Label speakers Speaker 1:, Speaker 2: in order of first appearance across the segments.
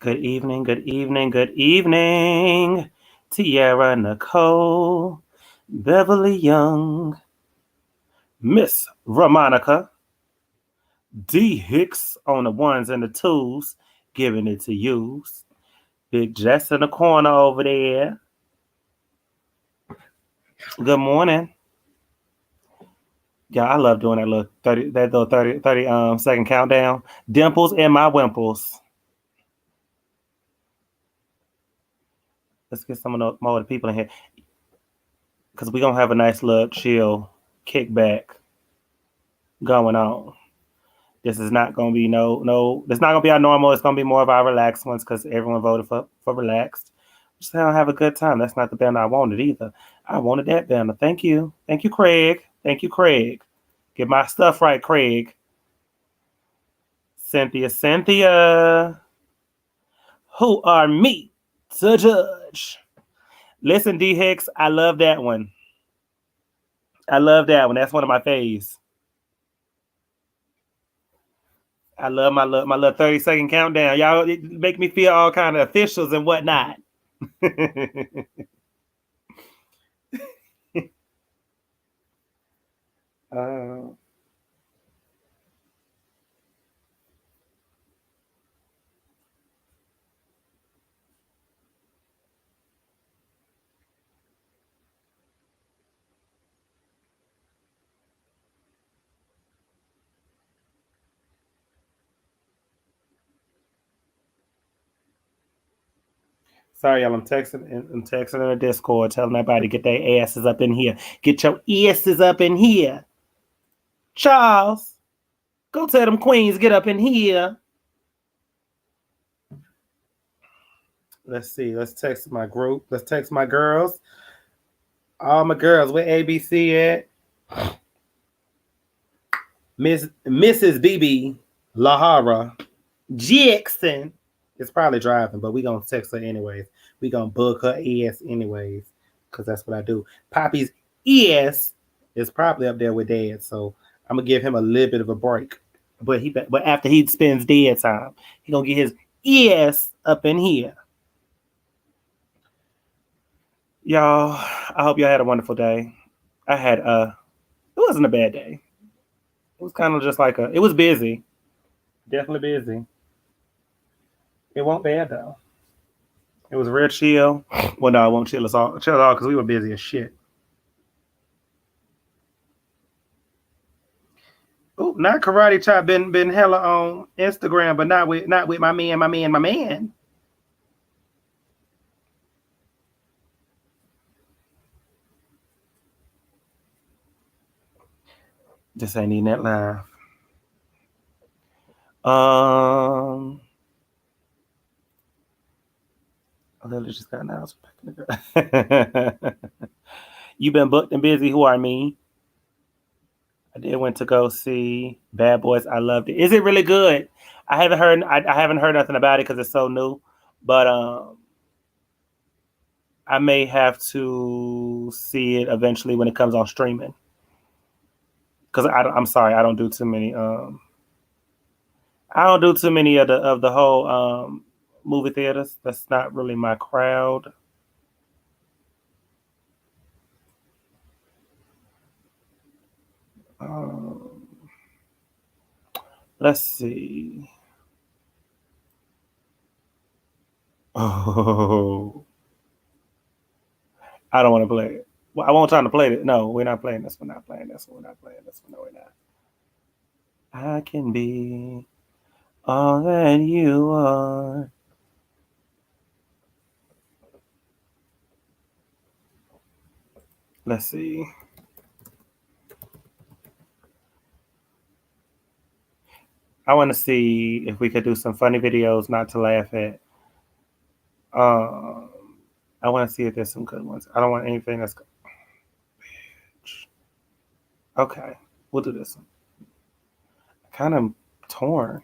Speaker 1: Good evening, good evening, good evening. Tierra Nicole, Beverly Young, Miss Ramonica, D Hicks on the ones and the twos, giving it to you. Big Jess in the corner over there. Good morning. Yeah, I love doing that little 30 second countdown. Dimples and my wimples. Let's get some of the more of the people in here. Because we're gonna have a nice little chill kickback going on. This is not gonna be no. It's not gonna be our normal. It's gonna be more of our relaxed ones because everyone voted for relaxed. Just gonna have a good time. That's not the banner I wanted either. I wanted that banner. Thank you, Craig. Thank you, Craig. Get my stuff right, Craig. Cynthia. Who are me to judge? Listen, D Hicks, I love that one. I love that one. That's one of my faves. I love my little 30-second countdown. Y'all it make me feel all kind of officials and whatnot. uh, Sorry, y'all. I'm texting in the Discord, telling everybody to get their asses up in here. Get your asses up in here. Charles, go tell them queens get up in here. Let's see. Let's text my group. Let's text my girls. All my girls. Where ABC at? Mrs. BB Lahara Jackson is probably driving, but we gonna text her anyways. We gonna bug her ass anyways, cause that's what I do. Poppy's ass is probably up there with Dad, so I'm gonna give him a little bit of a break. But after he spends Dad time, he gonna get his ass up in here. Y'all, I hope y'all had a wonderful day. I had it wasn't a bad day. It was kind of just like it was busy. Definitely busy. It wasn't bad though. It was real chill. Well, no, it won't chill us all because we were busy as shit. Oh, not karate chop been hella on Instagram, but not with my man. Just ain't even that live. I literally just got announced. You been booked and busy. Who are me? I did went to go see Bad Boys. I loved it. Is it really good? I haven't heard. I haven't heard nothing about it because it's so new. But I may have to see it eventually when it comes on streaming. Because I'm sorry, I don't do too many. I don't do too many of the whole movie theaters. That's not really my crowd. Let's see. Oh, I don't want to play it. Well, I won't try to play it. No, we're not playing this. We're not playing this. We're not playing this. No, we're not. I can be all that you are. Let's see. I want to see if we could do some funny videos not to laugh at. I want to see if there's some good ones. I don't want anything that's okay. We'll do this one. Kind of torn.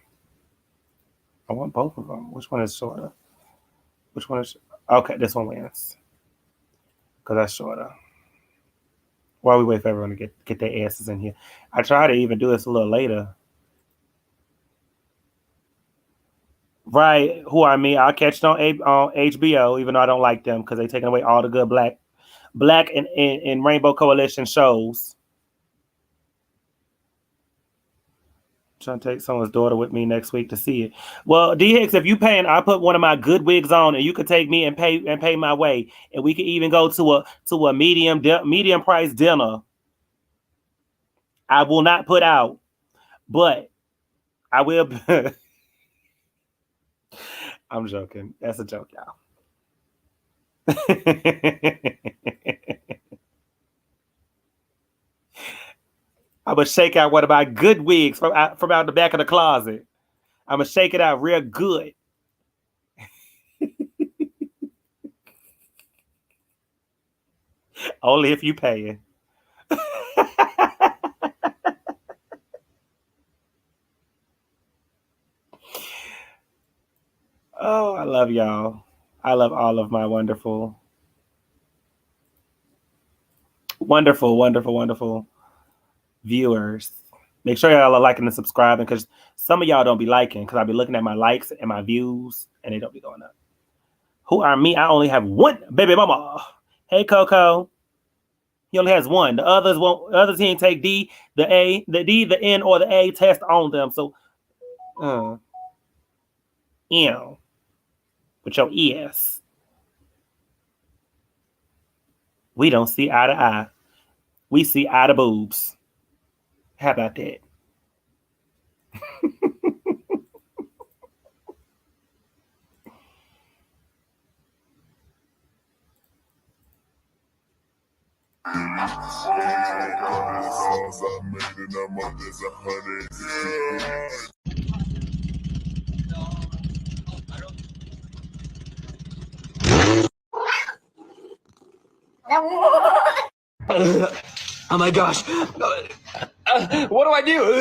Speaker 1: I want both of them. Which one is shorter? Which one is okay? This one wins because that's shorter. While we wait for everyone to get their asses in here, I try to even do this a little later. Right. Who I mean, I'll catch it on HBO, even though I don't like them because they taking away all the good black and Rainbow Coalition shows. Trying to take someone's daughter with me next week to see it. Well, D Hicks, if you paying, I put one of my good wigs on, and you could take me and pay my way, and we could even go to a medium price dinner. I will not put out, but I will. I'm joking. That's a joke, y'all. I'm gonna shake out one of my good wigs from out the back of the closet. I'm gonna shake it out real good. Only if you paying. Oh, I love y'all. I love all of my wonderful, wonderful viewers. Make sure y'all are liking and subscribing because some of y'all don't be liking because I be looking at my likes and my views and they don't be going up. Who are me? I only have one baby mama. Hey Coco. He only has one. The others won't. The other team take D, the A, the D, the N, or the A test on them. So, with your ES, we don't see eye to eye. We see eye to boobs. How about that?
Speaker 2: Oh my gosh. What do I do?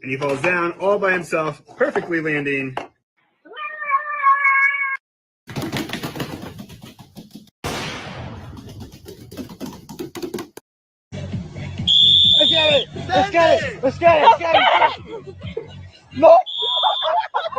Speaker 3: And he falls down all by himself, perfectly landing.
Speaker 2: Let's get it! Let's get it! Let's get it! Let's get it! No!
Speaker 4: I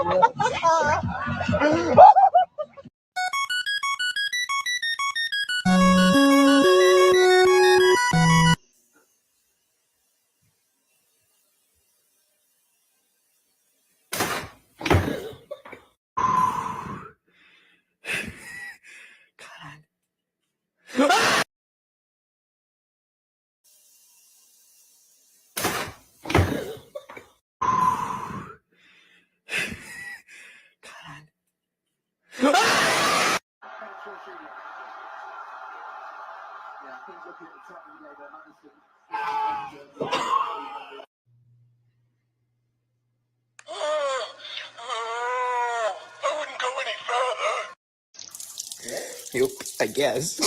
Speaker 4: wouldn't go any further.
Speaker 2: Yep, I guess.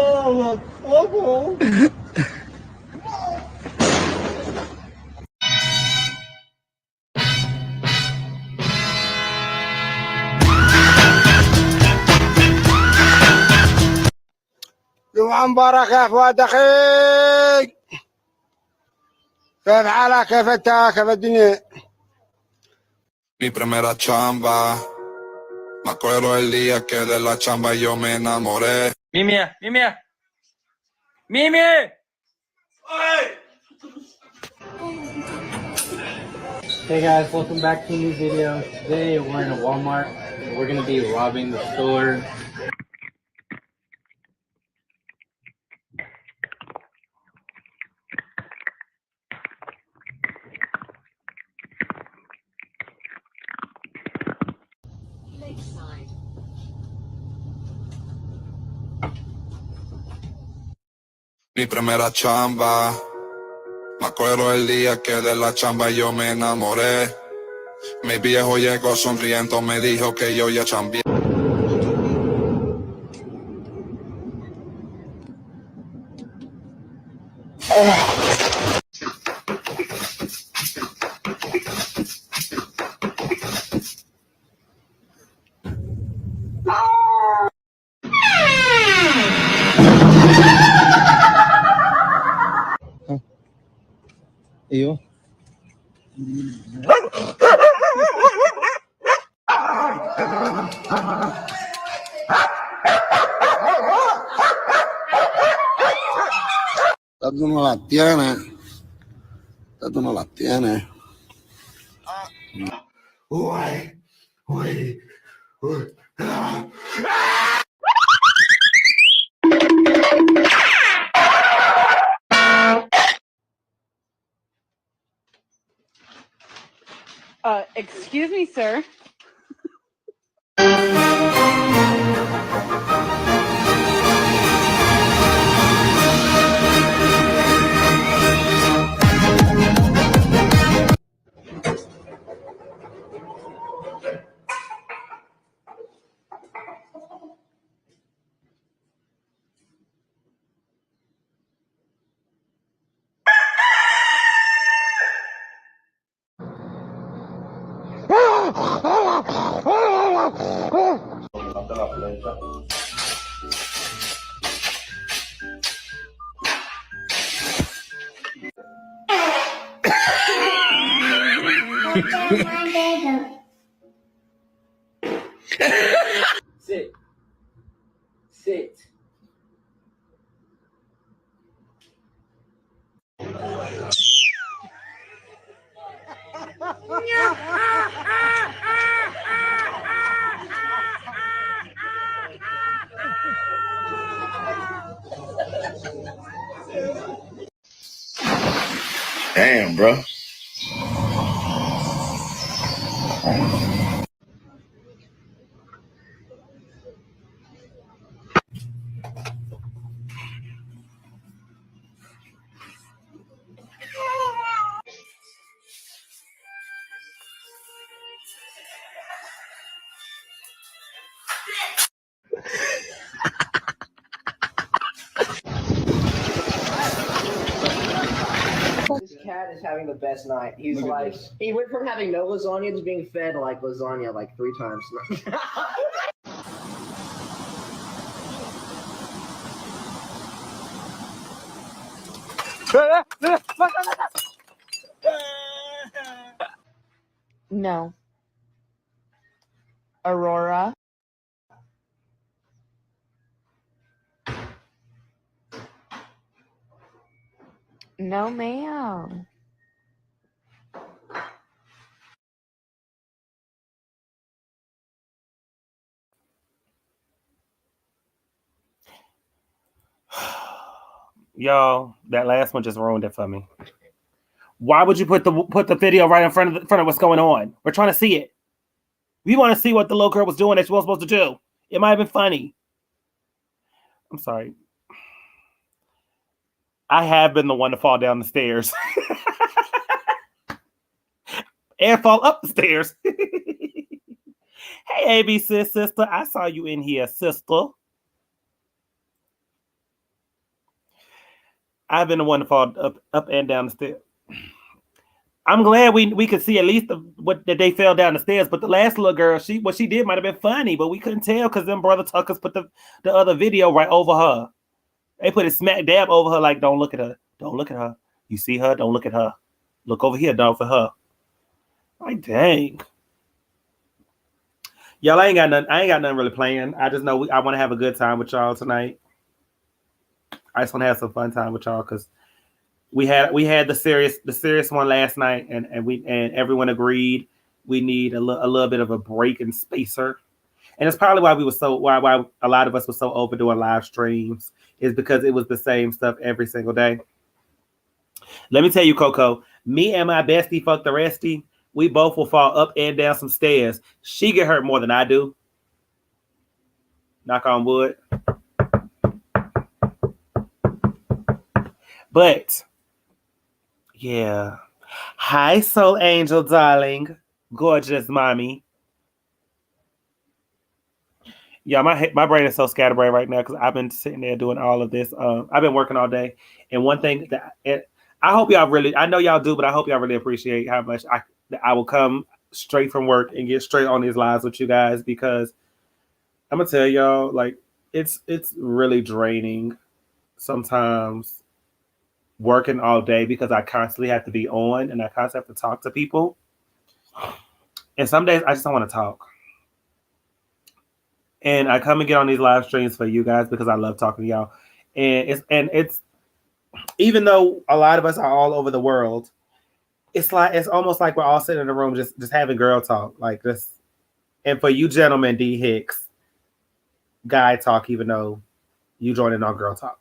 Speaker 2: Oh, that's awful.
Speaker 5: جمعة مباركة فؤاد أخي، كيف حالك؟ كيف أنت؟ كيف الدنيا؟
Speaker 4: Mi primera chamba. Me acuerdo el día que de la chamba yo me enamoré.
Speaker 2: Mimi! Mimi! Mimi! Hey guys, welcome back to a new video. Today we're in a Walmart. We're gonna be robbing the store.
Speaker 4: Mi primera chamba. Me acuerdo el día que de la chamba yo me enamoré. Mi viejo llegó sonriendo, me dijo que yo ya chambié.
Speaker 2: ¿Y yo?
Speaker 5: Tú no las tienes. Tú no las tienes.
Speaker 3: Uy, uy, uy.
Speaker 6: Excuse me, sir.
Speaker 2: Sit. Sit.
Speaker 3: Damn, bro.
Speaker 7: This cat is having the best night. He's like, he went from having no lasagna to being fed like lasagna like 3 times.
Speaker 6: No. Aurora. No, ma'am.
Speaker 1: Y'all, that last one just ruined it for me. Why would you put the video right in front of what's going on? We're trying to see it. We want to see what the little girl was doing that she wasn't supposed to do. It might have been funny. I'm sorry. I have been the one to fall down the stairs. And fall up the stairs. Hey, AB sister. I saw you in here, sister. I've been the one to fall up and down the stairs. I'm glad we could see at least that they fell down the stairs. But the last little girl, what she did might have been funny, but we couldn't tell because them brother Tuckers put the other video right over her. They put it smack dab over her, like, don't look at her. Don't look at her. You see her? Don't look at her. Look over here, don't for her. Like, dang. Y'all, I ain't got nothing really planned. I just know I want to have a good time with y'all tonight. I just want to have some fun time with y'all because we had the serious one last night, and everyone agreed we need a little bit of a break and spacer. And it's probably why why a lot of us were so over doing live streams, is because it was the same stuff every single day. Let me tell you, Coco, me and my bestie, fuck the restie, we both will fall up and down some stairs. She get hurt more than I do. Knock on wood. But yeah. Hi, Soul Angel, darling. Gorgeous mommy. Yeah, my brain is so scatterbrained right now because I've been sitting there doing all of this. I've been working all day, and one thing I hope y'all really, I know y'all do, but I hope y'all really appreciate how much I will come straight from work and get straight on these lives with you guys, because I'm gonna tell y'all, like, it's really draining sometimes working all day because I constantly have to be on and I constantly have to talk to people, and some days I just don't want to talk. And I come and get on these live streams for you guys because I love talking to y'all. And it's even though a lot of us are all over the world, it's almost like we're all sitting in a room just having girl talk like this. And for you gentlemen, D Hicks, guy talk, even though you join in on girl talk.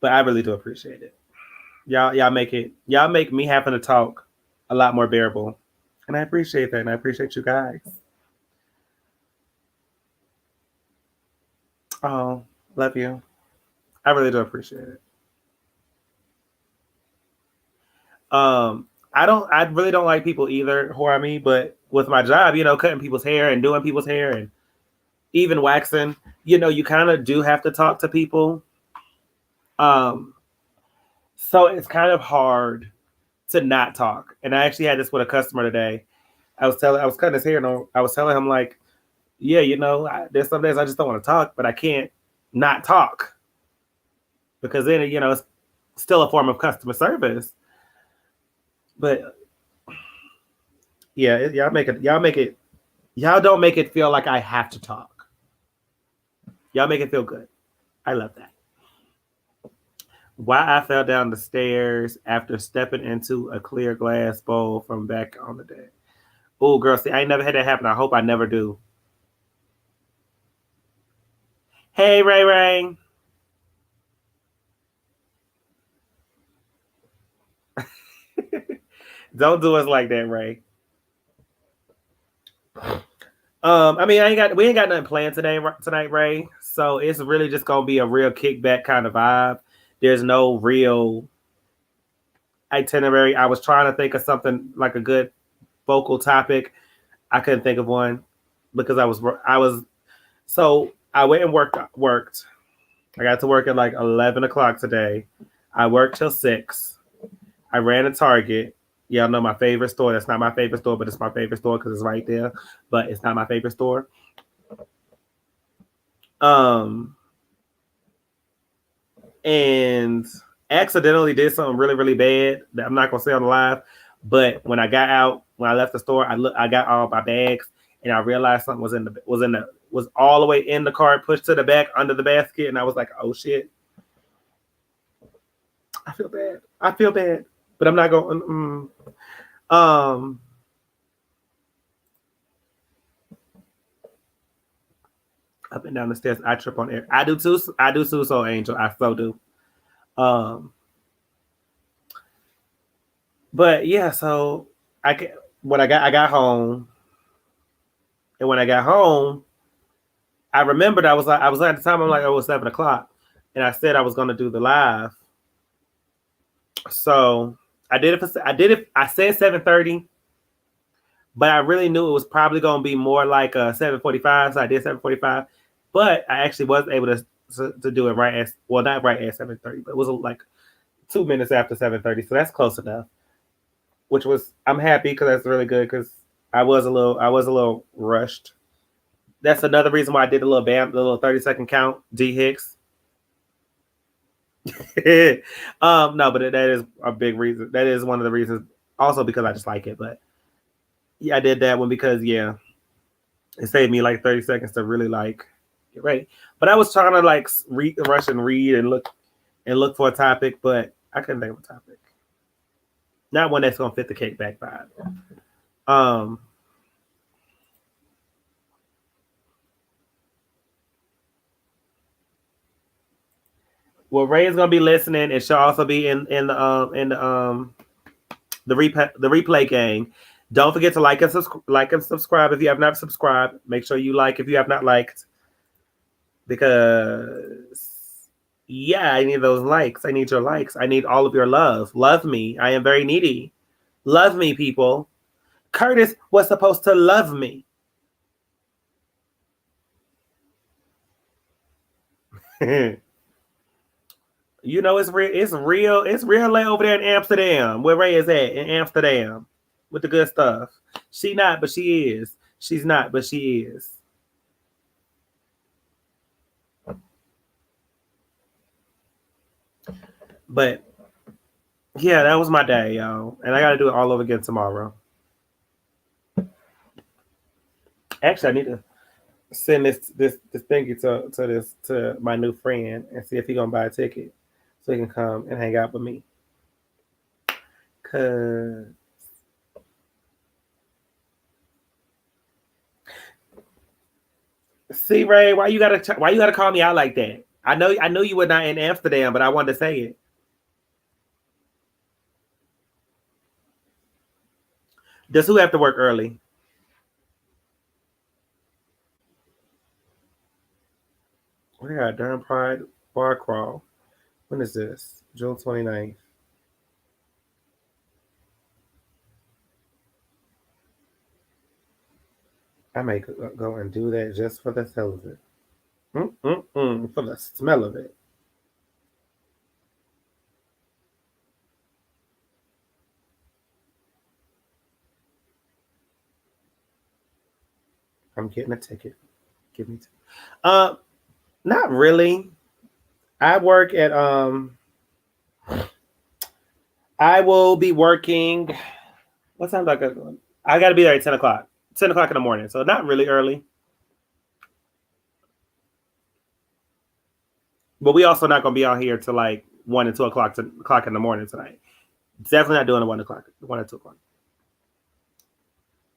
Speaker 1: But I really do appreciate it. Y'all make me having to talk a lot more bearable. And I appreciate that. And I appreciate you guys. Oh, love you. I really do appreciate it. I really don't like people either who are me, but with my job, cutting people's hair and doing people's hair and even waxing, you kind of do have to talk to people. So it's kind of hard to not talk. And I actually had this with a customer today. I was cutting his hair and I was telling him, like, yeah, there's some days I just don't want to talk, but I can't not talk because then, it's still a form of customer service. But yeah, y'all don't make it feel like I have to talk. Y'all make it feel good. I love that. Why I fell down the stairs after stepping into a clear glass bowl from back on the day. Oh, girl, see, I ain't never had that happen. I hope I never do. Hey, Ray Ray. Don't do us like that, Ray. I mean, we ain't got nothing planned tonight, Ray. So it's really just gonna be a real kickback kind of vibe. There's no real itinerary. I was trying to think of something like a good vocal topic. I couldn't think of one because I was. So I went and worked. I got to work at like 11 o'clock today. I worked till 6. I ran a Target. Y'all know my favorite store. That's not my favorite store, but it's my favorite store because it's right there. But it's not my favorite store. And accidentally did something really, really bad that I'm not gonna say on the live. But when I got out, when I left the store, I got all my bags and I realized something was all the way in the cart, pushed to the back under the basket, and I was like, oh shit. I feel bad. But I'm not going. Up and down the stairs, I trip on air. I do too. So Angel, I so do. But yeah, so I got home, and when I got home, I remembered I was at the time. I'm like, oh, it was 7 o'clock, and I said I was going to do the live. So I did it. I said 7:30, but I really knew it was probably going to be more like 7:45. So I did 7:45, but I actually was able to do it not right at 7:30, but it was like 2 minutes after 7:30. So that's close enough. Which was, I'm happy because that's really good because I was a little rushed. That's another reason why I did the little 30-second count. D Hicks. No, but that is a big reason. That is one of the reasons. Also because I just like it, but yeah, I did that one because it saved me like 30 seconds to really like get ready. But I was trying to like rush and read and look for a topic, but I couldn't think of a topic. Not one that's gonna fit the kickback vibe. Well, Ray is gonna be listening, and she'll also be in the replay gang. Don't forget to like and subscribe if you have not subscribed. Make sure you like if you have not liked, because Yeah, I need those likes. I need your likes. I need all of your love. Love me. I am very needy. Love me, people. Curtis was supposed to love me. You know, it's real. It's real. It's real late over there in Amsterdam, where Ray is at in Amsterdam, with the good stuff. She not, but she is. She's not, but she is. But yeah, that was my day, y'all, and I got to do it all over again tomorrow. Actually, I need to send this thingy to my new friend and see if he gonna buy a ticket so he can come and hang out with me. Cause see, Ray, why you gotta call me out like that? I know you were not in Amsterdam, but I wanted to say it. Does who have to work early? We got Durham Pride Bar Crawl. When is this? June 29th. I may go and do that just for the hell of it. For the smell of it. I'm getting a ticket. Give me not really. I work at I will be working. What time do I go? I gotta be there at 10 o'clock. 10 o'clock in the morning. So not really early. But we also not gonna be out here till like 1 and 2 o'clock in the morning tonight. Definitely not doing it 1 o'clock, 1 or 2 o'clock.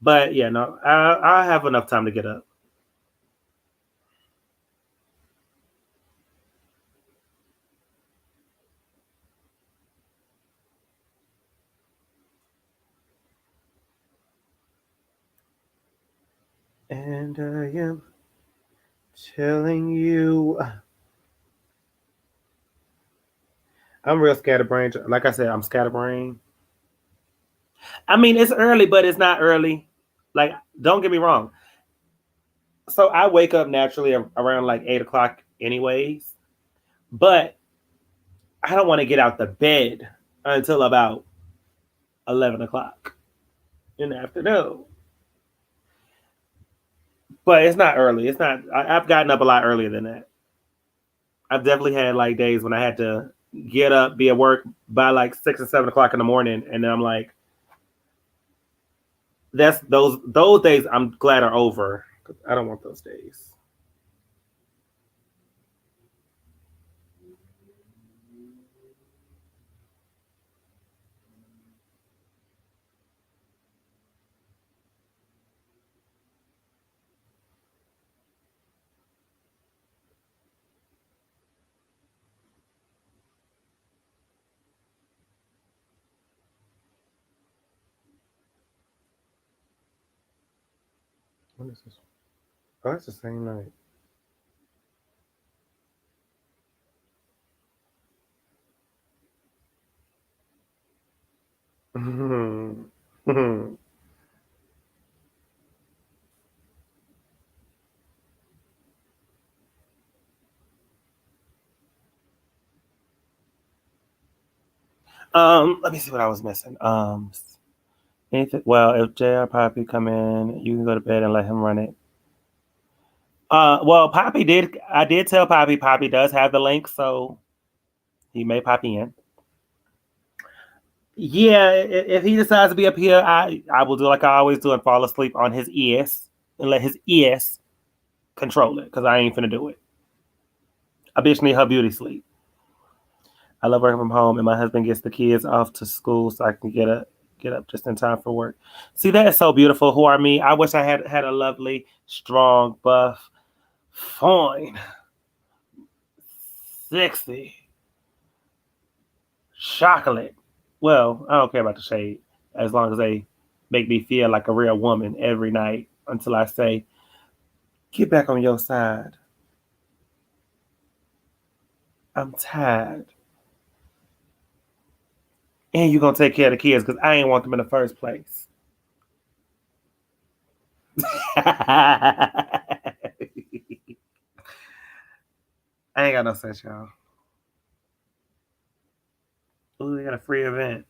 Speaker 1: But yeah, no, I have enough time to get up. And I am telling you, I'm real scatterbrained. Like I said, I'm scatterbrained. I mean, it's early, but it's not early. Like, don't get me wrong. So I wake up naturally around like 8 o'clock, anyways. But I don't want to get out the bed until about 11 o'clock in the afternoon. But it's not early. It's not. I've gotten up a lot earlier than that. I've definitely had like days when I had to get up, be at work by like 6 and 7 o'clock in the morning, and then I'm like, that's those days. I'm glad are over. I don't want those days. What is this? Oh, it's the same night. Let me see what I was missing. Well, if JR Poppy come in, you can go to bed and let him run it. Well, I did tell Poppy does have the link, so he may pop in. Yeah, if he decides to be up here, I will do like I always do and fall asleep on his ears and let his ears control it, because I ain't finna do it. A bitch need her beauty sleep. I love working from home, and my husband gets the kids off to school so I can get up just in time for work. See, that is so beautiful. Who are me? I wish I had a lovely, strong, buff, fine, sexy, chocolate. Well, I don't care about the shade as long as they make me feel like a real woman every night until I say, get back on your side. I'm tired. And you gonna take care of the kids because I ain't want them in the first place. I ain't got no sense, y'all. Ooh, they got a free event.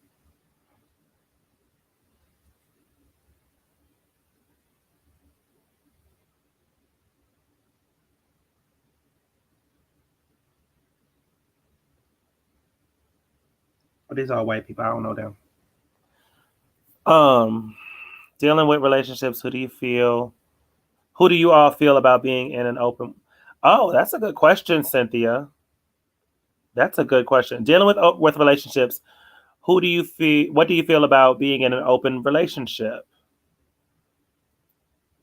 Speaker 1: But these are white people. I don't know them. Dealing with relationships. Who do you feel? Who do you all feel about being in an open? Oh, that's a good question, Cynthia. That's a good question. Dealing with relationships. Who do you feel? What do you feel about being in an open relationship?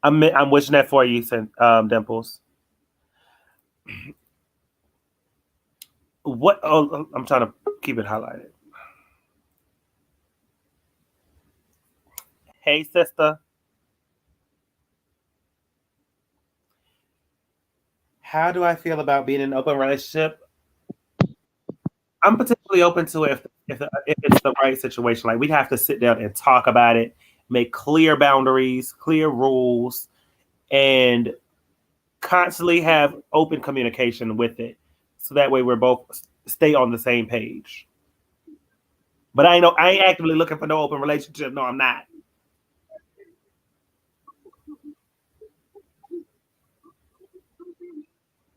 Speaker 1: I'm wishing that for you, Dimples. What? Oh, I'm trying to keep it highlighted. Hey, sister. How do I feel about being in an open relationship? I'm potentially open to it if it's the right situation. Like, we'd have to sit down and talk about it, make clear boundaries, clear rules, and constantly have open communication with it, so that way we're both stay on the same page. But I ain't actively looking for no open relationship. No, I'm not.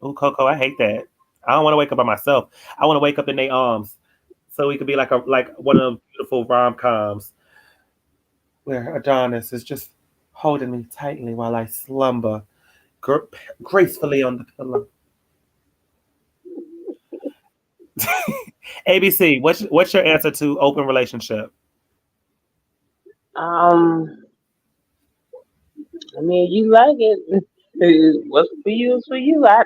Speaker 1: Oh, Coco, I hate that. I don't want to wake up by myself. I want to wake up in their arms, so we could be like one of those beautiful rom coms where Adonis is just holding me tightly while I slumber gracefully on the pillow. ABC, what's your answer to open relationship?
Speaker 8: I mean, you like it. What's for you is for you. I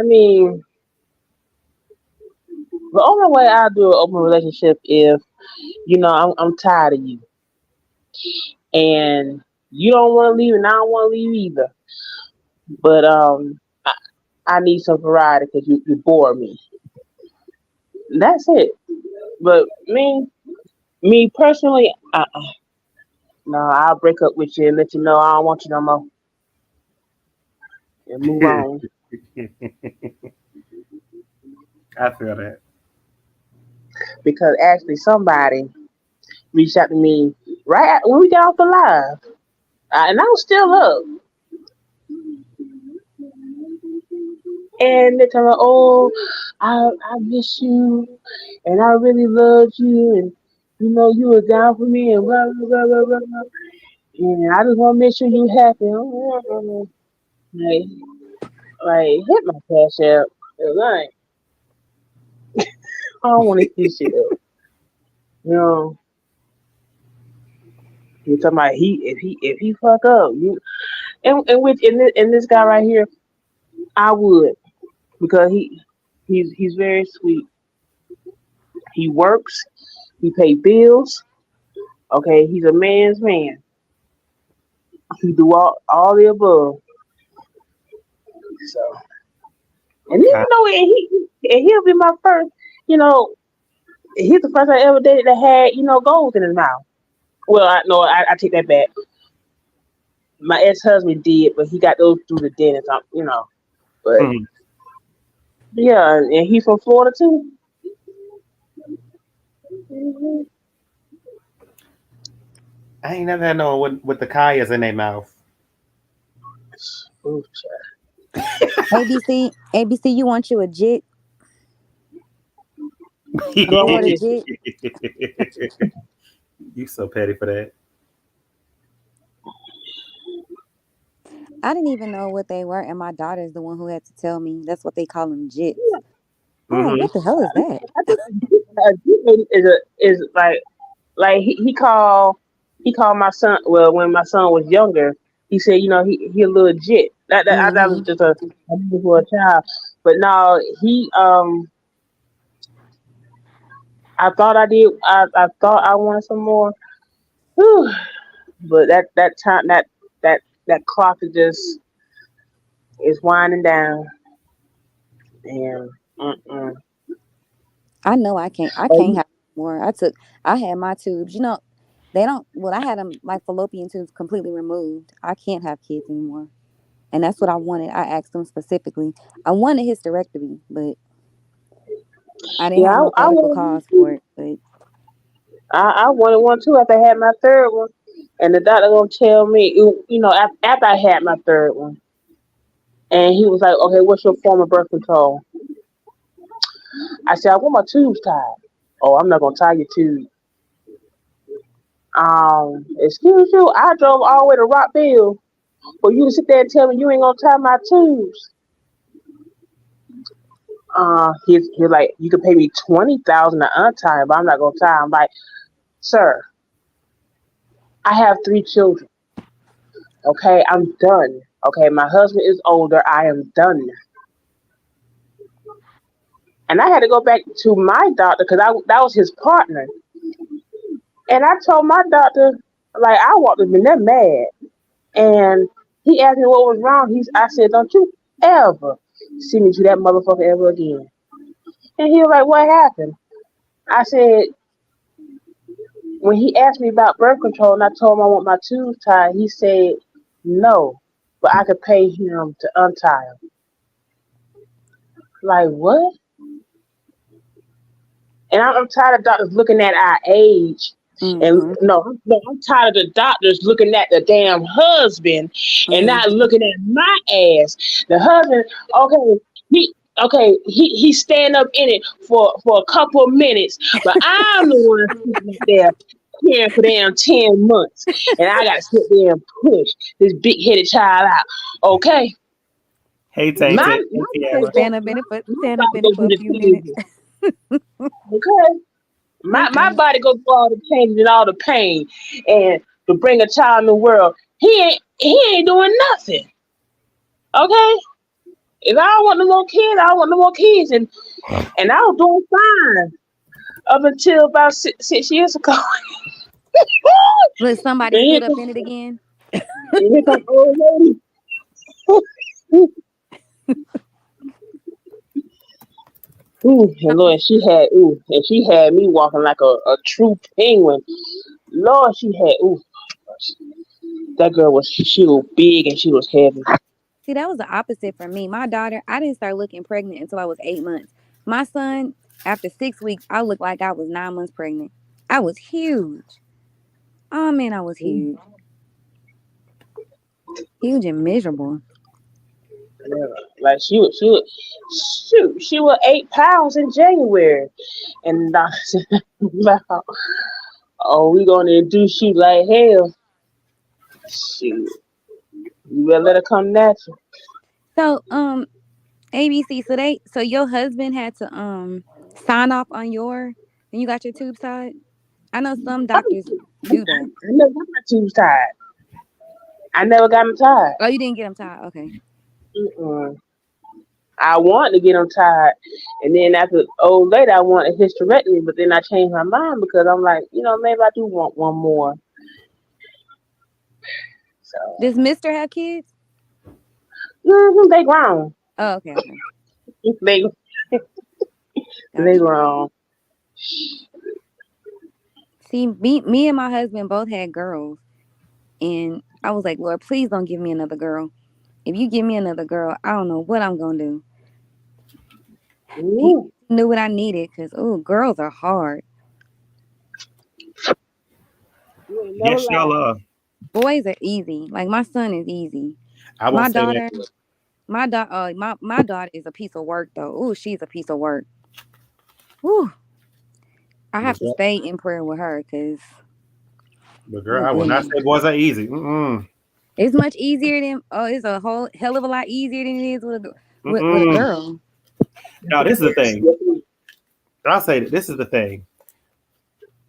Speaker 8: mean, the only way I do an open relationship if I'm tired of you and you don't want to leave and I don't want to leave either. But I need some variety because you bore me. That's it. But me personally, no, I'll break up with you and let you know I don't want you no more and move on.
Speaker 1: I feel that.
Speaker 8: Because actually, somebody reached out to me when we got off the live, and I was still up. And they tell me, "Oh, I miss you, and I really loved you, and you were down for me, and blah blah blah blah blah. Blah. And I just want to make sure you happy." Like, hit my cash app. 'Cause I don't want to hear shit up. You know, you talking about if he fuck up, and this guy right here, I would because he's very sweet. He works, he pay bills. Okay, he's a man's man. He do all the above. So, and
Speaker 1: Okay.
Speaker 8: he'll be my first. You know, he's the first I ever dated that had gold in his mouth. Well, I take that back. My ex-husband did, but he got those through the dentist. But
Speaker 1: Mhm.
Speaker 8: yeah, and he's from Florida too. Mm-hmm.
Speaker 1: I ain't never had no one with the kayas in their mouth.
Speaker 8: Ooh,
Speaker 9: ABC, you want you a jit, a Florida
Speaker 8: child.
Speaker 9: jit?
Speaker 1: You so petty for that.
Speaker 9: I didn't even know what they were, and my daughter's the one who had to tell me. That's what they call them, jits. I'm like,
Speaker 1: Hmm.
Speaker 9: what the hell is that?
Speaker 8: I think is like he called my son. Well, when my son was younger, he said he a little jit. That was
Speaker 9: Mm-hmm.
Speaker 8: just a name for a child. But no, I thought I did. I thought I wanted some more. Whew. But that time that clock is winding down. Damn. Mm-mm.
Speaker 9: I know I can't. I
Speaker 8: Oh,
Speaker 9: can't have more. I had my tubes. You know, they don't. Well, I had them like fallopian tubes completely removed. I can't have kids anymore, and that's what I wanted. I asked them specifically. I wanted hysterectomy, but I didn't have
Speaker 8: yeah,
Speaker 9: no
Speaker 8: I
Speaker 9: medical
Speaker 8: wanted one
Speaker 9: cause for
Speaker 8: too.
Speaker 9: it. But
Speaker 8: I wanted one too after I had my third one. And the doctor gonna tell me, after I had my third one. And he was like, okay, what's your form of birth control? I said, I want my tubes tied. Oh, I'm not gonna tie your tube. Excuse you, I drove all the way to Rockville for you to sit there and tell me you ain't gonna tie my tubes. He's like, you can pay me 20,000 to untie, but I'm not gonna tie. I'm like, sir, I have 3 children. Okay, I'm done. Okay, my husband is older. I am done. And I had to go back to my doctor because that was his partner. And I told my doctor, like, I walked up in there mad. And he asked me what was wrong. I said, don't you ever see me to that motherfucker ever again. And he was like, what happened? I said, when he asked me about birth control and I told him I want my tubes tied, he said, no, but I could pay him to untie them. Like, what? And I'm tired of doctors looking at our age. And
Speaker 9: mm-hmm,
Speaker 8: no, I'm tired of the doctors looking at the damn husband and
Speaker 9: mm-hmm.
Speaker 8: not looking at my ass. The husband, he stand up in it for a couple of minutes, but I'm the one sitting up there caring for damn 10 months. And I gotta sit there and push this big headed child out. Okay.
Speaker 1: Hey, Tay
Speaker 8: My
Speaker 1: Tay. Hey,
Speaker 8: my
Speaker 1: Tiara.
Speaker 8: body go
Speaker 9: Stand up in it for a
Speaker 8: through the
Speaker 9: few minutes.
Speaker 8: changes. Okay. My
Speaker 9: Okay.
Speaker 8: body goes through all the changes and all the pain. And to bring a child in the world, he ain't doing nothing. Okay? If I want no more kids, I want no more kids. And I was doing fine up until about 6 years ago.
Speaker 9: Look, somebody
Speaker 8: And
Speaker 9: stood up in it again.
Speaker 8: here come old lady. And Lord, and she had me walking like a true penguin. Lord, that girl she was big and she was heavy.
Speaker 9: See, that was the opposite for me. My daughter, I didn't start looking pregnant until I was 8 months. My son, after 6 weeks, I looked like I was 9 months pregnant. I was huge. Oh man, I was huge. Huge and miserable.
Speaker 8: Yeah, like she was 8 pounds in January, and I said, "Oh, we gonna induce you like hell." Shoot, you better let her come natural.
Speaker 9: So, ABC, so your husband had to sign off on when you got your tubes tied? I know some doctors do that.
Speaker 8: I never got my tubes tied. I never got them tied.
Speaker 9: Oh, you didn't get them tied. Okay.
Speaker 8: Mm-mm. I wanted to get them tied, and then after old lady, I wanted a hysterectomy, but then I changed my mind because I'm like, maybe I do want one more. So
Speaker 9: Does Mister have kids?
Speaker 8: they grown.
Speaker 9: Oh, okay, okay.
Speaker 8: They
Speaker 9: Gotcha.
Speaker 8: grown.
Speaker 9: See, me and my husband both had girls, and I was like, Lord, please don't give me another girl. If you give me another girl, I don't know what I'm gonna do. He
Speaker 8: Ooh.
Speaker 9: knew what I needed because girls are hard.
Speaker 8: You ain't never
Speaker 1: Yes, y'all
Speaker 8: lied.
Speaker 1: are.
Speaker 9: Boys are easy. Like my son is easy.
Speaker 1: I
Speaker 9: My
Speaker 1: won't say that.
Speaker 9: daughter, my daughter is a piece of work though. Ooh, she's a piece of work. Ooh, I have to stay in prayer with her because
Speaker 1: But girl,
Speaker 9: oh
Speaker 1: I will not
Speaker 9: goodness,
Speaker 1: say boys are easy. Mm-mm.
Speaker 9: it's much easier than it's a whole hell of a lot easier than it is with a
Speaker 1: Mm-mm.
Speaker 9: girl.
Speaker 1: Now, this is the thing. I'll say that this is the thing.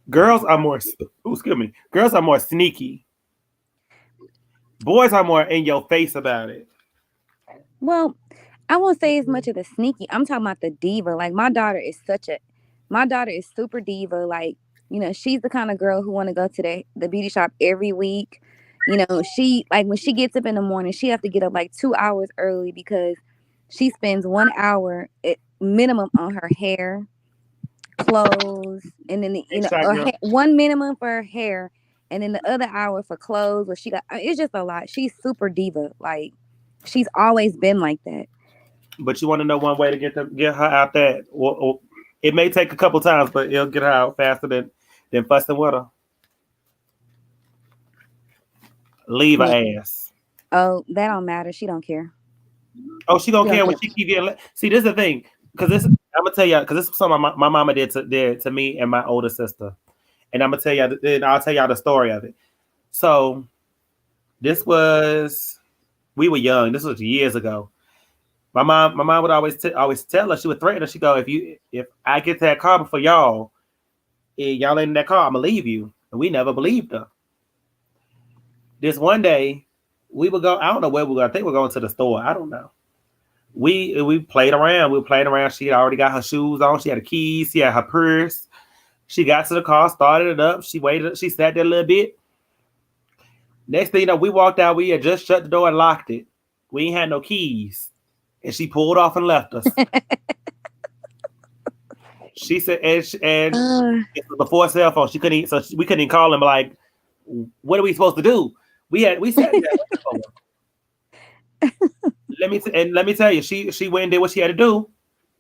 Speaker 1: Girls are more, excuse me, girls are more sneaky. Boys are more in your face about it.
Speaker 9: Well, I won't say as much of the sneaky. I'm talking about the diva. Like my daughter is super diva. Like, she's the kind of girl who want to go to the beauty shop every week. She like when she gets up in the morning, she have to get up like 2 hours early because She spends 1 hour at minimum on her hair, clothes, and then
Speaker 1: Next shot, girl.
Speaker 9: one minimum for her hair, and then the other hour for clothes. Where she got, it's just a lot. She's super diva. Like she's always been like that.
Speaker 1: But you want to know one way to get her out that? Or it may take a couple times, but it'll get her out faster than fussing with her. Leave her ass.
Speaker 9: Oh, that don't matter. She don't care.
Speaker 1: Oh, she don't care when she keep getting. See, this is the thing, because this I'm gonna tell you, because this is something my mama did to me and my older sister, and I'm gonna tell you, and I'll tell y'all the story of it. So, we were young. This was years ago. My mom would always tell us, she would threaten us. She go, if I get to that car before y'all, and y'all ain't in that car, I'm gonna leave you. And we never believed her. This one day, we would go. I don't know where we were. I think we're going to the store. I don't know. We played around. We were playing around. She had already got her shoes on. She had the keys. She had her purse. She got to the car, started it up. She waited. She sat there a little bit. Next thing you know, we walked out. We had just shut the door and locked it. We ain't had no keys. And she pulled off and left us. She said, and it was before cell phone. We couldn't even call him. Like, what are we supposed to do? We sat there. Let me tell you, she went and did what she had to do.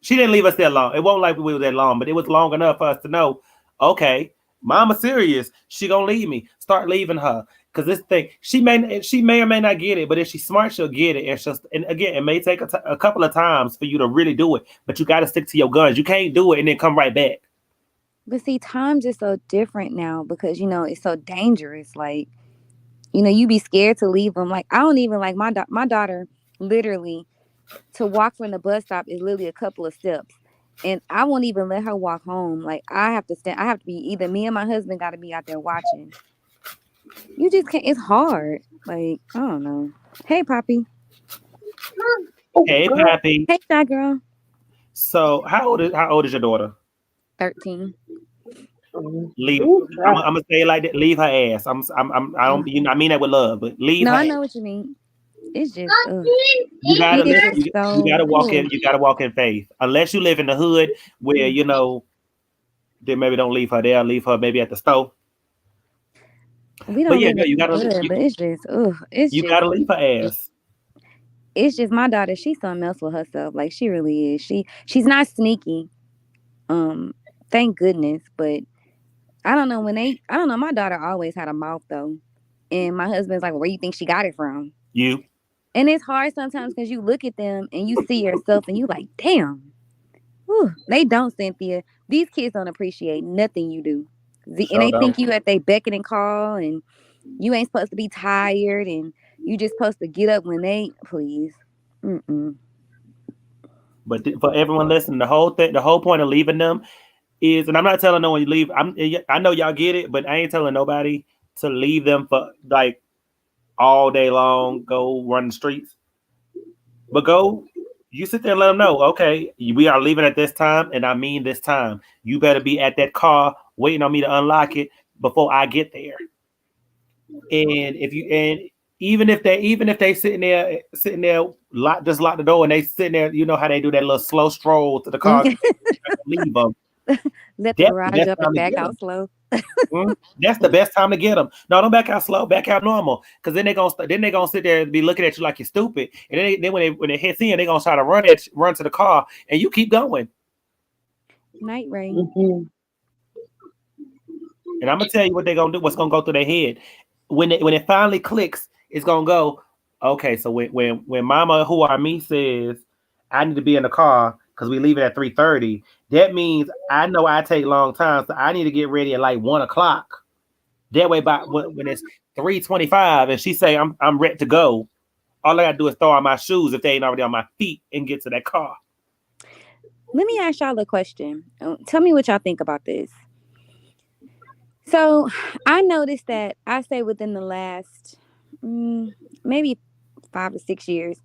Speaker 1: She didn't leave us there long. It wasn't like we were there long, but it was long enough for us to know, okay, mama serious. She gonna leave me. Start leaving her. Because this thing, she may or may not get it, but if she's smart, she'll get it. And again, it may take a couple of times for you to really do it, but you got to stick to your guns. You can't do it and then come right back.
Speaker 9: But see, times are so different now because, it's so dangerous. Like, you be scared to leave them. Like, I don't even like my daughter, literally, to walk from the bus stop is literally a couple of steps. And I won't even let her walk home. Like, I have to be, either me and my husband got to be out there watching. You just can't. It's hard. Like, I don't know. Hey, Poppy.
Speaker 1: Hey, Pappy.
Speaker 9: Hey, that girl.
Speaker 1: So, how old is your daughter?
Speaker 9: 13.
Speaker 1: Leave. I'm gonna say it like that. Leave her ass. I don't. I mean that with love, but leave.
Speaker 9: No,
Speaker 1: her
Speaker 9: I know
Speaker 1: ass.
Speaker 9: what you mean. It's just.
Speaker 1: You gotta listen. You gotta walk in. You gotta walk in faith. Unless you live in the hood where then maybe don't leave her there. Leave her maybe at the store.
Speaker 9: We don't. But you gotta. But it's just.
Speaker 1: You gotta leave her ass.
Speaker 9: It's just my daughter. She's something else with herself. Like she really is. She's not sneaky. Thank goodness. But I don't know I don't know. My daughter always had a mouth though, and my husband's like, "Where you think she got it from?"
Speaker 1: You.
Speaker 9: And it's hard sometimes because you look at them and you see yourself and you like, damn. Whew, they don't, Cynthia. These kids don't appreciate nothing you do. And they think you at their beck and call and you ain't supposed to be tired and you just supposed to get up when they please. Mm-mm.
Speaker 1: But for everyone listening, the whole point of leaving them is, and I'm not telling no one you leave. I know y'all get it, but I ain't telling nobody to leave them for like all day long, go run the streets. But you sit there and let them know, okay, we are leaving at this time, and I mean this time. You better be at that car waiting on me to unlock it before I get there. And even if they sitting there, just lock the door, and they sitting there, you know how they do that little slow stroll to the car, leave them.
Speaker 9: Let the garage up and back out slow.
Speaker 1: That's the best time to get them. No, don't back out slow. Back out normal. Because then they're gonna sit there and be looking at you like you're stupid. And then when it hits in, they're gonna try to run to the car, and you keep going.
Speaker 9: Night rain.
Speaker 8: Mm-hmm.
Speaker 1: And I'm gonna tell you what they're gonna do. What's gonna go through their head when it finally clicks? It's gonna go. Okay, so when Mama who are me says I need to be in the car because we leave it at 3:30. That means I know I take long time, so I need to get ready at like 1:00. That way, by when it's 3:25 and she say I'm ready to go, all I gotta do is throw on my shoes if they ain't already on my feet and get to that car.
Speaker 9: Let me ask y'all a question. Tell me what y'all think about this. So I noticed that I say within the last maybe 5 or 6 years,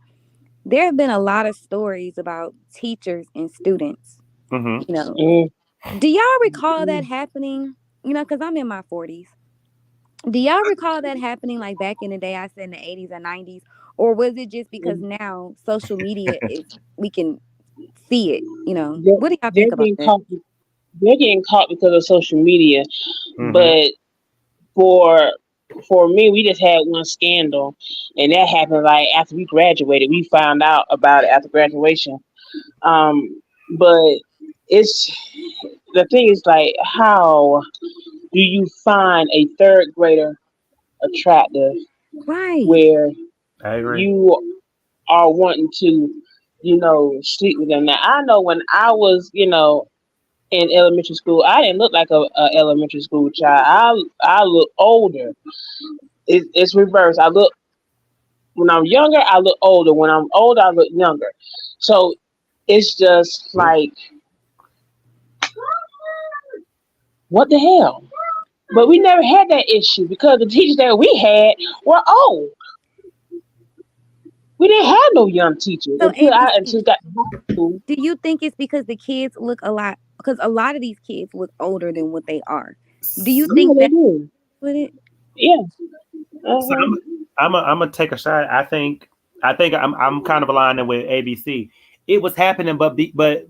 Speaker 9: there have been a lot of stories about teachers and students.
Speaker 1: Mm-hmm.
Speaker 9: Do y'all recall that happening? Because I'm in my 40s. Do y'all recall that happening like back in the day? I said in the 80s and 90s, or was it just because now social media is we can see it? You know,
Speaker 8: They're,
Speaker 9: what do y'all
Speaker 8: they're
Speaker 9: think about
Speaker 8: getting
Speaker 9: that?
Speaker 8: caught. They're getting caught because of social media.
Speaker 1: Hmm.
Speaker 8: But for for me, we just had one scandal, and that happened like after we graduated. We found out about it after graduation. Um, but it's the thing is like, how do you find a third grader attractive
Speaker 9: Right.
Speaker 8: where
Speaker 1: I agree.
Speaker 8: you are wanting to, sleep with them? Now I know when I was, in elementary school, I didn't look like a elementary school child. I look older. It's reverse. I look when I'm younger, I look older. When I'm older, I look younger. So it's just
Speaker 1: Oof.
Speaker 8: like, what the hell? But we never had that issue because the teachers that we had were old. We didn't have no young teachers
Speaker 9: So
Speaker 8: until
Speaker 9: ABC,
Speaker 8: got to high school.
Speaker 9: do you think it's because the kids look a lot? Because a lot of these kids look older than what they are. Do you
Speaker 1: So,
Speaker 8: Yeah,
Speaker 9: think
Speaker 8: they
Speaker 9: that
Speaker 8: do.
Speaker 9: with it?
Speaker 8: Yeah.
Speaker 1: so
Speaker 8: Uh-huh.
Speaker 1: I'm gonna take a shot. I think I'm kind of aligning with ABC. It was happening, but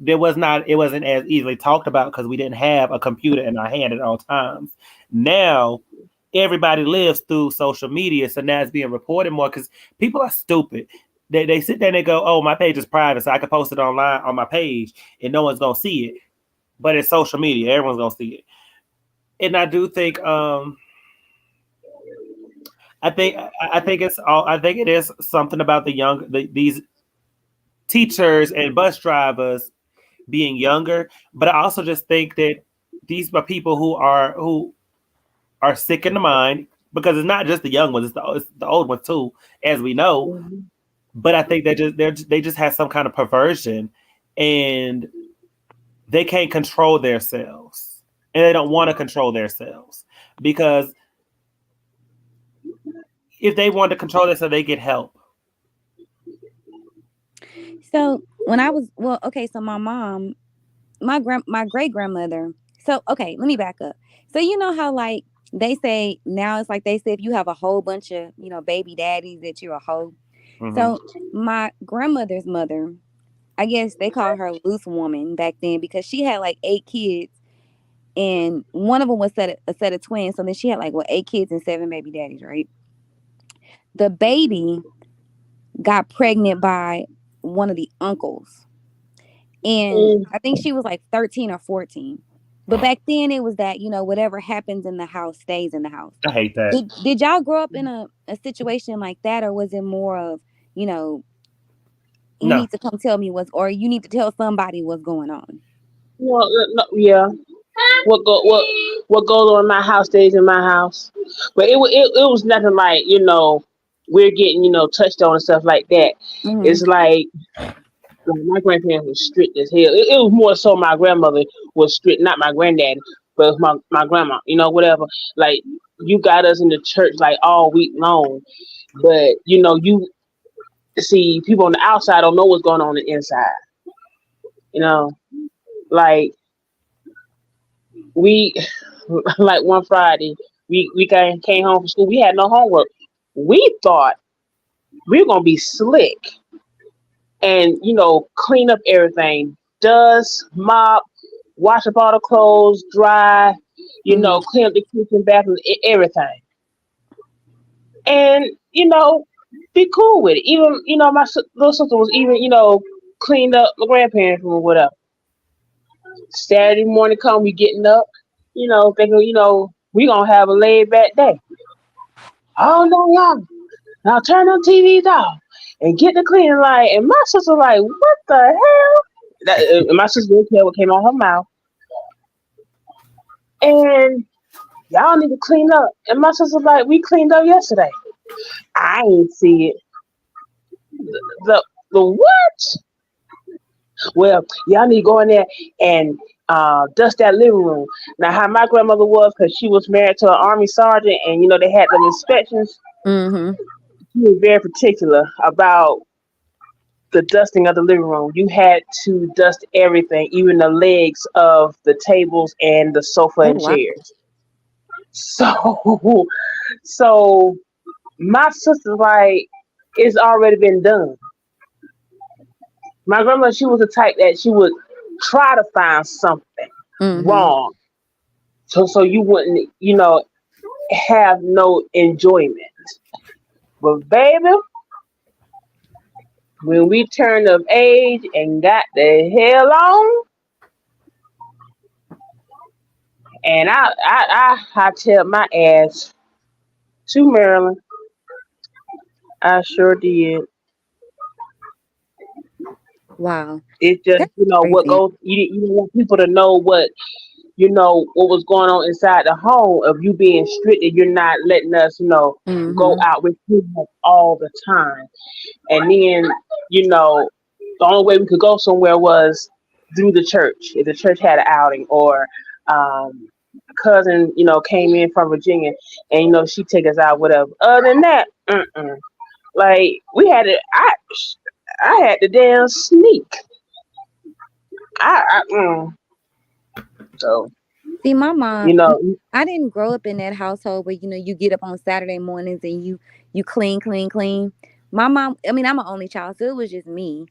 Speaker 1: there was not. It wasn't as easily talked about because we didn't have a computer in our hand at all times. Now everybody lives through social media, so now it's being reported more because people are stupid. They sit there and they go, "Oh, my page is private, so I can post it online on my page, and no one's gonna see it." But it's social media; everyone's gonna see it. And I do think I think it's all. I think it is something about these teachers and bus drivers being younger. But I also just think that these are people who are sick in the mind because it's not just the young ones; it's the old ones too, as we know.
Speaker 8: Mhm.
Speaker 1: But I think they just have some kind of perversion, and they can't control themselves, and they don't want to control themselves because if they want to control themselves, they get help.
Speaker 9: So when I was okay, so my mom, my great grandmother. So okay, let me back up. So you know how like they say now it's like they say if you have a whole bunch of baby daddies that you're a hoe.
Speaker 1: Hmm.
Speaker 9: So my grandmother's mother, I guess they called her loose woman back then because she had like 8 kids and one of them was a set of twins. So then she had like 8 kids and 7 baby daddies, right? The baby got pregnant by one of the uncles. And
Speaker 8: Mm.
Speaker 9: I think she was like 13 or 14. But back then it was that, whatever happens in the house stays in the house.
Speaker 1: I hate that.
Speaker 9: Did y'all grow up in a situation like that, or was it more of, you know, you
Speaker 1: No.
Speaker 9: need to come tell me or you need to tell somebody what's going on?
Speaker 8: No, no, yeah. What goes on in my house stays in my house. But it was nothing like we're getting touched on and stuff like that.
Speaker 9: Hmm.
Speaker 8: It's like my grandparents was strict as hell. It was more so my grandmother was strict, not my granddad, but it was my grandma. Whatever. Like you got us in the church like all week long, but you see people on the outside don't know what's going on the inside. You know, like we like one Friday, we came home from school. We had no homework. We thought we were gonna be slick and clean up everything, dust, mop, wash up all the clothes, dry,
Speaker 9: Hmm.
Speaker 8: clean up the kitchen, bathroom, everything, and be cool with it. Even my little sister was even cleaned up my grandparents' room, whatever. Saturday morning come, we getting up, thinking we gonna have a laid back day. Oh no, y'all! Now turn them TVs off and get the cleaning line. And my sister like, what the hell? My sister didn't care what came out her mouth. And y'all need to clean up. And my sister like, we cleaned up yesterday. I ain't see it. The what? Well, y'all need to go in there and dust that living room. Now, how my grandmother was, because she was married to an army sergeant, and they had them inspections.
Speaker 9: Hmm.
Speaker 8: She was very particular about the dusting of the living room. You had to dust everything, even the legs of the tables and the sofa
Speaker 9: Oh
Speaker 8: and
Speaker 9: wow.
Speaker 8: chairs. So So my sister's like, it's already been done. My grandma, she was the type that she would try to find something wrong, so you wouldn't, have no enjoyment. But baby, when we turned of age and got the hell on, and I tell my ass to Maryland, I sure did.
Speaker 9: Wow.
Speaker 8: It's just
Speaker 9: That's
Speaker 8: what
Speaker 9: crazy.
Speaker 8: goes. You don't want people to know what was going on inside the home of you being strict and you're not letting us go out with you all the time. And then the only way we could go somewhere was through the church. If the church had an outing or cousin came in from Virginia and she take us out, whatever. Other than that, like we had to. I had to damn sneak. So
Speaker 9: See, my mom,
Speaker 8: you know
Speaker 9: I didn't grow up in that household where you get up on Saturday mornings and you clean. My mom, I mean, I'm an only child, so it was just me.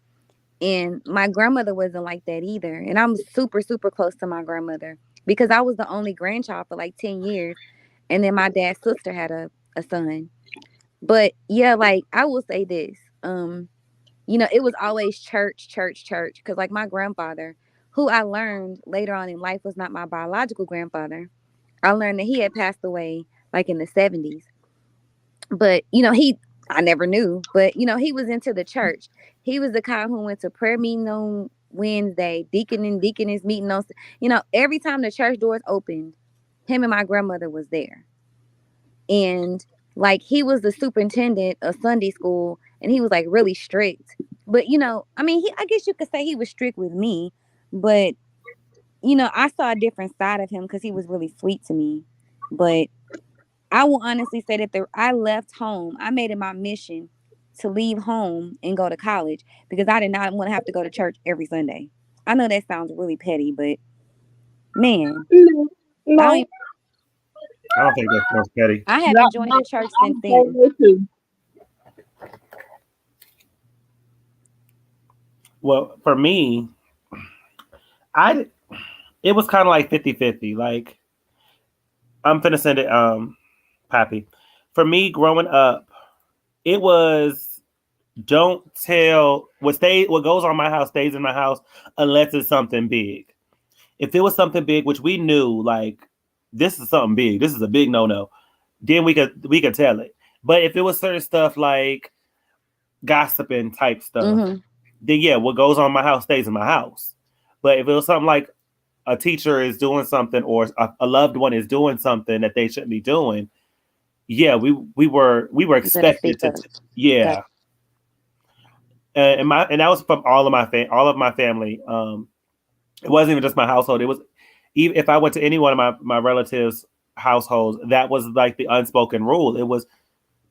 Speaker 9: And my grandmother wasn't like that either. And I'm super, super close to my grandmother because I was the only grandchild for like 10 years. And then my dad's sister had a son. But yeah, like I will say this. It was always church. Because like my grandfather, who I learned later on in life was not my biological grandfather. I learned that he had passed away like in the 70s. But I never knew, but he was into the church. He was the kind who went to prayer meeting on Wednesday, deacon and deaconess meeting on, every time the church doors opened, him and my grandmother was there. And like he was the superintendent of Sunday school and he was like really strict. But I mean, I guess you could say he was strict with me, but I saw a different side of him because he was really sweet to me. But I will honestly say that I left home. I made it my mission to leave home and go to college because I did not want to have to go to church every Sunday. I know that sounds really petty, but man,
Speaker 8: no.
Speaker 1: I don't think that's petty.
Speaker 9: I haven't joined a church since then.
Speaker 1: Well, for me, it was kind of like 50-50. Like I'm finna send it, Pappy. For me, growing up, it was don't tell what goes on my house stays in my house unless it's something big. If it was something big, which we knew, like this is something big, this is a big no, then we could tell it. But if it was certain stuff like gossiping type stuff, then yeah, what goes on my house stays in my house. But if it was something like a teacher is doing something or a loved one is doing something that they shouldn't be doing, yeah, we were expected to, yeah. And that was from all of my family. It wasn't even just my household. It was even if I went to any one of my relatives' households, that was like the unspoken rule. It was,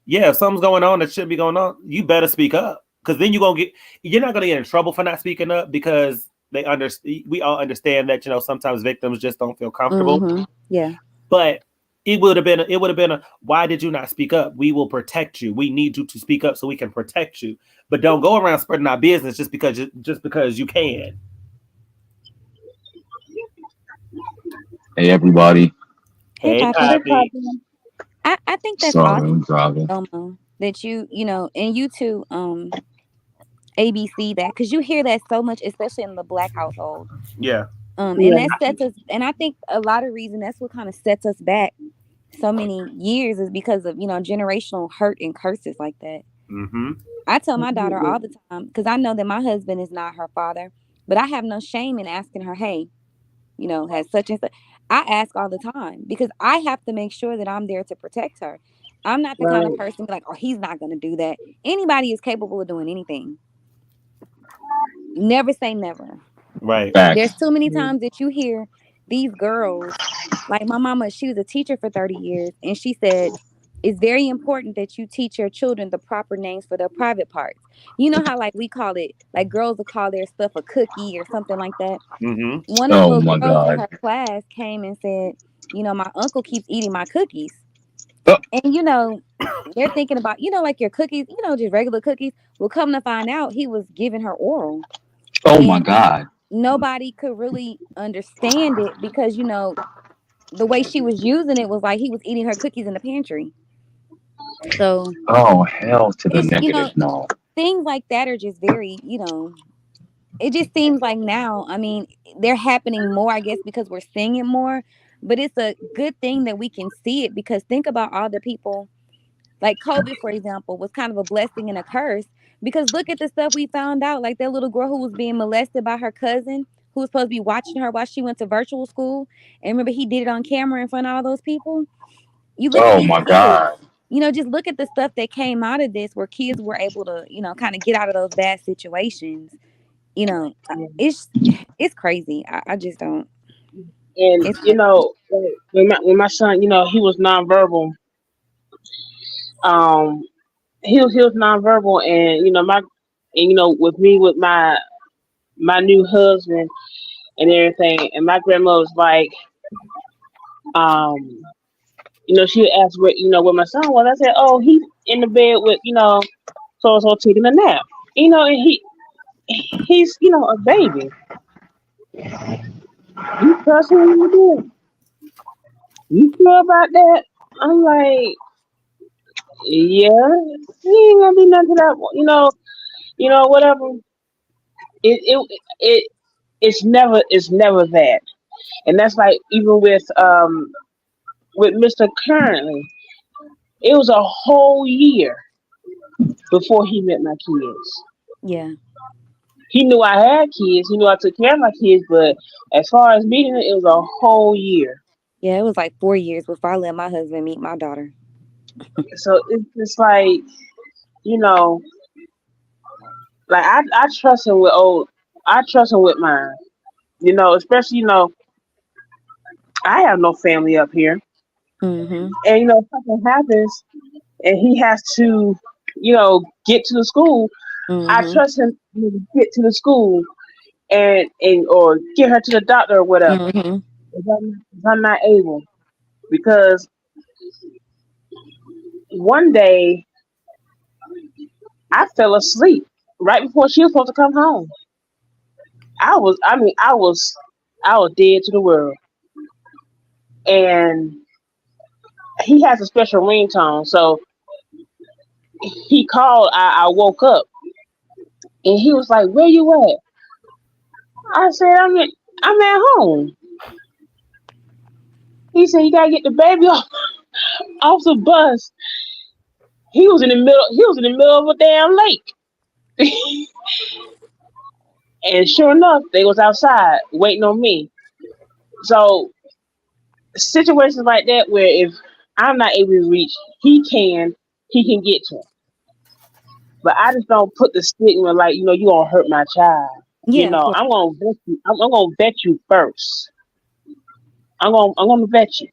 Speaker 1: yeah, if something's going on that shouldn't be going on, you better speak up because then you're not gonna get in trouble for not speaking up because we all understand that sometimes victims just don't feel comfortable.
Speaker 9: Yeah,
Speaker 1: but it would have been a why did you not speak up? We will protect you. We need you to speak up so we can protect you. But don't go around spreading our business just because you can.
Speaker 3: Hey, everybody.
Speaker 1: Hey,
Speaker 9: Pappy.
Speaker 1: Pappy.
Speaker 9: I think that's
Speaker 3: Sorry,
Speaker 9: awesome,
Speaker 3: I'm driving.
Speaker 9: that and you too, ABC that because you hear that so much, especially in the Black household.
Speaker 1: Yeah.
Speaker 9: And that sets us, and I think a lot of reason that's what kind of sets us back so many years is because of generational hurt and curses like that. I tell my daughter all the time because I know that my husband is not her father, but I have no shame in asking her, hey, has such and such. I ask all the time because I have to make sure that I'm there to protect her. I'm not the kind of person to be like, oh, he's not going to do that. Anybody is capable of doing anything. Never say never.
Speaker 1: Right.
Speaker 9: There's too many times that you hear these girls, like my mama, she was a teacher for 30 years, and she said, it's very important that you teach your children the proper names for their private parts. You know how like we call it, like girls will call their stuff a cookie or something like that. One of the little girls in her class came and said, my uncle keeps eating my cookies. And they're thinking about, like your cookies, just regular cookies. Well, come to find out, he was giving her oral,
Speaker 3: Oh my
Speaker 9: and
Speaker 3: God.
Speaker 9: nobody could really understand it because the way she was using it was like he was eating her cookies in the pantry. So
Speaker 3: Oh hell to the
Speaker 9: it's
Speaker 3: negative. No.
Speaker 9: things like that are just very, it just seems like now, I mean, they're happening more, I guess, because we're seeing it more. But it's a good thing that we can see it, because think about all the people, like COVID, for example, was kind of a blessing and a curse, because look at the stuff we found out, like that little girl who was being molested by her cousin, who was supposed to be watching her while she went to virtual school. And remember, he did it on camera in front of all those people. You look at
Speaker 3: Oh
Speaker 9: these
Speaker 3: my
Speaker 9: kids,
Speaker 3: God.
Speaker 9: just look at the stuff that came out of this, where kids were able to, kind of get out of those bad situations. It's crazy. I just don't.
Speaker 8: And
Speaker 9: It's crazy.
Speaker 8: when my son, he was nonverbal. Um, he was nonverbal, and with me, with my new husband and everything, and my grandma was like, um, she would ask where my son was. I said, oh, he's in the bed with so taking a nap. And he's a baby. You trust him to do it? You sure about that? I'm like, yeah, he ain't gonna be nothing to that. Whatever. It it's never that, and that's like even with Mr. Currently, it was a whole year before he met my kids.
Speaker 9: Yeah.
Speaker 8: He knew I had kids. He knew I took care of my kids, but as far as meeting it was a whole year.
Speaker 9: Yeah, it was like 4 years before I let my husband meet my daughter.
Speaker 8: So it's just like you know, like I trust him with I trust him with mine. Especially I have no family up here,
Speaker 9: Mm-hmm.
Speaker 8: and if something happens and he has to, get to the school, I
Speaker 9: Mm-hmm.
Speaker 8: trust him to get to the school and or get her to the doctor or whatever.
Speaker 9: Mm-hmm.
Speaker 8: If I'm not able, because one day I fell asleep right before she was supposed to come home. I was dead to the world, and he has a special ringtone, so he called. I woke up, and he was like, "Where you at?" I said, I'm at home." He said, "You gotta get the baby off the bus." He was in the middle of a damn lake. And sure enough, they was outside waiting on me. So situations like that where if I'm not able to reach, he can get to him. But I just don't put the stigma like, you gonna hurt my child.
Speaker 9: Yeah, of course.
Speaker 8: I'm gonna vet you. I'm gonna vet you first. I'm gonna vet you.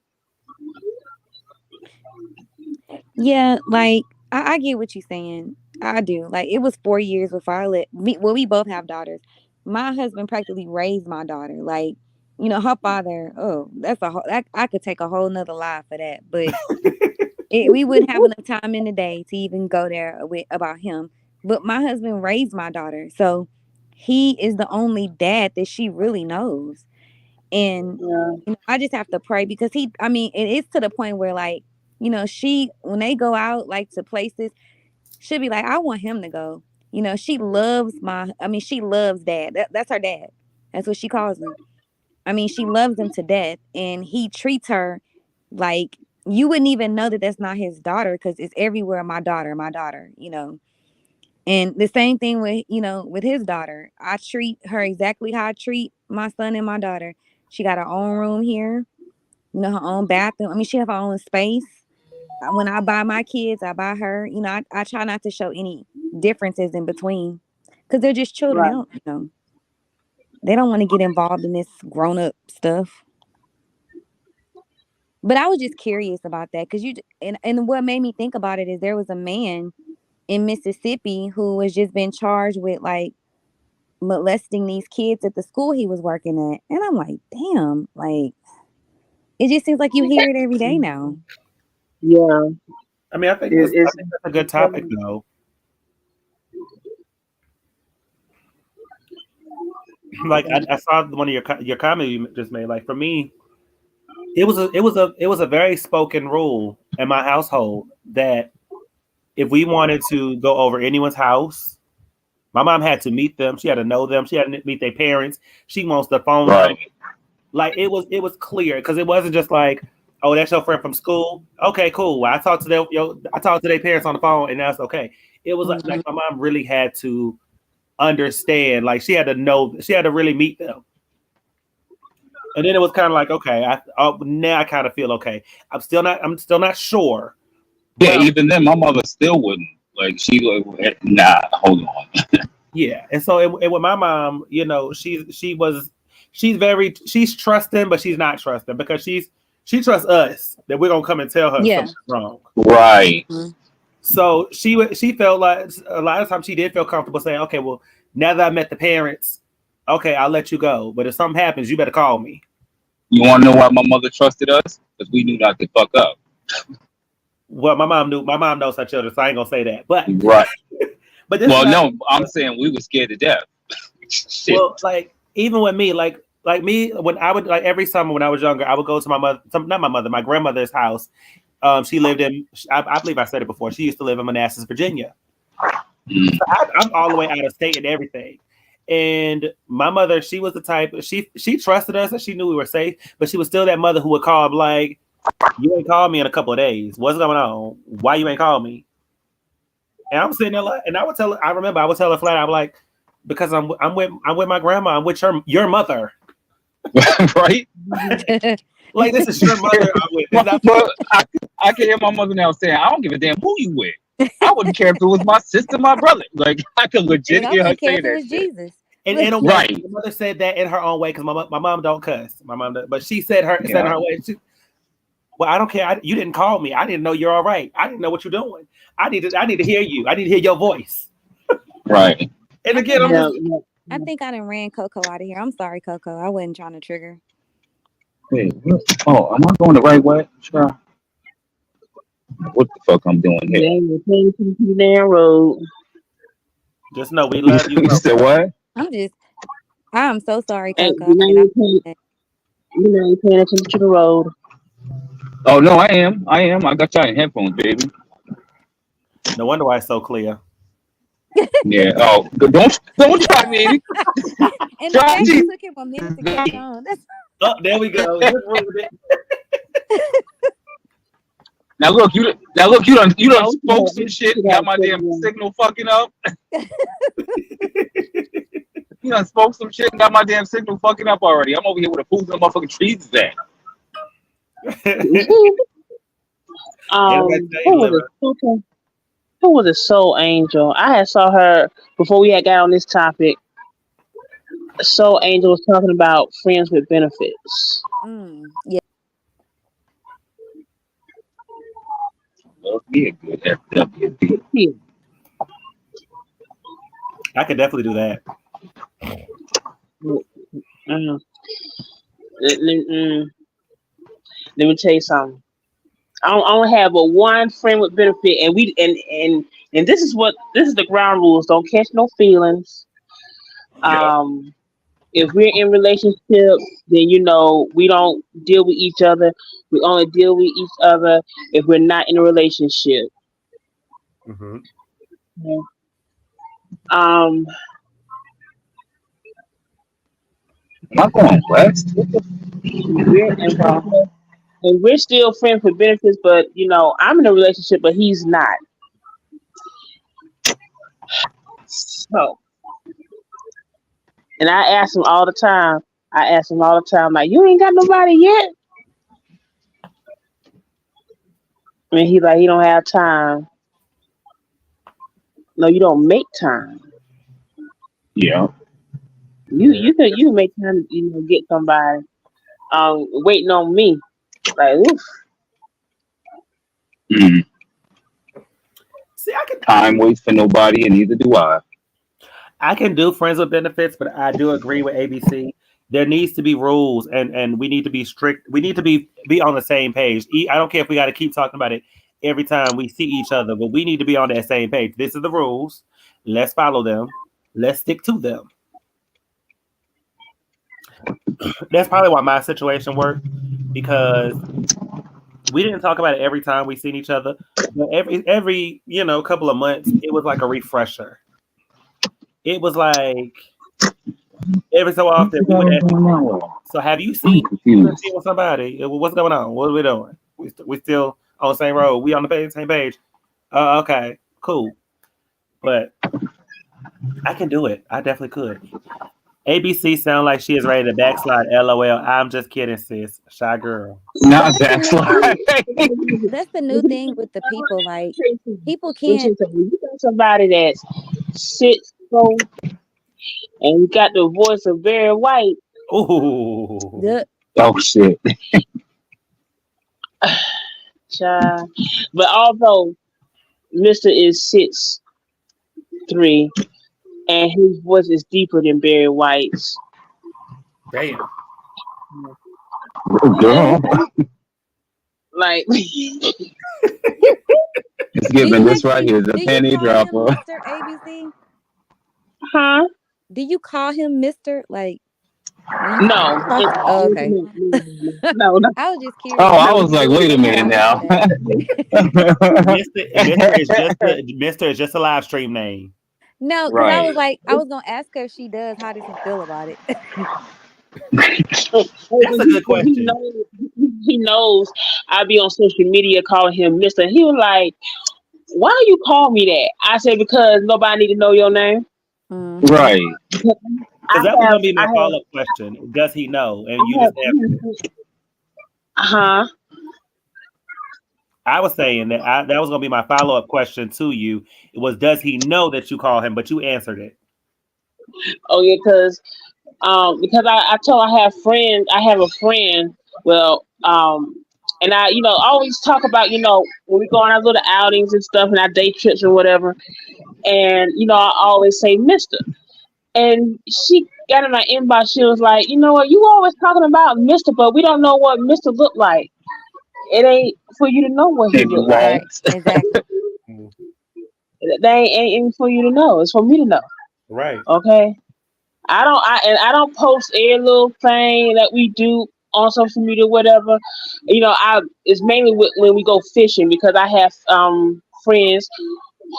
Speaker 9: Yeah, like I get what you're saying. I do. Like, it was 4 years before I let me. Well, we both have daughters. My husband practically raised my daughter. Like, her father. Oh, that's I could take a whole nother lie for that. But we wouldn't have enough time in the day to even go there with about him. But my husband raised my daughter, so he is the only dad that she really knows. And
Speaker 8: Yeah.
Speaker 9: I just have to pray, because I mean, it is to the point where, like, she, when they go out like to places, she'll be like, I want him to go. She loves she loves dad. That's her dad. That's what she calls him. I mean, she loves him to death, and he treats her like you wouldn't even know that that's not his daughter, because it's everywhere. My daughter, my daughter. And the same thing with his daughter. I treat her exactly how I treat my son and my daughter. She got her own room here, her own bathroom. I mean, she have her own space. When I buy my kids, I buy her. I try not to show any differences in between, because they're just children. They
Speaker 8: Right.
Speaker 9: don't. They don't want to get involved in this grown up stuff. But I was just curious about that, because and what made me think about it is there was a man in Mississippi who was just been charged with like molesting these kids at the school he was working at, and I'm like, damn, like it just seems like you hear it every day now.
Speaker 8: Yeah,
Speaker 1: I mean, I
Speaker 8: it's
Speaker 1: think that's a good topic though. Like I saw one of your comment you just made. Like for me, it was a very spoken rule in my household that if we wanted to go over anyone's house, my mom had to meet them. She had to know them. She had to meet their parents. She wants to phone them.
Speaker 3: Right.
Speaker 1: Like it was clear because it wasn't just like, oh, that's your friend from school. Okay, cool. Well, I talked to their parents on the phone, and that's okay. It was like my mom really had to understand. Like she had to know. She had to really meet them. And then it was kind of like, okay, now I kind of feel okay. I'm still not sure,
Speaker 3: Yeah,
Speaker 1: but
Speaker 3: even then, my mother still wouldn't. Like, she like, nah, hold on.
Speaker 1: yeah. And so with my mom, she's trusting, but she's not trusting because she trusts us that we're gonna come and tell her
Speaker 9: Yeah.
Speaker 1: something's wrong.
Speaker 3: Right.
Speaker 1: So she felt like a lot of times she did feel comfortable saying, okay, well, now that I met the parents, okay, I'll let you go. But if something happens, you better call me.
Speaker 3: You want to know why my mother trusted us? Because we knew not to fuck up.
Speaker 1: Well, my mom knows her children, so I ain't gonna say that. But
Speaker 3: Right.
Speaker 1: but this
Speaker 3: Well,
Speaker 1: is
Speaker 3: no, I'm saying we were scared to death. Shit.
Speaker 1: well, like even with me, like me, when I would like every summer when I was younger, I would go to my grandmother's house. She lived in, I believe I said it before. She used to live in Manassas, Virginia.
Speaker 3: Mm.
Speaker 1: So I'm all the way out of state and everything. And my mother, she was the type. She trusted us and she knew we were safe, but she was still that mother who would call like, "You ain't called me in a couple of days. What's going on? Why you ain't called me?" And I'm sitting there like, and I would tell her. I remember I would tell her flat. I'm like, because I'm with my grandma. I'm with your mother.
Speaker 3: Right?
Speaker 1: Like this is your mother. I'm with. It's not-
Speaker 3: But I can hear my mother now saying, I don't give a damn who you with. I wouldn't care if it was my sister, my brother. Like, I could legit
Speaker 9: And I
Speaker 3: hear her
Speaker 9: wouldn't care
Speaker 3: say
Speaker 9: if it
Speaker 3: that
Speaker 9: was
Speaker 3: shit.
Speaker 9: Jesus.
Speaker 1: And in a way,
Speaker 3: Right.
Speaker 1: my mother said that in her own way because my mom don't cuss. My mom, does, but she said in
Speaker 3: Yeah.
Speaker 1: her way. Well, I don't care. You didn't call me. I didn't know you're all right. I didn't know what you're doing. I need to hear you. I need to hear your voice.
Speaker 3: Right.
Speaker 1: And
Speaker 9: I
Speaker 1: again,
Speaker 9: think
Speaker 1: I'm
Speaker 9: I,
Speaker 1: just,
Speaker 9: I think I done ran Coco out of here. I'm sorry, Coco. I wasn't trying to trigger.
Speaker 3: Hey, oh, am I going the right way? Sure. What the fuck I'm doing here?
Speaker 8: they were paying attention to the damn road.
Speaker 1: just know we love you.
Speaker 3: You said what?
Speaker 9: I'm so sorry,
Speaker 8: Hey,
Speaker 9: Coco.
Speaker 8: you know, you're paying attention to the road.
Speaker 3: Oh no, I am. I got y'all in headphones, baby.
Speaker 1: No wonder why it's so clear.
Speaker 3: Yeah. Oh, don't try me.
Speaker 9: And the
Speaker 3: Try
Speaker 9: fact
Speaker 3: me.
Speaker 9: it took him a minute to catch on.
Speaker 1: Oh, there we go. Just ruined it.
Speaker 3: Now look, you done spoke some shit, got my damn
Speaker 8: Yeah.
Speaker 3: signal fucking up. You done spoke some shit and got my damn signal fucking up already. I'm over here with a fool in the motherfucking trees is at.
Speaker 8: Who was a soul angel? I had saw her before we had got on this topic. Soul Angel was talking about friends with benefits.
Speaker 9: Yeah.
Speaker 3: Love me a good FWB.
Speaker 8: Yeah.
Speaker 1: I could definitely do that.
Speaker 8: Let me tell you something. I don't have but one friend with benefit, and this is the ground rules. Don't catch no feelings.
Speaker 3: Yeah.
Speaker 8: If we're in relationship, then we don't deal with each other. We only deal with each other if we're not in a relationship.
Speaker 1: Mm-hmm.
Speaker 8: Um,
Speaker 3: Am I going west?
Speaker 8: and we're still friends with benefits, but I'm in a relationship, but he's not. So, and I ask him all the time. Like, you ain't got nobody yet. And he's like, he don't have time. No, you don't make time.
Speaker 3: Yeah.
Speaker 8: You can make time to get somebody. Waiting on me. Like, oof.
Speaker 3: Mm.
Speaker 1: See,
Speaker 3: Time waits for nobody, and neither do I.
Speaker 1: I can do friends with benefits, but I do agree with ABC. There needs to be rules, and we need to be strict. We need to be on the same page. I don't care if we got to keep talking about it every time we see each other, but we need to be on that same page. This is the rules. Let's follow them. Let's stick to them. That's probably why my situation worked, because we didn't talk about it every time we seen each other, but every couple of months, it was like a refresher. It was like every so often we would ask, so have you seen with somebody? What's going on? What are we doing? We still on the same road. We on the same page. Okay, cool. But I can do it. I definitely could. ABC sound like she is ready to backslide. LOL. I'm just kidding, sis. Shy girl.
Speaker 3: Not backslide.
Speaker 9: That's the new thing with the people. Like, people can't.
Speaker 8: You got somebody that's 6'4" and you got the voice of Barry White.
Speaker 1: Ooh.
Speaker 3: Oh shit.
Speaker 8: Child. But although Mr. is 6'3", and his voice is deeper than Barry White's.
Speaker 1: Damn.
Speaker 3: Girl.
Speaker 8: Like,
Speaker 3: it's giving this right here, the penny dropper.
Speaker 9: Mr. ABC?
Speaker 8: Huh?
Speaker 9: Do you call him Mr.? Like,
Speaker 8: no.
Speaker 9: Oh, okay.
Speaker 8: No.
Speaker 9: I was just curious.
Speaker 3: Oh, I was like, wait a minute now.
Speaker 1: Mr. is just a live stream name.
Speaker 9: No, because I was like, I was gonna ask her if she does. How does he feel about it?
Speaker 1: That's a good question.
Speaker 8: He knows I'll be on social media calling him Mr. He was like, why do you call me that? I said, because nobody need to know your name.
Speaker 3: Right.
Speaker 1: Because that was gonna be my follow-up question. Does he know? And you just answered it. I was saying that that was gonna be my follow-up question to you. It was, does he know that you call him? But you answered it.
Speaker 8: Oh yeah, because I told I have friends. I have a friend. Well, and I always talk about when we go on our little outings and stuff and our day trips or whatever, and I always say Mister. And she got in my inbox. She was like, you know what? You always talking about Mister, but we don't know what Mister looked like. It ain't for you to know what he looked like.
Speaker 9: Exactly.
Speaker 8: They ain't for you to know. It's for me to know.
Speaker 1: Right.
Speaker 8: Okay. I don't post every little thing that we do on social media, whatever. It's mainly when we go fishing, because I have friends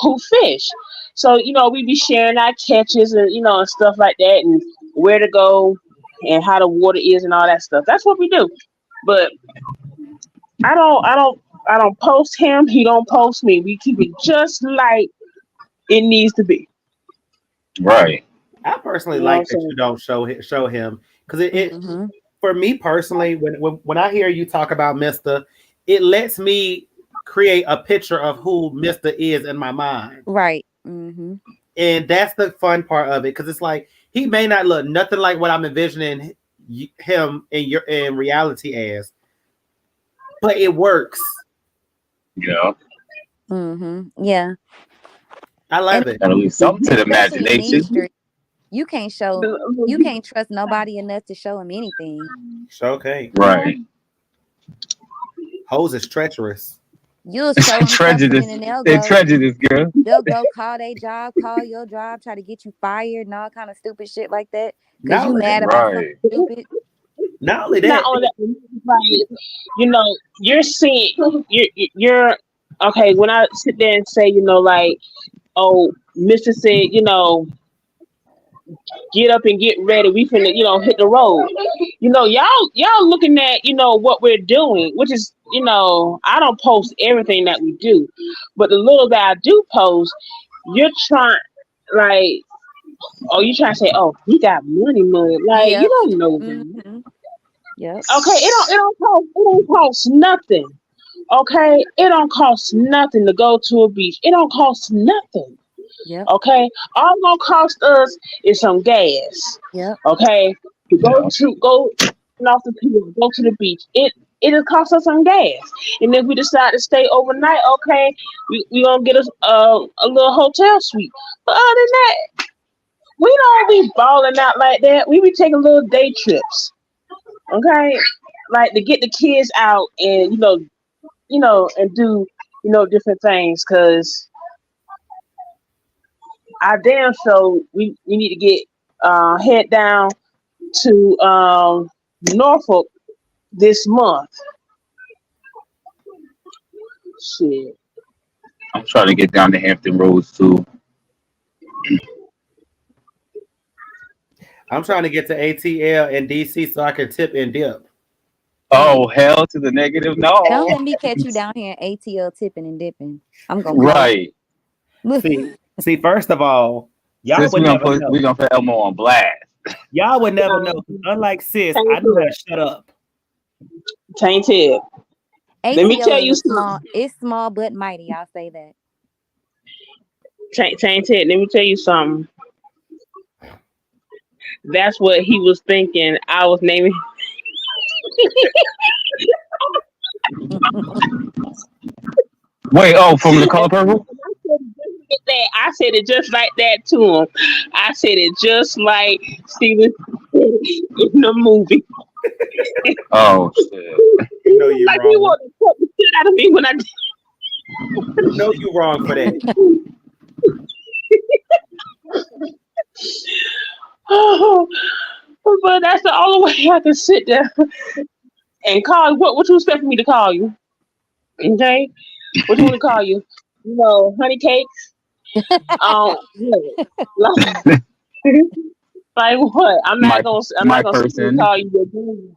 Speaker 8: who fish. So we be sharing our catches and and stuff like that, and where to go and how the water is and all that stuff. That's what we do. But I don't post him. He don't post me. We keep it just like it needs to be.
Speaker 3: Right.
Speaker 1: I personally like that you don't show him, because it for me personally, when I hear you talk about Mr., it lets me create a picture of who Mr. is in my mind.
Speaker 9: Right. Mm-hmm.
Speaker 1: And that's the fun part of it, because it's like he may not look nothing like what I'm envisioning him in reality as, but it works.
Speaker 3: Yeah.
Speaker 9: Mm-hmm. Yeah.
Speaker 1: I love it.
Speaker 3: That'll leave something to the imagination.
Speaker 9: You can't trust nobody enough to show him anything.
Speaker 1: Okay.
Speaker 3: Right.
Speaker 1: Hoes is treacherous.
Speaker 9: You'll show them
Speaker 3: prejudice.
Speaker 9: And they'll
Speaker 3: They're prejudice, girl.
Speaker 9: They'll go call their job, call your job, try to get you fired and all kind of stupid shit like that. Because you mad about something stupid.
Speaker 1: Not only that,
Speaker 8: you're seeing, you're okay. When I sit there and say, oh, Mr. said, get up and get ready. We finna, hit the road. Y'all looking at, what we're doing, which is, I don't post everything that we do, but the little that I do post, you're trying, like, you're trying to say, oh, he got money. Like, you don't know that.
Speaker 9: Yep.
Speaker 8: Okay, it don't cost nothing. Okay, it don't cost nothing to go to a beach. It don't cost nothing.
Speaker 9: Yep.
Speaker 8: Okay, all it's gonna cost us is some gas.
Speaker 9: Yep.
Speaker 8: Okay, to go off the pier, go to the beach. It'll cost us some gas, and if we decide to stay overnight, okay, we gonna get us a little hotel suite. But other than that, we don't be balling out like that. We be taking little day trips, okay? Like to get the kids out and and do different things. Cause I damn sure we need to get head down to Norfolk this month. Shit.
Speaker 3: I'm trying to get down to Hampton Roads too.
Speaker 1: I'm trying to get to ATL and DC so I can tip and dip.
Speaker 3: Oh, hell to the negative. No.
Speaker 9: Don't let me catch you down here in ATL tipping and dipping. I'm gonna call
Speaker 3: Right.
Speaker 9: you.
Speaker 1: See, first of all, y'all
Speaker 3: Sis,
Speaker 1: would never know.
Speaker 3: we're gonna put Elmo on blast.
Speaker 1: Y'all would never know. Unlike sis, I know how to shut up.
Speaker 8: Tainted. Let me
Speaker 9: ATL
Speaker 8: tell you
Speaker 9: is small.
Speaker 8: something.
Speaker 9: It's small but mighty. I'll say that.
Speaker 8: Tainted. Let me tell you something. That's what he was thinking. I was naming.
Speaker 3: Wait, from The Color Purple?
Speaker 8: I said it just like that to him. I said it just like Steven in the movie.
Speaker 3: Oh shit!
Speaker 1: You know you
Speaker 8: Like
Speaker 1: wrong.
Speaker 8: he wanted to cut the shit out of me when I did.
Speaker 1: You know you wrong for that.
Speaker 8: Oh, but that's the only way I can sit there and call. What you expect me to call you? Okay, what you want to call you? Honey cakes. Like, like what? I'm not gonna
Speaker 3: person.
Speaker 8: call you your dude.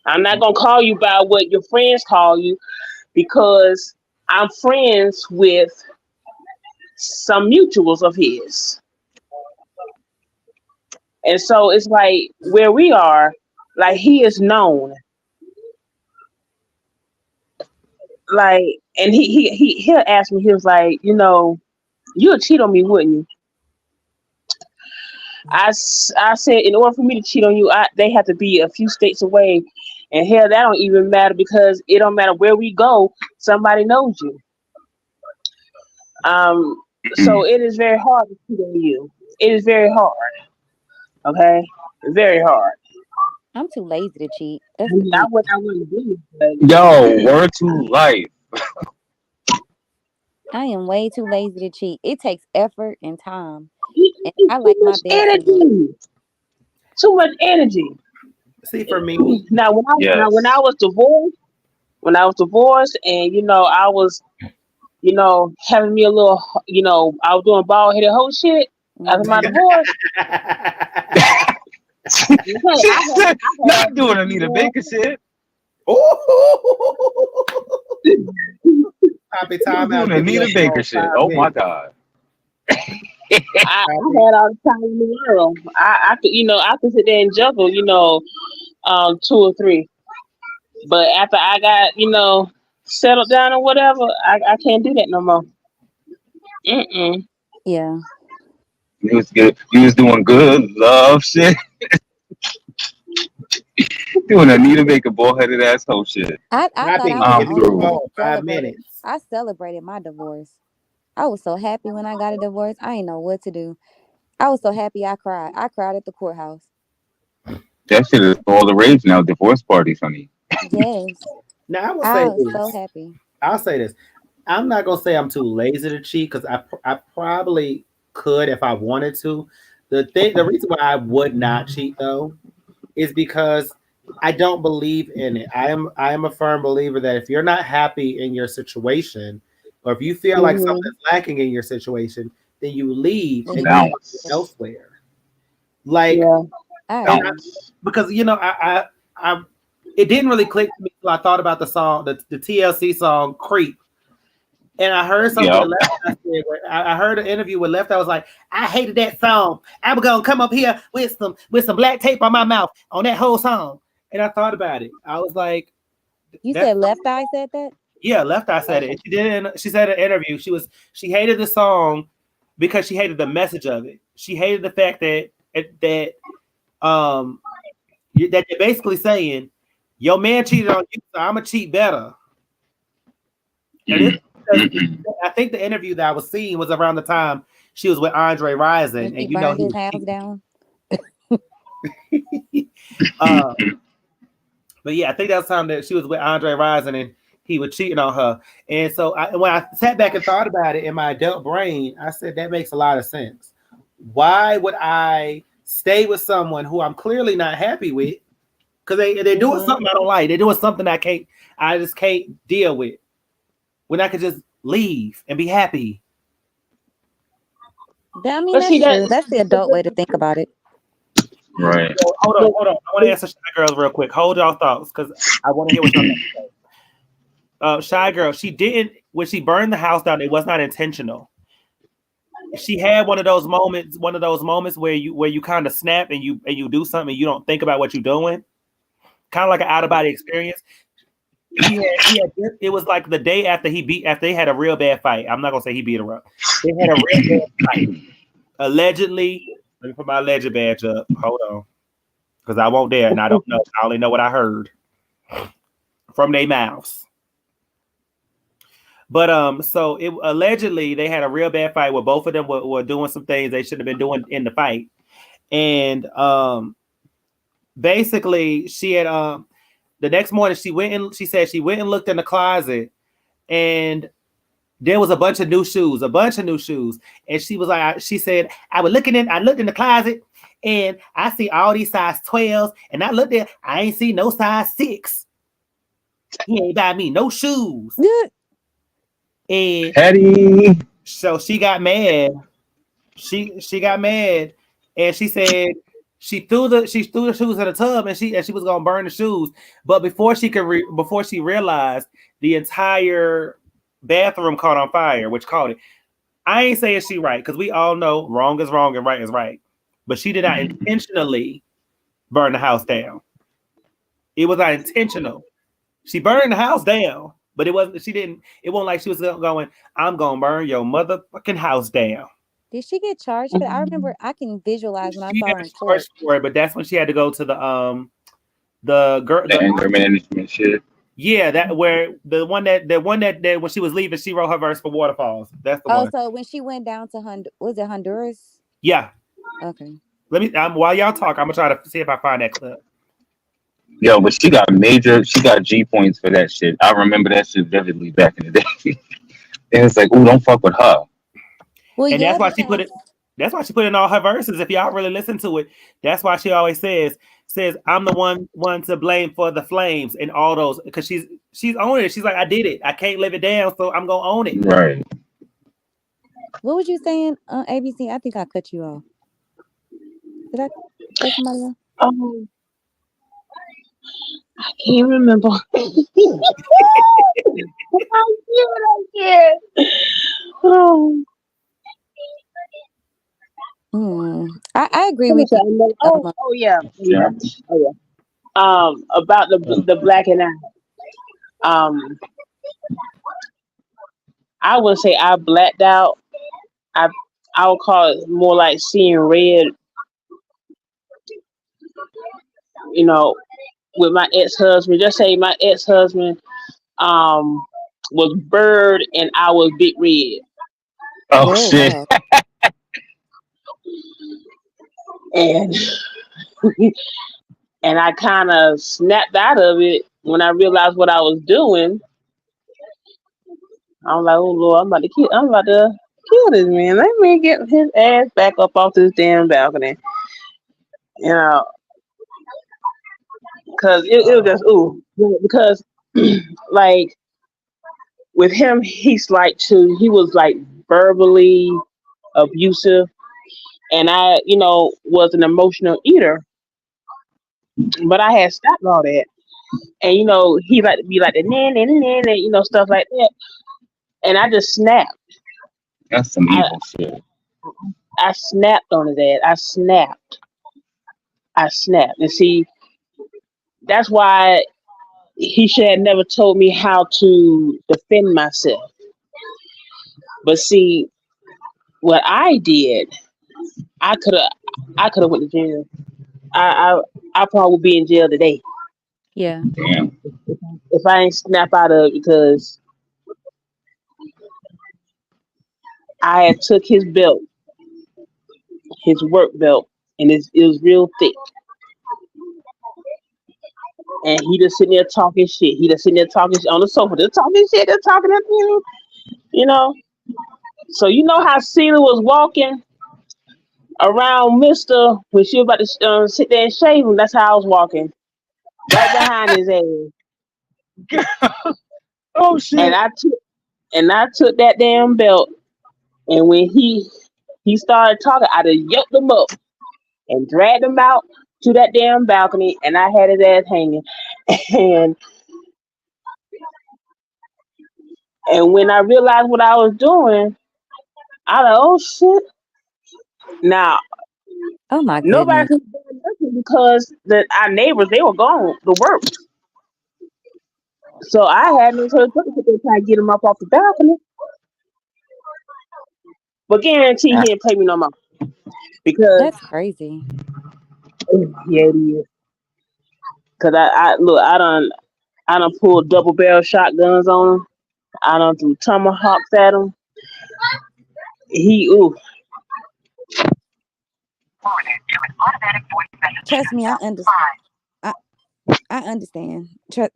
Speaker 8: I'm not gonna call you by what your friends call you because I'm friends with some mutuals of his. And so it's like where we are, like he is known. Like, and he'll ask me, he was like, you'll cheat on me, wouldn't you? I said, in order for me to cheat on you, they have to be a few states away. And hell, that don't even matter because it don't matter where we go, somebody knows you. So it is very hard to cheat on you. It is very hard. Okay? Very hard.
Speaker 9: I'm too lazy to cheat.
Speaker 8: I wouldn't do it.
Speaker 3: Yo, word to life.
Speaker 9: I am way too lazy to cheat. It takes effort and time. And
Speaker 8: It's
Speaker 9: I like
Speaker 8: too
Speaker 9: my
Speaker 8: much
Speaker 9: bed.
Speaker 8: energy. Too much energy.
Speaker 1: See, for me,
Speaker 8: Now when I was divorced, and I was, having me a little, I was doing bald headed hoe shit after my divorce.
Speaker 3: Not doing Anita Baker shit.
Speaker 1: Happy time out.
Speaker 3: Doing Anita Baker shit. Oh my god.
Speaker 8: I had all the time in the world. I could sit there and juggle, 2 or 3. But after I got, settled down or whatever, I can't do that no more.
Speaker 9: Yeah.
Speaker 3: You was good. You was doing good love shit. Doing Anita Baker bald-headed asshole shit.
Speaker 9: I thought I was the only
Speaker 3: through.
Speaker 9: one that
Speaker 1: 5
Speaker 9: celebrated.
Speaker 1: minutes.
Speaker 9: I celebrated my divorce. I was so happy when I got a divorce. I didn't know what to do. I was so happy I cried. I cried at the courthouse.
Speaker 3: That shit is all the rage now. Divorce parties, honey.
Speaker 9: Yes.
Speaker 1: Now
Speaker 9: I was so happy.
Speaker 1: I'll say this. I'm not gonna say I'm too lazy to cheat because I probably could if I wanted to. The reason why I would not cheat though is because I don't believe in it. I am a firm believer that if you're not happy in your situation, or if you feel like something's lacking in your situation, then you leave and go elsewhere. Like, because I it didn't really click to me until I thought about the song, the TLC song "Creep," and I heard something. I heard an interview with Left. I was like, I hated that song. I was gonna come up here with some black tape on my mouth on that whole song. And I thought about it. I was like,
Speaker 9: "You said Left Eye said that?"
Speaker 1: Yeah, Left Eye said it. She said in an interview she hated the song because she hated the message of it. She hated the fact that they're basically saying your man cheated on you, so I'm gonna cheat better. And I think the interview that I was seeing was around the time she was with Andre Rison,
Speaker 9: When he
Speaker 1: and you know
Speaker 9: burned his house down.
Speaker 1: But yeah, I think that was the time that she was with Andre Rison and he was cheating on her. And so when I sat back and thought about it in my adult brain, I said that makes a lot of sense. Why would I stay with someone who I'm clearly not happy with? Because they're doing something I don't like. They're doing something I just can't deal with. When I could just leave and be happy.
Speaker 9: I mean, that's true. That's the adult way to think about it.
Speaker 3: Right.
Speaker 1: So, hold on. I want to answer Shy Girls real quick. Hold y'all thoughts because I want to hear what y'all have to say. Shy Girl, she didn't, when she burned the house down, it was not intentional. She had one of those moments where you kind of snap and you do something and you don't think about what you're doing. Kind of like an out of body experience. It was like the day after they had a real bad fight. I'm not gonna say he beat her up. They had a real bad fight. Allegedly, let me put my alleged badge up. Hold on, because I won't dare, and I don't know. I only know what I heard from their mouths. But so it allegedly they had a real bad fight where both of them were doing some things they shouldn't have been doing in the fight, and basically she had the next morning she said she went and looked in the closet and there was a bunch of new shoes. And she was like, she said, I looked in the closet and I see all these size 12s and I looked there, I ain't see no size 6. He ain't buy me no shoes. And
Speaker 3: Patty.
Speaker 1: So she got mad. She got mad and she said, she threw the shoes in the tub and she was gonna burn the shoes, but before she realized the entire bathroom caught on fire, which caught it. I ain't saying she right because we all know wrong is wrong and right is right, but she did not intentionally burn the house down. It was not intentional. She burned the house down, but it wasn't. It wasn't like she was going, "I'm gonna burn your motherfucking house down."
Speaker 9: Did she get charged for that? I remember I can visualize when I saw her in court.
Speaker 1: For it, but that's when she had to go to the
Speaker 3: anger management shit.
Speaker 1: Yeah, that where the one that when she was leaving, she wrote her verse for Waterfalls. That's the one.
Speaker 9: So when she went down to Honduras?
Speaker 1: Yeah.
Speaker 9: Okay.
Speaker 1: Let me while y'all talk, I'm gonna try to see if I find that clip.
Speaker 3: Yo, but she got G points for that shit. I remember that shit vividly back in the day. And it's like, ooh, don't fuck with her.
Speaker 9: Well,
Speaker 1: and that's why she put it. That's why she put in all her verses. If y'all really listen to it, that's why she always says I'm the one to blame for the flames and all those, because she's owning it. She's like, I did it. I can't live it down, so I'm gonna own it.
Speaker 3: Right.
Speaker 9: What was you saying, ABC? I think I cut you off. Did I cut somebody off?
Speaker 8: I can't remember.
Speaker 9: I agree with you.
Speaker 8: About the black and I would say I blacked out. I would call it more like seeing red. You know, with my ex-husband. Just say my ex-husband was Bird and I was Big Red.
Speaker 3: Oh shit. Wow.
Speaker 8: And I kind of snapped out of it when I realized what I was doing. I was like, oh Lord, I'm about to kill this man. Let me get his ass back up off this damn balcony. You know, because it was just because like with him, he was like verbally abusive, and I, was an emotional eater, but I had stopped all that, and he liked to be like the nan, stuff like that, and I just snapped.
Speaker 3: That's some evil shit.
Speaker 8: I snapped on his ass. I snapped, and see, that's why he should have never told me how to defend myself. But see, what I did, I could have went to jail. I probably would be in jail today.
Speaker 9: Yeah.
Speaker 3: Damn.
Speaker 8: If I ain't snap out of it, because I had took his belt, his work belt, and it was real thick. And he just sitting there talking shit. He just sitting there talking shit on the sofa. They're talking shit. They're talking to you know. So you know how Celia was walking around Mister when she was about to sit there and shave him. That's how I was walking, right behind his ass.
Speaker 3: Oh shit!
Speaker 8: And I took that damn belt. And when he started talking, I just yoked him up and dragged him out to that damn balcony, and I had his ass hanging. And when I realized what I was doing, I was like, oh shit. Now,
Speaker 9: Oh my
Speaker 8: nobody
Speaker 9: goodness.
Speaker 8: could do nothing because our neighbors, they were gone to work. So I had no choice but to sit there trying to get him up off the balcony. But guarantee he didn't pay me no more. Because
Speaker 9: That's crazy.
Speaker 8: yeah, it is. Cause I look, I done pulled double barrel shotguns on him. I done threw tomahawks at him. Ooh.
Speaker 9: Trust me, I understand. I understand.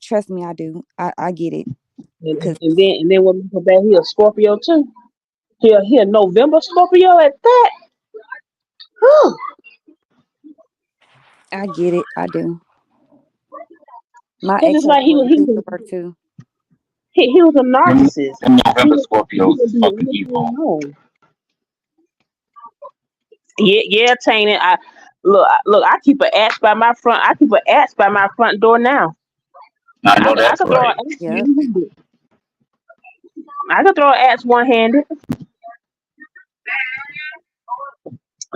Speaker 9: Trust me, I do. I get it.
Speaker 8: And then when Michael back, he a Scorpio too. He a November Scorpio at that. Whew.
Speaker 9: I get it. I do. My
Speaker 8: It's just like he was
Speaker 9: work too.
Speaker 8: He was a narcissist.
Speaker 3: Them November Scorpios is fucking evil.
Speaker 8: Yeah, Tainted. I keep an axe by my front. I keep an axe by my front door now.
Speaker 3: I know that's right.
Speaker 9: Yep.
Speaker 8: I could throw an axe one-handed.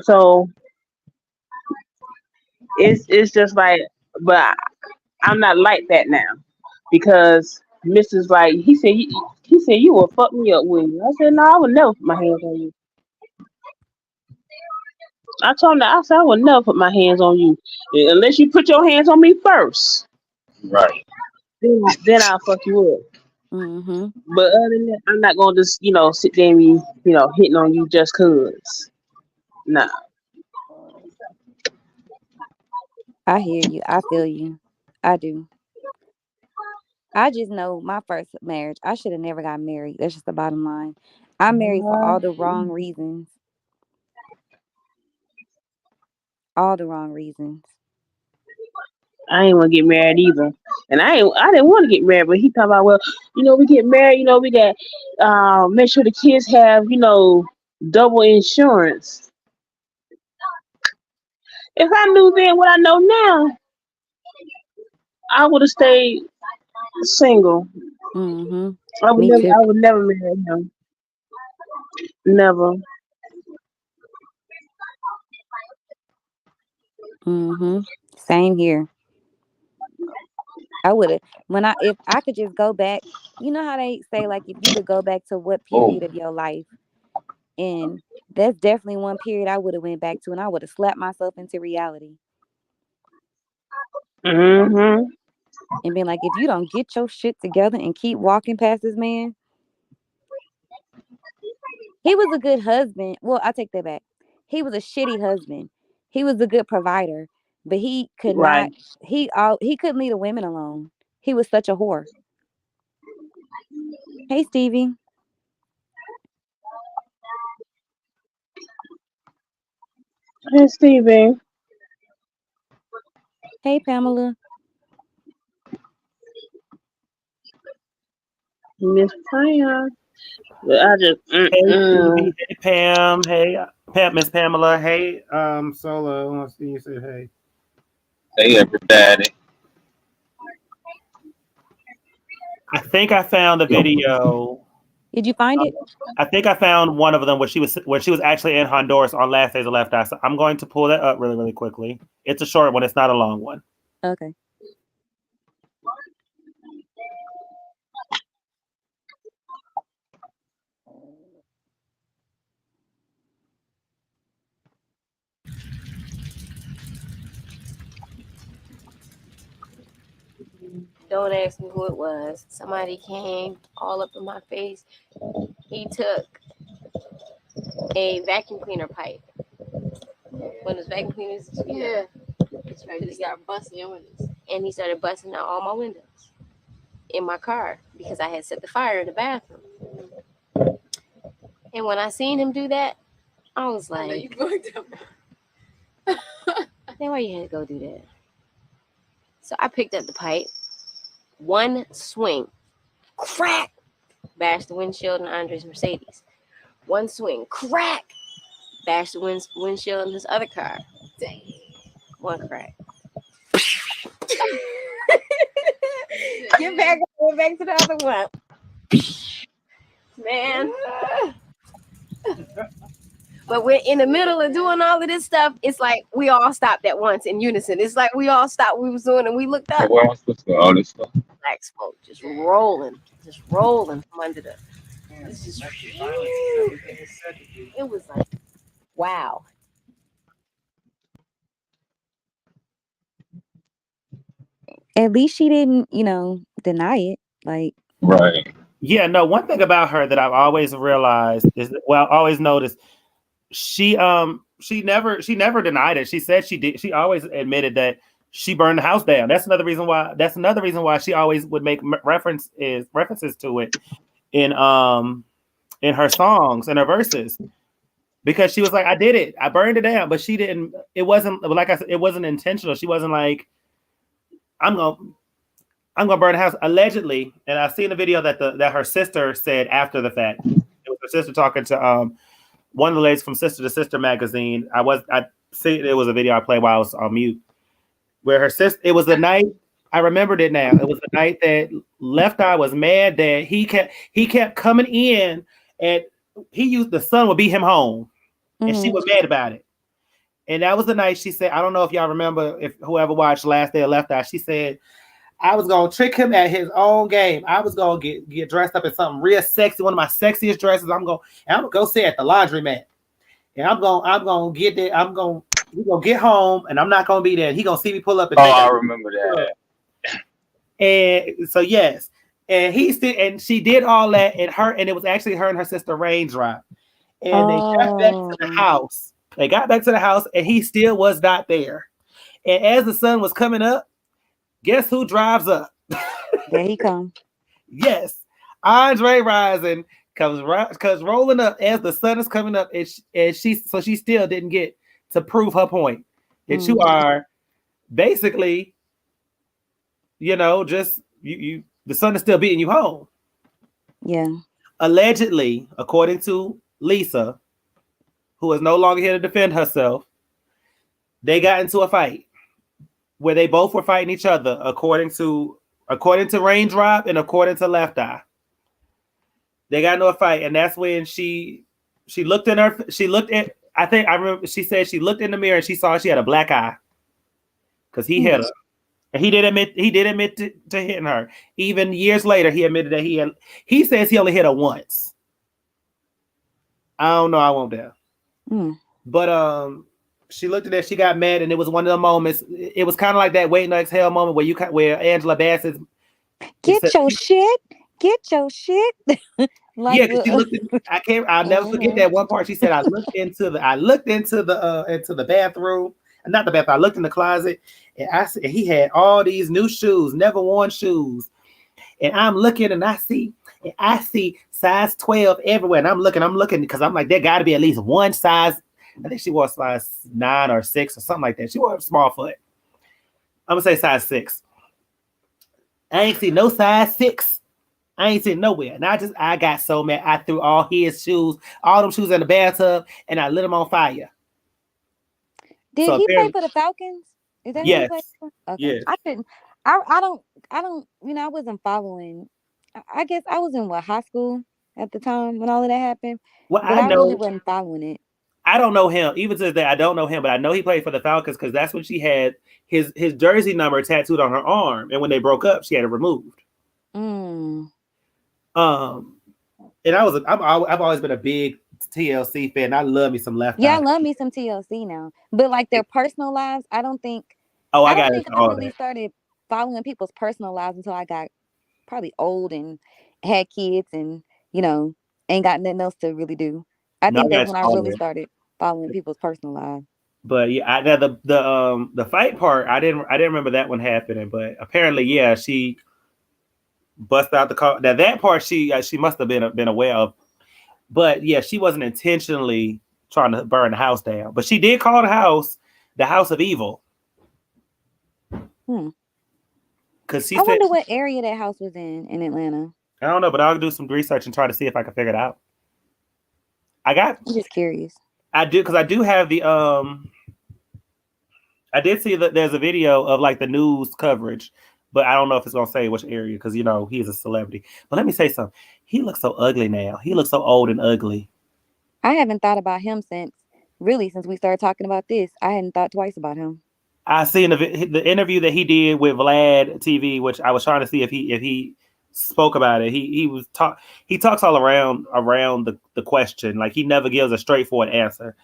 Speaker 8: So it's just like, but I'm not like that now because Mrs. like he said you will fuck me up, wouldn't you? I said no, I would never put my hands on you. I told him that I said I would never put my hands on you unless you put your hands on me first.
Speaker 3: Right.
Speaker 8: Then I'll fuck you up.
Speaker 9: Mm-hmm.
Speaker 8: But other than that, I'm not gonna just sit there and be hitting on you just cause. Nah.
Speaker 9: I hear you. I feel you. I do. I just know my first marriage, I should have never got married. That's just the bottom line. I married for all the wrong reasons. All the wrong reasons.
Speaker 8: I ain't want to get married either, and I didn't want to get married. But he talking about, well, we get married, we got make sure the kids have double insurance. If I knew then what I know now, I would have stayed single.
Speaker 9: Mm-hmm.
Speaker 8: I would
Speaker 9: Me
Speaker 8: never.
Speaker 9: too.
Speaker 8: I would never marry him. Never.
Speaker 9: Mm-hmm. Same here. I would have if I could just go back, you know how they say like if you could go back to what period of your life, and that's definitely one period I would have went back to, and I would have slapped myself into reality
Speaker 8: Mm-hmm.
Speaker 9: and been like, if you don't get your shit together and keep walking past this man, he was a good husband. Well, I take that back. He was a shitty husband. He was a good provider, but he could
Speaker 8: Right.
Speaker 9: not. He couldn't leave the women alone. He was such a whore. Hey, Stevie.
Speaker 8: Hey, Stevie.
Speaker 9: Hey, Pamela.
Speaker 8: Miss Pam. I just.
Speaker 1: Hey, Stevie. Hey, Pam. Hey, Miss Pamela. Hey, Solo. I want to see you say hey.
Speaker 3: Hey, everybody.
Speaker 1: I think I found the video.
Speaker 9: Did you find it?
Speaker 1: I think I found one of them where she was actually in Honduras on Last Days of Left Eye. So I'm going to pull that up really, really quickly. It's a short one. It's not a long one.
Speaker 9: Okay.
Speaker 10: Don't ask me who it was. Somebody came all up in my face. He took a vacuum cleaner pipe. When those vacuum cleaners,
Speaker 6: Yeah. That's right. He got busting your windows.
Speaker 10: and he started busting out all my windows in my car because I had set the fire in the bathroom. And when I seen him do that, I was like,
Speaker 6: You fucked up.
Speaker 10: then why you had to go do that? So I picked up the pipe, one swing, crack, bashed the windshield in Andre's Mercedes. One swing, crack, bashed the windshield in his other car.
Speaker 6: Dang.
Speaker 10: One crack. Get back to the other one. Man. But we're in the middle of doing all of this stuff. It's like we all stopped at once in unison. It's like we all stopped what we was doing and we looked up.
Speaker 3: Where am I supposed to all this stuff?
Speaker 10: Black smoke just rolling from under the. It's just, it was like, wow.
Speaker 9: At least she didn't, deny it. Like,
Speaker 3: Right.
Speaker 1: Yeah, no, one thing about her that I've always realized is, always noticed, she never denied it. She said she did. She always admitted that she burned the house down. That's another reason why she always would make references to it in her songs and her verses, because she was like, I did it. I burned it down, but she didn't. It wasn't, like I said, it wasn't intentional. She wasn't like, I'm gonna burn the house, allegedly. And I've seen a video that her sister said after the fact. It was her sister talking to one of the ladies from Sister to Sister magazine. I see it was a video I played while I was on mute, where her sister. It was the night, I remembered it now. It was the night that Left Eye was mad that he kept coming in, and the son would beat him home, and she was mad about it. And that was the night she said, I don't know if y'all remember, if whoever watched Last Day of Left Eye, she said, I was gonna trick him at his own game. I was gonna get dressed up in something real sexy, one of my sexiest dresses. I'm gonna go sit at the laundromat, and I'm gonna get there. We're gonna get home, and I'm not gonna be there. And he gonna see me pull up. And
Speaker 3: I remember that.
Speaker 1: And so yes, and she did all that, and it was actually her and her sister Raindrop, and they got back to the house. They got back to the house, and he still was not there. And as the sun was coming up, guess who drives up?
Speaker 9: There he comes.
Speaker 1: Yes, Andre Rising comes rolling up as the sun is coming up, and she still didn't get to prove her point that you are basically, just you. The sun is still beating you home.
Speaker 9: Yeah.
Speaker 1: Allegedly, according to Lisa, who is no longer here to defend herself, they got into a fight where they both were fighting each other, according to Raindrop and according to Left Eye. They got into a fight, and that's when she looked at, I remember she said she looked in the mirror and she saw she had a black eye because he hit her. And he did admit to hitting her. Even years later, he admitted that he says he only hit her once. I don't know, I won't dare. But she looked at that, she got mad, and it was one of the moments. It was kind of like that Wait No Exhale moment where Angela Bassett
Speaker 9: get your shit.
Speaker 1: Like, yeah, because she looked I'll never forget that one part. She said, I looked into the bathroom, not the bathroom, I looked in the closet, and he had all these new shoes, never worn shoes. And I'm looking and I see size 12 everywhere. And I'm looking because I'm like, there gotta be at least one size. I think she wore size 9 or 6 or something like that. She wore a small foot. I'm gonna say size 6. I ain't seen no size 6. I ain't seen nowhere. And I got so mad. I threw all his shoes, all them shoes in the bathtub, and I lit them on fire.
Speaker 9: Did he play for the Falcons? Is that
Speaker 1: yes.
Speaker 9: Who he played for? Okay.
Speaker 1: Yes.
Speaker 9: I couldn't. I don't. I wasn't following. I guess I was in high school at the time when all of that happened.
Speaker 1: Well,
Speaker 9: but I really wasn't following it.
Speaker 1: I don't know him. Even to this day, I don't know him, but I know he played for the Falcons because that's when she had his jersey number tattooed on her arm, and when they broke up, she had it removed. And I've always been a big TLC fan. I love me some Left Eye.
Speaker 9: Yeah, I love me some TLC now, but like their personal lives, I don't think.
Speaker 1: I
Speaker 9: really started following people's personal lives until I got probably old and had kids and ain't got nothing else to really do. I
Speaker 1: No,
Speaker 9: think
Speaker 1: I
Speaker 9: that's
Speaker 1: got
Speaker 9: when I
Speaker 1: you.
Speaker 9: really started following people's personal lives.
Speaker 1: But yeah, the fight part, I didn't remember that one happening. But apparently, yeah, she busted out the car. That part she must have been aware of. But yeah, she wasn't intentionally trying to burn the house down. But she did call the house of evil. Because she
Speaker 9: I
Speaker 1: said,
Speaker 9: wonder what area that house was in Atlanta.
Speaker 1: I don't know, but I'll do some research and try to see if I can figure it out.
Speaker 9: I'm just curious.
Speaker 1: I do, because I do have I did see that there's a video of like the news coverage, but I don't know if it's gonna say which area because he's a celebrity. But let me say something. He looks so ugly now. He looks so old and ugly.
Speaker 9: I haven't thought about him since we started talking about this. I hadn't thought twice about him.
Speaker 1: I seen the interview that he did with Vlad TV, which I was trying to see if he spoke about it. He talks all around the question. Like he never gives a straightforward answer.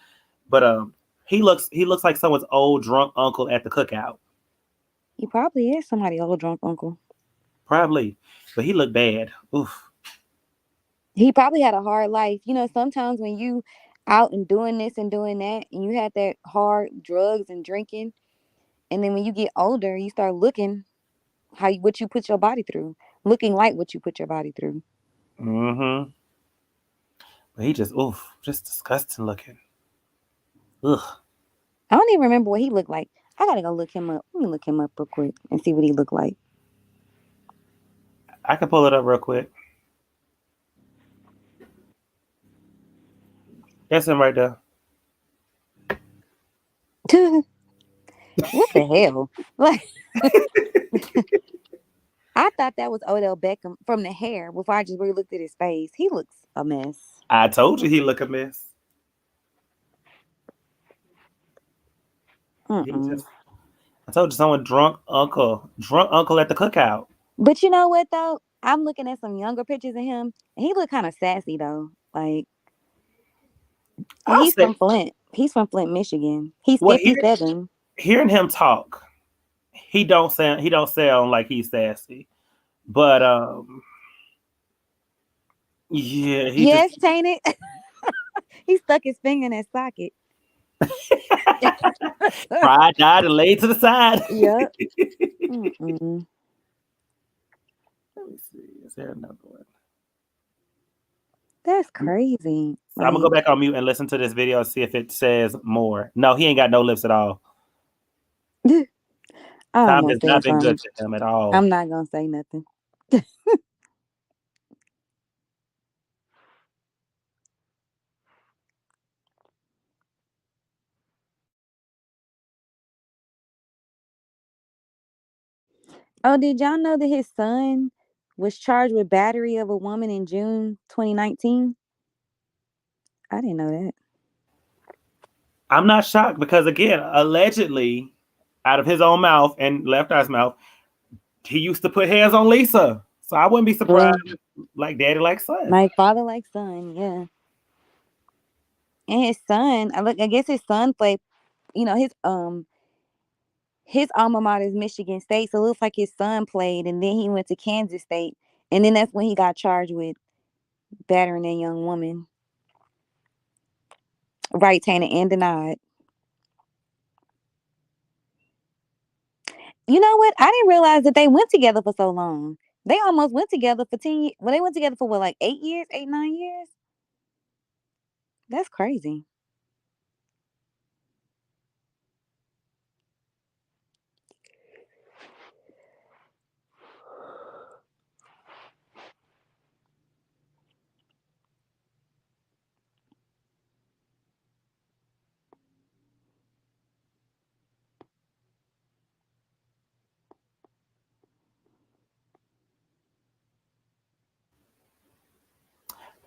Speaker 1: But he looks like someone's old drunk uncle at the cookout.
Speaker 9: He probably is somebody's old drunk uncle.
Speaker 1: Probably. But he looked bad. Oof.
Speaker 9: He probably had a hard life. Sometimes when you out and doing this and doing that, and you had that hard drugs and drinking, and then when you get older, you start looking what you put your body through, looking like what you put your body through.
Speaker 1: Mm-hmm. But he just disgusting looking. Ugh.
Speaker 9: I don't even remember what he looked like. I gotta go look him up. Let me look him up real quick and see what he looked like.
Speaker 1: I can pull it up real quick. That's him right there.
Speaker 9: What the hell? Like, I thought that was Odell Beckham from the hair before I just really looked at his face. He looks a mess.
Speaker 1: I told you he look a mess. I told you someone drunk uncle at the cookout.
Speaker 9: But you know what though? I'm looking at some younger pictures of him, and he look kind of sassy though. Like, he's from Flint. He's from Flint, Michigan. He's 57.
Speaker 1: Hearing him talk, he don't sound like he's sassy. But yeah,
Speaker 9: yes, tainted. He stuck his finger in that socket.
Speaker 1: Pride died and laid to the side.
Speaker 9: Yep.
Speaker 1: Let me see. Is there another one?
Speaker 9: That's crazy.
Speaker 1: So I'm gonna go back on mute and listen to this video and see if it says more. No, he ain't got no lips at all. Time has not been good to him at all.
Speaker 9: I'm not gonna say nothing. Oh, did y'all know that his son was charged with battery of a woman in June 2019? I didn't know that.
Speaker 1: I'm not shocked because, again, allegedly, out of his own mouth and Left Eye's mouth, he used to put hands on Lisa. So I wouldn't be surprised. Like daddy, like son.
Speaker 9: Like father, like son, yeah. And his son, I guess his son played, his alma mater is Michigan State, so it looks like his son played, and then he went to Kansas State, and then that's when he got charged with battering a young woman. Right, Tana, and denied. You know what? I didn't realize that they went together for so long. They almost went together for 10 years. Well, they went together for what, like 8 years, 9 years? That's crazy.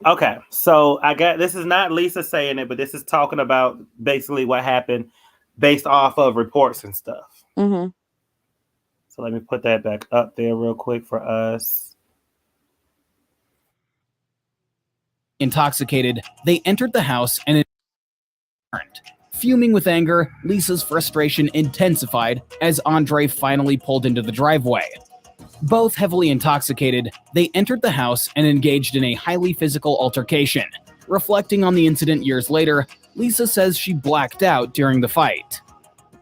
Speaker 1: Okay, so this is not Lisa saying it, but this is talking about basically what happened based off of reports and stuff.
Speaker 9: Mm-hmm.
Speaker 1: So let me put that back up there real quick for us.
Speaker 11: Intoxicated, they entered the house and it burned. Fuming with anger, Lisa's frustration intensified as Andre finally pulled into the driveway. Both heavily intoxicated, they entered the house and engaged in a highly physical altercation. Reflecting on the incident years later, Lisa says she blacked out during the fight.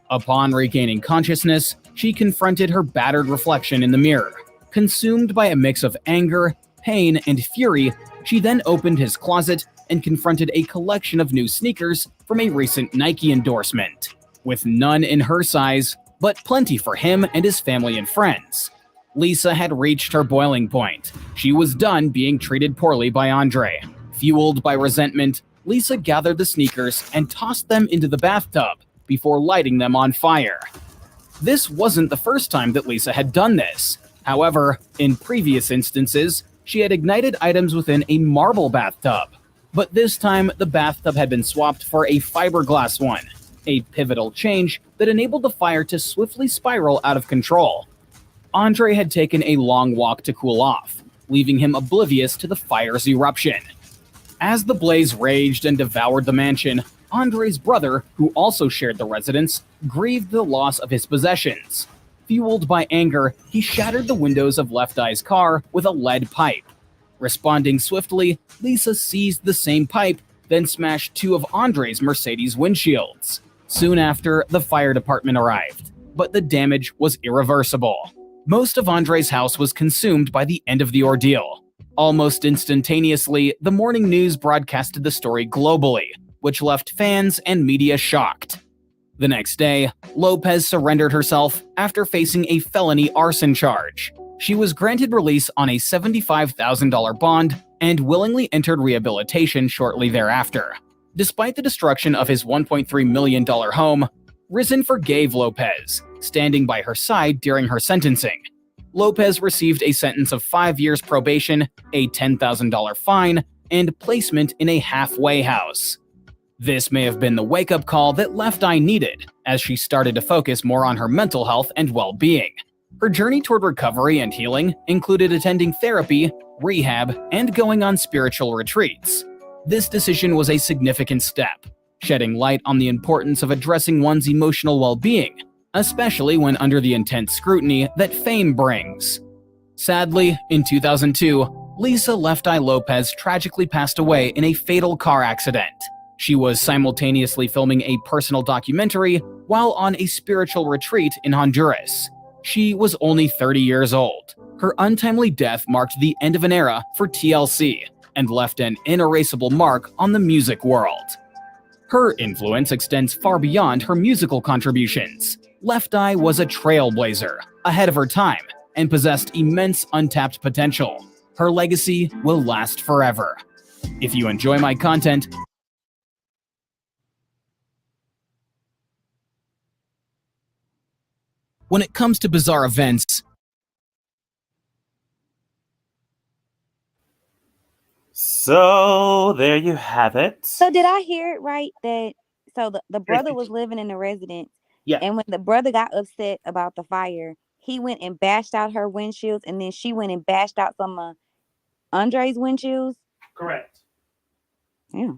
Speaker 11: Upon regaining consciousness, she confronted her battered reflection in the mirror. Consumed by a mix of anger, pain, and fury, she then opened his closet and confronted a collection of new sneakers from a recent Nike endorsement, with none in her size, but plenty for him and his family and friends. Lisa had reached her boiling point. She was done being treated poorly by Andre. Fueled by resentment, Lisa gathered the sneakers and tossed them into the bathtub before lighting them on fire. This wasn't the first time that Lisa had done this. However, in previous instances, she had ignited items within a marble bathtub. But this time, the bathtub had been swapped for a fiberglass one, a pivotal change that enabled the fire to swiftly spiral out of control. Andre had taken a long walk to cool off, leaving him oblivious to the fire's eruption. As the blaze raged and devoured the mansion, Andre's brother, who also shared the residence, grieved the loss of his possessions. Fueled by anger, he shattered the windows of Left Eye's car with a lead pipe. Responding swiftly, Lisa seized the same pipe, then smashed two of Andre's Mercedes windshields. Soon after, the fire department arrived, but the damage was irreversible. Most of Andre's house was consumed by the end of the ordeal. Almost instantaneously, the morning news broadcasted the story globally, which left fans and media shocked. The next day, Lopez surrendered herself after facing a felony arson charge. She was granted release on a $75,000 bond and willingly entered rehabilitation shortly thereafter. Despite the destruction of his $1.3 million home, Risen forgave Lopez, standing by her side during her sentencing. Lopez received a sentence of 5 years probation, a $10,000 fine, and placement in a halfway house. This may have been the wake-up call that Left Eye needed, as she started to focus more on her mental health and well-being. Her journey toward recovery and healing included attending therapy, rehab, and going on spiritual retreats. This decision was a significant step, shedding light on the importance of addressing one's emotional well-being, especially when under the intense scrutiny that fame brings. Sadly, in 2002, Lisa Left Eye Lopez tragically passed away in a fatal car accident. She was simultaneously filming a personal documentary while on a spiritual retreat in Honduras. She was only 30 years old. Her untimely death marked the end of an era for TLC and left an inerasable mark on the music world. Her influence extends far beyond her musical contributions. Left Eye was a trailblazer, ahead of her time, and possessed immense untapped potential. Her legacy will last forever. If you enjoy my content, when it comes to bizarre events,
Speaker 1: So there you have it.
Speaker 9: So did I hear it right that the brother was living in the residence?
Speaker 1: Yeah.
Speaker 9: And when the brother got upset about the fire, he went and bashed out her windshields, and then she went and bashed out some of Andre's windshields.
Speaker 1: Correct.
Speaker 9: Yeah.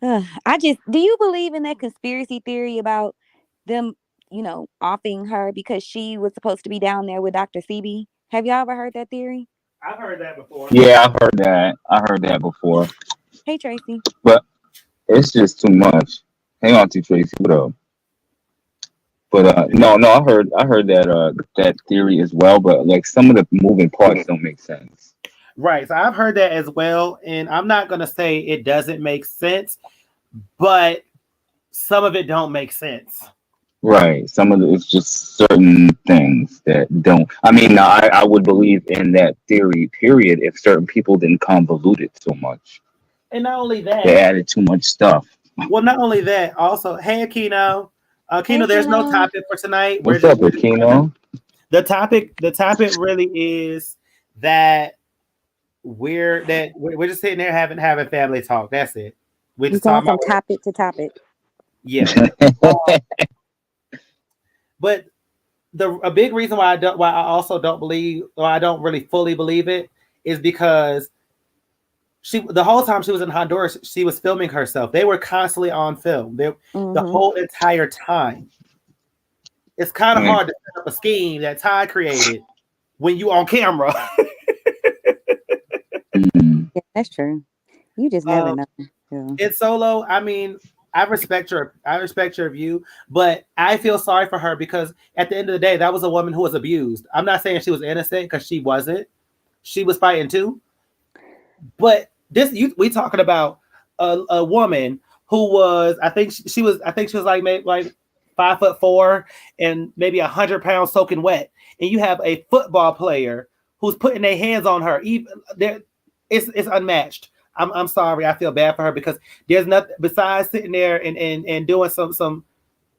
Speaker 9: Do you believe in that conspiracy theory about them, offing her because she was supposed to be down there with Dr. CB? Have y'all ever heard that theory?
Speaker 1: I've heard that before.
Speaker 3: Yeah, I've heard that. I heard that before.
Speaker 9: Hey, Tracy.
Speaker 3: But it's just too much. Hang on to Tracy. What up? But no, I heard that theory as well. But like some of the moving parts don't make sense.
Speaker 1: Right. So I've heard that as well, and I'm not gonna say it doesn't make sense, but some of it don't make sense.
Speaker 3: Right. Some of it's just certain things that don't. I mean, I would believe in that theory, period, if certain people didn't convolute it so much.
Speaker 1: And not only that,
Speaker 3: they added too much stuff.
Speaker 1: Well, not only that, also, hey, Aquino. Aquino, there's no topic for tonight.
Speaker 3: What's up, Aquino?
Speaker 1: The topic really is that we're just sitting there having family talk. That's it.
Speaker 9: We're just talking from topic to topic.
Speaker 1: Yeah. But a big reason why I also don't believe, or I don't really fully believe it, is because the whole time she was in Honduras, she was filming herself. They were constantly on film. The whole entire time. It's kind of hard to set up a scheme that Ty created when you on camera.
Speaker 9: That's true. You just never know. Yeah.
Speaker 1: It's Solo. I mean, I respect your view, but I feel sorry for her because at the end of the day, that was a woman who was abused. I'm not saying she was innocent because she wasn't. She was fighting too. But we talking about a woman who was, I think she was like maybe like 5'4" and maybe 100 pounds soaking wet, and you have a football player who's putting their hands on her. Even there, it's unmatched. I'm sorry. I feel bad for her because there's nothing besides sitting there and doing some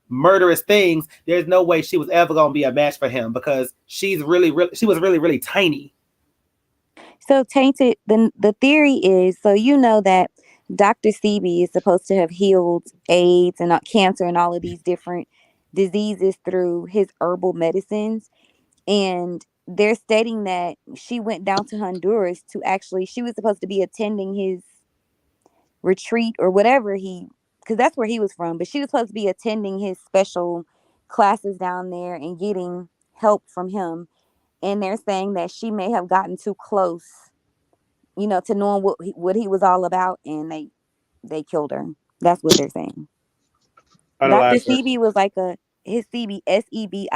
Speaker 1: murderous things. There's no way she was ever gonna be a match for him because she was really tiny.
Speaker 9: So Tainted, the theory is, so you know that Dr. Sebi is supposed to have healed AIDS and cancer and all of these different diseases through his herbal medicines. And they're stating that she went down to Honduras to she was supposed to be attending his retreat or whatever because that's where he was from, but she was supposed to be attending his special classes down there and getting help from him. And they're saying that she may have gotten too close, to knowing what he was all about, and they killed her. That's what they're saying. Dr. Sebi was like his Sebi, Sebi.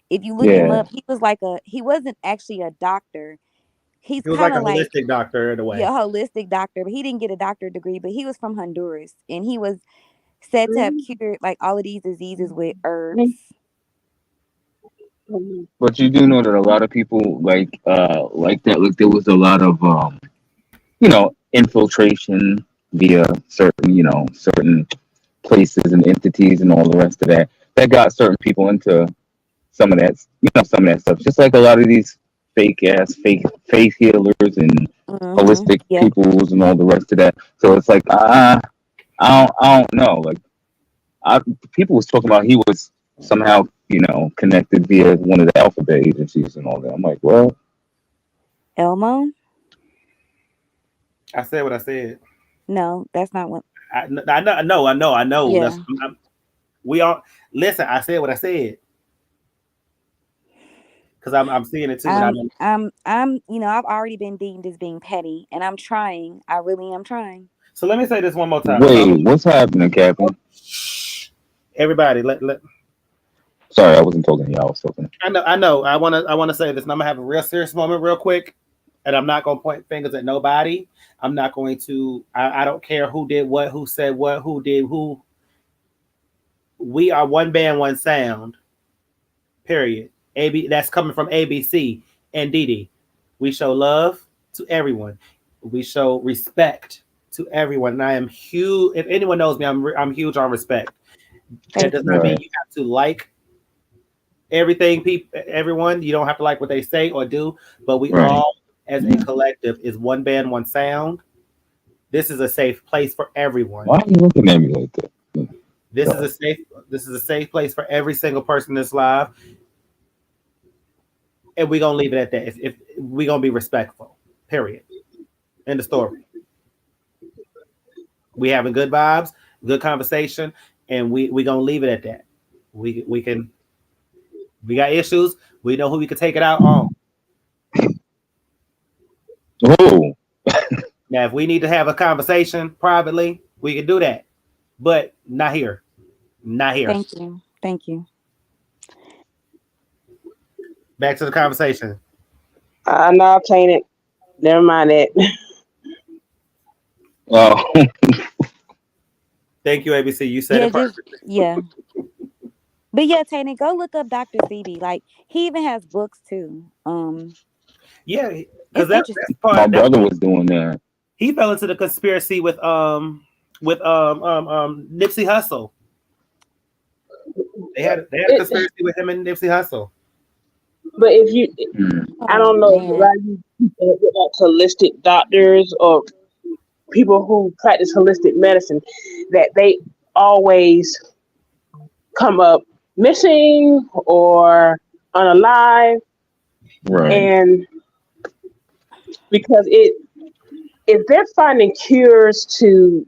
Speaker 9: If you look him up, he was he wasn't actually a doctor. He was
Speaker 1: like a holistic doctor in a way.
Speaker 9: Yeah, holistic doctor, but he didn't get a doctorate degree, but he was from Honduras, and he was said to have cured like all of these diseases with herbs.
Speaker 3: But you do know that a lot of people like that. Like there was a lot of infiltration via certain places and entities and all the rest of that got certain people into some of that stuff. Just like a lot of these fake healers and holistic peoples and all the rest of that. So it's like I don't know. Like people was talking about he was somehow connected via one of the alphabet agencies and all that. I'm like, well,
Speaker 9: Elmo.
Speaker 1: I said what I said.
Speaker 9: No, that's not what.
Speaker 1: I know.
Speaker 9: Yeah.
Speaker 1: We all listen. I said what I said because I'm seeing it too.
Speaker 9: I'm I've already been deemed as being petty, and I'm trying. I really am trying.
Speaker 1: So let me say this one more time.
Speaker 3: Wait, what's happening, Captain?
Speaker 1: Everybody,
Speaker 3: Sorry, I wasn't talking to you. I was talking.
Speaker 1: I know. I want to say this, and I'm gonna have a real serious moment real quick, and I'm not gonna point fingers at nobody. I'm not going to. I don't care who did what, who said what, who did who. We are one band, one sound. Period. That's coming from ABC and Didi. We show love to everyone. We show respect to everyone. And I am huge. If anyone knows me, I'm huge on respect. That does not mean you have to like everything, everyone. You don't have to like what they say or do, but we all, as a collective, is one band, one sound. This is a safe place for everyone.
Speaker 3: Why are you looking at me like that?
Speaker 1: This is a safe place for every single person that's live. And we're gonna leave it at that. If we're gonna be respectful. Period. End of story. We having good vibes, good conversation, and we gonna leave it at that. We got issues. We know who we can take it out on.
Speaker 3: Oh.
Speaker 1: Now, if we need to have a conversation privately, we can do that. But not here. Not here.
Speaker 9: Thank you.
Speaker 1: Back to the conversation.
Speaker 8: No, I'll change it. Never mind that.
Speaker 3: Oh.
Speaker 1: Thank you, ABC. You said it first.
Speaker 9: Yeah. But yeah, Tana, go look up Dr. Sebi. Like, he even has books too.
Speaker 1: Yeah, because that's part.
Speaker 3: My brother was doing that.
Speaker 1: He fell into the conspiracy with Nipsey Hussle. They had a conspiracy with him and Nipsey Hussle.
Speaker 8: But if you, I don't know, like holistic doctors or people who practice holistic medicine, that they always come up missing or unalive, and because if they're finding cures to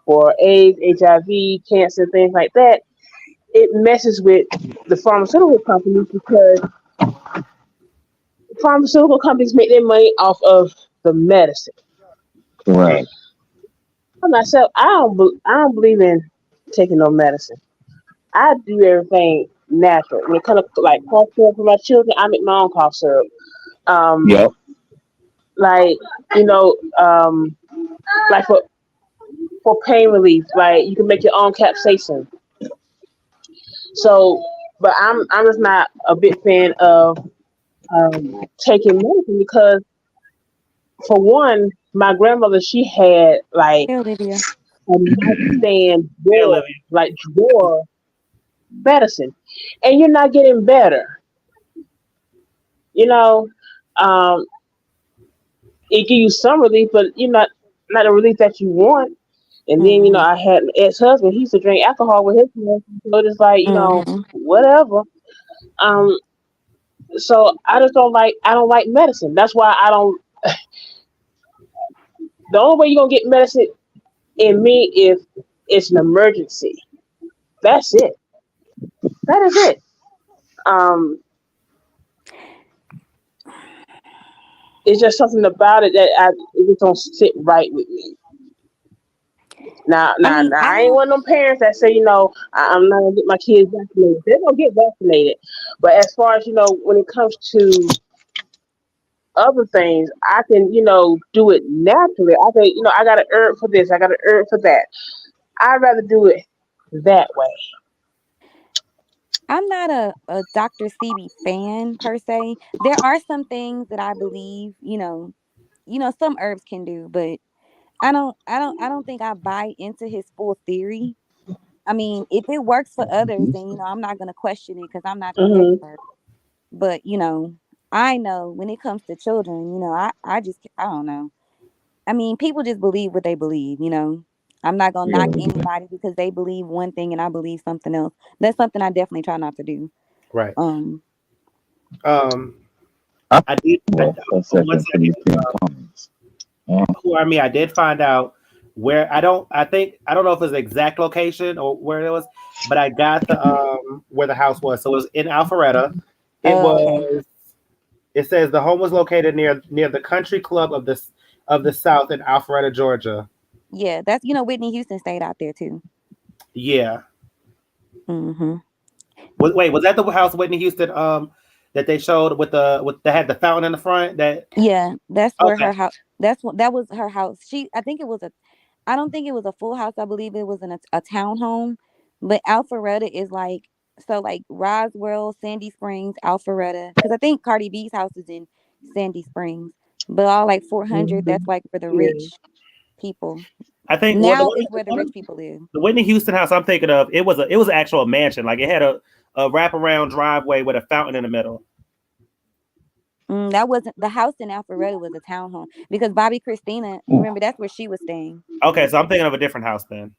Speaker 8: for AIDS, HIV, cancer, things like that, it messes with the pharmaceutical companies because pharmaceutical companies make their money off of the medicine.
Speaker 3: Correct.
Speaker 8: For myself, I don't believe in taking no medicine. I do everything natural. When it comes to like cough syrup for my children, I make my own cough syrup. Um,
Speaker 3: Yep.
Speaker 8: like you know, like for pain relief, like you can make your own capsaicin. So, but I'm just not a big fan of taking medicine because for one, my grandmother she had like
Speaker 9: Hey, Olivia.
Speaker 8: a nightstand
Speaker 1: Hey,
Speaker 8: drawer,
Speaker 1: Olivia.
Speaker 8: like drawer medicine, and you're not getting better. You know, um, it gives you some relief, but you're not the relief that you want. And then
Speaker 9: Mm-hmm.
Speaker 8: I had an ex husband. He used to drink alcohol with his medicine, so it's like
Speaker 9: Mm-hmm.
Speaker 8: whatever. Um, so I don't like medicine. That's why I don't. The only way you're gonna get medicine in me if it's an emergency. That's it. That is it. Um, it's just something about it that it just don't sit right with me. Now,
Speaker 9: I
Speaker 8: now,
Speaker 9: mean,
Speaker 8: now,
Speaker 9: I
Speaker 8: I ain't
Speaker 9: don't.
Speaker 8: one of them parents that say, I'm not gonna get my kids vaccinated. They're gonna get vaccinated, but as far as when it comes to other things, I can, do it naturally. I can, I got a herb for this, I got a herb for that. I'd rather do it that way.
Speaker 9: I'm not a Dr. Sebi fan per se. There are some things that I believe, some herbs can do, but I don't think I buy into his full theory. I mean, if it works for others, then I'm not gonna question it because I'm not the
Speaker 8: Hmm.
Speaker 9: expert. But I know when it comes to children, I don't know. I mean, people just believe what they believe. I'm not gonna knock
Speaker 3: Yeah.
Speaker 9: anybody because they believe one thing and I believe something else. That's something I definitely try not to do.
Speaker 1: Right.
Speaker 9: Um,
Speaker 1: Um,
Speaker 3: I
Speaker 1: I did.
Speaker 3: a
Speaker 1: One
Speaker 3: second for
Speaker 1: second.
Speaker 3: these damn comments. Yeah.
Speaker 1: Who are me? I did find out where I don't. I think I don't know if it's the exact location or where it was, but I got the where the house was. So it was in Alpharetta. It
Speaker 9: oh, okay.
Speaker 1: was. It says the home was located near the Country Club of the South in Alpharetta, Georgia.
Speaker 9: Yeah, that's Whitney Houston stayed out there too.
Speaker 1: Yeah.
Speaker 9: Hmm.
Speaker 1: Wait, was that the house Whitney Houston that they showed with that had the fountain in the front? That
Speaker 9: Yeah, that's where
Speaker 1: okay.
Speaker 9: her house. That was her house. I think it was a. I don't think it was a full house. I believe it was in a townhome. But Alpharetta is like like Roswell, Sandy Springs, Alpharetta. Because I think Cardi B's house is in Sandy Springs. But all like 400.
Speaker 8: Hmm.
Speaker 9: That's like where the
Speaker 8: Yeah.
Speaker 9: rich people.
Speaker 1: I think well
Speaker 9: Now is where the rich people live.
Speaker 1: the Whitney Houston house I'm thinking of, it was an actual mansion. Like it had a wraparound driveway with a fountain in the middle.
Speaker 9: That wasn't the house in Alpharetta was a townhome because Bobby Christina.
Speaker 3: Ooh,
Speaker 9: Remember that's where she was staying.
Speaker 1: Okay, so I'm thinking of a different house then.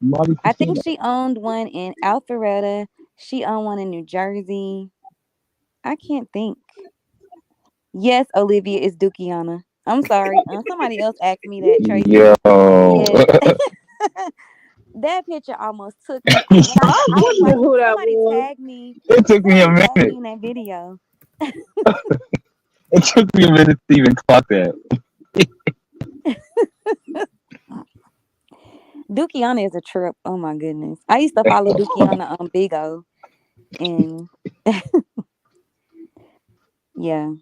Speaker 3: Bobby
Speaker 9: I think
Speaker 3: Christina.
Speaker 9: she owned one in Alpharetta. She owned one in New Jersey. I can't think. Yes, Olivia is Dukiana. I'm sorry. Somebody else asked me that, Tracy.
Speaker 3: Yo.
Speaker 9: Yes. That picture almost took me out. When
Speaker 8: I
Speaker 9: I was
Speaker 8: was
Speaker 9: like,
Speaker 8: wondering who that
Speaker 9: somebody
Speaker 8: was.
Speaker 9: tag me.
Speaker 3: It took me a
Speaker 9: Somebody tag me
Speaker 3: minute.
Speaker 9: in that video.
Speaker 3: It took me a minute to even clock that.
Speaker 9: Dukiana is a trip. Oh my goodness. I used to follow Dukiana on Bigo. And yeah.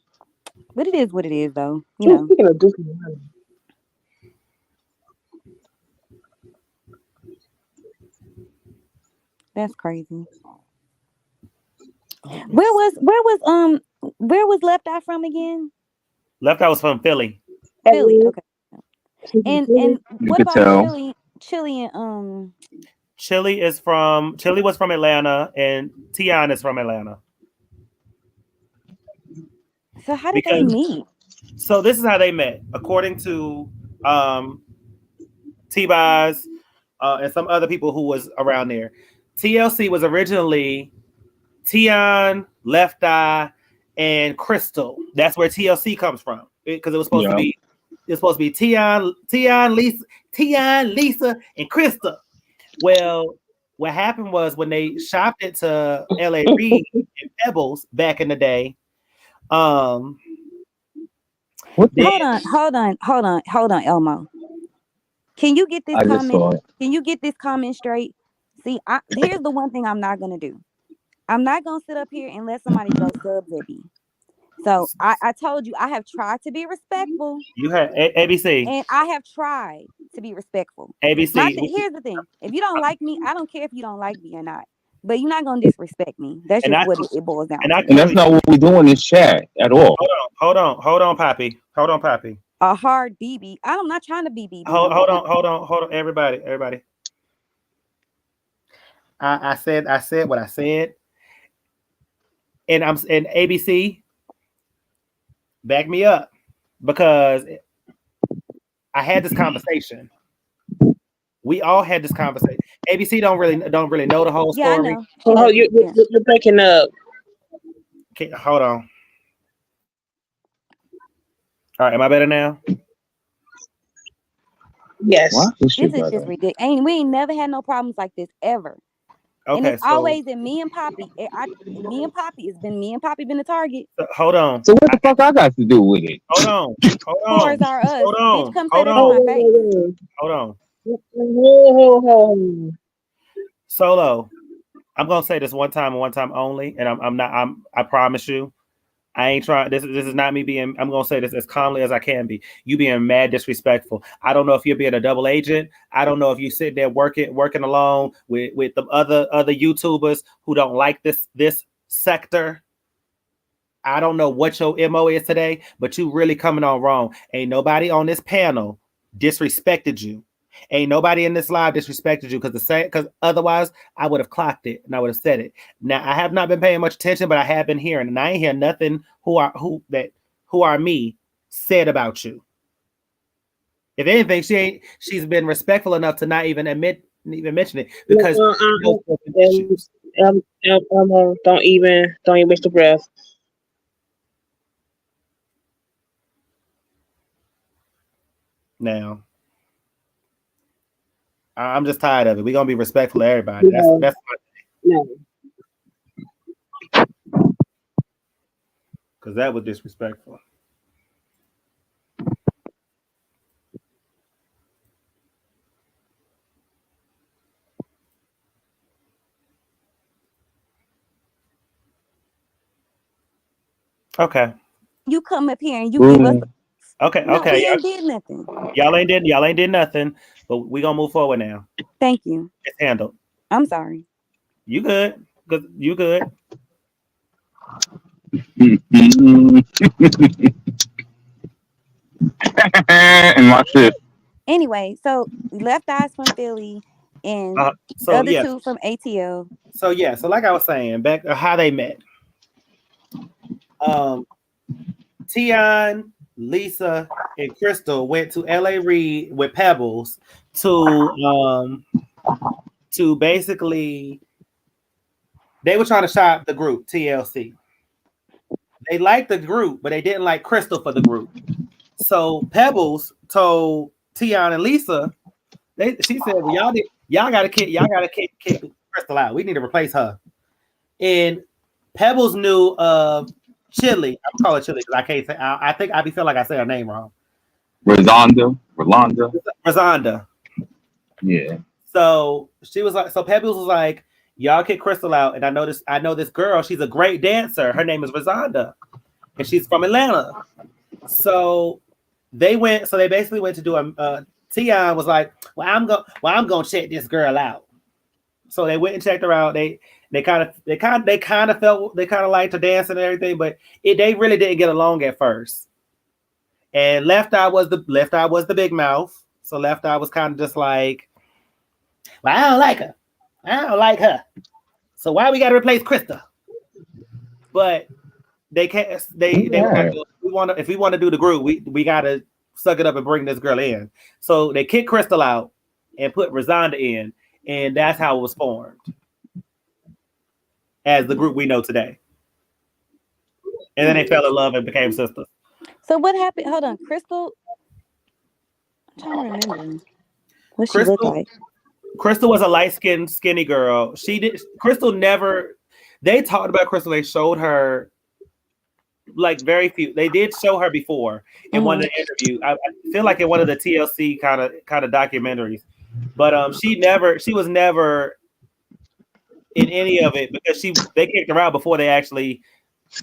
Speaker 9: But it is what it is though.
Speaker 8: Speaking of Duke,
Speaker 9: That's crazy. Where was Left Eye from again?
Speaker 1: Left Eye was from Philly.
Speaker 9: Philly. Okay. And
Speaker 3: You
Speaker 9: what
Speaker 3: could
Speaker 9: about
Speaker 3: tell.
Speaker 9: Chili and
Speaker 1: Chili was from Atlanta, and Tion is from Atlanta.
Speaker 9: so how did they
Speaker 1: Because
Speaker 9: meet?
Speaker 1: so this is how they met, according to um, T-Boz and some other people who was around there. TLC was originally Tion, Left Eye, and Crystal. That's where TLC comes from because it was supposed to
Speaker 3: Yeah.
Speaker 1: be. It's supposed to be Tion, Lisa, and Krista. Well, what happened was when they shopped it to LA Reid and Pebbles back in the day, um,
Speaker 3: What the?
Speaker 9: Hold on, Elmo. Can you get this
Speaker 3: I just saw
Speaker 9: comment?
Speaker 3: it.
Speaker 9: Can you get this comment straight? See, here's the one thing I'm not gonna do. I'm not gonna sit up here and let somebody throw subs at me. So I told you I have tried to be respectful,
Speaker 1: You had ABC.
Speaker 9: and I have tried to be respectful.
Speaker 1: ABC.
Speaker 9: Here's the thing: if you don't like me, I don't care if you don't like me or not. But you're not gonna disrespect me. That's
Speaker 1: And
Speaker 9: just
Speaker 1: I
Speaker 9: what it boils down
Speaker 1: and I
Speaker 9: to.
Speaker 3: And that's not what we do in this chat at all.
Speaker 1: hold on, Poppy. Hold on, Poppy.
Speaker 9: A hard BB. I'm not trying to be BB.
Speaker 1: Hold on, everybody. I said what I said, and ABC back me up because I had this conversation. We all had this conversation. ABC don't really know the whole story.
Speaker 9: Yeah, I know.
Speaker 8: Oh, you're breaking up.
Speaker 1: Okay, hold on. All right, am I better now?
Speaker 8: Yes.
Speaker 9: This is just ridiculous. We ain't never had no problems like this ever.
Speaker 1: Okay,
Speaker 9: and it's always in me and Poppy. Me and Poppy. It's been me and Poppy been the target.
Speaker 1: Hold on.
Speaker 3: So what the fuck I got to do with it?
Speaker 1: Hold on.
Speaker 9: Wars are us.
Speaker 1: Hold on.
Speaker 9: Bitch, come say that to my face.
Speaker 1: Hold on. Solo. I'm gonna say this one time and one time only, and I promise you, I ain't trying. This is not me being. I'm gonna say this as calmly as I can be. You being mad disrespectful. I don't know if you're being a double agent. I don't know if you sit there working alone with the other YouTubers who don't like this sector. I don't know what your MO is today, but you really coming on wrong. Ain't nobody on this panel disrespected you. Ain't nobody in this live disrespected you because otherwise I would have clocked it and I would have said it. Now I have not been paying much attention, but I have been hearing, and I ain't hear nothing who are me said about you. If anything, she's been respectful enough to not even mention it because
Speaker 8: don't even waste your breath.
Speaker 1: Now. I'm just tired of it. We're gonna be respectful to everybody.
Speaker 8: No.
Speaker 1: That's because that was disrespectful. Okay.
Speaker 9: You come up here and you give us.
Speaker 1: Okay.
Speaker 9: No, we ain't did nothing.
Speaker 1: Y'all ain't did nothing. But we gonna move forward now.
Speaker 9: Thank you.
Speaker 1: It's handled.
Speaker 9: I'm sorry.
Speaker 1: You good? You good?
Speaker 3: And my shit.
Speaker 9: Anyway, so Left Eyes from Philly and
Speaker 1: so
Speaker 9: the other
Speaker 1: yes.
Speaker 9: two from ATL.
Speaker 1: So yeah, so like I was saying, back how they met. Tion, Lisa, and Crystal went to LA Reid with Pebbles to basically they were trying to shop the group TLC. They liked the group, but they didn't like Crystal for the group. So Pebbles told Tion and Lisa, she said, "Well, y'all gotta kick Crystal out. We need to replace her." And Pebbles knew Chili. I'm calling Chili because I can't say. I think I feel like I say her name wrong.
Speaker 3: Rolanda. Yeah.
Speaker 1: So she was like, so Pebbles was like, y'all kick Crystal out, and I know this girl. She's a great dancer. Her name is Rosanda, and she's from Atlanta. So they basically went to do a. Tion was like, well, I'm gonna check this girl out. So they went and checked her out. They kind of liked her dancing and everything, but they really didn't get along at first. And Left Eye was the big mouth. So Left Eye was kind of just like, well, I don't like her. So why we got to replace Krista? But they can't. They want to. If we want to do the group, we got to suck it up and bring this girl in. So they kicked Crystal out and put Rosanda in, and that's how it was formed as the group we know today. And then they fell in love and became sisters.
Speaker 9: So what happened? Hold on, Crystal. I'm trying to remember what she looked like.
Speaker 1: Crystal was a light-skinned, skinny girl. Crystal never. They talked about Crystal. They showed her like very few. They did show her before in one of the interviews. I feel like in one of the TLC kind of documentaries, but she was never in any of it because they kicked her out before they actually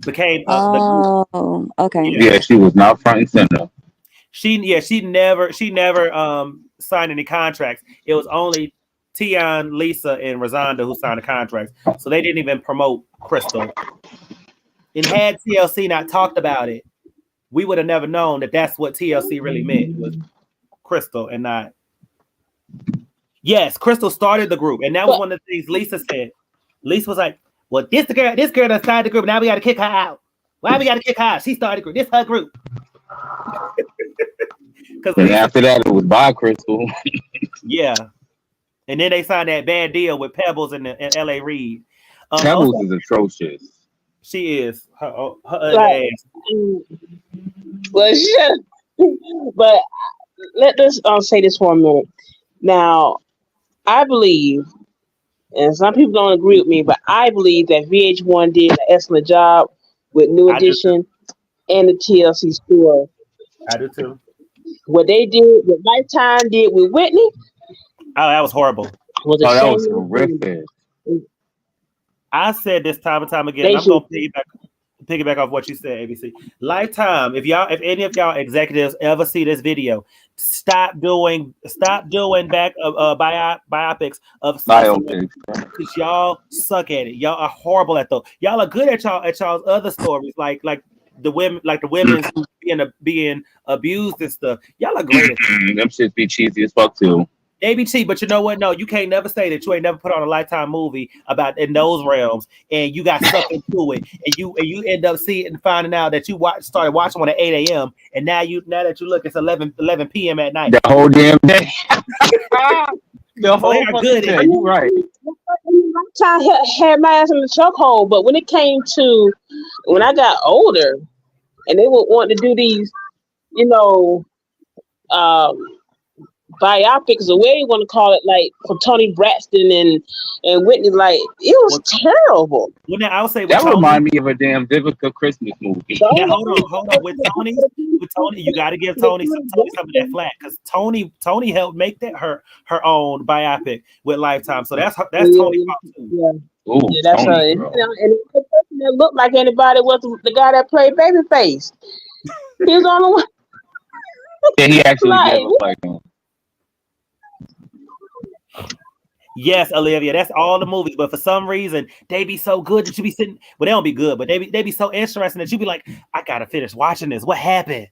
Speaker 1: became the group.
Speaker 9: Oh, okay.
Speaker 3: Yeah, she was not front and center.
Speaker 1: She never signed any contracts. It was only Tion, Lisa, and Rosanda who signed the contracts. So they didn't even promote Crystal. And had TLC not talked about it, we would have never known that that's what TLC really meant, was Crystal and not. Yes, Crystal started the group, and that was one of the things Lisa said. Lisa was like, "Well, this girl that started the group. Now we got to kick her out. Why we got to kick her out? She started the group. This her group."
Speaker 3: And after that, it was by Crystal.
Speaker 1: Yeah, and then they signed that bad deal with Pebbles and L.A. Reid.
Speaker 3: Pebbles is atrocious.
Speaker 1: She is her ass.
Speaker 8: Well, shut. But let us say this for a minute. Now, I believe, and some people don't agree with me, but I believe that VH1 did an excellent job with New Edition and the TLC story.
Speaker 1: I do too.
Speaker 8: What they did, what Lifetime did with Whitney.
Speaker 1: Oh, that was horrible.
Speaker 3: That was horrific.
Speaker 1: I said this time and time again. I'm going to piggyback off what you said, ABC. Lifetime. If any of y'all executives ever see this video, stop doing biopics of biopics because y'all suck at it. Y'all are horrible at those. Y'all are good at y'all's other stories, like the women being abused and stuff. Y'all are great at that.
Speaker 3: Them shits be cheesy as fuck too.
Speaker 1: They be cheap, but you know what? No, you can't never say that you ain't never put on a Lifetime movie about in those realms, and you got sucked into it, and you end up seeing and finding out that you started watching one at 8 a.m. and now that you look, it's 11 p.m. at night.
Speaker 3: The whole damn day.
Speaker 1: The whole good day.
Speaker 3: You're right.
Speaker 8: Lifetime had my ass in the chokehold, but when it came to when I got older, and they would want to do these, biopics, or whatever you want to call it, like for Tony Braxton and Whitney, like it was terrible.
Speaker 1: Well, now I'll say
Speaker 3: that remind me of a damn Vivica Christmas movie.
Speaker 1: Now, hold on. With Tony, you got to give Tony some of that flack because Tony helped make that her own biopic with Lifetime. So that's Tony.
Speaker 8: Yeah. Ooh, yeah, that's Tony, her. And the person that looked like anybody was the guy that played Babyface. He was on the one.
Speaker 3: Yeah, he actually did look like him.
Speaker 1: Yes, Olivia, that's all the movies, but for some reason they be so good that you be sitting. Well, they don't be good, but they be so interesting that you be like, I gotta finish watching this. What happened?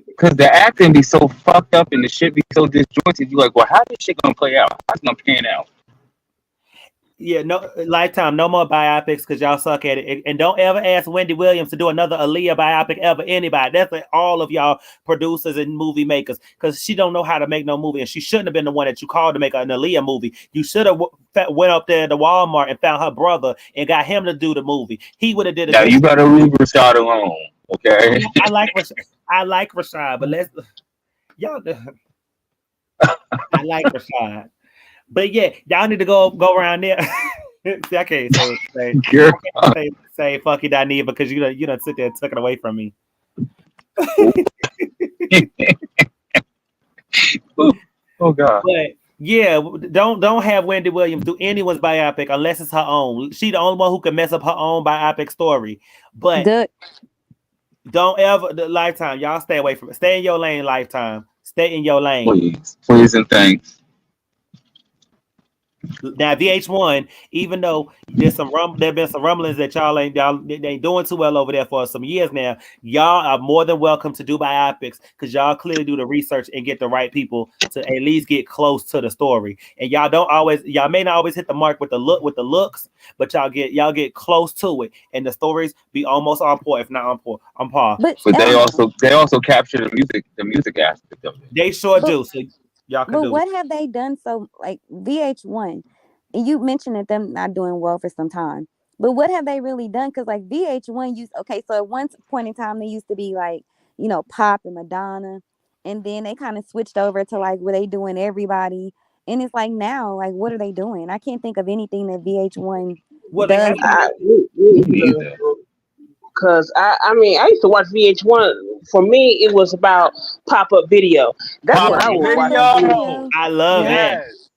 Speaker 3: Because the acting be so fucked up and the shit be so disjointed. You like, well, how this shit gonna play out? How's it gonna pan out?
Speaker 1: Yeah, no, Lifetime, no more biopics because y'all suck at it. And don't ever ask Wendy Williams to do another Aaliyah biopic ever. Anybody. That's like all of y'all producers and movie makers because she don't know how to make no movie, and she shouldn't have been the one that you called to make an Aaliyah movie. You should have went up there to Walmart and found her brother and got him to do the movie. He would have did it.
Speaker 3: Now you better leave Rashad alone, okay?
Speaker 1: I like Rashad, but y'all. I like Rashad. But yeah, y'all need to go around there. See, I can't say fuck you, Daniva, because you don't sit there and took it away from me.
Speaker 3: Oh God.
Speaker 1: But yeah, don't have Wendy Williams do anyone's biopic unless it's her own. She's the only one who can mess up her own biopic story. But don't ever Lifetime. Y'all stay away from it. Stay in your lane, Lifetime. Stay in your lane.
Speaker 3: Please and thanks.
Speaker 1: Now VH1, even though there've been some rumblings that y'all ain't doing too well over there for some years now, y'all are more than welcome to do biopics because y'all clearly do the research and get the right people to at least get close to the story. And y'all may not always hit the mark with the looks, but y'all get close to it, and the stories be almost on point, if not on par.
Speaker 3: But they also capture the music aspect of it.
Speaker 1: They sure do. So y'all can do
Speaker 9: what have they done? So like VH1, and you mentioned that them not doing well for some time, but what have they really done? Because like VH1 so at one point in time they used to be like, Pop and Madonna, and then they kind of switched over to like where they doing everybody, and it's like now, like what are they doing? I can't think of anything that VH1 does.
Speaker 8: Cause I mean I used to watch VH1. For me, it was about pop-up video. That's
Speaker 9: Yeah,
Speaker 8: what I
Speaker 1: Pop-up
Speaker 8: was
Speaker 9: pop
Speaker 8: watching.
Speaker 9: up
Speaker 1: video.
Speaker 9: video.
Speaker 1: I love
Speaker 9: Yep.
Speaker 1: that.
Speaker 5: Yes.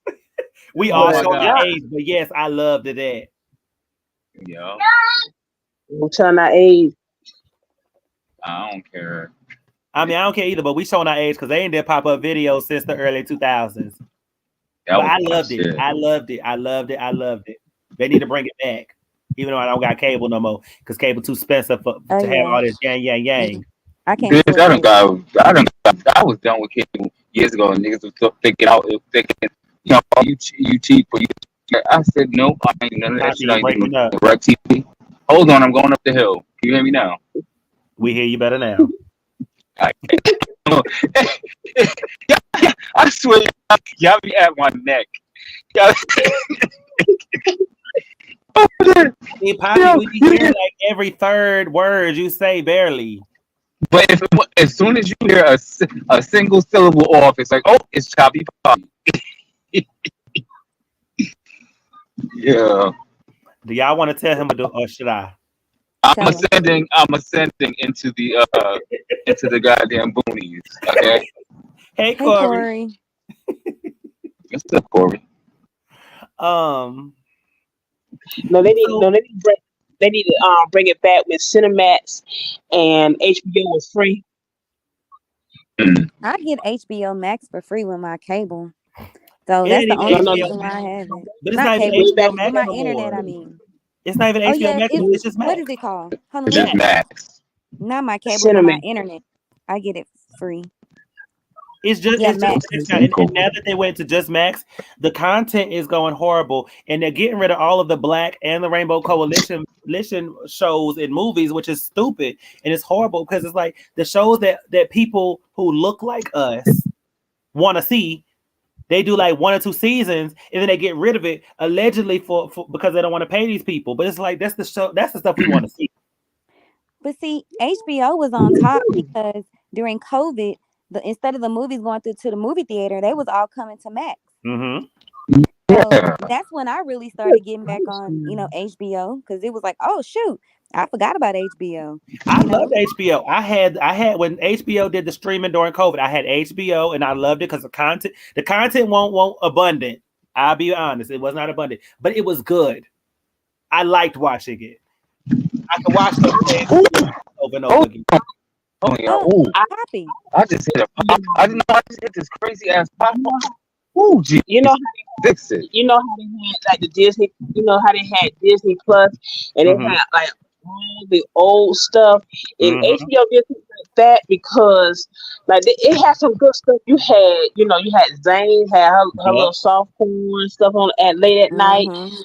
Speaker 1: We
Speaker 3: Oh
Speaker 1: all
Speaker 3: my
Speaker 8: But
Speaker 1: showing our
Speaker 3: god.
Speaker 1: age, but yes, I loved that.
Speaker 3: Yo,
Speaker 8: I'm telling our age.
Speaker 3: I don't care.
Speaker 1: I mean, I don't care either, but we showing our age because they ain't did pop-up videos since the early 2000s.
Speaker 3: That
Speaker 1: But
Speaker 3: was
Speaker 1: I
Speaker 3: my
Speaker 1: loved it.
Speaker 3: shit.
Speaker 1: I loved it. I loved it. I loved it. They need to bring it back. Even though I don't got cable no more, because cable too expensive
Speaker 9: Oh
Speaker 1: to have
Speaker 9: yeah.
Speaker 1: all this yang.
Speaker 9: I can't
Speaker 3: Bitch,
Speaker 9: afford cable.
Speaker 3: I was done with cable years ago, and niggas was thinking, you cheap, or you. I said no, I ain't none of that
Speaker 1: Tati,
Speaker 3: shit.
Speaker 1: you
Speaker 3: I ain't doing
Speaker 1: breaking up.
Speaker 3: direct TV. Hold on, I'm going up the hill. Can you hear me now?
Speaker 1: We hear you better now.
Speaker 3: I swear, y'all be at my neck. Y'all-
Speaker 1: Hey, Poppy, we be hearing like every third word you say barely.
Speaker 3: But as soon as you hear a single syllable off, it's like, oh, it's choppy poppy. Yeah,
Speaker 1: Do y'all want to tell him or should I?
Speaker 3: I'm
Speaker 9: Tell him.
Speaker 3: ascending into the goddamn boonies. Okay,
Speaker 1: Hey,
Speaker 9: Hey
Speaker 1: Corey.
Speaker 9: Corey.
Speaker 3: what's up, Corey?
Speaker 1: Um,
Speaker 8: No, they need
Speaker 1: so
Speaker 8: no, they need to bring it back with Cinemax and HBO was free.
Speaker 9: I get HBO Max for free with my cable. So
Speaker 1: it
Speaker 9: that's
Speaker 1: ain't
Speaker 9: the
Speaker 1: even
Speaker 8: No,
Speaker 9: only
Speaker 8: no,
Speaker 1: HBO
Speaker 8: no.
Speaker 9: reason why I
Speaker 1: Max,
Speaker 9: have it.
Speaker 1: but it's
Speaker 9: Not
Speaker 1: not even
Speaker 9: cable,
Speaker 8: Bring back
Speaker 1: HBO
Speaker 9: with
Speaker 1: Max
Speaker 9: my
Speaker 1: no
Speaker 9: internet, I
Speaker 1: more.
Speaker 9: mean.
Speaker 1: It's not even
Speaker 9: Oh
Speaker 1: HBO
Speaker 9: yeah,
Speaker 1: Max. It's just
Speaker 9: what
Speaker 1: Max.
Speaker 9: is it called? Hold on,
Speaker 3: It's
Speaker 9: let me
Speaker 3: just
Speaker 9: ask.
Speaker 3: Max.
Speaker 9: Not my cable, but my
Speaker 8: Cinemax.
Speaker 9: internet. I get it free.
Speaker 1: It's
Speaker 9: Yeah,
Speaker 1: just
Speaker 9: Max.
Speaker 1: Max now. And now that they went to just Max, the content is going horrible, and they're getting rid of all of the Black and the Rainbow Coalition shows and movies, which is stupid and it's horrible because it's like the shows that people who look like us want to see. They do like 1 or 2 seasons, and then they get rid of it allegedly for because they don't want to pay these people. But it's like that's the show. That's the stuff we want to see.
Speaker 9: But see, HBO was on top because during COVID, instead of the movies going through to the movie theater, they was all coming to Max.
Speaker 1: Mm-hmm.
Speaker 9: So
Speaker 3: Yeah.
Speaker 9: that's when I really started getting back on, HBO, because it was like, oh shoot, I forgot about HBO.
Speaker 1: I
Speaker 9: You know,
Speaker 1: loved HBO. I had when HBO did the streaming during COVID. I had HBO and I loved it because the content won't abundant. I'll be honest, it was not abundant, but it was good. I liked watching it. I could watch those same movies over and over again.
Speaker 3: Oh yeah.
Speaker 9: oh,
Speaker 3: Ooh,
Speaker 9: Poppy.
Speaker 3: I just hit a pop. I didn't know I just hit this crazy ass pop. Ooh, geez.
Speaker 8: You know,
Speaker 3: Fix it.
Speaker 8: you know how they had like the Disney. You know how they had Disney Plus, and they
Speaker 1: Mm-hmm.
Speaker 8: had like all the old stuff. And
Speaker 1: Mm-hmm.
Speaker 8: HBO did things like that because like it had some good stuff. You had Zane had her
Speaker 1: Yep.
Speaker 8: little soft porn stuff on at late at night.
Speaker 9: Mm-hmm.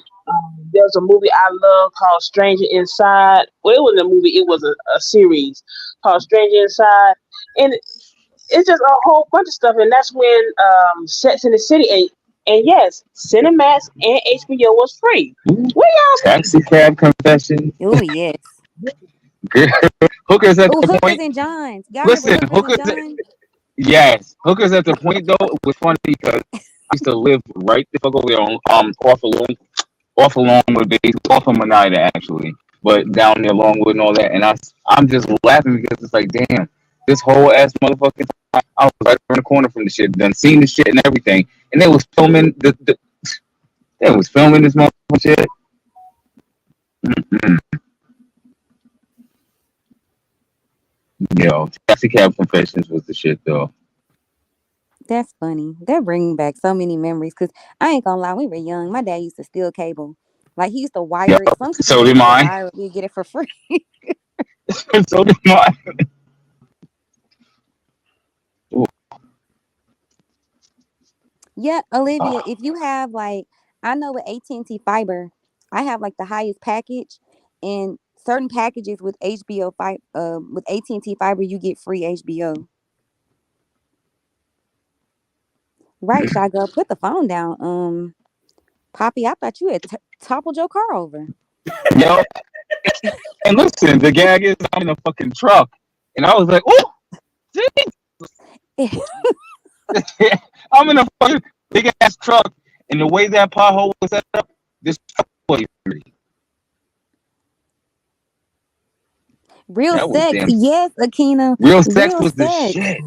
Speaker 8: There's a movie I love called Stranger Inside. Well, it wasn't a movie; it was a series called Stranger Inside, and it's just a whole bunch of stuff. And that's when Sex in the City and yes, Cinemax and HBO was free. Where y'all
Speaker 3: Taxi cab confession.
Speaker 9: Oh yes.
Speaker 3: Hookers at
Speaker 9: Oh,
Speaker 3: the
Speaker 9: Hookers
Speaker 3: point.
Speaker 9: and Johns. Y'all
Speaker 3: Listen,
Speaker 9: remember Hookers and
Speaker 3: hookers.
Speaker 9: Johns?
Speaker 3: Yes, hookers at the point though it was funny because I used to live right the fuck over there on off along with base off of Monida actually, but down there Longwood and all that, and I'm just laughing because it's like damn, this whole ass motherfucking time I was right around the corner from the shit, done seen the shit and everything, and they was filming they was filming this motherfucking shit. Mm-mm. Yo, Taxi Cab Confessions was the shit though.
Speaker 9: That's funny. They're bringing back so many memories. Cause I ain't gonna lie, we were young. My dad used to steal cable. Like he used to
Speaker 3: Yo,
Speaker 9: wire it. Sometimes
Speaker 3: so
Speaker 9: he
Speaker 3: did
Speaker 9: used to
Speaker 3: mine.
Speaker 9: wire it. We get it for free.
Speaker 3: So did mine. Ooh.
Speaker 9: Yeah, Olivia. If you have like, I know with AT&T Fiber, I have like the highest package, and certain packages with with AT&T Fiber, you get free HBO. Right, Shy Girl, put the phone down. Poppy, I thought you had toppled your car over.
Speaker 3: Yo, and listen, the gag is I'm in a fucking truck, and I was like, oh, I'm in a fucking big ass truck, and the way that pothole was set up, this truck was ready.
Speaker 9: Real
Speaker 3: That was
Speaker 9: sex,
Speaker 3: damn.
Speaker 9: yes, Akina.
Speaker 3: Real sex
Speaker 9: Real
Speaker 3: was the
Speaker 9: sex.
Speaker 3: shit.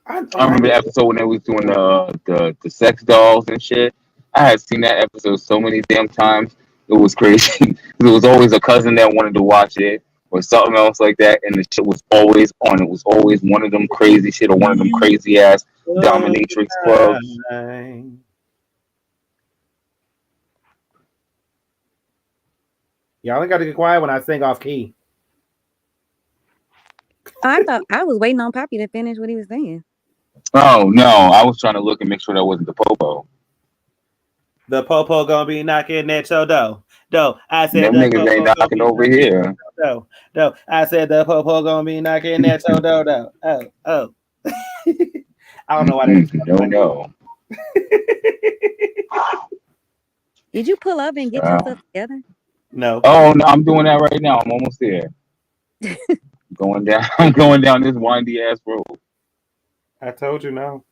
Speaker 3: I remember the episode when they was doing the sex dolls and shit. I had seen that episode so many damn times. It was crazy. There was always a cousin that wanted to watch it or something else like that, and the shit was always on. It was always one of them crazy shit or one of them crazy ass dominatrix clubs.
Speaker 1: Y'all ain't got to get quiet when I sing off key.
Speaker 9: I thought I was waiting on Poppy to finish what he was saying.
Speaker 3: Oh no, I was trying to look and make sure that wasn't the popo.
Speaker 1: The popo gonna be knocking at your door. I said
Speaker 3: Them
Speaker 1: the
Speaker 3: niggas ain't
Speaker 1: popo
Speaker 3: knocking over here.
Speaker 1: I said the popo gonna be knocking at your door. Oh. I don't know why they
Speaker 3: No.
Speaker 9: Did you pull up and get yourself together?
Speaker 1: No.
Speaker 3: Oh no, I'm doing that right now. I'm almost there. I'm going down this windy ass road.
Speaker 1: I told you no.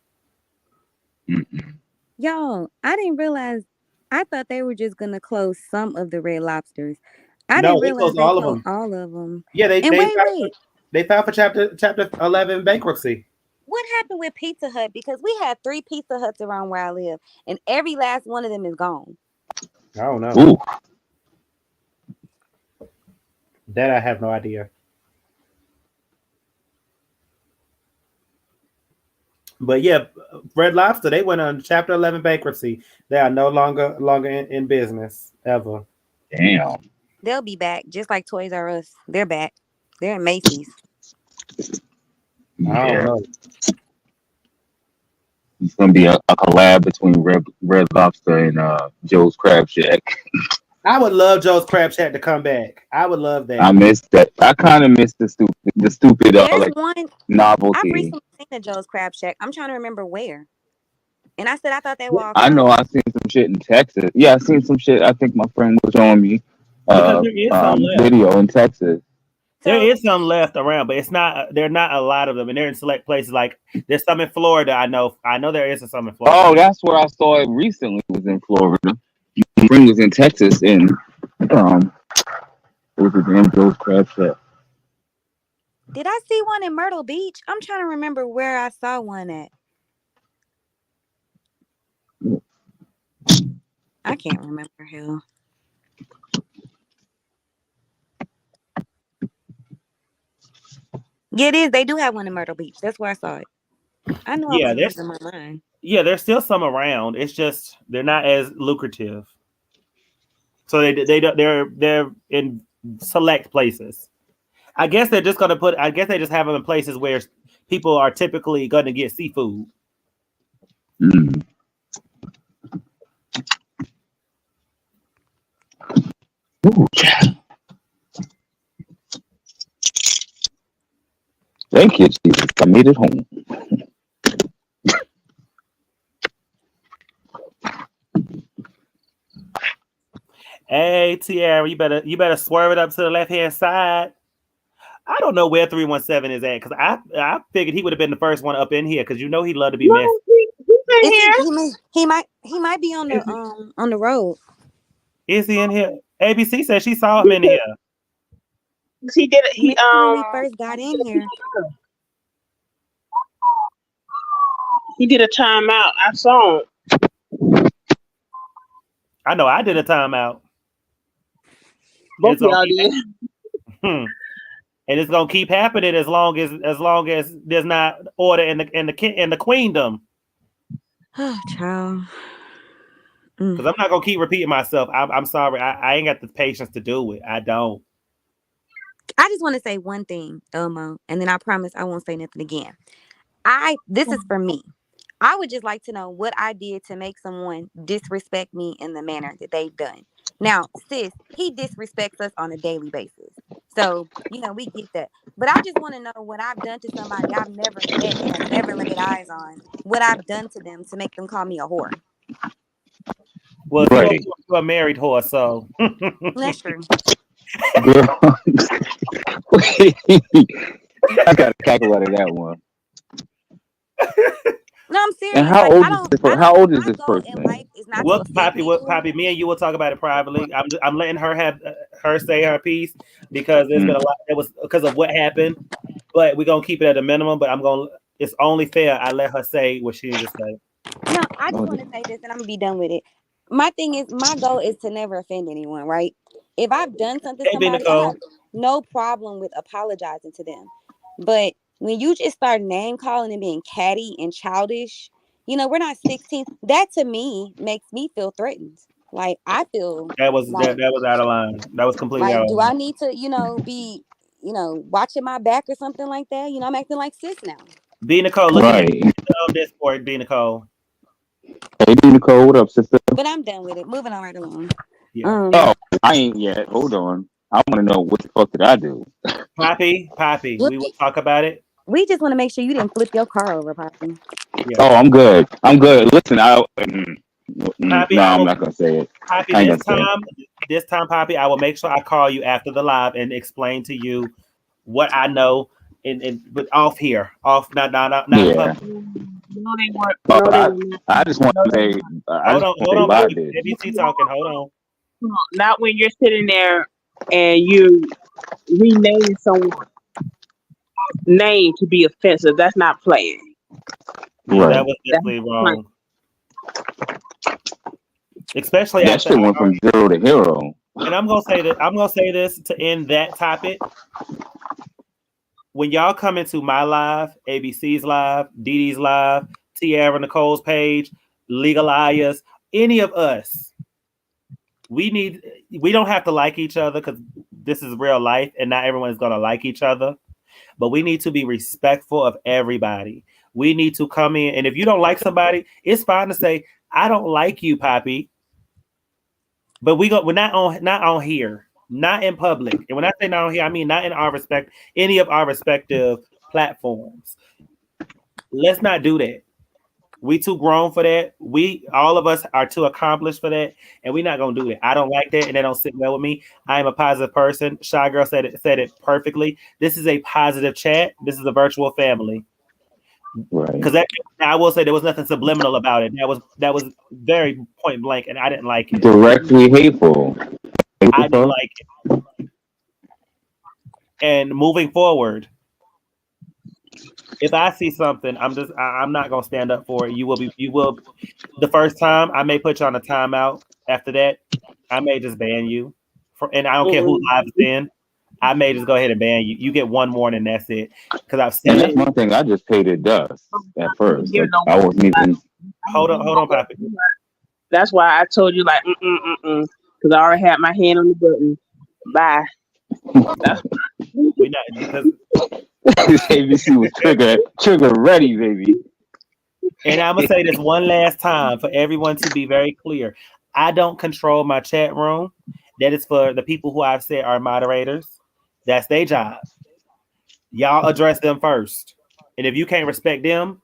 Speaker 9: Y'all, I didn't realize. I thought they were just gonna close some of the Red Lobsters. I
Speaker 1: No,
Speaker 9: didn't
Speaker 1: they
Speaker 9: realize
Speaker 1: closed
Speaker 9: they
Speaker 1: all of
Speaker 9: closed
Speaker 1: them.
Speaker 9: all of them.
Speaker 1: Yeah, they
Speaker 9: wait.
Speaker 1: They filed for chapter 11 bankruptcy.
Speaker 9: What happened with Pizza Hut? Because we had 3 Pizza Huts around where I live, and every last one of them is gone.
Speaker 1: I don't know.
Speaker 3: Ooh.
Speaker 1: That I have no idea. But yeah, Red Lobster, they went on chapter 11 bankruptcy. They are no longer in business ever.
Speaker 3: Damn.
Speaker 9: They'll be back, just like Toys R Us. They're back. They're in Macy's.
Speaker 1: I don't know.
Speaker 3: It's gonna be a collab between Red Lobster and Joe's Crab Shack.
Speaker 1: I would love Joe's Crab Shack to come back. I would love that.
Speaker 3: I missed that. I kind of missed the stupid
Speaker 9: There's one
Speaker 3: novelty.
Speaker 9: I've recently seen a Joe's Crab Shack. I'm trying to remember where. And I said I thought they were all
Speaker 3: I know
Speaker 9: closed.
Speaker 3: I seen some shit in Texas. Yeah, I seen some shit. I think my friend was showing me video in Texas.
Speaker 1: There is some left around, but there are not a lot of them, and they're in select places. Like there's some in Florida. I know there is some in Florida.
Speaker 3: Oh, that's where I saw it recently. Was in Florida. My friend was in Texas, and it was a damn Joe's Crab Shack.
Speaker 9: Did I see one in Myrtle Beach? I'm trying to remember where I saw one at. I can't remember who. Yeah, it is. They do have one in Myrtle Beach. That's where I saw it. I know I was losing my mind.
Speaker 1: Yeah, there's still some around. It's just they're not as lucrative. So they're in select places. I guess they're just gonna I guess they just have them in places where people are typically gonna get seafood.
Speaker 3: Mm. Ooh, thank you, Jesus. I made it home.
Speaker 1: Hey, Tiara, you better swerve it up to the left hand side. I don't know where 317 is at because I figured he would have been the first one up in here because you know he loved to be messy.
Speaker 9: He might be on the road.
Speaker 1: Is he in here? ABC said she saw him in here.
Speaker 8: He did it.
Speaker 9: When we first got in here.
Speaker 8: He did a timeout. I saw him.
Speaker 1: I know I did a timeout.
Speaker 8: Both of y'all did.
Speaker 1: And it's gonna keep happening as long as there's not order in the queendom.
Speaker 9: Oh, child.
Speaker 1: Because I'm not gonna keep repeating myself. I'm sorry. I ain't got the patience to do it. I don't.
Speaker 9: I just want to say one thing, Elmo, and then I promise I won't say nothing again. This is for me. I would just like to know what I did to make someone disrespect me in the manner that they've done. Now, sis, he disrespects us on a daily basis. So, we get that. But I just want to know what I've done to somebody I've never met and have never laid eyes on. What I've done to them to make them call me a whore.
Speaker 1: Well, right. You're a married whore, so.
Speaker 9: That's true.
Speaker 3: Girl. I got a cackle out of that one.
Speaker 9: No, I'm serious.
Speaker 3: And how old is this person?
Speaker 9: Life is it's not to
Speaker 1: What
Speaker 9: offend
Speaker 1: Poppy? What
Speaker 9: people.
Speaker 1: Poppy? Me and you will talk about it privately. I'm letting her have her say her piece because there's been a lot. It was because of what happened, but we're gonna keep it at a minimum. But I'm gonna. It's only fair I let her say what she needs to say.
Speaker 9: No, I just want to say this, and I'm gonna be done with it. My thing is, my goal is to never offend anyone, right? If I've done something to
Speaker 1: Hey, B
Speaker 9: somebody, I
Speaker 1: Nicole.
Speaker 9: have no problem with apologizing to them. But when you just start name calling and being catty and childish, we're not 16. That to me makes me feel threatened. Like I feel
Speaker 1: That was
Speaker 9: like
Speaker 1: that was out of line. That was completely out
Speaker 9: like
Speaker 1: of
Speaker 9: do
Speaker 1: line.
Speaker 9: I need to, be, watching my back or something like that? I'm acting like sis now.
Speaker 1: B Nicole, look at
Speaker 3: Right.
Speaker 1: the Discord. B Nicole.
Speaker 3: Hey, Nicole, what up, sister?
Speaker 9: But I'm done with it. Moving on right along.
Speaker 1: Yeah.
Speaker 3: Oh, I ain't yet. Hold on. I want to know what the fuck did I do?
Speaker 1: Poppy.
Speaker 9: Look,
Speaker 1: We will talk about it.
Speaker 9: we just want to make sure you didn't flip your car over, Poppy.
Speaker 1: Yeah.
Speaker 3: Oh, I'm good. I'm good. Listen,
Speaker 1: Poppy,
Speaker 3: no,
Speaker 1: I
Speaker 3: I'm
Speaker 1: will.
Speaker 3: not gonna say it.
Speaker 1: Poppy,
Speaker 3: I ain't gonna say it.
Speaker 1: this time, Poppy, I will make sure I call you after the live and explain to you what I know, but off here, off not in
Speaker 3: Yeah.
Speaker 1: public.
Speaker 8: No, they weren't.
Speaker 3: Oh,
Speaker 8: No, they were not.
Speaker 3: I just want
Speaker 8: No,
Speaker 3: to
Speaker 8: they were
Speaker 3: say,
Speaker 8: not.
Speaker 3: I just want to say,
Speaker 1: Hold on,
Speaker 3: Bob
Speaker 1: baby.
Speaker 3: did.
Speaker 1: ABC talking. Hold on.
Speaker 8: Not when you're sitting there and you rename someone's name to be offensive. That's not playing.
Speaker 1: Yeah, that
Speaker 3: Right.
Speaker 1: was
Speaker 8: That's
Speaker 1: definitely
Speaker 8: not playing.
Speaker 1: wrong, especially
Speaker 3: That
Speaker 1: after.
Speaker 3: shit went from zero to hero.
Speaker 1: And I'm gonna say that. I'm gonna say this to end that topic. When y'all come into my live, ABC's live, Dee Dee's live, Tiara Nicole's page, Legal Ayah's, any of us, we don't have to like each other because this is real life and not everyone is gonna like each other. But we need to be respectful of everybody. We need to come in, and if you don't like somebody, it's fine to say, I don't like you, Poppy. But we're not on here, not in public. And when I say not on here, I mean not in any of our respective platforms. Let's not do that. We too grown for that. All of us are too accomplished for that, and we're not gonna do that. I don't like that, and that don't sit well with me. I am a positive person. Shy Girl said it perfectly. This is a positive chat. This is a virtual family.
Speaker 3: Right.
Speaker 1: Because I will say there was nothing subliminal about it. That was very point blank, and I didn't like it.
Speaker 3: Directly hateful.
Speaker 1: I didn't like it. And moving forward, if I see something, I'm not gonna stand up for it. You will. The first time I may put you on a timeout. After that, I may just ban you. And I don't care who live is in. I may just go ahead and ban you. You get one more, and that's it. Because I've said
Speaker 3: And
Speaker 1: it.
Speaker 3: that's one thing I just paid it dust at first. Like, I wasn't even.
Speaker 1: Hold on, Poppy.
Speaker 8: That's why I told you like because I already had my hand on the button. Bye. That's
Speaker 1: we not because
Speaker 3: ABC was trigger ready, baby.
Speaker 1: And I'm gonna say this one last time for everyone to be very clear. I don't control my chat room. That is for the people who I've said are moderators. That's their job. Y'all address them first. And if you can't respect them,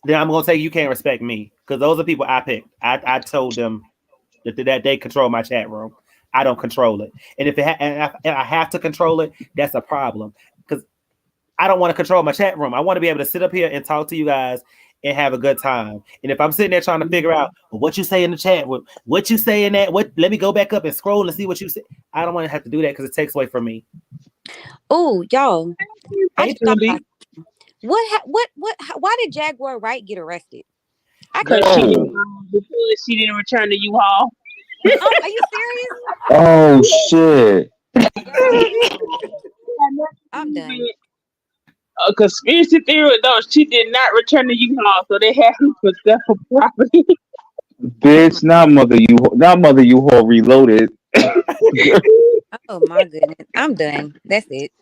Speaker 1: then I'm gonna say you can't respect me because those are people I picked. I told them that they control my chat room. I don't control it, and if I have to control it, that's a problem because I don't want to control my chat room. I want to be able to sit up here and talk to you guys and have a good time. And if I'm sitting there trying to figure out what you say in the chat, what you say in that, let me go back up and scroll and see what you say. I don't want to have to do that because it takes away from me.
Speaker 9: Oh, y'all! I
Speaker 1: Hey,
Speaker 9: just thought about why did Jaguar Wright get arrested?
Speaker 8: because she didn't return the U-Haul.
Speaker 9: Are you serious?
Speaker 3: Oh shit!
Speaker 9: I'm done.
Speaker 8: A conspiracy theory though, she did not return the U-Haul, so they had her for theft of property.
Speaker 3: Bitch, not mother U-Haul reloaded.
Speaker 9: Oh my goodness, I'm done. That's it.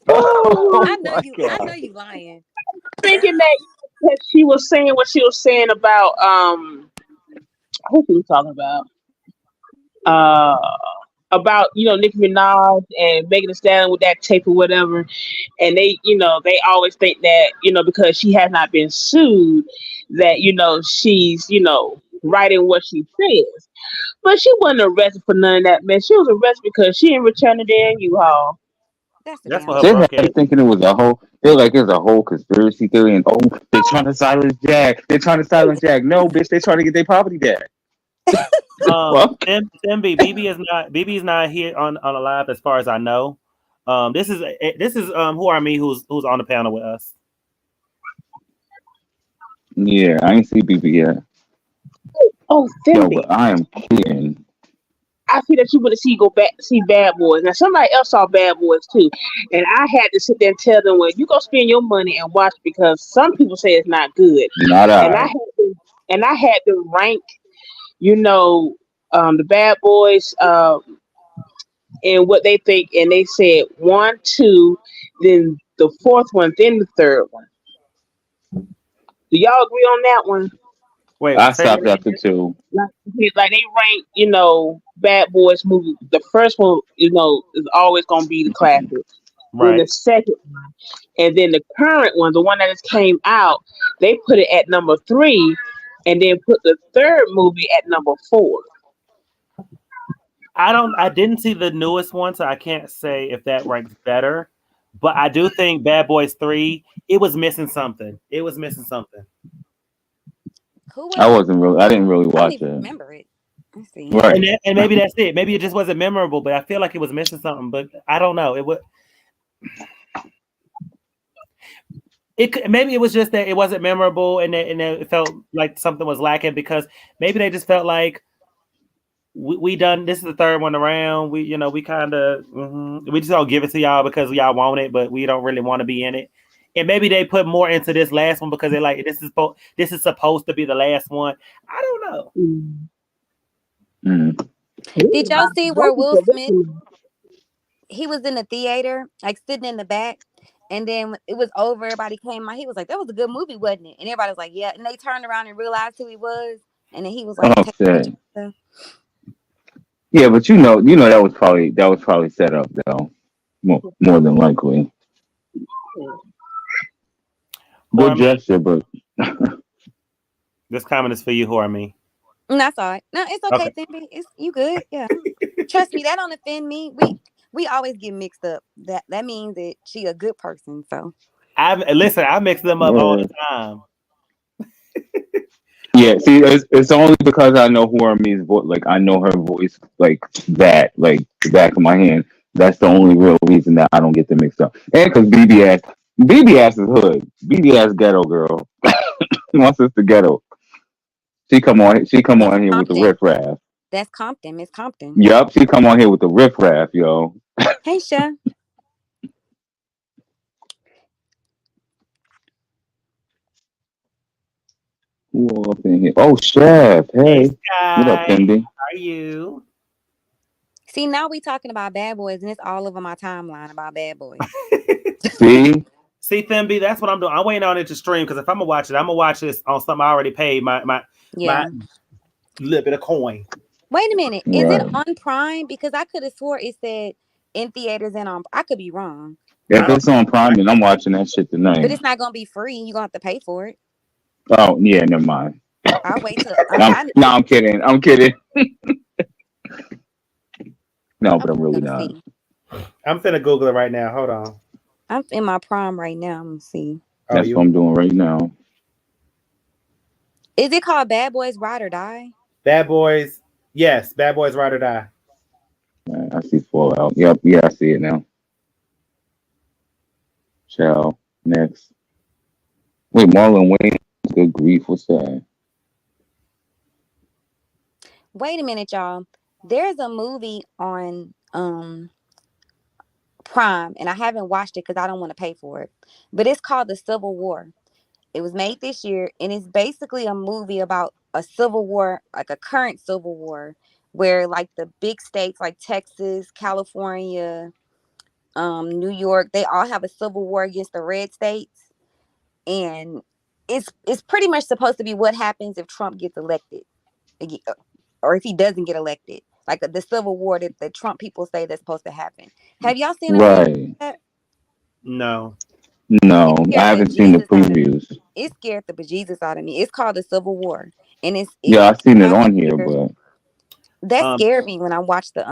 Speaker 3: Oh,
Speaker 9: I know you lying.
Speaker 8: Thinking that she was saying what she was saying about who she was talking about Nicki Minaj and Megan Thee Stallion with that tape or whatever, and they always think that because she has not been sued that she's writing what she says, but she wasn't arrested for none of that, man. She was arrested because she didn't return the damn U-Haul.
Speaker 9: That's
Speaker 1: for her
Speaker 3: they
Speaker 1: broke
Speaker 3: had
Speaker 1: ass.
Speaker 3: thinking it was a whole. feel like it's a whole conspiracy theory, and they're trying to silence Jack. They're trying to silence Jack. No, bitch, they're trying to get their property back. Fuck.
Speaker 1: Themby, BB is not here on a live as far as I know. This is who are me who's on the panel with us.
Speaker 3: Yeah, I ain't see BB yet.
Speaker 8: Oh,
Speaker 3: Yo,
Speaker 8: Themby.
Speaker 3: but I am kidding.
Speaker 8: I see that you want to go back see Bad Boys. Now somebody else saw Bad Boys too, and I had to sit there and tell them, well, you go spend your money and watch because some people say it's not good.
Speaker 3: Not
Speaker 8: And I
Speaker 3: I.
Speaker 8: had to rank, the Bad Boys and what they think, and they said 1, 2, then the fourth one, then the third one. Do y'all agree on that one?
Speaker 1: Wait,
Speaker 3: I stopped after 2.
Speaker 8: Like they rank, Bad Boys movie. The first one, is always gonna be the classic. Then the
Speaker 1: right.
Speaker 8: second one, and then the current one, the one that just came out, they put it at number 3, and then put the third movie at number 4.
Speaker 1: I didn't see the newest one, so I can't say if that ranks better. But I do think Bad Boys 3, it was missing something. It was missing something.
Speaker 9: Who was
Speaker 3: I didn't really
Speaker 9: I don't
Speaker 3: watch
Speaker 9: even
Speaker 3: it.
Speaker 9: remember it. Let's see.
Speaker 3: Right.
Speaker 1: And maybe that's it. Maybe it just wasn't memorable, but I feel like it was missing something. But I don't know. Maybe it was just that it wasn't memorable, and it felt like something was lacking because maybe they just felt like we done. This is the third one around. We kind of we just don't give it to y'all because y'all want it, but we don't really want to be in it. And maybe they put more into this last one because they're like, this is supposed to be the last one. I don't know.
Speaker 3: Mm.
Speaker 9: Did y'all see where Will Smith? He was in the theater, like sitting in the back, and then it was over. Everybody came out. He was like, "That was a good movie, wasn't it?" And everybody was like, "Yeah." And they turned around and realized who he was, and then he was like,
Speaker 3: Oh
Speaker 9: "Take a
Speaker 3: shit.
Speaker 9: picture and stuff."
Speaker 3: Yeah, but that was probably set up though. More than likely. Good gesture, but
Speaker 1: this comment is for you. Who are me?
Speaker 9: That's all right. No, it's okay, Themby. It's you good. Yeah. Trust me, that don't offend me. We always get mixed up. That means that she a good person. So
Speaker 1: I mix them up all the time.
Speaker 3: yeah, see, it's only because I know who are me's voice. Like I know her voice, like that, like the back of my hand. That's the only real reason that I don't get them mixed up. And because BB ass is hood. BB ass ghetto girl. My sister ghetto. She come on here with the riffraff.
Speaker 9: that's Compton, Miss Compton.
Speaker 3: Yup, she come on here with the riffraff, yo.
Speaker 9: Hey, Sha.
Speaker 3: Who up in here? Oh, Chef. Hey. What up, Cindy?
Speaker 1: How are you?
Speaker 9: See, now we talking about Bad Boys, and it's all over my timeline about Bad Boys.
Speaker 3: See,
Speaker 1: Themby, that's what I'm doing. I'm waiting on it to stream because if I'm gonna watch it, I'm gonna watch this on something I already paid my little bit of coin.
Speaker 9: Wait a minute, is it on Prime? Because I could have swore it said in theaters and on. I could be wrong.
Speaker 3: If it's on Prime, then I'm watching that shit tonight.
Speaker 9: But it's not gonna be free. You're gonna have to pay for it.
Speaker 3: Oh yeah, never mind.
Speaker 9: I'll wait till.
Speaker 3: No, I'm kidding. No, but I'm really not.
Speaker 1: I'm finna Google it right now. Hold on.
Speaker 9: I'm in my Prime right now. I'm gonna see.
Speaker 3: That's what I'm doing right now.
Speaker 9: Is it called Bad Boys Ride or Die?
Speaker 1: Bad Boys, yes. Bad Boys Ride or Die.
Speaker 3: I see Fallout. Yep, yeah, I see it now. Ciao. Next. Wait, Marlon Wayne. Good grief, what's that?
Speaker 9: Wait a minute, y'all. There's a movie on Prime, and I haven't watched it because I don't want to pay for it. But it's called The Civil War. It was made this year, and it's basically a movie about a civil war, like a current civil war, where like the big states like Texas, California, New York, they all have a civil war against the red states. And it's pretty much supposed to be what happens if Trump gets elected, or if he doesn't get elected, like the civil war that the Trump people say that's supposed to happen. Have y'all seen that?
Speaker 1: No,
Speaker 3: I haven't seen the previews.
Speaker 9: It scared the bejesus out of me. It's called The Civil War, and it's
Speaker 3: I've seen it on here, but
Speaker 9: that scared me when I watched the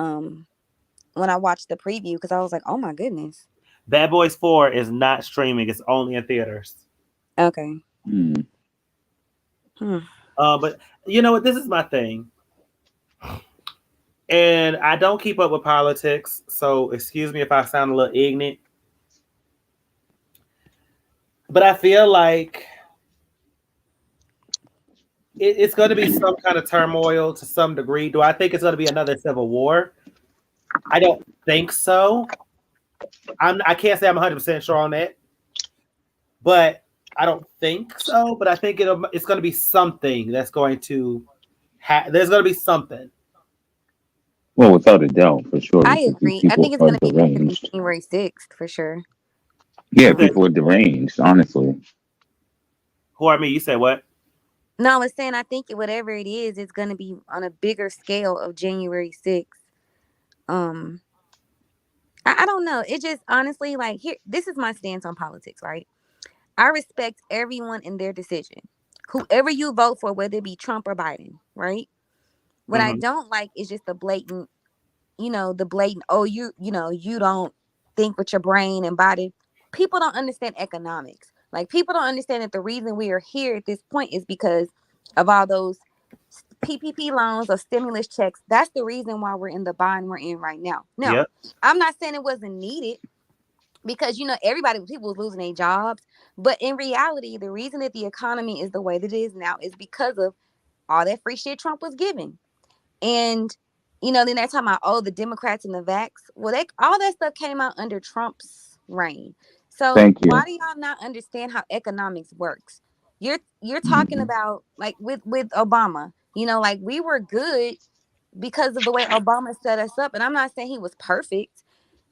Speaker 9: preview because I was like, oh my goodness.
Speaker 1: Bad Boys 4 is not streaming. It's only in theaters.
Speaker 9: Okay.
Speaker 3: Hmm.
Speaker 1: But you know what? This is my thing. And I don't keep up with politics, so excuse me if I sound a little ignorant. But I feel like it's going to be some kind of turmoil to some degree. Do I think it's going to be another civil war? I don't think so. I can't say I'm 100% sure on that, but I don't think so. But I think it's going to be something that's going to there's going to be something.
Speaker 3: Well, without a doubt, for sure.
Speaker 9: I
Speaker 3: Because these
Speaker 9: agree. I think
Speaker 3: people
Speaker 9: it's
Speaker 3: are
Speaker 9: going to be bigger than
Speaker 3: deranged.
Speaker 9: January 6th for sure.
Speaker 3: Yeah, people are deranged, honestly.
Speaker 1: Who are me? You said what?
Speaker 9: No, I was saying I think whatever it is, it's going to be on a bigger scale of January 6th. I don't know. It just honestly, like, here, this is my stance on politics, right? I respect everyone in their decision. Whoever you vote for, whether it be Trump or Biden, right? What I don't like is just the blatant, oh, you don't think with your brain and body. People don't understand economics. Like, people don't understand that the reason we are here at this point is because of all those PPP loans or stimulus checks. That's the reason why we're in the bind we're in right now. Now,
Speaker 1: Yep.
Speaker 9: I'm not saying it wasn't needed because people was losing their jobs, but in reality, the reason that the economy is the way that it is now is because of all that free shit Trump was giving. And then they're talking about, the Democrats and the vax. Well, all that stuff came out under Trump's reign. So
Speaker 3: Thank you.
Speaker 9: why do y'all not understand how economics works? You're talking about, like, with Obama, like, we were good because of the way Obama set us up. And I'm not saying he was perfect,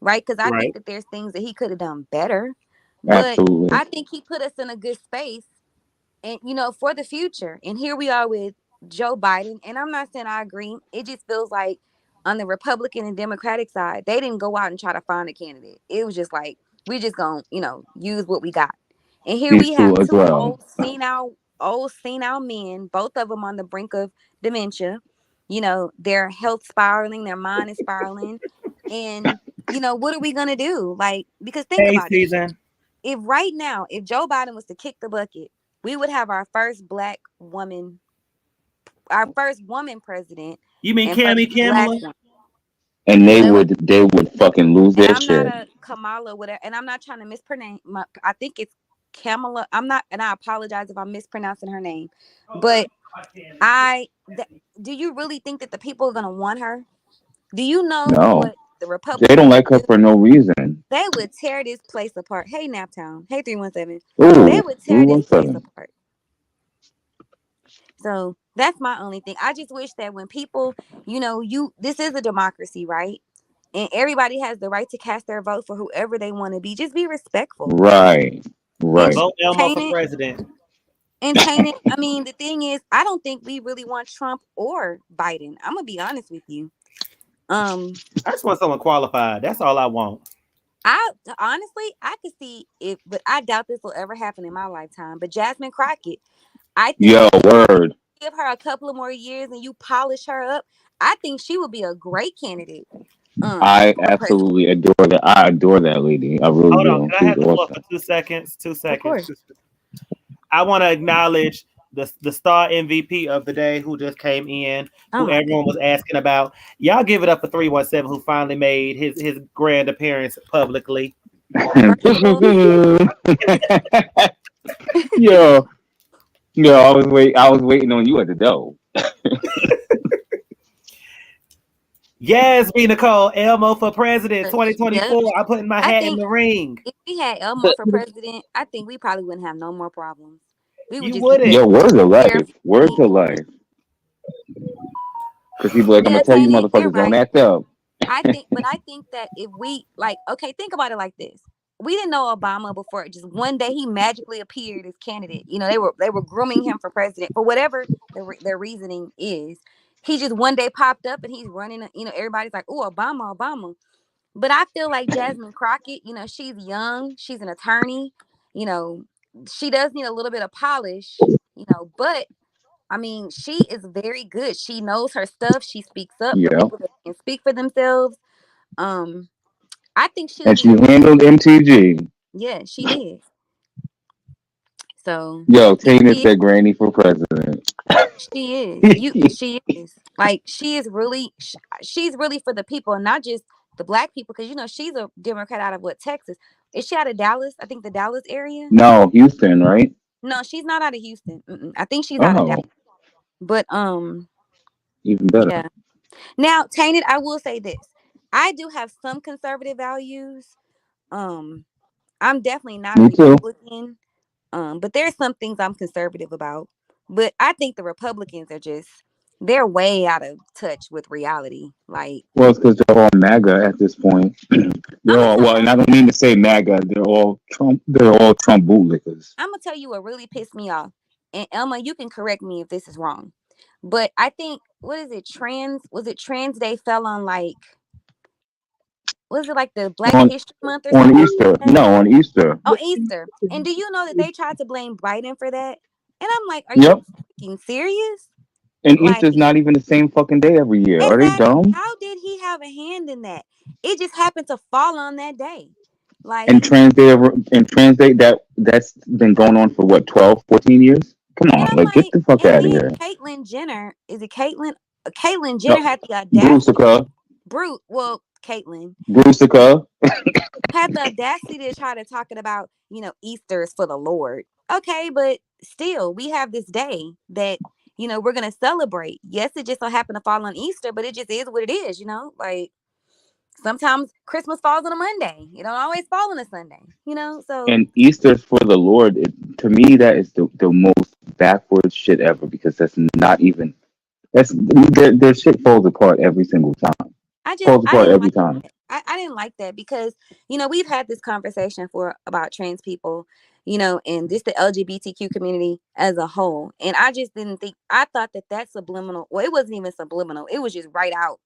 Speaker 9: right? Because I think that there's things that he could have done better. But
Speaker 3: Absolutely.
Speaker 9: I think he put us in a good space and for the future. And here we are with Joe Biden. And I'm not saying I agree. It just feels like on the Republican and Democratic side, they didn't go out and try to find a candidate. It was just like, we just gonna, use what we got. And here
Speaker 3: These
Speaker 9: we
Speaker 3: two
Speaker 9: have
Speaker 3: as
Speaker 9: two
Speaker 3: well.
Speaker 9: old senile men, both of them on the brink of dementia. Their health spiraling, their mind is spiraling. And what are we gonna do? Like, because think about it. If Joe Biden was to kick the bucket, we would have our first woman president.
Speaker 1: You mean
Speaker 9: And first black
Speaker 1: Kamala?
Speaker 9: one.
Speaker 3: And they would fucking lose
Speaker 9: And
Speaker 3: their
Speaker 9: I'm not
Speaker 3: shit.
Speaker 9: a Kamala, whatever, and I'm not trying to mispronounce. I think it's Kamala. I'm not, and I apologize if I'm mispronouncing her name. But do you really think that the people are gonna want her? Do you know
Speaker 3: No.
Speaker 9: what the Republicans
Speaker 3: They don't like her
Speaker 9: do?
Speaker 3: for no reason.
Speaker 9: They would tear this place apart. Hey, Naptown. Hey, 317.
Speaker 3: Ooh,
Speaker 9: They would tear this place
Speaker 3: 317.
Speaker 9: apart. So that's my only thing. I just wish that when people, this is a democracy, right? And everybody has the right to cast their vote for whoever they want to be. Just be respectful.
Speaker 3: Right.
Speaker 1: And
Speaker 3: Right.
Speaker 1: vote Elmo for president.
Speaker 9: I mean, the thing is, I don't think we really want Trump or Biden. I'm gonna be honest with you.
Speaker 1: I just want someone qualified. That's all I want.
Speaker 9: I could see it, but I doubt this will ever happen in my lifetime. But Jasmine Crockett, I think
Speaker 3: word.
Speaker 9: Give her a couple of more years and you polish her up. I think she would be a great candidate.
Speaker 3: I absolutely adore that. I adore that lady. I really
Speaker 1: Hold
Speaker 3: do.
Speaker 1: on, can I have the floor for 2 seconds? 2 seconds.
Speaker 9: Of course.
Speaker 1: I want to acknowledge the star MVP of the day who just came in, who everyone was asking about. Y'all give it up for 317, who finally made his grand appearance publicly.
Speaker 3: Yo, I was waiting on you at the door.
Speaker 1: Yes, me Nicole, Elmo for president 2024. Yep. I'm putting my hat in the ring.
Speaker 9: If we had Elmo for president, I think we probably wouldn't have no more problems. We would
Speaker 1: wouldn't.
Speaker 3: Yo, words of life. Words of life. Because people are like, I'm gonna tell you motherfuckers, don't act up.
Speaker 9: I think that if we think about it like this. We didn't know Obama before. Just one day he magically appeared as candidate. They were grooming him for president for whatever their reasoning is. He just one day popped up and he's running. Everybody's like, "Oh, Obama." But I feel like Jasmine Crockett. She's young. She's an attorney. She does need a little bit of polish. But I mean, she is very good. She knows her stuff. She speaks up for people that can speak for themselves. I think she'll
Speaker 3: And
Speaker 9: be
Speaker 3: she handled MTG.
Speaker 9: yeah, she did. So
Speaker 3: Yo,
Speaker 9: if
Speaker 3: Tina
Speaker 9: she
Speaker 3: said Granny for president.
Speaker 9: she is she is like she's really for the people and not just the black people because she's a Democrat out of what Texas is she out of Dallas? I think the Dallas area.
Speaker 3: No, Houston, right?
Speaker 9: No, she's not out of Houston. I think she's out of
Speaker 3: Oh,
Speaker 9: Dallas. But
Speaker 3: even better.
Speaker 9: yeah. Now, Tainted, I will say this: I do have some conservative values. I'm definitely not a
Speaker 3: Me too.
Speaker 9: Republican. But there's some things I'm conservative about. But I think the Republicans they're way out of touch with reality. Like,
Speaker 3: Well, it's because they're all MAGA at this point. They're all well, and I don't mean to say MAGA. They're all Trump. They're all Trump bootlickers.
Speaker 9: I'm gonna tell you what really pissed me off. And Elma, you can correct me if this is wrong. But I think what is it? Trans Day fell on like was it like the Black
Speaker 3: On
Speaker 9: History Month or
Speaker 3: on
Speaker 9: something
Speaker 3: Easter,
Speaker 9: like that?
Speaker 3: no, on Easter.
Speaker 9: On Easter. And do you know that they tried to blame Biden for that? And I'm like, are
Speaker 3: Yep.
Speaker 9: you fucking serious?
Speaker 3: And
Speaker 9: Like,
Speaker 3: Easter's not even the same fucking day every year. Are they
Speaker 9: exactly.
Speaker 3: dumb?
Speaker 9: How did he have a hand in that? It just happened to fall on that day. Like,
Speaker 3: And Trans Day that's been going on for what 12, 14 years. Come
Speaker 9: and
Speaker 3: on,
Speaker 9: I'm
Speaker 3: like get
Speaker 9: like,
Speaker 3: the fuck
Speaker 9: and
Speaker 3: out of
Speaker 9: then
Speaker 3: here.
Speaker 9: Caitlyn Jenner, is it Caitlyn? Caitlyn
Speaker 3: No,
Speaker 9: Jenner had the audacity. Caitlyn
Speaker 3: Brucica.
Speaker 9: had the audacity to try to talk it about, Easter is for the Lord. Okay, but still, we have this day that, we're going to celebrate. Yes, it just so happened to fall on Easter, but it just is what it is, Like, sometimes Christmas falls on a Monday. It don't always fall on a Sunday, So,
Speaker 3: And Easter's for the Lord. To me, that is the most backwards shit ever because that's not even. That's their shit falls apart every single time.
Speaker 9: I
Speaker 3: Falls apart
Speaker 9: didn't
Speaker 3: every
Speaker 9: like
Speaker 3: time.
Speaker 9: that. I didn't like that because, we've had this conversation about trans people, and just the LGBTQ community as a whole. And I just didn't think, I thought that subliminal, well, it wasn't even subliminal. It was just right out.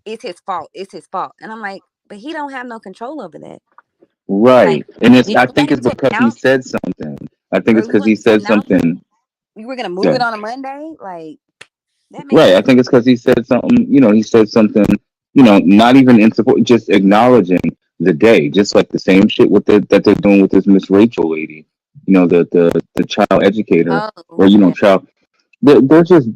Speaker 9: It's his fault. It's his fault. And I'm like, but he don't have no control over that. Like,
Speaker 3: Right, and
Speaker 9: you
Speaker 3: I
Speaker 9: want
Speaker 3: think
Speaker 9: him
Speaker 3: it's
Speaker 9: to
Speaker 3: because he
Speaker 9: announce,
Speaker 3: said something. I think
Speaker 9: or
Speaker 3: it's
Speaker 9: you
Speaker 3: because
Speaker 9: want
Speaker 3: he
Speaker 9: him to
Speaker 3: said
Speaker 9: announce
Speaker 3: something.
Speaker 9: we were going to move
Speaker 3: Yeah.
Speaker 9: it on a Monday. Like, that makes
Speaker 3: Right,
Speaker 9: no
Speaker 3: I think it's because he said something. He said something. Not even in support, just acknowledging the day, just like the same shit that they're doing with this Miss Rachel lady. The child educator
Speaker 9: Oh,
Speaker 3: or
Speaker 9: yeah.
Speaker 3: child. They're just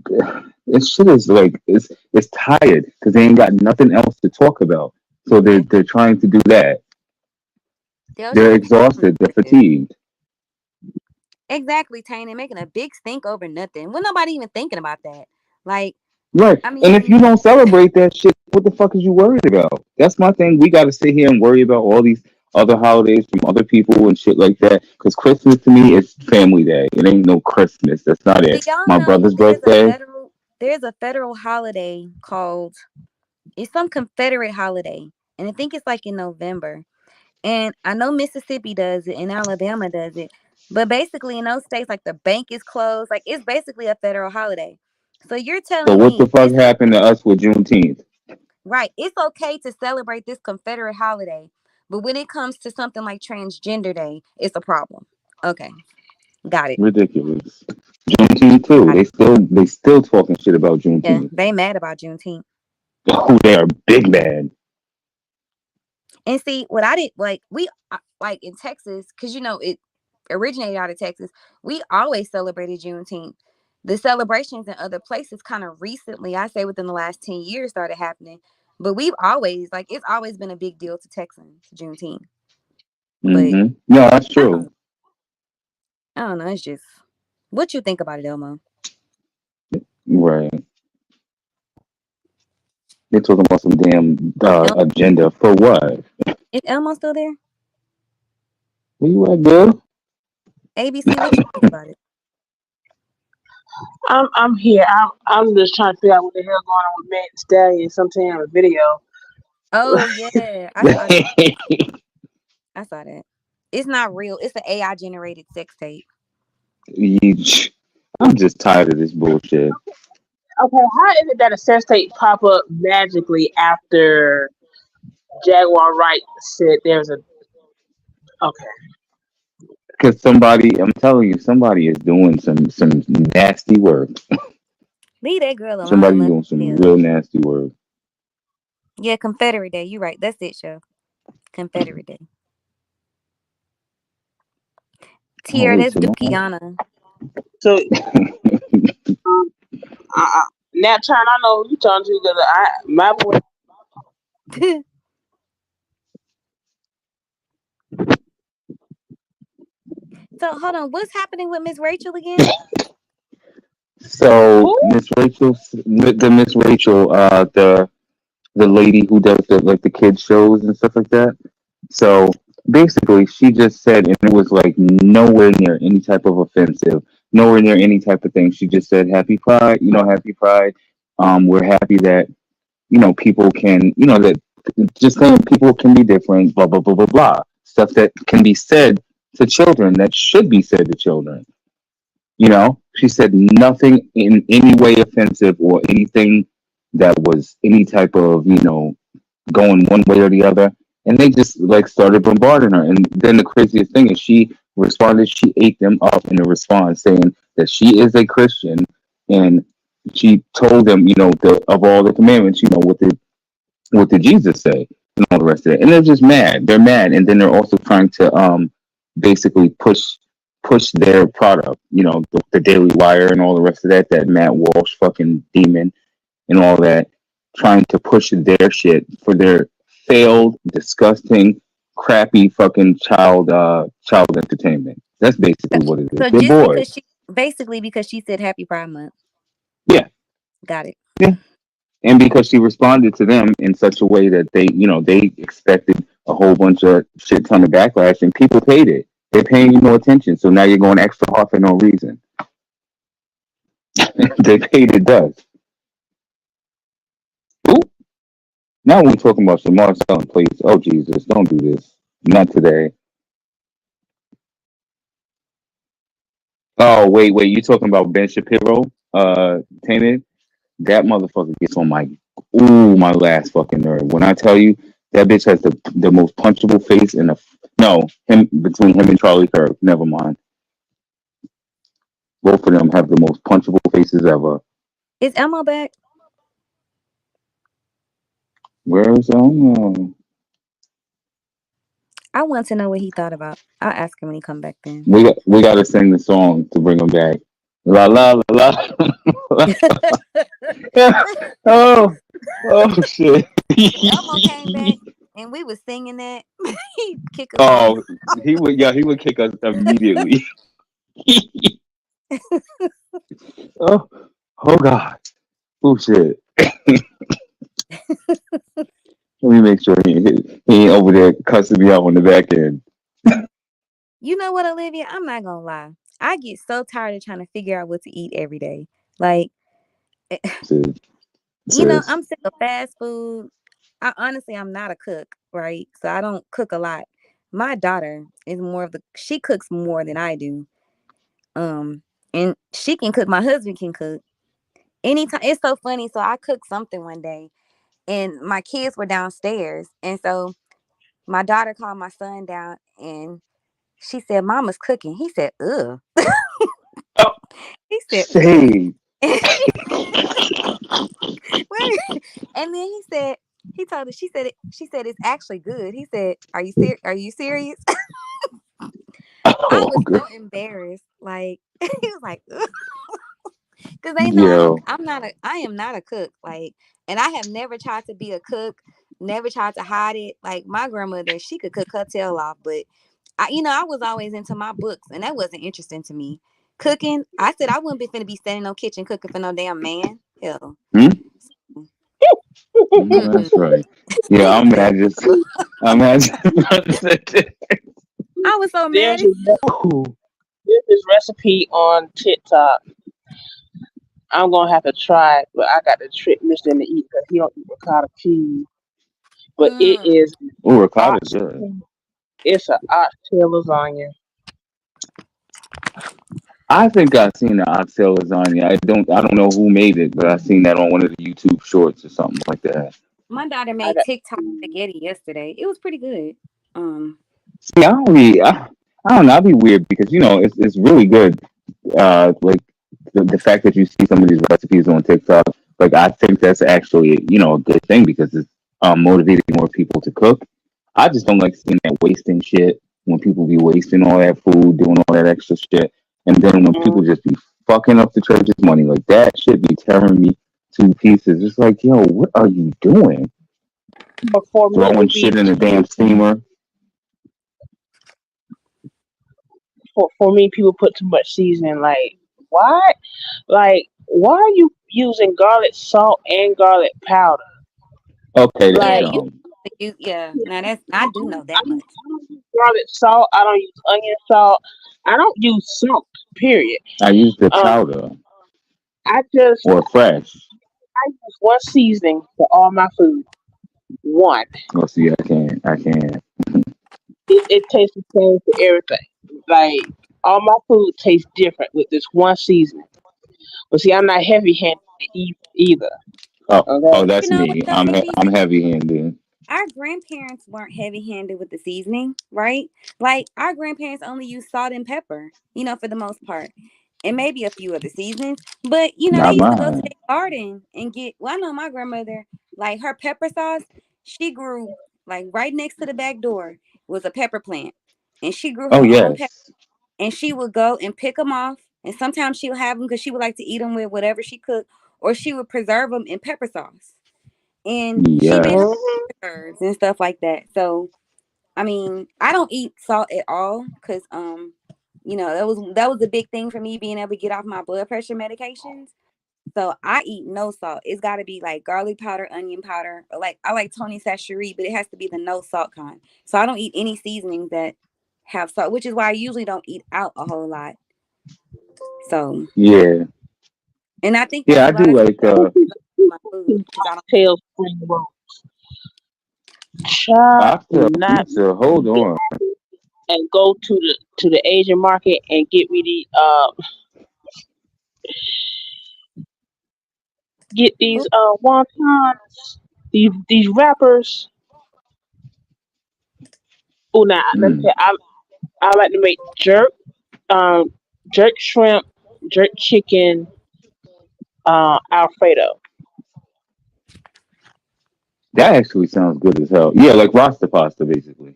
Speaker 3: this shit is like it's tired because they ain't got nothing else to talk about. So they're trying to do that. They're exhausted. They're fatigued.
Speaker 9: Exactly, Tane, making a big stink over nothing. Well, nobody even thinking about that. Like,
Speaker 3: Right.
Speaker 9: I
Speaker 3: And if
Speaker 9: mean,
Speaker 3: you don't celebrate that shit, what the fuck is you worried about? That's my thing. We got to sit here and worry about all these other holidays from other people and shit like that. Because Christmas to me is family day. It ain't no Christmas. That's not
Speaker 9: do
Speaker 3: it.
Speaker 9: y'all
Speaker 3: My
Speaker 9: know
Speaker 3: brother's
Speaker 9: there's
Speaker 3: birthday.
Speaker 9: a federal holiday called it's some Confederate holiday, and I think it's like in November. And I know Mississippi does it and Alabama does it, but basically in those states, like the bank is closed. Like it's basically a federal holiday. So you're
Speaker 3: So
Speaker 9: telling
Speaker 3: what the
Speaker 9: me
Speaker 3: fuck happened to us with Juneteenth?
Speaker 9: right? It's okay to celebrate this Confederate holiday, but when it comes to something like Transgender Day, it's a problem. Okay, got it.
Speaker 3: Ridiculous. Juneteenth too. They still talking shit about
Speaker 9: Yeah,
Speaker 3: Juneteenth.
Speaker 9: they mad about Juneteenth.
Speaker 3: Oh, they are big mad.
Speaker 9: And see, what I did, like like in Texas, because it originated out of Texas. We always celebrated Juneteenth. The celebrations in other places, kind of recently, I say within the last 10 years, started happening. But we've always it's always been a big deal to Texans, Juneteenth. But
Speaker 3: No, that's true.
Speaker 9: I don't know. It's just what you think about it, Elmo.
Speaker 3: Right. They're talking about some damn agenda for what?
Speaker 9: Is Elmo still there?
Speaker 3: Where you at, girl?
Speaker 9: ABC, what you think about it?
Speaker 8: I'm here. I'm just trying to figure out what the hell going on with Matt Stallion. Sometime in a video.
Speaker 9: Oh yeah, I saw that. I saw that. It's not real. It's an AI generated sex tape.
Speaker 3: I'm just tired of this bullshit.
Speaker 8: Okay, how is it that a sex tape pop up magically after Jaguar Wright said there's a okay?
Speaker 3: Because I'm telling you, somebody is doing some nasty work.
Speaker 9: Leave that girl alone.
Speaker 3: Somebody's doing some real nasty work.
Speaker 9: Yeah, Confederate Day. You right. That's it, show. Confederate Day.
Speaker 3: Oh,
Speaker 9: Tiara,
Speaker 3: wait,
Speaker 9: that's
Speaker 3: tomorrow.
Speaker 9: Dukiana.
Speaker 8: So now, turn. I know who you talking to because my boy.
Speaker 9: So hold on, what's happening with Miss Rachel again?
Speaker 3: So
Speaker 8: Who?
Speaker 3: Miss Rachel, the lady who does the kids shows and stuff like that. So basically, she just said, and it was like nowhere near any type of offensive, nowhere near any type of thing. She just said, "Happy Pride, Happy Pride. We're happy that people can, that just saying people can be different, blah blah blah blah blah, stuff that can be said to children that should be said to children." She said nothing in any way offensive or anything that was any type of, going one way or the other. And they just like started bombarding her. And then the craziest thing is she responded, she ate them up in a response saying that she is a Christian. And she told them, of all the commandments, what did Jesus say and all the rest of it. And they're just mad. They're mad. And then they're also trying to basically push their product, the Daily Wire and all the rest of that Matt Walsh fucking demon and all that, trying to push their shit for their failed, disgusting, crappy fucking child entertainment. That's basically what it is.
Speaker 9: So
Speaker 3: They're
Speaker 9: just
Speaker 3: bored.
Speaker 9: because she said Happy Pride Month.
Speaker 3: Yeah.
Speaker 9: Got it.
Speaker 3: Yeah. And because she responded to them in such a way that they expected a whole bunch of shit ton of backlash, and people paid it. They're paying you no attention, so now you're going extra hard for no reason. They paid it dust. Ooh. Now we're talking about some Marcel, please. Oh Jesus, don't do this. Not today. Oh wait, you talking about Ben Shapiro? Tainted? That motherfucker gets on my last fucking nerve. When I tell you that bitch has the most punchable face in between him and Charlie Kirk. Never mind. Both of them have the most punchable faces ever.
Speaker 9: Is Elmo back?
Speaker 3: Where is Elmo?
Speaker 9: I want to know what he thought about. I'll ask him when he come back then.
Speaker 3: We got to sing the song to bring him back. La la la la. oh shit.
Speaker 9: Elmo came back and we was singing that. He'd kick us off.
Speaker 3: He would kick us immediately. oh God. Oh shit. Let me make sure he ain't over there cussing me out on the back end.
Speaker 9: You know what, Olivia? I'm not gonna lie. I get so tired of trying to figure out what to eat every day. Like, I'm sick of fast food. I'm not a cook, right? So I don't cook a lot. My daughter is she cooks more than I do. And she can cook. My husband can cook. Anytime. It's so funny. So I cooked something one day and my kids were downstairs. And so my daughter called my son down and she said, Mama's cooking. He said, ugh. He said,
Speaker 3: hey.
Speaker 9: And then he told her, she said it's actually good. He said, Are you serious? I was so embarrassed. Like, he was like, because they know I am not a cook. Like, and I have never tried to be a cook, never tried to hide it. Like my grandmother, she could cook her tail off, but I was always into my books, and that wasn't interesting to me. Cooking, I said I wouldn't be finna be standing in no kitchen cooking for no damn man. Hell.
Speaker 3: That's right. Yeah, I'm mad.
Speaker 9: I was so mad.
Speaker 8: There's this recipe on TikTok. I'm gonna have to try it, but I got to trick Mr. to eat because he don't eat ricotta cheese. But it is
Speaker 3: ricotta is good.
Speaker 8: It's an oxtail lasagna.
Speaker 3: I think I've seen the oxtail lasagna. I don't know who made it, but I've seen that on one of the YouTube shorts or something like that.
Speaker 9: My daughter made TikTok spaghetti yesterday. It was pretty good.
Speaker 3: See, I don't know. I'd be weird because it's really good. Like the fact that you see some of these recipes on TikTok, like I think that's actually a good thing because it's motivating more people to cook. I just don't like seeing that wasting shit when people be wasting all that food, doing all that extra shit, and then when people just be fucking up the church's money, like that should be tearing me to pieces. It's like, yo, what are you doing?
Speaker 8: For me,
Speaker 3: Throwing
Speaker 8: it'd be
Speaker 3: shit in the damn steamer.
Speaker 8: for me. People put too much seasoning. Like, why? Like, why are you using garlic salt and garlic powder?
Speaker 3: Okay, that's
Speaker 9: Yeah,
Speaker 8: Like,
Speaker 3: dumb.
Speaker 9: yeah. Now that's I do know that
Speaker 8: I
Speaker 9: much.
Speaker 8: don't use garlic salt. I don't use onion salt. I don't use salt. Period.
Speaker 3: I use the
Speaker 8: Um,
Speaker 3: powder
Speaker 8: I just
Speaker 3: or fresh.
Speaker 8: I use one seasoning for all my food. One.
Speaker 3: Oh, see, I can't.
Speaker 8: It tastes the same for everything. Like all my food tastes different with this one seasoning. But see, I'm not heavy-handed either.
Speaker 3: Oh,
Speaker 8: Okay.
Speaker 9: You
Speaker 3: that's
Speaker 9: know what
Speaker 3: me.
Speaker 9: though, Reese?
Speaker 3: I'm heavy-handed.
Speaker 9: Our grandparents weren't heavy-handed with the seasoning, right? Like our grandparents only used salt and pepper, for the most part, and maybe a few other seasonings. But they
Speaker 3: Not
Speaker 9: used to go to
Speaker 3: mine.
Speaker 9: their garden and get. Well, I know my grandmother, like her pepper sauce, she grew like right next to the back door was a pepper plant, and she grew
Speaker 3: Oh
Speaker 9: her own pepper.
Speaker 3: yes.
Speaker 9: And she would go and pick them off, and sometimes she would have them because she would like to eat them with whatever she cooked, or she would preserve them in pepper sauce. And she made her
Speaker 3: Yes.
Speaker 9: preserves and stuff like that. So I mean, I don't eat salt at all because that was a big thing for me being able to get off my blood pressure medications. So I eat no salt. It's got to be like garlic powder, onion powder, or like I like Tony Sacheri, but it has to be the no salt kind. So I don't eat any seasonings that have salt, which is why I usually don't eat out a whole lot. So,
Speaker 3: Yeah.
Speaker 9: and I think
Speaker 3: Yeah,
Speaker 9: that's
Speaker 3: I
Speaker 9: a lot
Speaker 3: do
Speaker 9: of
Speaker 3: like
Speaker 9: my food because I don't.
Speaker 8: Tail spring rolls. Child,
Speaker 3: oxtail
Speaker 8: do not
Speaker 3: pizza. Hold on.
Speaker 8: and go to the Asian market and get these wontons, these wrappers. Oh, now let me
Speaker 3: Mm.
Speaker 8: say, I like to make jerk shrimp, jerk chicken, Alfredo.
Speaker 3: That actually sounds good as hell. Yeah, like Rasta pasta, basically.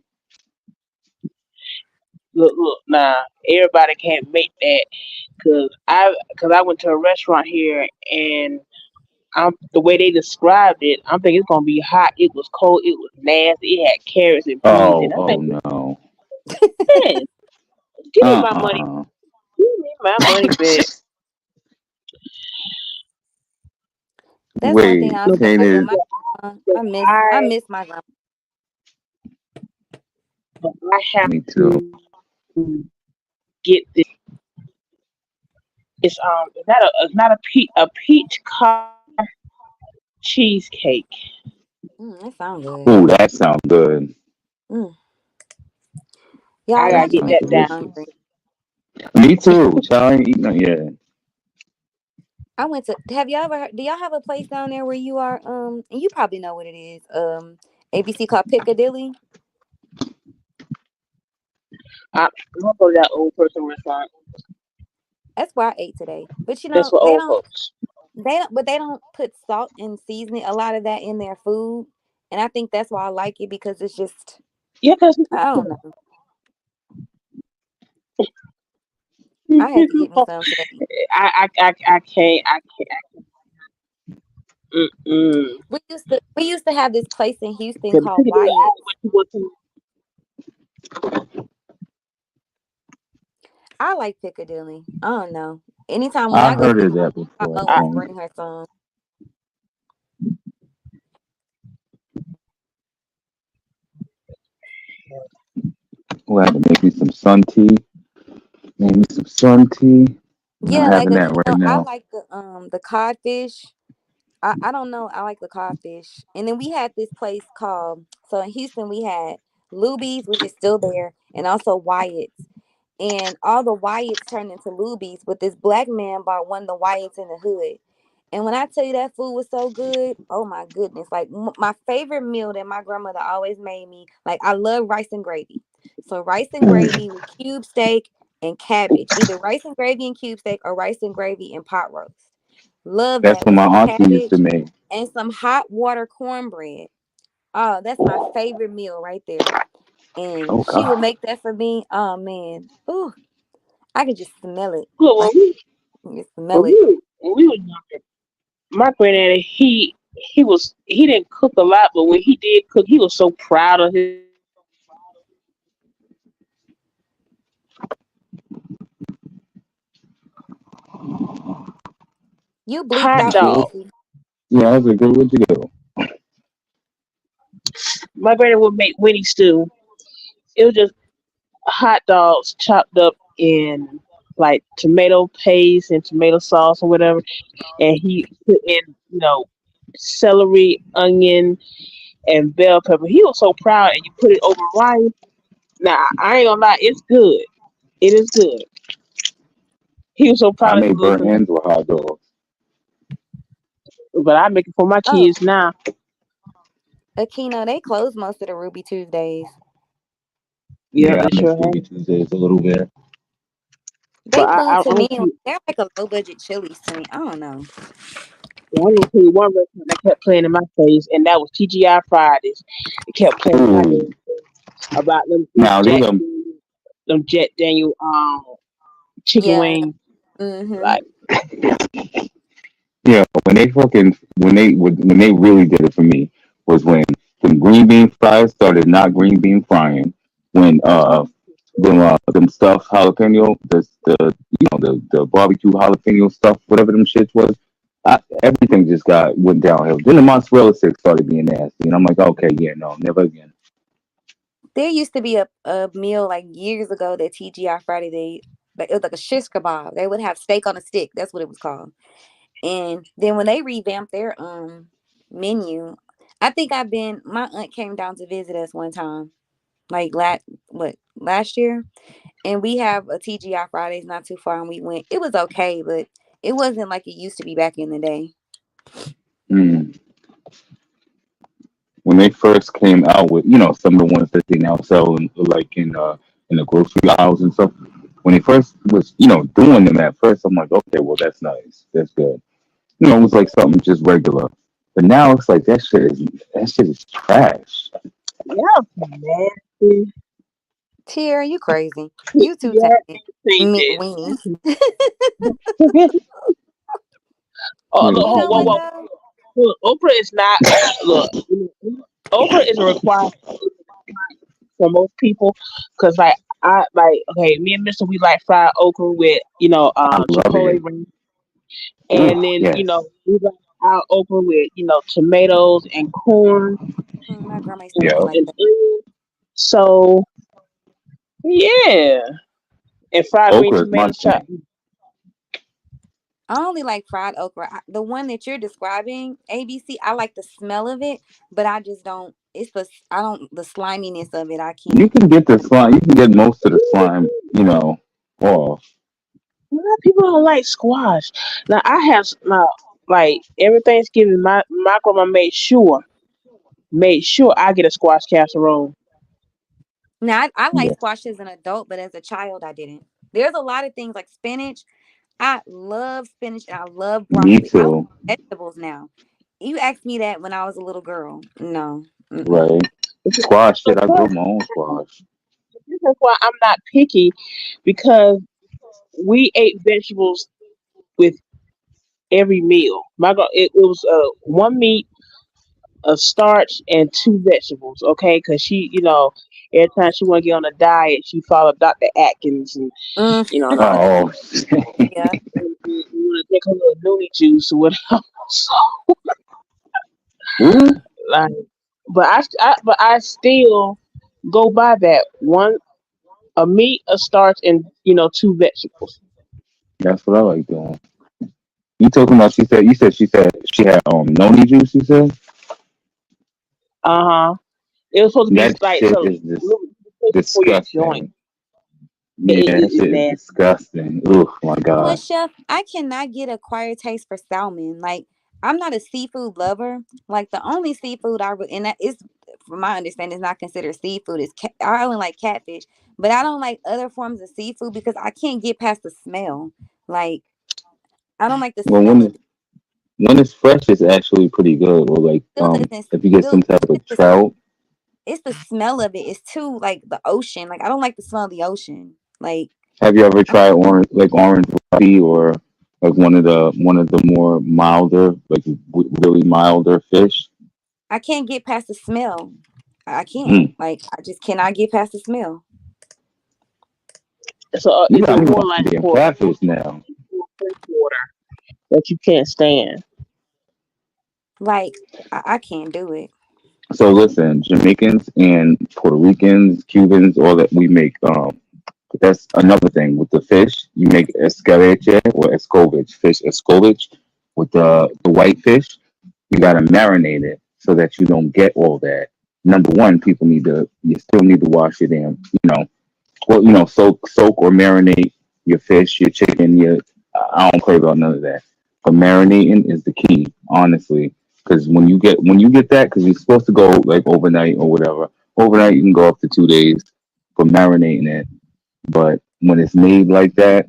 Speaker 8: Look, now everybody can't make that because I went to a restaurant here and the way they described it, I'm thinking it's gonna be hot. It was cold. It was nasty. It had carrots and peas in it. I'm
Speaker 3: Oh
Speaker 8: thinking,
Speaker 3: no.
Speaker 8: man, give me my money.
Speaker 3: Uh-uh.
Speaker 8: Give me my money back.
Speaker 9: That's one thing
Speaker 3: Wait,
Speaker 9: I'll
Speaker 8: No,
Speaker 9: say.
Speaker 3: can't
Speaker 9: Like with
Speaker 3: it?
Speaker 9: my grandma,
Speaker 8: but
Speaker 9: I
Speaker 8: I
Speaker 9: miss my grandma.
Speaker 8: but I have
Speaker 3: Me too.
Speaker 8: to get this. It's not a peach cobbler cheesecake.
Speaker 9: That sounds good.
Speaker 3: Ooh, that sounds good.
Speaker 9: Mm. Yeah,
Speaker 8: I
Speaker 9: y'all
Speaker 8: gotta
Speaker 3: That
Speaker 9: just
Speaker 8: get
Speaker 3: sounds
Speaker 9: make
Speaker 8: that
Speaker 9: me
Speaker 8: down.
Speaker 3: delicious.
Speaker 9: hungry.
Speaker 3: Me too. Child, I ain't eating it yet.
Speaker 9: I went to. Have y'all ever? Do y'all have a place down there where you are? And you probably know what it is. ABC called Piccadilly.
Speaker 8: I'm gonna go to that old person restaurant.
Speaker 9: That's where I ate today. But
Speaker 8: That's for old folks.
Speaker 9: they don't put salt and seasoning a lot of that in their food, and I think that's why I like it because it's just
Speaker 8: Yeah, because
Speaker 9: I don't know. I had to get me some today.
Speaker 8: I can't. Mm-mm.
Speaker 9: We used to have this place in Houston
Speaker 8: Because
Speaker 9: called Wyatt's. I like Piccadilly. I don't know. Anytime when
Speaker 3: I
Speaker 9: I go
Speaker 3: heard
Speaker 9: visit,
Speaker 3: of that
Speaker 9: I
Speaker 3: before, I
Speaker 9: always
Speaker 3: think.
Speaker 9: bring her some.
Speaker 3: We'll have to make me some sun tea. Make me some sun tea.
Speaker 9: Yeah,
Speaker 3: Not
Speaker 9: like
Speaker 3: having that right
Speaker 9: I
Speaker 3: now.
Speaker 9: like the codfish. I don't know. I like the codfish. And then we had this place called so in Houston we had Luby's, which is still there, and also Wyatt's. And all the Wyatts turned into Luby's, but this black man bought one of the Wyatts in the hood. And when I tell you that food was so good, oh my goodness! Like my favorite meal that my grandmother always made me. Like I love rice and gravy. So rice and gravy with cube steak and cabbage, either rice and gravy and cube steak or rice and gravy and pot roast. Love
Speaker 3: That's
Speaker 9: that
Speaker 3: what
Speaker 9: with
Speaker 3: my
Speaker 9: some
Speaker 3: auntie used to
Speaker 9: cabbage
Speaker 3: make.
Speaker 9: and some hot water cornbread. Oh, that's my favorite meal right there. And
Speaker 3: Oh
Speaker 9: she would
Speaker 3: God.
Speaker 9: make that for me. Oh man. Ooh, I could just smell it.
Speaker 8: Look,
Speaker 9: Like you smell
Speaker 8: when
Speaker 9: it.
Speaker 8: we were younger, my granddaddy he didn't cook a lot, but when he did cook, he was so proud of his
Speaker 9: You bleeped
Speaker 8: hot
Speaker 3: You
Speaker 9: out
Speaker 3: good?
Speaker 8: dog.
Speaker 9: Queasy.
Speaker 3: Yeah, I was like, good. What you do?
Speaker 8: My granddad would make Winnie stew. It was just hot dogs chopped up in like tomato paste and tomato sauce or whatever, and he put in celery, onion, and bell pepper. He was so proud, and you put it over rice. Now I ain't gonna lie, it's good. It is good. He was so
Speaker 3: I
Speaker 8: proud of his
Speaker 3: made
Speaker 8: little
Speaker 3: burnt
Speaker 8: cookie,
Speaker 3: ends with hot dogs.
Speaker 8: but I make it for my
Speaker 9: Oh,
Speaker 8: kids now.
Speaker 9: Akina, they close most of the Ruby Tuesdays.
Speaker 8: Yeah,
Speaker 3: Yeah,
Speaker 8: they
Speaker 3: I miss
Speaker 8: sure have.
Speaker 3: Ruby Tuesdays a little bit.
Speaker 9: They
Speaker 8: But
Speaker 9: food
Speaker 8: I'm
Speaker 9: to
Speaker 8: gonna
Speaker 9: me,
Speaker 8: tell you,
Speaker 9: they're like a low budget Chili's to me. I don't know.
Speaker 8: I'm gonna tell you one restaurant that kept playing in my face, and that was TGI Fridays. It kept playing in my
Speaker 3: Ooh,
Speaker 8: head about
Speaker 3: now they
Speaker 8: them Jet Daniel chicken
Speaker 9: Yeah.
Speaker 8: wings.
Speaker 9: Mm-hmm.
Speaker 8: Like,
Speaker 3: yeah, when they really did it for me was when the green bean fries started not green bean frying. When them stuffed jalapeno, the barbecue jalapeno stuff, whatever them shits was, everything just went downhill. Then the mozzarella sticks started being nasty, and I'm like, okay, yeah, no, never again.
Speaker 9: There used to be a meal like years ago that TGI Friday it was like a shish kebab. They would have steak on a stick. That's what it was called. And then when they revamped their menu, I think my aunt came down to visit us one time, like last year, and we have a TGI Fridays not too far, and we went. It was okay, but it wasn't like it used to be back in the day.
Speaker 3: Mm. When they first came out with, some of the ones that they now sell in the grocery aisles and stuff. When they first was, doing them at first, I'm like, okay, well that's nice, that's good. It was like something just regular. But now it's like that shit is trash.
Speaker 8: yeah, nasty.
Speaker 9: Tierra, you crazy? You too
Speaker 8: Yeah,
Speaker 9: tainted.
Speaker 8: changes.
Speaker 9: Weenies.
Speaker 8: Oh,
Speaker 3: Yeah,
Speaker 8: look,
Speaker 9: You don't
Speaker 8: whoa,
Speaker 9: like
Speaker 8: whoa.
Speaker 9: those?
Speaker 8: Look, okra is not. Look, okra is a requirement for most people because, like, okay, me and Mister, we like fried okra with,
Speaker 3: I love
Speaker 8: chipotle
Speaker 3: it.
Speaker 8: ring,
Speaker 3: Ooh,
Speaker 8: and then,
Speaker 3: yes,
Speaker 8: we like our okra with, tomatoes and corn
Speaker 9: My grandma used to make it
Speaker 3: yeah.
Speaker 9: like
Speaker 8: and
Speaker 9: that.
Speaker 8: onion. So, yeah, and fried green
Speaker 3: Okra is my
Speaker 8: tomatoes chopped.
Speaker 3: thing.
Speaker 9: I only like fried okra. The one that you're describing, ABC, I like the smell of it, but I just don't. I don't the sliminess of it. I
Speaker 3: You
Speaker 9: can't.
Speaker 3: can get the slime. You can get most of the slime, off.
Speaker 8: A lot of people don't like squash. Now I have now, like every Thanksgiving, my grandma made sure I get a squash casserole.
Speaker 9: Now I like
Speaker 3: Yeah,
Speaker 9: squash as an adult, but as a child, I didn't. There's a lot of things like spinach. I love spinach and I love
Speaker 3: me
Speaker 9: broccoli. I like
Speaker 3: too.
Speaker 9: vegetables now. You asked me that when I was a little girl. No. Mm-mm.
Speaker 3: Right. Squash shit. I grew my own squash.
Speaker 8: This is why I'm not picky because we ate vegetables with every meal. It was one meat, a starch, and two vegetables. Okay, because she, every time she want to get on a diet, she followed Dr. Atkins, and
Speaker 9: Mm,
Speaker 8: and all
Speaker 3: Oh,
Speaker 9: yeah.
Speaker 8: and want to take her little noonie juice or whatever. So,
Speaker 3: ooh,
Speaker 8: like, but I still go by that one, a meat, a starch, and two vegetables.
Speaker 3: that's what I like doing. You talking about? She said she had noni juice. You said
Speaker 8: Uh huh. It was supposed to be
Speaker 3: that
Speaker 8: like
Speaker 3: shit
Speaker 8: so
Speaker 3: is just
Speaker 8: little for your joint.
Speaker 3: disgusting. Yeah, that
Speaker 8: It's
Speaker 3: shit is
Speaker 8: nasty.
Speaker 3: disgusting. Oh my
Speaker 9: Well,
Speaker 3: god.
Speaker 9: chef, I cannot get acquired taste for salmon. Like, I'm not a seafood lover. Like, the only seafood and that is, from my understanding, is not considered seafood. I only like catfish, but I don't like other forms of seafood because I can't get past the smell. Like, I don't like the
Speaker 3: Well,
Speaker 9: smell of it.
Speaker 3: when it's fresh, it's actually pretty good. Or like if you get some type of trout.
Speaker 9: It's the smell of it. It's too like the ocean. Like I don't like the smell of the ocean. Like
Speaker 3: Have you ever tried orange wasabi or like one of the more milder, like really milder fish?
Speaker 9: I can't get past the smell. I can't.
Speaker 3: Mm.
Speaker 9: Like I just cannot get past the smell.
Speaker 8: So
Speaker 3: You
Speaker 8: is
Speaker 3: got
Speaker 8: it
Speaker 3: me
Speaker 8: more
Speaker 3: want to
Speaker 8: like
Speaker 3: be a
Speaker 8: for
Speaker 3: catfish now.
Speaker 8: fresh water that you can't stand?
Speaker 9: Like I can't do it.
Speaker 3: So listen, Jamaicans and Puerto Ricans, Cubans, all that we make. That's another thing with the fish. You make escabeche or escovich, fish escovich with the white fish. You gotta marinate it so that you don't get all that. Number one, you still need to wash it in. Soak or marinate your fish, your chicken. I don't care about none of that. But marinating is the key, honestly, because when you get that, because you're supposed to go like overnight or whatever. Overnight you can go up to 2 days for marinating it. But when it's made like that,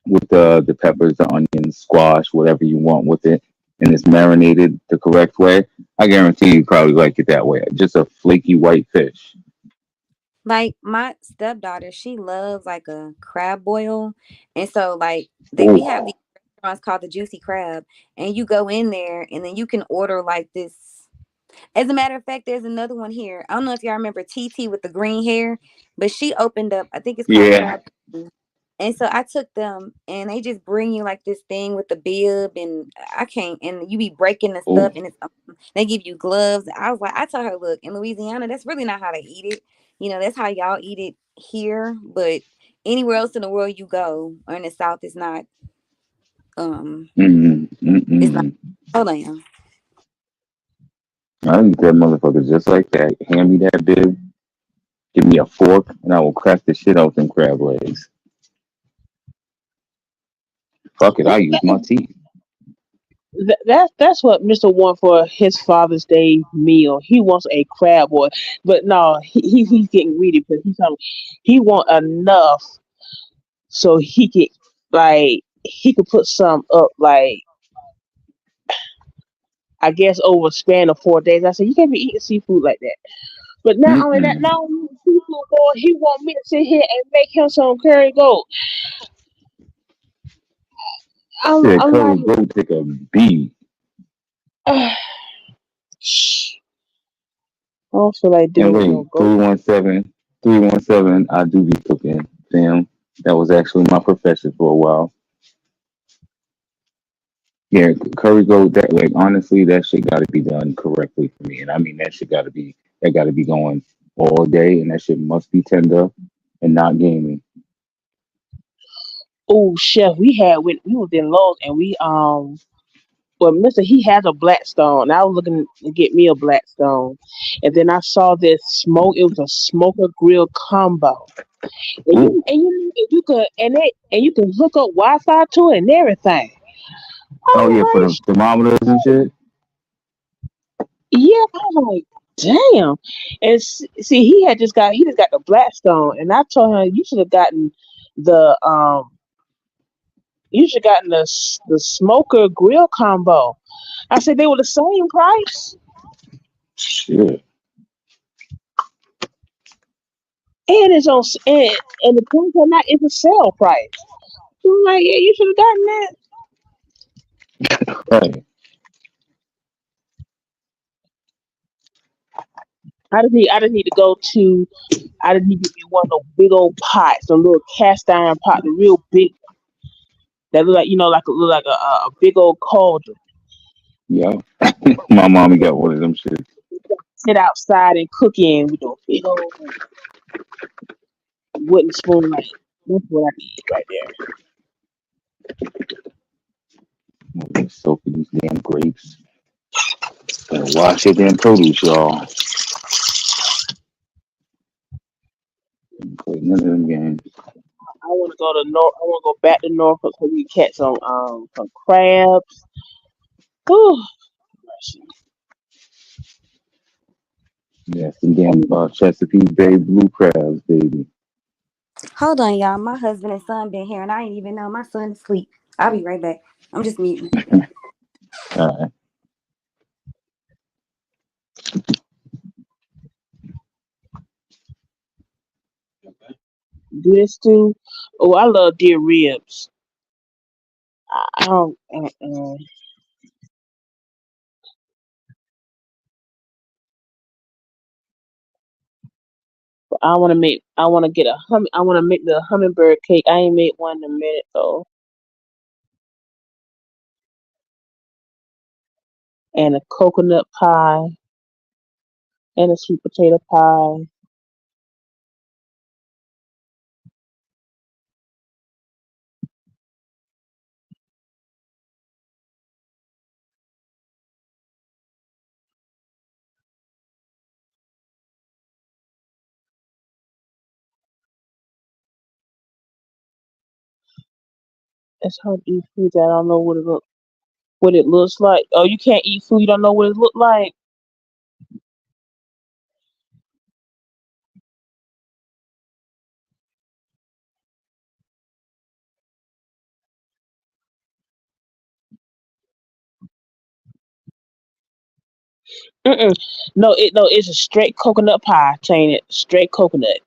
Speaker 3: with the peppers, the onions, squash, whatever you want with it, and it's marinated the correct way, I guarantee you probably like it that way. Just a flaky white fish.
Speaker 9: Like my stepdaughter, she loves like a crab boil, and so like we have
Speaker 3: Ooh.
Speaker 9: these restaurants called the Juicy Crab, and you go in there, and then you can order like this. As a matter of fact, there's another one here. I don't know if y'all remember TT with the green hair, but she opened up. I think it's called
Speaker 3: Yeah.
Speaker 9: Crab. And so I took them, and they just bring you like this thing with the bib, and I can't. And you be breaking the
Speaker 3: Ooh.
Speaker 9: stuff, and they give you gloves. I was like, I told her, look, in Louisiana, that's really not how they eat it. That's how y'all eat it here, but anywhere else in the world you go, or in the South, it's not.
Speaker 3: Mm-mm.
Speaker 9: It's not.
Speaker 3: Mm-mm.
Speaker 9: Hold on, y'all.
Speaker 3: I eat that motherfucker just like that. Hand me that bib, give me a fork, and I will crack the shit out them crab legs. Fuck it, I use my teeth.
Speaker 8: That's what Mr. want for his Father's Day meal. He wants a crab boil, but no, he's getting greedy because he want enough so he could put some up like I guess over a span of 4 days. I said you can't be eating seafood like that. But not only that,
Speaker 3: Mm-mm.
Speaker 8: not only seafood boil, he want me to sit here and make him some curry goat.
Speaker 3: Shit,
Speaker 8: I'm
Speaker 3: curry
Speaker 8: like,
Speaker 3: goat take a beat.
Speaker 8: I don't feel like
Speaker 3: And
Speaker 8: dealing with no
Speaker 3: wait,
Speaker 8: goat.
Speaker 3: 317, I do be cooking, fam. That was actually my profession for a while. Yeah, curry goat. That like honestly, that shit got to be done correctly for me, and I mean that got to be going all day, and that shit must be tender and not gamey.
Speaker 8: Oh, chef, we was in Lowe's and well, Mister, he has a Blackstone. I was looking to get me a Blackstone, and then I saw this smoke. It was a smoker grill combo, and
Speaker 3: Ooh,
Speaker 8: you can hook up Wi-Fi to it and everything.
Speaker 3: oh yeah, for
Speaker 8: I'm
Speaker 3: the
Speaker 8: like,
Speaker 3: thermometers and shit.
Speaker 8: yeah, I'm like, damn. And see, he just got the Blackstone, and I told him the you should have gotten the smoker grill combo. I said they were the same price.
Speaker 3: Shit.
Speaker 8: And it's and the price or not is a sale price. So I'm like, yeah, you should have gotten that.
Speaker 3: Right.
Speaker 8: I just need to get me one of those big old pots, a little cast iron pot, the real big that look like look like a big old cauldron.
Speaker 3: Yeah. My mommy got one of them shit.
Speaker 8: Sit outside and cook in with a big old wooden spoon. Like that's what I need right there.
Speaker 3: Soaking these damn grapes. Gotta wash your damn produce, y'all. Play none of them games.
Speaker 8: I want to go to North. I want to go back to Norfolk so we can catch some crabs. Whew.
Speaker 3: Yeah, some damn Chesapeake Bay blue crabs, baby.
Speaker 9: Hold on, y'all. My husband and son been here, and I ain't even know my son is asleep. I'll be right back. I'm just muting.
Speaker 3: All right.
Speaker 8: Deer stew. Oh, I love deer ribs. I don't. I want to make. I want to get a hum. I want to make the hummingbird cake. I ain't made one in a minute though. And a coconut pie and a sweet potato pie. It's hard to eat food that I don't know what it looks like. Oh, you can't eat food you don't know what it look like. Mm-mm. No, it's a straight coconut pie. Chain it straight coconut.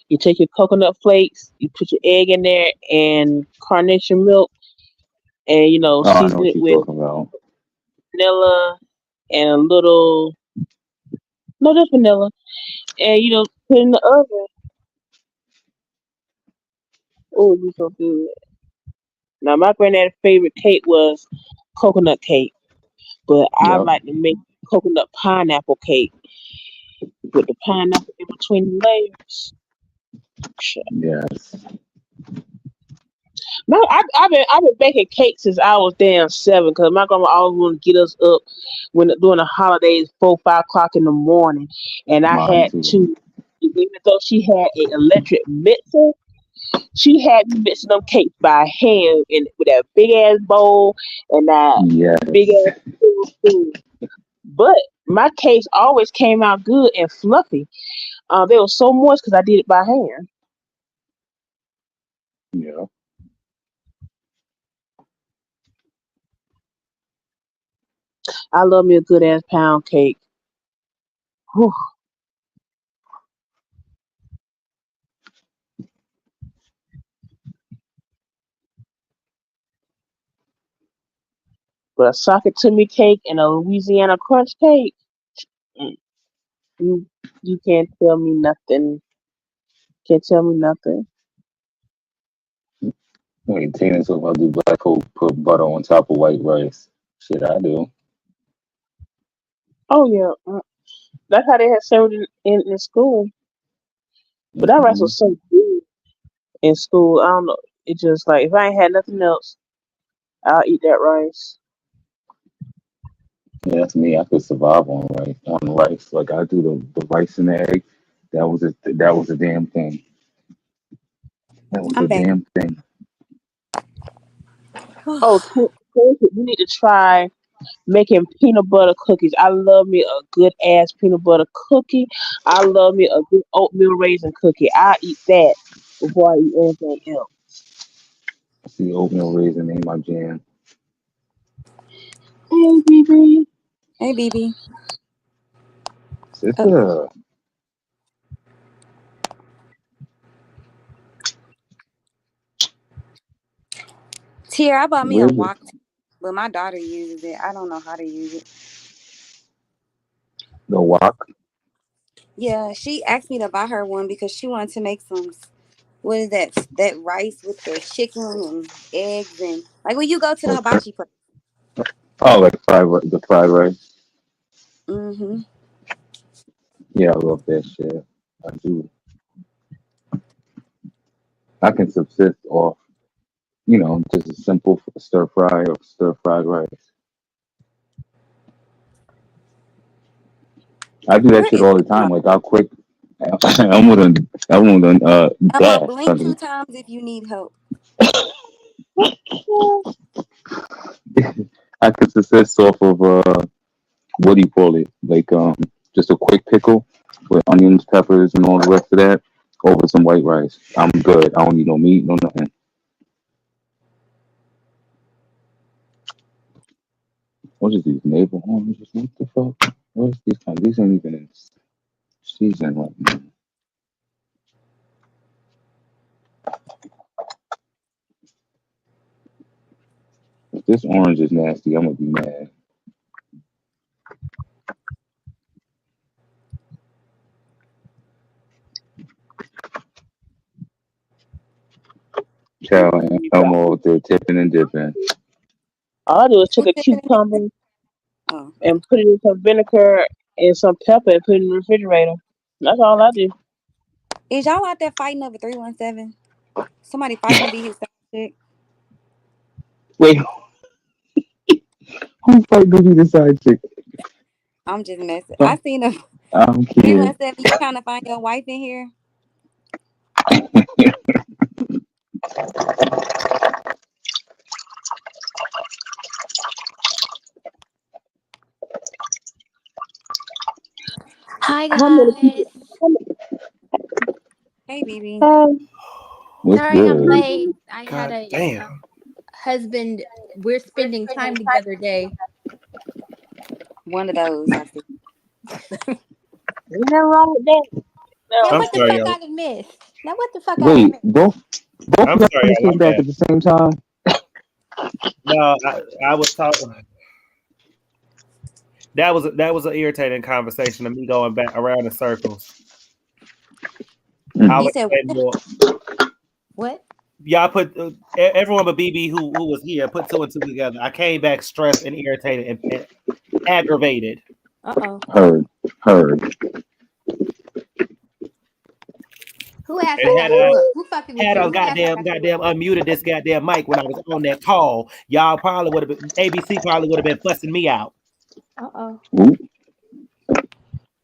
Speaker 8: You take your coconut flakes, you put your egg in there, and carnation milk, and
Speaker 3: Oh, I know
Speaker 8: season
Speaker 3: what
Speaker 8: it
Speaker 3: you're
Speaker 8: with
Speaker 3: talking about.
Speaker 8: vanilla and a little, no, just vanilla, and put it in the oven. Oh, it'd be so good. Now, my granddad's favorite cake was coconut cake, but I
Speaker 3: Yep.
Speaker 8: like to make coconut pineapple cake with the pineapple in between the layers. Shit.
Speaker 3: Yes.
Speaker 8: No, I've been baking cake since I was damn 7 because my grandma always wanted to get us up when during the holidays 4 5 o'clock in the morning, and I
Speaker 3: Mine
Speaker 8: had
Speaker 3: too.
Speaker 8: to, even though she had an electric mixer, she had me mixing them cakes by hand and with that big ass bowl and that big
Speaker 3: Yes.
Speaker 8: ass spoon. But my cakes always came out good and fluffy. They were so moist because I did it by hand.
Speaker 3: Yeah.
Speaker 8: I love me a good ass pound cake. Whew. But a socket to me cake and a Louisiana crunch cake, mm, you you can't tell me nothing. Can't tell me nothing.
Speaker 3: Wait, Tina talking about do black folk put butter on top of white rice. Shit, I do.
Speaker 8: Oh yeah, that's how they had served in school. But that rice
Speaker 3: Hmm.
Speaker 8: was so good in school. I don't know. It just like if I ain't had nothing else, I'll eat that rice.
Speaker 3: Yeah, that's me. I could survive on rice. On rice, like I do the rice and the egg. That was a damn thing. That was
Speaker 9: I'm
Speaker 3: a
Speaker 9: back.
Speaker 3: damn thing.
Speaker 8: Oh, you need to try making peanut butter cookies. I love me a good ass peanut butter cookie. I love me a good oatmeal raisin cookie. I eat that before I eat anything else.
Speaker 3: See, oatmeal raisin ain't my jam.
Speaker 8: Hey, baby.
Speaker 9: Hey, BB.
Speaker 3: Sister,
Speaker 9: Tier, I bought me a
Speaker 3: where's it?
Speaker 9: walk, but my daughter uses it. I don't know how to use it.
Speaker 3: The wok?
Speaker 9: Yeah, she asked me to buy her one because she wanted to make some. What is that? That rice with the chicken and eggs and like when you go to the
Speaker 3: Okay.
Speaker 9: hibachi place.
Speaker 3: Oh, like the fried rice.
Speaker 9: Mm-hmm.
Speaker 3: Yeah, I love that shit. I do. I can subsist off, just a simple stir fry or stir fried rice. I do that
Speaker 9: Where
Speaker 3: shit
Speaker 9: is
Speaker 3: all the
Speaker 9: the
Speaker 3: time.
Speaker 9: phone?
Speaker 3: Like I'll quick. I'm gonna, I'm gonna dash,
Speaker 9: Blink two
Speaker 3: honey.
Speaker 9: times if you need help.
Speaker 3: I can subsist off of what do you call it? Like just a quick pickle with onions, peppers, and all the rest of that over some white rice. I'm good. I don't need no meat, no nothing. What is these naval oranges? What the fuck? What is these kind? These ain't even in season right now. If this orange is nasty, I'm gonna be mad. Child, I'm all there tipping and dipping.
Speaker 8: All I do is take
Speaker 9: Who's
Speaker 8: a
Speaker 9: sitting in
Speaker 8: cucumber
Speaker 9: there? Oh,
Speaker 8: and put it in some vinegar and some pepper and put it in the refrigerator. That's all I do.
Speaker 9: is y'all out there fighting over 317? Somebody fighting to be his sidekick?
Speaker 3: Wait, who fight to be the side chick?
Speaker 9: I'm just messing. I
Speaker 3: Huh?
Speaker 9: seen a
Speaker 3: I'm kidding.
Speaker 9: 317. You trying to find your wife in here?
Speaker 12: Hi
Speaker 8: How many people?
Speaker 12: guys.
Speaker 9: Hey, BB.
Speaker 3: What's
Speaker 12: Sorry I'm
Speaker 3: good?
Speaker 12: late. I had
Speaker 1: God
Speaker 12: a
Speaker 1: damn.
Speaker 12: husband. We're spending time together day.
Speaker 9: One of those, I see.
Speaker 8: Ain't nothing wrong with that.
Speaker 12: Now
Speaker 8: No.
Speaker 1: I'm
Speaker 12: what the
Speaker 1: sorry,
Speaker 12: fuck
Speaker 1: y'all.
Speaker 12: I done missed? Now what the fuck I done
Speaker 3: Wait,
Speaker 12: missed?
Speaker 3: both
Speaker 1: I'm
Speaker 3: of
Speaker 1: sorry,
Speaker 3: y'all
Speaker 1: y'all.
Speaker 3: came
Speaker 1: I'm
Speaker 3: back
Speaker 1: bad.
Speaker 3: at the same time.
Speaker 1: No, I was talking. That was an irritating conversation of me going back around in circles. I
Speaker 9: You
Speaker 1: was
Speaker 9: said
Speaker 1: saying, well,
Speaker 12: What?
Speaker 1: y'all put everyone but BB who was here put two and two together. I came back stressed and irritated and aggravated.
Speaker 12: Uh-oh.
Speaker 3: Heard.
Speaker 12: Who asked I
Speaker 1: And
Speaker 12: got some look? Who fucking with
Speaker 1: had
Speaker 12: you?
Speaker 1: I
Speaker 12: Who asked I
Speaker 1: goddamn
Speaker 12: got some look?
Speaker 1: unmuted this goddamn mic when I was on that call, y'all probably would have been ABC probably would have been fussing me out.
Speaker 12: Uh-oh.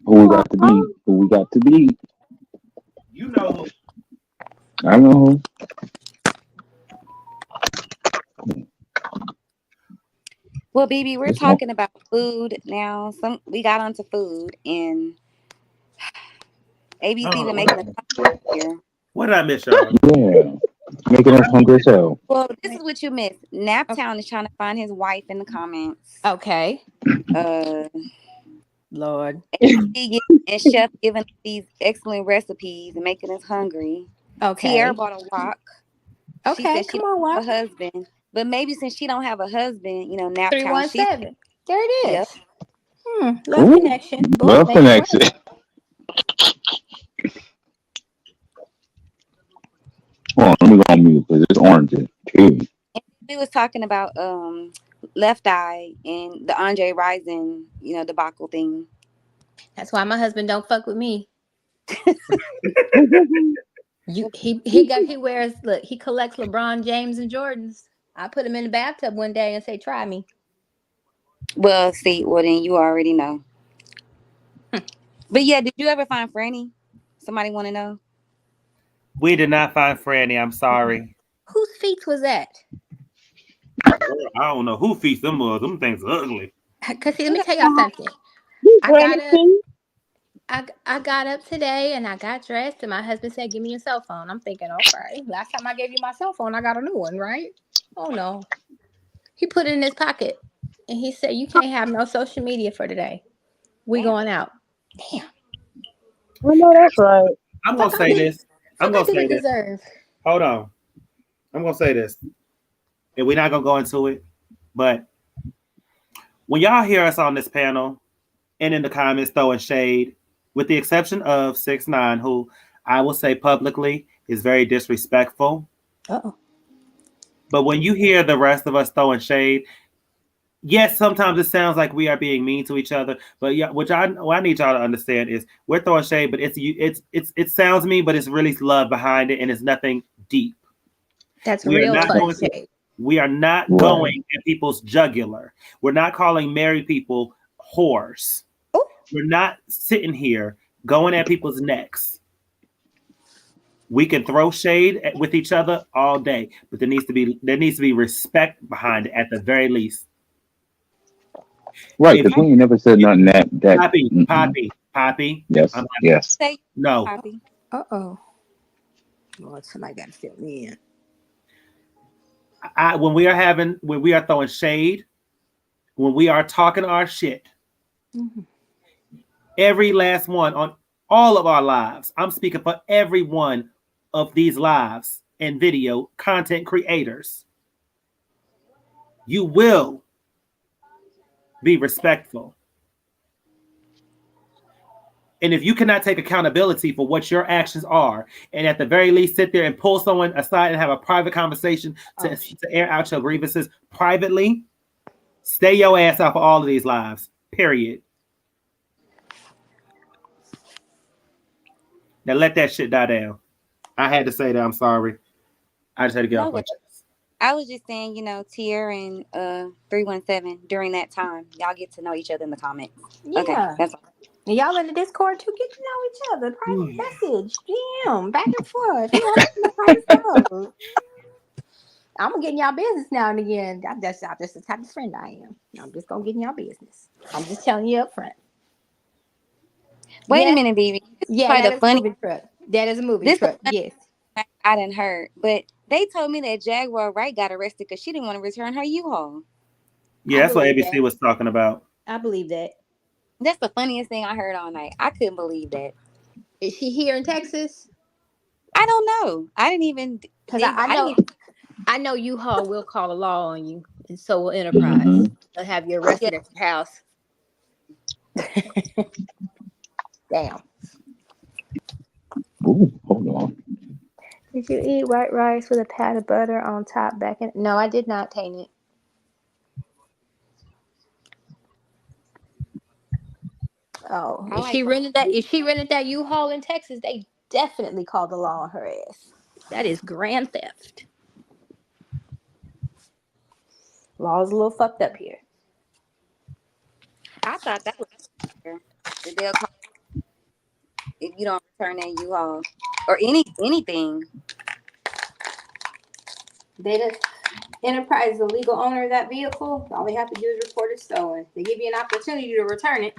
Speaker 3: Who we got to beat? Who we got to beat?
Speaker 1: You know who.
Speaker 3: I know.
Speaker 9: well, BB, we're
Speaker 3: It's on.
Speaker 9: talking about food now. We got onto food, and ABC been making a here.
Speaker 1: What did I miss, y'all?
Speaker 3: Yeah, making us hungry as hell.
Speaker 9: Well, this is what you missed. Naptown is trying to find his wife in the comments.
Speaker 12: Okay.
Speaker 9: Uh,
Speaker 12: Lord.
Speaker 9: and Chef giving us these excellent recipes and making us hungry. Tierra
Speaker 12: Okay.
Speaker 9: bought a wok. She
Speaker 12: Okay.
Speaker 9: said she
Speaker 12: Come
Speaker 9: don't
Speaker 12: on,
Speaker 9: have
Speaker 12: what?
Speaker 9: a husband, but maybe since she don't have a husband, Naptown, she's
Speaker 12: 317. There it
Speaker 9: yep.
Speaker 12: is. Love
Speaker 3: Ooh,
Speaker 12: connection. Boom,
Speaker 3: love
Speaker 12: make it
Speaker 3: connection.
Speaker 12: work.
Speaker 3: Hold on, let me go on mute because it's orange. Period.
Speaker 9: We was talking about Left Eye and the Andre Rison, debacle thing.
Speaker 12: That's why my husband don't fuck with me. He wears, look, he collects LeBron James and Jordans. I put him in the bathtub one day and say, try me.
Speaker 9: Well, then you already know. But yeah, did you ever find Franny? Somebody want to know?
Speaker 1: We did not find Franny. I'm sorry.
Speaker 12: Whose feet was that?
Speaker 1: I don't know who feeds them was. Them things are ugly.
Speaker 12: Because let me tell y'all something. I
Speaker 8: Granny
Speaker 12: got up.
Speaker 8: too.
Speaker 12: I got up today and I got dressed and my husband said, give me your cell phone. I'm thinking, okay, last time I gave you my cell phone, I got a new one, right? Oh no. He put it in his pocket and he said, you can't have no social media for today. We going out. Damn.
Speaker 8: I know that's right.
Speaker 1: I'm gonna say this. I'm
Speaker 12: I
Speaker 1: gonna say
Speaker 12: didn't
Speaker 1: this.
Speaker 12: deserve.
Speaker 1: Hold on. I'm gonna say this. And we're not gonna go into it. But when y'all hear us on this panel and in the comments throwing shade, with the exception of 6ix9ine, who I will say publicly is very disrespectful.
Speaker 12: Uh-oh.
Speaker 1: But when you hear the rest of us throwing shade, yes, sometimes it sounds like we are being mean to each other. But yeah, what I need y'all to understand is we're throwing shade, but it sounds mean, but it's really love behind it, and it's nothing deep.
Speaker 12: That's
Speaker 1: We are
Speaker 12: real
Speaker 1: not
Speaker 12: fun
Speaker 1: going.
Speaker 12: shade.
Speaker 1: We are not
Speaker 3: Right.
Speaker 1: going at people's jugular. We're not calling married people whores.
Speaker 12: Oh.
Speaker 1: We're not sitting here going at people's necks. We can throw shade with each other all day, but there needs to be respect behind it at the very least.
Speaker 3: Right,
Speaker 1: If
Speaker 3: because we ain't never said nothing that.
Speaker 1: Poppy.
Speaker 3: Yes, yes.
Speaker 9: Say
Speaker 1: No.
Speaker 9: Poppy.
Speaker 12: Uh-oh. Lord, somebody got to fill me in.
Speaker 1: When we are throwing shade, when we are talking our shit, every last one on all of our lives, I'm speaking for every one of these lives and video content creators, you will be respectful. And if you cannot take accountability for what your actions are, and at the very least sit there and pull someone aside and have a private conversation to air out your grievances privately, stay your ass out for all of these lives. Period. Now let that shit die down. I had to say that. I'm sorry. I just had to get off my chest.
Speaker 9: I was just saying, you know, Tier and 317 during that time, y'all get to know each other in the comments.
Speaker 12: Yeah.
Speaker 9: Okay, that's all.
Speaker 12: And y'all in the Discord too, get to know each other. Private message, DM, back and forth. You know, I'm gonna get in y'all business now and again. I'm just the type of friend I am. I'm just gonna get in y'all business. I'm just telling you up front.
Speaker 9: Wait a minute, baby.
Speaker 12: Yeah, that is a movie truck. That is a movie truck. Yes.
Speaker 9: I didn't heard, but they told me that Jaguar Wright got arrested because she didn't want to return her U-Haul.
Speaker 1: Yeah, that's what ABC was talking about.
Speaker 12: I believe that.
Speaker 9: That's the funniest thing I heard all night. I couldn't believe that.
Speaker 12: Is she here in Texas?
Speaker 9: I don't know. I didn't even
Speaker 12: because I know U-Haul will call a law on you, and so will Enterprise. They'll have you arrested at your house. Damn.
Speaker 3: Ooh, hold on.
Speaker 12: Did you eat white rice with a pat of butter on top back in? No, I did not taint it. Oh, if she rented that U-Haul in Texas, they definitely called the law on her ass. That is grand theft. Law is a little fucked up here.
Speaker 9: I thought that was fair. They'll call if you don't return that U-Haul or anything.
Speaker 12: Enterprise is the legal owner of that vehicle. All they have to do is report it stolen. They give you an opportunity to return it.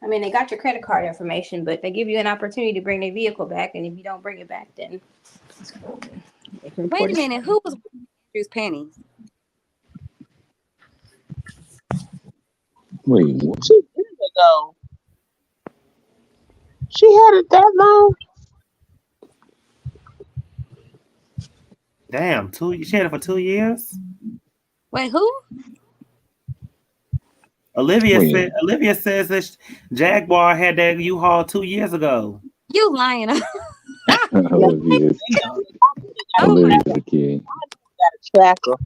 Speaker 12: I mean, they got your credit card information, but they give you an opportunity to bring their vehicle back, and if you don't bring it back, then
Speaker 9: wait a minute, who was Andrew's panties?
Speaker 3: Wait, what?
Speaker 8: She had it that long?
Speaker 1: Damn, she had it for 2 years?
Speaker 9: Wait, who?
Speaker 1: Olivia says that Jaguar had that U-Haul 2 years ago.
Speaker 9: You lying.
Speaker 3: Olivia's a kid.
Speaker 8: Got a tracker.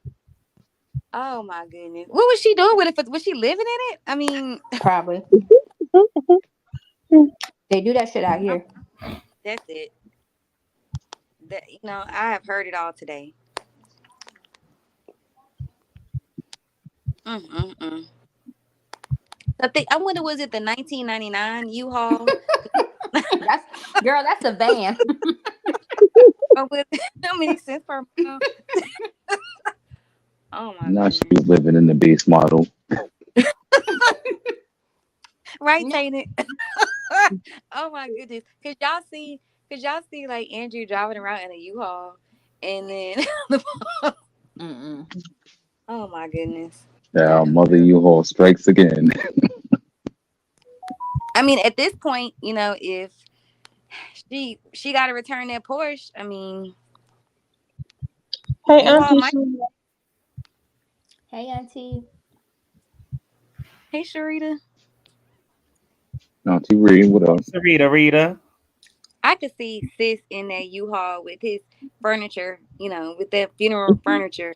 Speaker 9: Oh my goodness. What was she doing with it? Was she living in it? I mean,
Speaker 12: probably. They do that shit out here.
Speaker 9: That's it. I have heard it all today. I wonder, was it the 1999 U-Haul?
Speaker 12: That's a van.
Speaker 9: That makes sense for me. Oh my
Speaker 3: Now she's living in the base model.
Speaker 9: Right, ain't it? Oh my goodness. Could y'all see like Andrew driving around in a U-Haul and then oh my goodness.
Speaker 3: Yeah, Mother U-Haul strikes again.
Speaker 9: I mean, at this point, if she got to return that Porsche, I mean,
Speaker 8: hey Auntie.
Speaker 12: Hey Auntie.
Speaker 9: Hey Sharita.
Speaker 3: Auntie Rita, what else?
Speaker 1: Rita.
Speaker 9: I could see Sis in that U-Haul with his furniture, with that funeral furniture.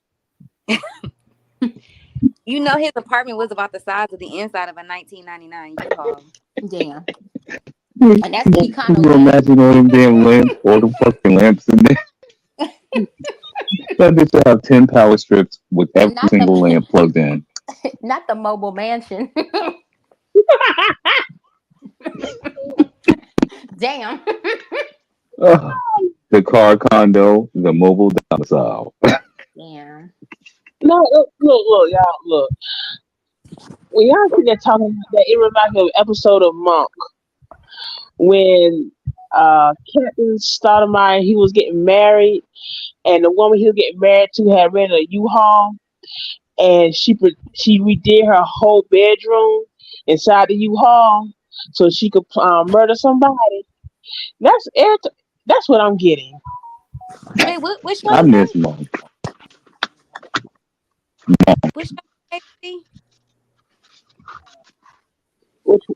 Speaker 9: His apartment was about the size of the inside of a 1999 U-Haul.
Speaker 12: Damn. And that's the kind of
Speaker 3: imagine all them damn lamps, all the fucking lamps in there. That bitch should have 10 power strips with every single lamp plugged in.
Speaker 12: Not the mobile mansion. Damn.
Speaker 3: The car condo, the mobile domicile.
Speaker 12: Yeah.
Speaker 8: No, look, y'all, look. When y'all see that talking about that, it reminds me of an episode of Monk when Captain Stoudemire, he was getting married, and the woman he was getting married to had rented a U-Haul, and she redid her whole bedroom inside the U-Haul so she could murder somebody. That's it. That's what I'm getting.
Speaker 9: Wait, which show
Speaker 3: I
Speaker 9: was
Speaker 3: miss
Speaker 9: that?
Speaker 3: Monk.
Speaker 9: Which show was that?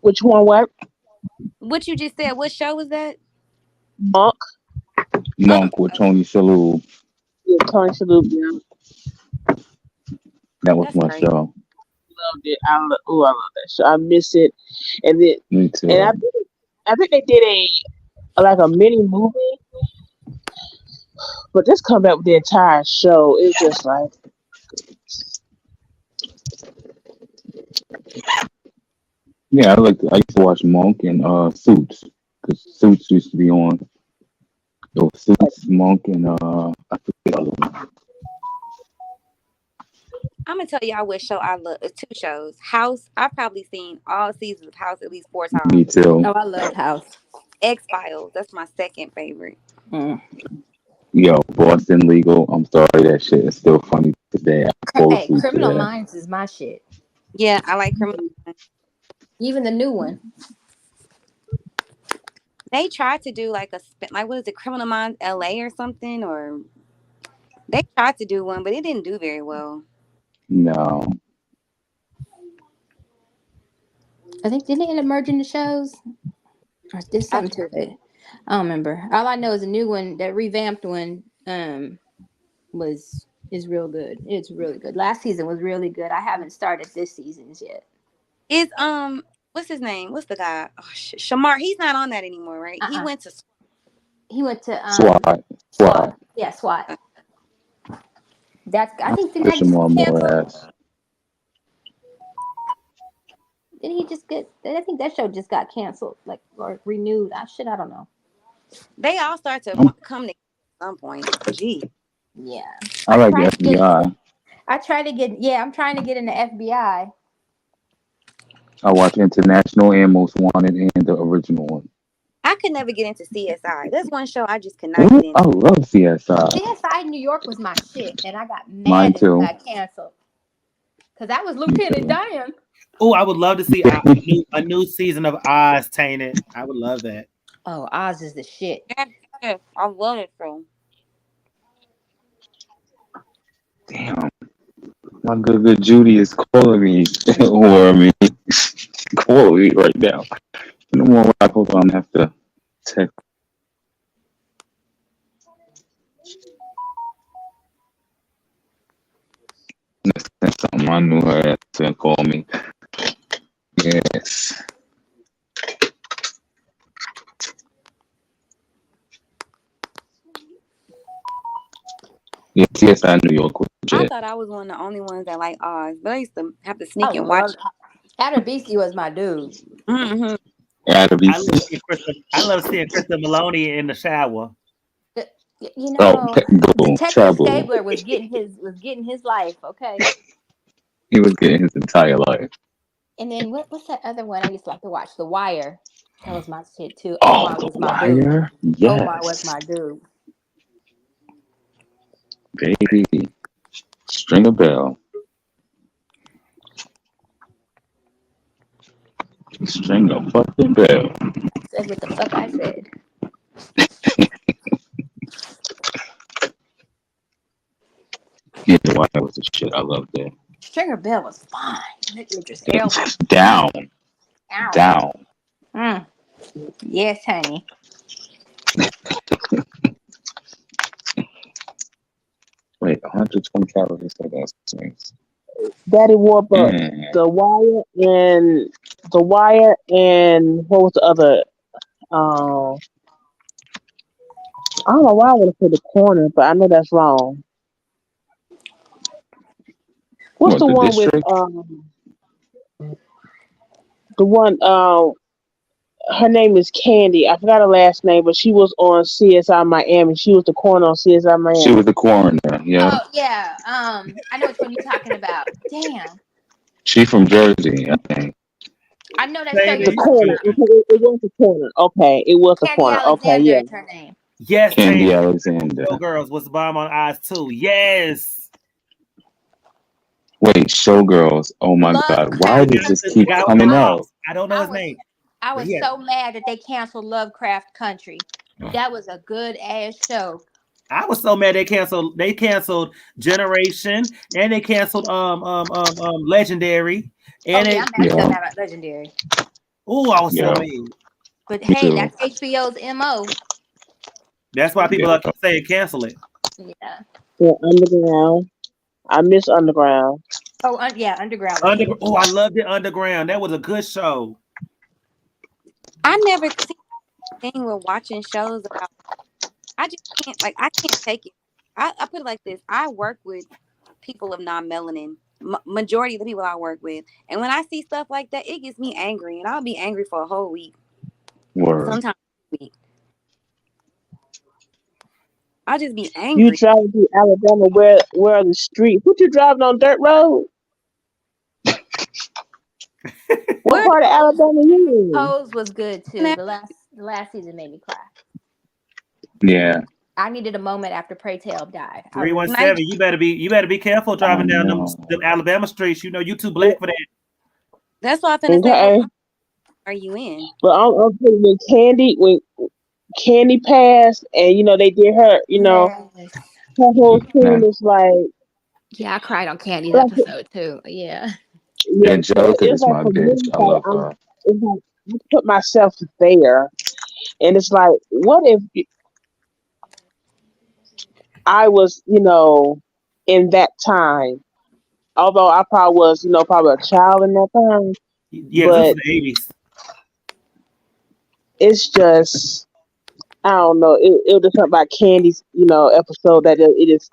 Speaker 8: Which one? What?
Speaker 9: What you just said? What show was that?
Speaker 8: Monk.
Speaker 3: Monk with Tony Shalhoub.
Speaker 8: Yeah, Tony Shalhoub. Yeah,
Speaker 3: That was
Speaker 9: That's
Speaker 3: my
Speaker 9: crazy.
Speaker 3: show.
Speaker 8: loved it. I love that show. I miss it. And then,
Speaker 3: Me too.
Speaker 8: and I think they did a mini movie, but just come back with the entire show. It's just like,
Speaker 3: Yeah, I used to watch Monk and Suits because Suits used to be on. It was Suits, Monk, and I forget the other one.
Speaker 9: I'm gonna tell y'all what show I love. Two shows. House. I've probably seen all seasons of House at least 4 times.
Speaker 3: Me too.
Speaker 12: Oh, I loved House.
Speaker 9: X-Files. That's my second favorite.
Speaker 3: Yo, Boston Legal. I'm sorry, that shit is still funny today.
Speaker 12: Hey, Criminal Minds is my shit.
Speaker 9: Yeah, I like Criminal Minds.
Speaker 12: Even the new one.
Speaker 9: They tried to do like what is it, Criminal Minds LA or something, or they tried to do one, but it didn't do very well.
Speaker 3: No.
Speaker 12: I think didn't it end up merging the shows? Or there's something to it. I don't remember. All I know is a new one, that revamped one, is real good. It's really good. Last season was really good. I haven't started this season's yet.
Speaker 9: Is what's his name? What's the guy? Oh, Shamar. He's not on that anymore, right? He went to
Speaker 3: SWAT.
Speaker 12: Yeah, SWAT. That's I think
Speaker 3: Push him on more ass.
Speaker 12: Didn't he just get? I think that show just got canceled, like or renewed. I don't know.
Speaker 9: They all start to come together at some point. Gee.
Speaker 12: Yeah.
Speaker 3: I like the FBI.
Speaker 12: I'm trying to get in the FBI.
Speaker 3: I watch International and Most Wanted and the original one.
Speaker 9: I could never get into CSI. There's one show I just could not get into.
Speaker 3: I love CSI.
Speaker 12: CSI New York was my shit, and I got
Speaker 3: Mine
Speaker 12: mad that
Speaker 3: too.
Speaker 12: it got canceled. Because that was Lieutenant and Diane.
Speaker 1: Oh, I would love to see a new season of Oz Tainted. I would love that.
Speaker 12: Oh, Oz is the shit.
Speaker 9: Yeah, I love it, bro.
Speaker 3: Damn. My good Judy is calling me. Or me. Calling me right now. No more rap. Hold on. I have to text. That's something I knew her ass to call me. Yes. Yes, I New York.
Speaker 9: I thought I was one of the only ones that like Oz, but I used to have to sneak and watch.
Speaker 12: Adderbeasty was my dude.
Speaker 9: Mm-hmm.
Speaker 1: I love seeing Krista Maloney in the shower.
Speaker 12: You know, Detective Stabler was getting his life. Okay.
Speaker 3: He was getting his entire life.
Speaker 12: And then what's that other one I used to like to watch? The Wire. That was my shit too.
Speaker 3: Oh,
Speaker 12: Omar was
Speaker 3: The
Speaker 12: my
Speaker 3: Wire?
Speaker 12: dude.
Speaker 3: Yes.
Speaker 12: Omar was my dude.
Speaker 3: Baby. String a bell. String a fucking bell.
Speaker 12: Said what the fuck I said.
Speaker 3: Yeah, The Wire was the shit. I loved it.
Speaker 12: Stringer Bell was fine.
Speaker 3: Down.
Speaker 12: Yes, honey.
Speaker 3: Wait, 120 calories for that things.
Speaker 8: Daddy Warbuck, The Wire, and what was the other? I don't know why I want to say The Corner, but I know that's wrong. What's the one
Speaker 3: District?
Speaker 8: with the one? Her name is Candy. I forgot her last name, but she was on CSI Miami. She was the coroner on CSI Miami.
Speaker 3: She was the coroner. Yeah.
Speaker 12: Oh yeah. I know which one you're talking about. Damn.
Speaker 3: She from Jersey, I think.
Speaker 12: I know that show.
Speaker 8: The Corner. It was The Corner. Okay, it was The Corner. Okay, yeah.
Speaker 12: Is her name.
Speaker 1: Yes,
Speaker 3: Candy Alexander.
Speaker 1: Girls was the bomb on Oz too. Yes.
Speaker 3: Wait, Showgirls. Oh my God. Why does this
Speaker 1: The
Speaker 3: keep
Speaker 1: guy with the
Speaker 3: coming out?
Speaker 1: house. I don't know
Speaker 12: I
Speaker 1: his
Speaker 12: was
Speaker 1: name.
Speaker 12: I
Speaker 1: But
Speaker 12: was
Speaker 1: yeah,
Speaker 12: so mad that they canceled Lovecraft Country. That was a good ass show.
Speaker 1: I was so mad they canceled Generation and they canceled Legendary. And
Speaker 12: Oh yeah, I'm still
Speaker 3: Yeah,
Speaker 12: mad about Legendary.
Speaker 1: I was so
Speaker 3: yeah,
Speaker 1: mad.
Speaker 12: But
Speaker 3: me
Speaker 12: hey,
Speaker 3: too.
Speaker 12: that's HBO's MO.
Speaker 1: That's why people
Speaker 3: Yeah,
Speaker 1: are saying cancel it.
Speaker 12: Yeah.
Speaker 8: Yeah, Underground. I miss Underground.
Speaker 12: Oh, yeah, Underground was good.
Speaker 1: I loved it. Underground. That was a good show.
Speaker 9: I never see thing with watching shows about. I just can't I can't take it. I put it like this. I work with people of non-melanin. Majority of the people I work with, and when I see stuff like that, it gets me angry, and I'll be angry for a whole week.
Speaker 3: word.
Speaker 9: Sometimes a week. I'll just be
Speaker 8: You
Speaker 9: angry.
Speaker 8: driving through Alabama, where are the streets? What you driving on dirt road? What
Speaker 9: Where
Speaker 8: part of Alabama you in?
Speaker 12: Pose was good too. The last season made me cry.
Speaker 3: Yeah.
Speaker 12: I needed a moment after Pray Tell died. I really
Speaker 1: 317. You better be careful driving down them Alabama streets. You know you too black for that.
Speaker 9: That's what I'm finna say.
Speaker 8: Okay,
Speaker 9: What are you in?
Speaker 8: but I'm putting when Candy passed, and they did her.
Speaker 12: yes.
Speaker 8: Her whole
Speaker 3: Man,
Speaker 8: scene is like,
Speaker 12: Yeah, I cried on Candy's
Speaker 8: like
Speaker 12: episode too. Yeah.
Speaker 8: yeah, so
Speaker 3: Angelica
Speaker 8: it's
Speaker 3: is
Speaker 8: like
Speaker 3: my
Speaker 8: for me,
Speaker 3: bitch.
Speaker 8: it's
Speaker 3: I
Speaker 8: like
Speaker 3: love her.
Speaker 8: it's like I put myself there, and it's like, what if I was, in that time? Although I probably was, probably a child in that time,
Speaker 1: Yeah, because this was
Speaker 8: but
Speaker 1: the 80s.
Speaker 8: it's just, I don't know. It was just something about Candy's, episode that it has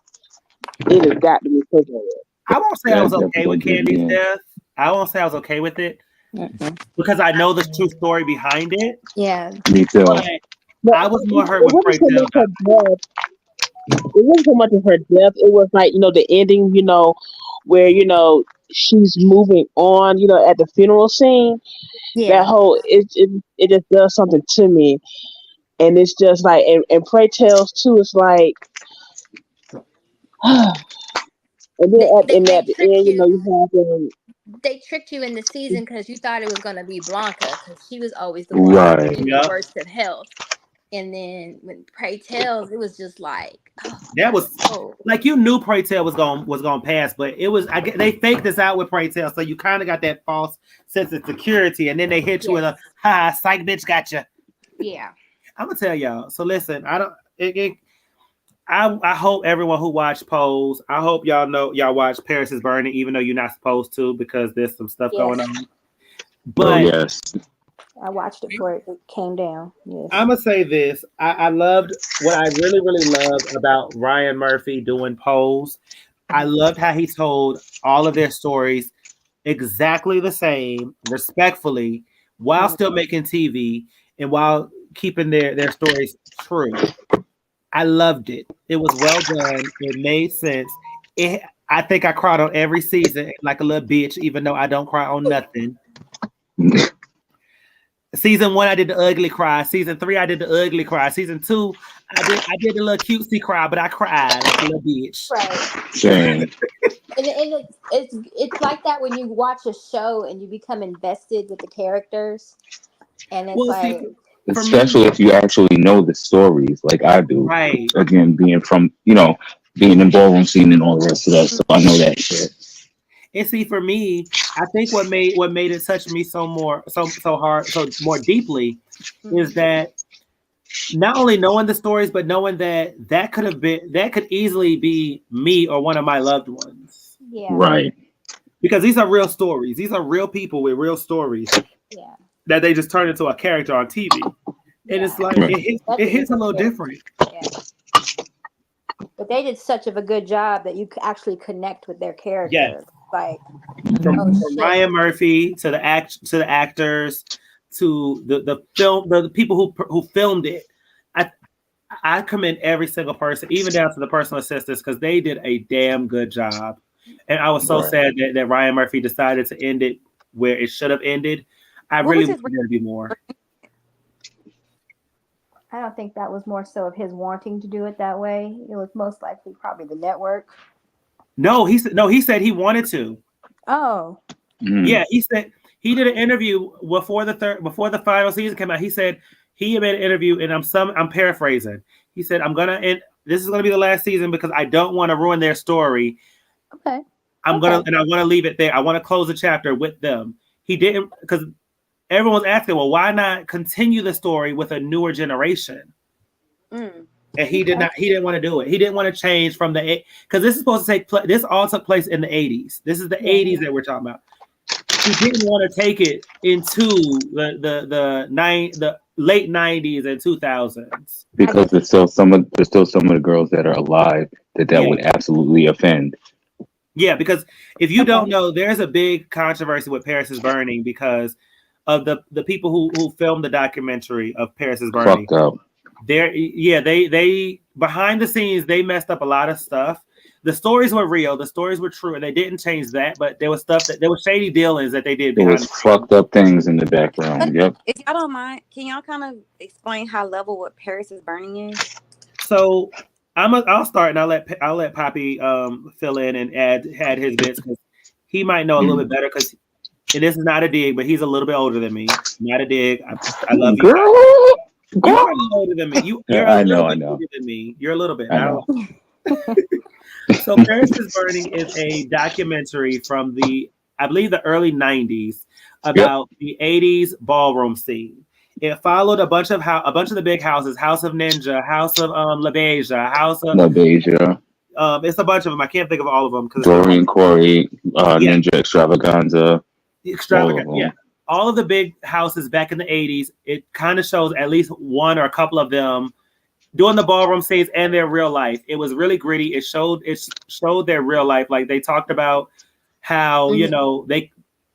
Speaker 8: got to be taken away.
Speaker 1: I won't say I
Speaker 3: That
Speaker 1: was
Speaker 3: definitely
Speaker 1: okay with
Speaker 3: gonna get
Speaker 1: Candy's
Speaker 3: me in.
Speaker 1: death. I won't say I was okay with it
Speaker 9: Mm-mm.
Speaker 1: because I know the true story behind it.
Speaker 12: Yeah.
Speaker 3: Me too.
Speaker 1: But
Speaker 8: But
Speaker 1: I was more hurt
Speaker 8: it
Speaker 1: when
Speaker 8: wasn't
Speaker 1: Pray
Speaker 8: so
Speaker 1: Tell
Speaker 8: much
Speaker 1: died.
Speaker 8: her death. It wasn't so much of her death. It was like, the ending, where, she's moving on, at the funeral scene. That
Speaker 12: Yeah.
Speaker 8: whole, it just does something to me. And it's just like, and Pray Tells too, it's like, and then
Speaker 12: They they,
Speaker 8: at
Speaker 12: they
Speaker 8: the
Speaker 12: tricked
Speaker 8: end,
Speaker 12: you.
Speaker 8: you have them.
Speaker 12: They tricked you in the season because you thought it was gonna be Blanca because she was always the one
Speaker 3: Right.
Speaker 12: in the
Speaker 1: Yep.
Speaker 12: worst of health. And then when Pray Tells, it was just like,
Speaker 1: That was
Speaker 12: oh
Speaker 1: like you knew Pray Tell was gonna pass, but it was they faked this out with Pray Tell, so you kind of got that false sense of security, and then they hit you with a psych bitch gotcha.
Speaker 12: yeah.
Speaker 1: I'm gonna tell y'all. So listen, I hope everyone who watched Pose, I hope y'all watch Paris is Burning, even though you're not supposed to because there's some stuff going
Speaker 12: Yes.
Speaker 1: on.
Speaker 3: Oh
Speaker 1: But
Speaker 3: yes.
Speaker 12: I watched it before it came down. Yes.
Speaker 1: I'm gonna say this: I loved what I really, really loved about Ryan Murphy doing Pose. I loved how he told all of their stories exactly the same, respectfully, while still making TV and while keeping their stories true. I loved it. It was well done. It made sense. I think I cried on every season like a little bitch, even though I don't cry on nothing. Season 1, I did the ugly cry. Season 3, I did the ugly cry. Season 2, I did the little cutesy cry, but I cried like a little bitch.
Speaker 12: Right.
Speaker 3: Same.
Speaker 12: And it's like that when you watch a show and you become invested with the characters, and it's
Speaker 1: Well, see,
Speaker 12: like,
Speaker 1: for me,
Speaker 3: Especially if you actually know the stories, like I do.
Speaker 1: right.
Speaker 3: Again, being from being in ballroom scene and all the rest of that, so I know that shit.
Speaker 1: And see, for me, I think what made it touch me so hard, so more deeply, is that not only knowing the stories, but knowing that could easily be me or one of my loved ones.
Speaker 12: yeah,
Speaker 3: Right.
Speaker 1: Because these are real stories. These are real people with real stories
Speaker 12: yeah,
Speaker 1: that they just turn into a character on TV. And it's like
Speaker 3: Right.
Speaker 1: it hits a little different.
Speaker 12: yeah. But they did such of a good job that you actually connect with their
Speaker 1: Yes.
Speaker 12: characters. Like,
Speaker 1: From
Speaker 12: shit.
Speaker 1: Ryan Murphy to the actors to the film, the people who filmed it. I commend every single person, even down to the personal assistants, because they did a damn good job. And I was so
Speaker 3: Right.
Speaker 1: sad that Ryan Murphy decided to end it where it should have ended. I
Speaker 9: What
Speaker 1: really
Speaker 9: was his
Speaker 1: wanted there to be more.
Speaker 12: I don't think that was more so of his wanting to do it that way. It was most likely probably the network.
Speaker 1: No, he said he wanted to.
Speaker 12: Oh.
Speaker 1: Yeah, he said he did an interview before the final season came out. He said he made an interview, and I'm paraphrasing. He said, this is gonna be the last season because I don't want to ruin their story.
Speaker 12: Okay.
Speaker 1: I want to leave it there. I want to close the chapter with them. He didn't, because everyone's asking, well, why not continue the story with a newer generation? And he did not. He didn't want to do it. He didn't want to change from because this is supposed to take place. This all took place in the 80s. This is the 80s that we're talking about. He didn't want to take it into the late 90s and 2000s
Speaker 3: because there's still some of the girls that are alive that would absolutely offend.
Speaker 1: Yeah, because if you don't know, there's a big controversy with Paris is Burning because of the people who filmed the documentary of Paris is Burning.
Speaker 3: Fucked up.
Speaker 1: They behind the scenes they messed up a lot of stuff. The stories were real, the stories were true, and they didn't change that. But there was there was shady dealings that they did.
Speaker 3: There was fucked up things in the background. Yep.
Speaker 9: If y'all don't mind, can y'all kind of explain high level what Paris is Burning is?
Speaker 1: So I'll start and I'll let Poppy fill in and add his bits because he might know a little bit better because this is not a dig, but he's a little bit older than me. Not a dig. I love you.
Speaker 3: Girl.
Speaker 1: You're a little older than me. You're a little bit older than me. You're a little bit.
Speaker 3: I know.
Speaker 1: So Paris is Burning is a documentary from I believe the early 90s about the 80s ballroom scene. It followed a bunch of the big houses, House of Ninja, House of La Beja, House of
Speaker 3: La Beja.
Speaker 1: It's a bunch of them. I can't think of all of them.
Speaker 3: Dorian Corey, Ninja Extravaganza.
Speaker 1: Yeah. All of the big houses back in the 80s, it kind of shows at least one or a couple of them doing the ballroom scenes and their real life. It was really gritty. It showed their real life. Like they talked about how,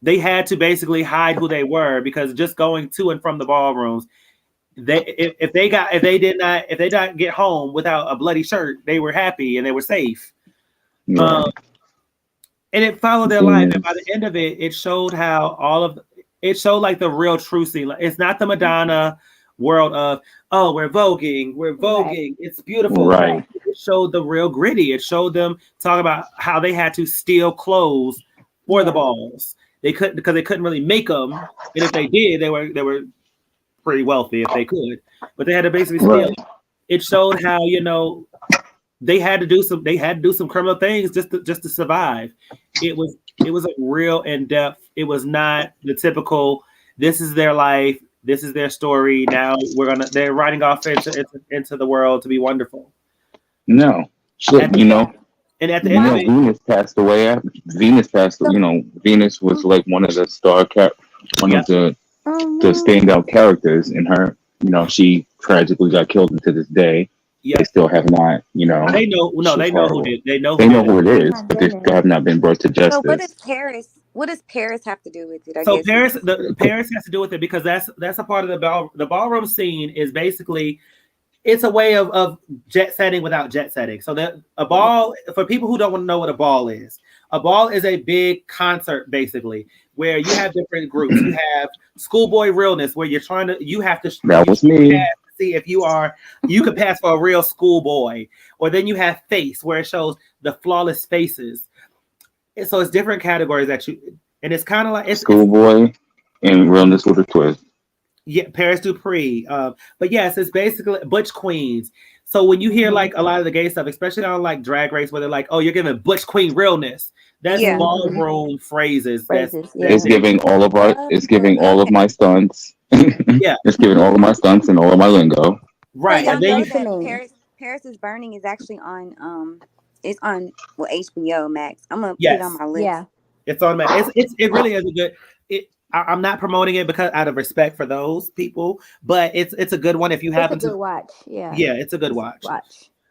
Speaker 1: they had to basically hide who they were because just going to and from the ballrooms, if they did not get home without a bloody shirt, they were happy and they were safe.
Speaker 3: Yeah.
Speaker 1: And it followed their life. And by the end of it, it showed how it showed like the real true scene. Like, it's not the Madonna world of, oh, we're voguing. Right. It's beautiful.
Speaker 3: Right.
Speaker 1: It showed the real gritty. It showed them talk about how they had to steal clothes for the balls. They couldn't because they couldn't really make them, and if they did, they were pretty wealthy if they could, but they had to basically steal. Right. It showed how they had to do some criminal things just to survive. It was a real in depth. It was not the typical. This is their life. This is their story. Now they're riding off into the world to be wonderful.
Speaker 3: No shit,
Speaker 1: And at the end of it,
Speaker 3: Venus passed away. Venus passed. Venus was like one of the one of the standout characters in her. She tragically got killed, and to this day, they still have not. They know. No, they know who did. They know who it is, but they still have not been brought to justice.
Speaker 9: So what does Paris have to do with it?
Speaker 1: Paris has to do with it because that's a part of the ballroom scene is basically. It's a way of jet setting without jet setting. So that a ball, for people who don't want to know what a ball is a big concert basically where you have different groups. You have schoolboy realness where you have to see if you could pass for a real schoolboy, or then you have face where it shows the flawless faces. And so it's different categories and it's kind of like
Speaker 3: schoolboy and realness with a twist.
Speaker 1: Yeah, Paris Dupree. But yes, it's basically Butch Queens. So when you hear like a lot of the gay stuff, especially on like Drag Race, where they're like, "Oh, you're giving Butch Queen realness," that's ballroom phrases.
Speaker 3: It's giving all of my stunts.
Speaker 1: Yeah,
Speaker 3: it's giving all of my stunts and all of my lingo.
Speaker 1: Right,
Speaker 9: and then Paris is Burning is actually on it's on HBO Max. I'm gonna put it on my list.
Speaker 12: Yeah,
Speaker 1: it's on Max. It really is a good. I'm not promoting it because out of respect for those people, but it's a good one if you happen to
Speaker 12: watch. Yeah,
Speaker 1: it's a good watch.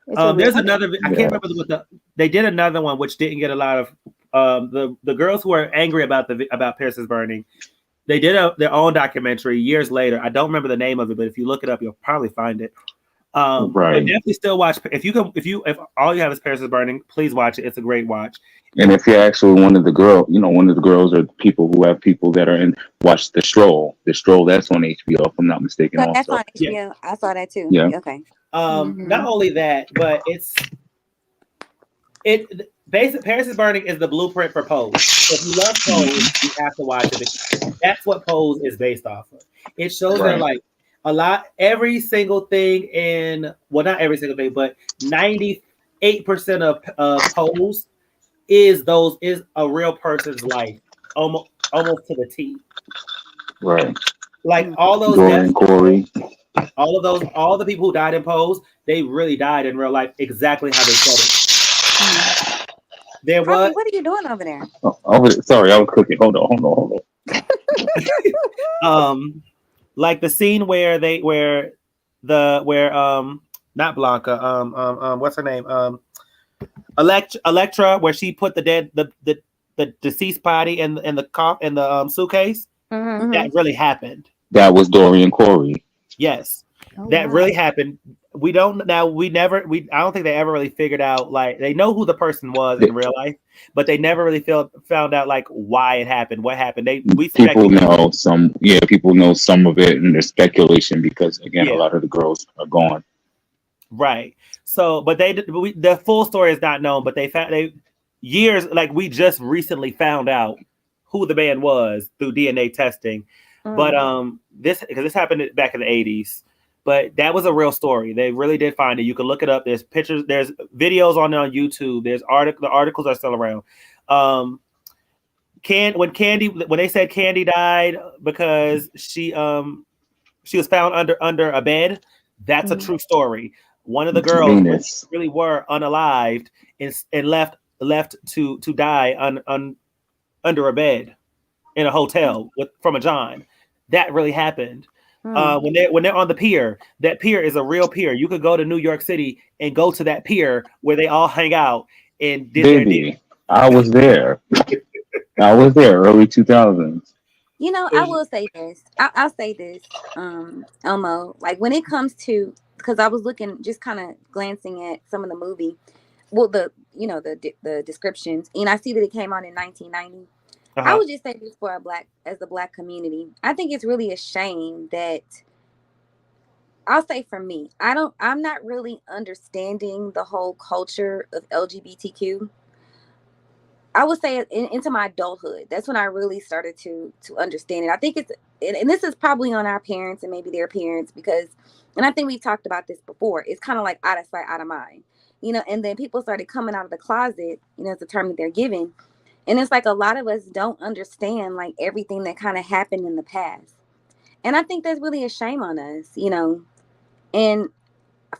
Speaker 1: There's another. I can't remember they did another one which didn't get a lot of the girls who are angry about Paris is Burning. They did their own documentary years later. I don't remember the name of it, but if you look it up, you'll probably find it. Right. Definitely still watch if all you have is Paris is Burning, please watch it. It's a great watch.
Speaker 3: And if you're actually one of the girls or people who have people that are in, watch The Stroll. The Stroll, that's on HBO, if I'm not mistaken.
Speaker 9: So that's
Speaker 3: also.
Speaker 9: on HBO. Yeah. I saw that too.
Speaker 3: Yeah.
Speaker 9: Okay.
Speaker 1: Not only that, but Paris is Burning is the blueprint for Pose. So if you love Pose, you have to watch it. That's what Pose is based off of. It shows that like every single thing not every single thing, but 98% of Pose is a real person's life, almost to the T.
Speaker 3: Right.
Speaker 1: Like all those
Speaker 3: Dorian Corey.
Speaker 1: All the people who died in Pose, they really died in real life exactly how they said it. There was.
Speaker 9: What are you doing over there?
Speaker 3: Sorry, I was cooking. Hold on.
Speaker 1: Like the scene where not Blanca, what's her name? Electra, where she put the deceased body in the suitcase.
Speaker 12: Mm-hmm.
Speaker 1: That really happened.
Speaker 3: That was Dorian Corey.
Speaker 1: Yes, really happened. I don't think they ever really figured out, like, they know who the person was in real life, but they never really found out like why it happened, what happened. People know some of it, and there's speculation because again, a lot of the girls are gone. Right. So, but the full story is not known, but we just recently found out who the man was through DNA testing. But this happened back in the 80s. But that was a real story. They really did find it. You can look it up. There's pictures. There's videos on YouTube. There's the articles are still around. When they said Candy died because she was found under a bed, that's a true story. One of the girls really were unalived and left to die under a bed in a hotel from a John. That really happened. When they're on the pier, that pier is a real pier. You could go to New York City and go to that pier where they all hang out and did
Speaker 3: I was there. I was there early 2000s.
Speaker 9: You know, I will say this. I'll say this, Elmo. Like when it comes to, because I was looking, just kind of glancing at some of the movie. Well, the descriptions, and I see that it came out in 1990. I would just say this for the black community. I think it's really a shame that, I'll say for me, I'm not really understanding the whole culture of LGBTQ. I would say into my adulthood, that's when I really started to understand it. I think and this is probably on our parents and maybe their parents, because, and I think we've talked about this before, it's kind of like out of sight, out of mind, and then people started coming out of the closet, it's a term that they're given. And it's like a lot of us don't understand like everything that kind of happened in the past. And I think that's really a shame on us, And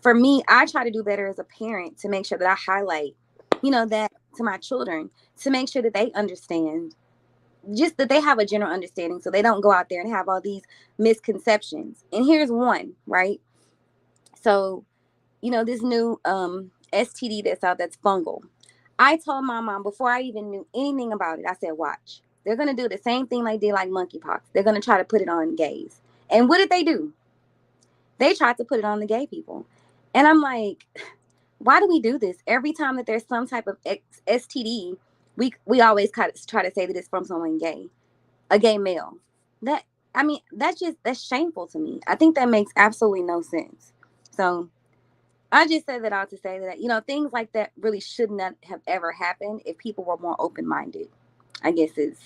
Speaker 9: for me, I try to do better as a parent to make sure that I highlight, that to my children, to make sure that they understand, just that they have a general understanding so they don't go out there and have all these misconceptions. And here's one, right? So, this new STD that's out, that's fungal. I told my mom before I even knew anything about it, I said, watch, they're going to do the same thing they did like monkeypox. They're going to try to put it on gays. And what did they do? They tried to put it on the gay people. And I'm like, why do we do this? Every time that there's some type of STD, we always try to say that it's from someone gay, a gay male. That's shameful to me. I think that makes absolutely no sense. So I just said that out to say that, things like that really should not have ever happened if people were more open-minded, I guess is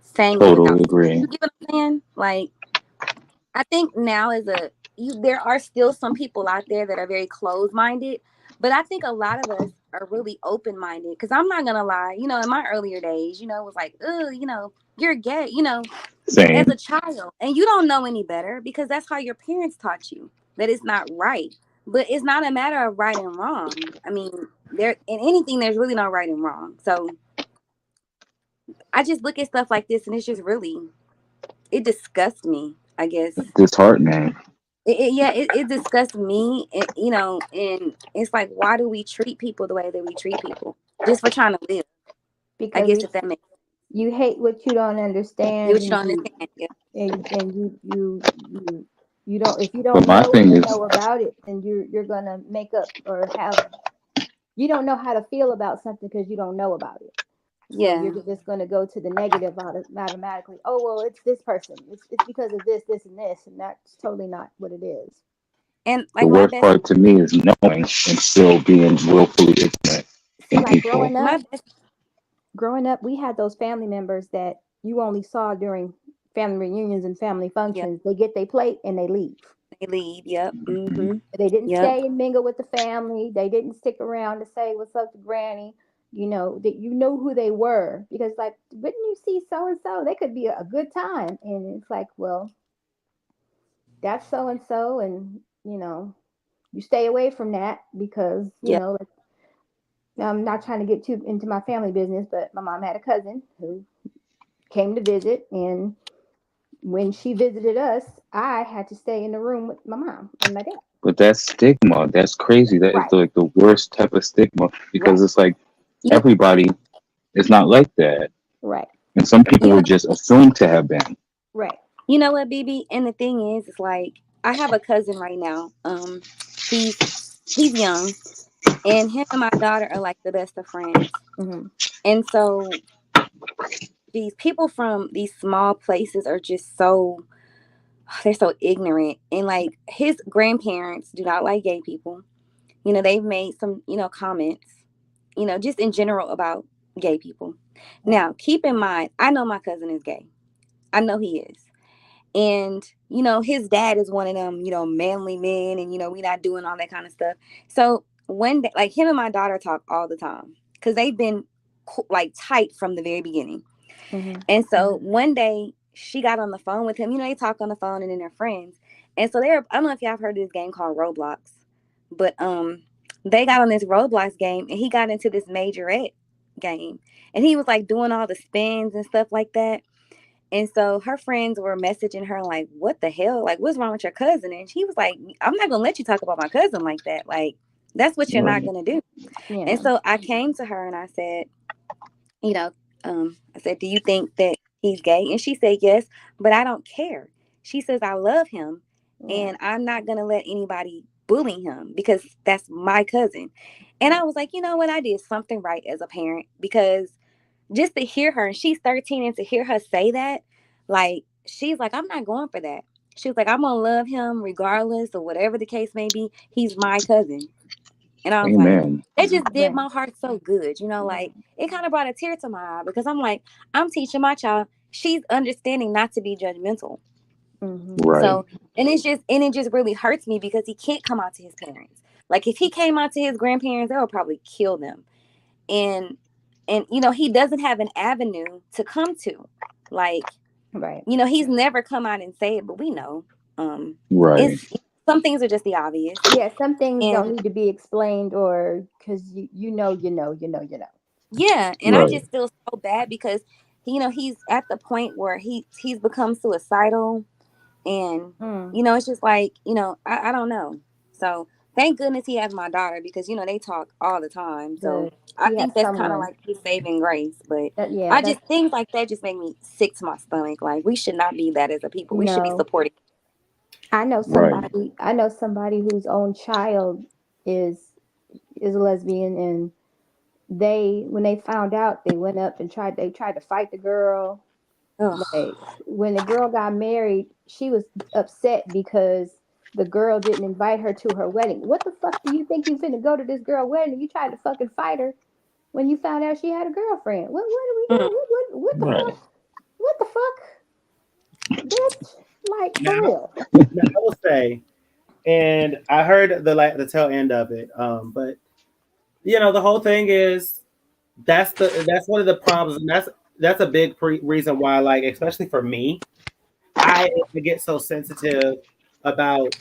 Speaker 9: saying.
Speaker 3: Totally agree.
Speaker 9: You get what I'm saying? Like, I think now there are still some people out there that are very closed-minded, but I think a lot of us are really open-minded, because I'm not going to lie, in my earlier days, it was like, you're gay,
Speaker 3: Same.
Speaker 9: As a child, and you don't know any better because that's how your parents taught you that it's not right. But it's not a matter of right and wrong. I mean, in anything, there's really no right and wrong. So I just look at stuff like this, and it's just really, it disgusts me, I guess.
Speaker 3: Disheartening.
Speaker 9: It disgusts me, and it's like, why do we treat people the way that we treat people just for trying to live?
Speaker 12: Because
Speaker 9: I guess if that makes sense.
Speaker 12: You hate what you don't understand.
Speaker 9: What you don't understand, yeah.
Speaker 12: And you don't, if you don't know about it, then you're gonna make up or have, you don't know how to feel about something because you don't know about it.
Speaker 9: Yeah.
Speaker 12: So you're just gonna go to the negative automatically. Oh, well, it's this person. It's because of this, and this, and that's totally not what it is.
Speaker 9: And like
Speaker 3: the worst part to me is knowing and still being willfully ignorant.
Speaker 12: See, like growing
Speaker 9: My
Speaker 12: up, we had those family members that you only saw during family reunions and family
Speaker 9: yep,
Speaker 12: functions. They get their plate and they leave.
Speaker 9: they leave. Yep.
Speaker 12: They didn't
Speaker 9: Yep.
Speaker 12: stay and mingle with the family. They didn't stick around to say what's up to Granny. You know that you know who they were because, like, wouldn't you see so and so? They could be a good time, and it's like, well, that's so and so, and you stay away from that because
Speaker 9: Yep.
Speaker 12: like, I'm not trying to get too into my family business, but my mom had a cousin who came to visit, and when she visited us, I had to stay in the room with my mom and my dad.
Speaker 3: But that's stigma. That's crazy. That is
Speaker 12: Right,
Speaker 3: like the worst type of stigma because
Speaker 12: right,
Speaker 3: it's like
Speaker 9: You know,
Speaker 3: everybody is not like that,
Speaker 12: right,
Speaker 3: and some people
Speaker 9: you
Speaker 3: were
Speaker 9: know,
Speaker 3: just assumed to have been.
Speaker 12: right.
Speaker 9: you know what, BB? And the thing is, it's like I have a cousin right now. He's young, and him and my daughter are like the best of friends.
Speaker 12: Hmm.
Speaker 9: And so these people from these small places are just so they're so ignorant. And like his grandparents do not like gay people. They've made some, comments, just in general about gay people. Now, keep in mind, I know my cousin is gay. I know he is. And, his dad is one of them, manly men and, we not doing all that kind of stuff. So one day, like him and my daughter talk all the time because they've been like tight from the very beginning.
Speaker 12: Hmm.
Speaker 9: And so one day she got on the phone with him. They talk on the phone and then they're friends. And so I don't know if y'all have heard of this game called Roblox, but they got on this Roblox game and he got into this majorette game. And he was like doing all the spins and stuff like that. And so her friends were messaging her like, what the hell? Like, what's wrong with your cousin? And she was like, I'm not going to let you talk about my cousin like that. Like, that's what you're not
Speaker 3: Right.
Speaker 9: going to do.
Speaker 12: Yeah.
Speaker 9: And so I came to her and I said, I said, do you think that he's gay? And she said, yes, but I don't care. She says, I love him
Speaker 12: Yeah.
Speaker 9: and I'm not going to let anybody bully him because that's my cousin. And I was like, you know what? I did something right as a parent because just to hear her, and she's 13, and to hear her say that, like, she's like, I'm not going for that. She was like, I'm going to love him regardless of whatever the case may be. He's my cousin. And I was like,
Speaker 3: Amen.
Speaker 9: it just did
Speaker 12: Right.
Speaker 9: my heart so good. Like it kind of brought a tear to my eye because I'm like, I'm teaching my child. She's understanding not to be judgmental.
Speaker 12: Hmm.
Speaker 3: Right.
Speaker 9: So, and it just really hurts me because he can't come out to his parents. Like if he came out to his grandparents, they would probably kill them. And he doesn't have an avenue to come to. Like,
Speaker 12: Right.
Speaker 9: He's never come out and say it, but we know.
Speaker 3: Right.
Speaker 9: It's some things are just the obvious.
Speaker 12: Yeah, some things don't
Speaker 9: And
Speaker 12: need to be explained or because you know.
Speaker 9: yeah, and I
Speaker 3: Right.
Speaker 9: just feel so bad because he's at the point where he's become suicidal, and it's just like I don't know. So thank goodness he has my daughter because they talk all the time. So
Speaker 12: Good.
Speaker 9: I
Speaker 12: He has
Speaker 9: think that's kind of
Speaker 12: someone.
Speaker 9: like his saving grace. But
Speaker 12: Yeah,
Speaker 9: I
Speaker 12: that's
Speaker 9: just things like that just make me sick to my stomach. Like we should not be that as a people. We should be
Speaker 12: no.
Speaker 9: supporting.
Speaker 12: I know
Speaker 3: Right.
Speaker 12: somebody. I know somebody whose own child is a lesbian, and when they found out, they went up and tried to fight the girl.
Speaker 9: Ugh.
Speaker 12: Like when the girl got married, she was upset because the girl didn't invite her to her wedding. What the fuck do you think you finna go to this girl wedding and you tried to fucking fight her when you found out she had a girlfriend? What are we doing? What the
Speaker 3: Right.
Speaker 12: fuck? What the fuck? Bitch. Like for
Speaker 1: Now,
Speaker 12: real.
Speaker 1: now I will say, and I heard the tail end of it, but the whole thing is that's one of the problems, and that's a big reason why, like, especially for me, I get so sensitive about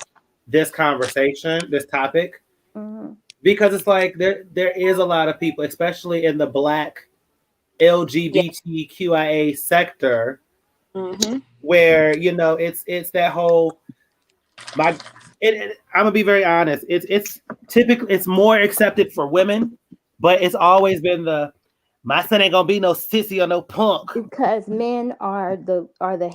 Speaker 1: this conversation, this topic,
Speaker 12: Mm-hmm.
Speaker 1: because it's like there is a lot of people, especially in the Black
Speaker 9: Yeah.
Speaker 1: LGBTQIA sector,
Speaker 9: Mm-hmm.
Speaker 1: where it's that whole I'm gonna be very honest. It's typically it's more accepted for women, but it's always been my son ain't gonna be no sissy or no punk.
Speaker 12: Because men are the